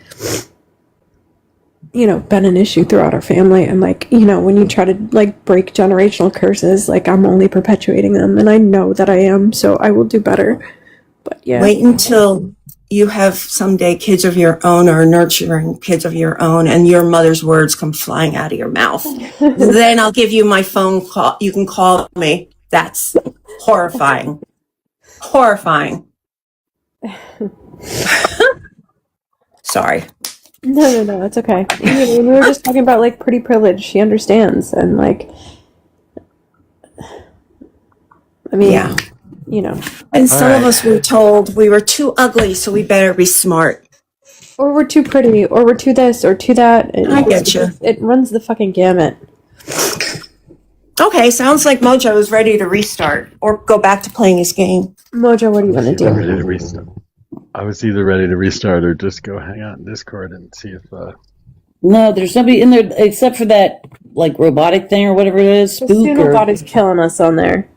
been an issue throughout our family, and like, when you try to like break generational curses, like I'm only perpetuating them, and I know that I am, so I will do better. But yeah, wait until you have someday kids of your own or nurturing kids of your own and your mother's words come flying out of your mouth. Then I'll give you my phone call. You can call me. That's horrifying. Horrifying. Sorry. No, it's okay. We were just talking about like pretty privilege. She understands, and like, I mean, yeah. And some of us were told we were too ugly, so we better be smart. Or we're too pretty, or we're too this, or too that. I get you. It runs the fucking gamut. Okay, sounds like Mojo is ready to restart or go back to playing his game. Mojo, what do you want to do? Ready to restart. I was either ready to restart or just go hang out in Discord and see if. No, there's nobody in there except for that like robotic thing or whatever it is. The Pseudobot is killing us on there.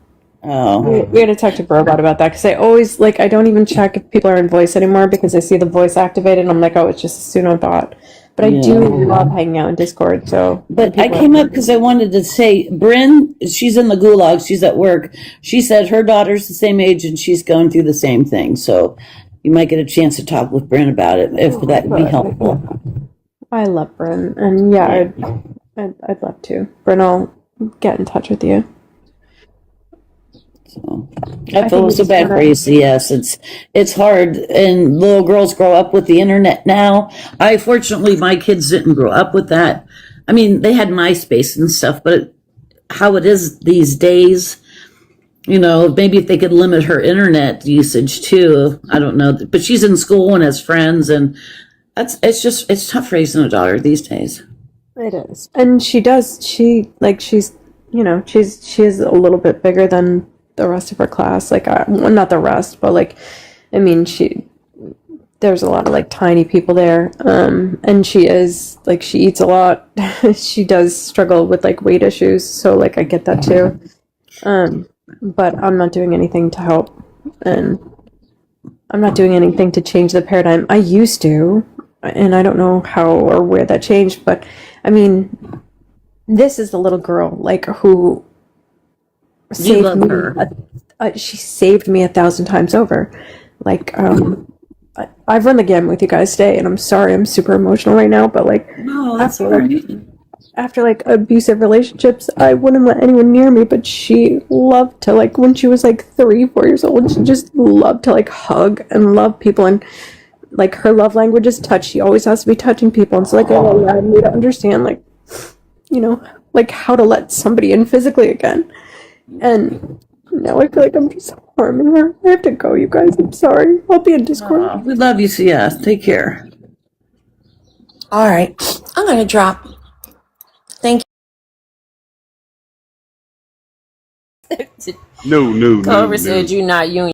Oh, we had to talk to Robot about that because I always I don't even check if people are in voice anymore because I see the voice activated and I'm like, oh, it's just a Pseudobot. But I do love hanging out in Discord. So, but I came up because I wanted to say, Bryn, she's in the gulag. She's at work. She said her daughter's the same age and she's going through the same thing. So, you might get a chance to talk with Bryn about it if that would be helpful. I love Bryn, and yeah, I'd love to. Bryn, I'll get in touch with you. So, I feel so bad for ACS. It's hard, and little girls grow up with the internet now. Fortunately, my kids didn't grow up with that. I mean, they had MySpace and stuff, but how it is these days, maybe if they could limit her internet usage too. I don't know, but she's in school and has friends, and it's tough raising a daughter these days. It is, and she is a little bit bigger than the rest of her class, not the rest, but there's a lot of tiny people there, and she eats a lot. She does struggle with weight issues, so I get that too, but I'm not doing anything to help, and I'm not doing anything to change the paradigm. I used to, and I don't know how or where that changed, but I mean, this is the little girl like who You saved love me. her. She saved me 1,000 times over. Like, I've run the gamut with you guys today, and I'm sorry, I'm super emotional right now. But like, No, that's after all right. after like abusive relationships, I wouldn't let anyone near me. But she loved to like when she was like 3, 4 years old. She just loved to like hug and love people, and like her love language is touch. She always has to be touching people, and so like, oh yeah, I need to understand like, you know, like how to let somebody in physically again. And now I feel like I'm just harming her. I have to go, you guys. I'm sorry. I'll be in Discord. We love you, CS. Take care. All right. I'm going to drop. Thank No, no, no, Culver no. said you're not union.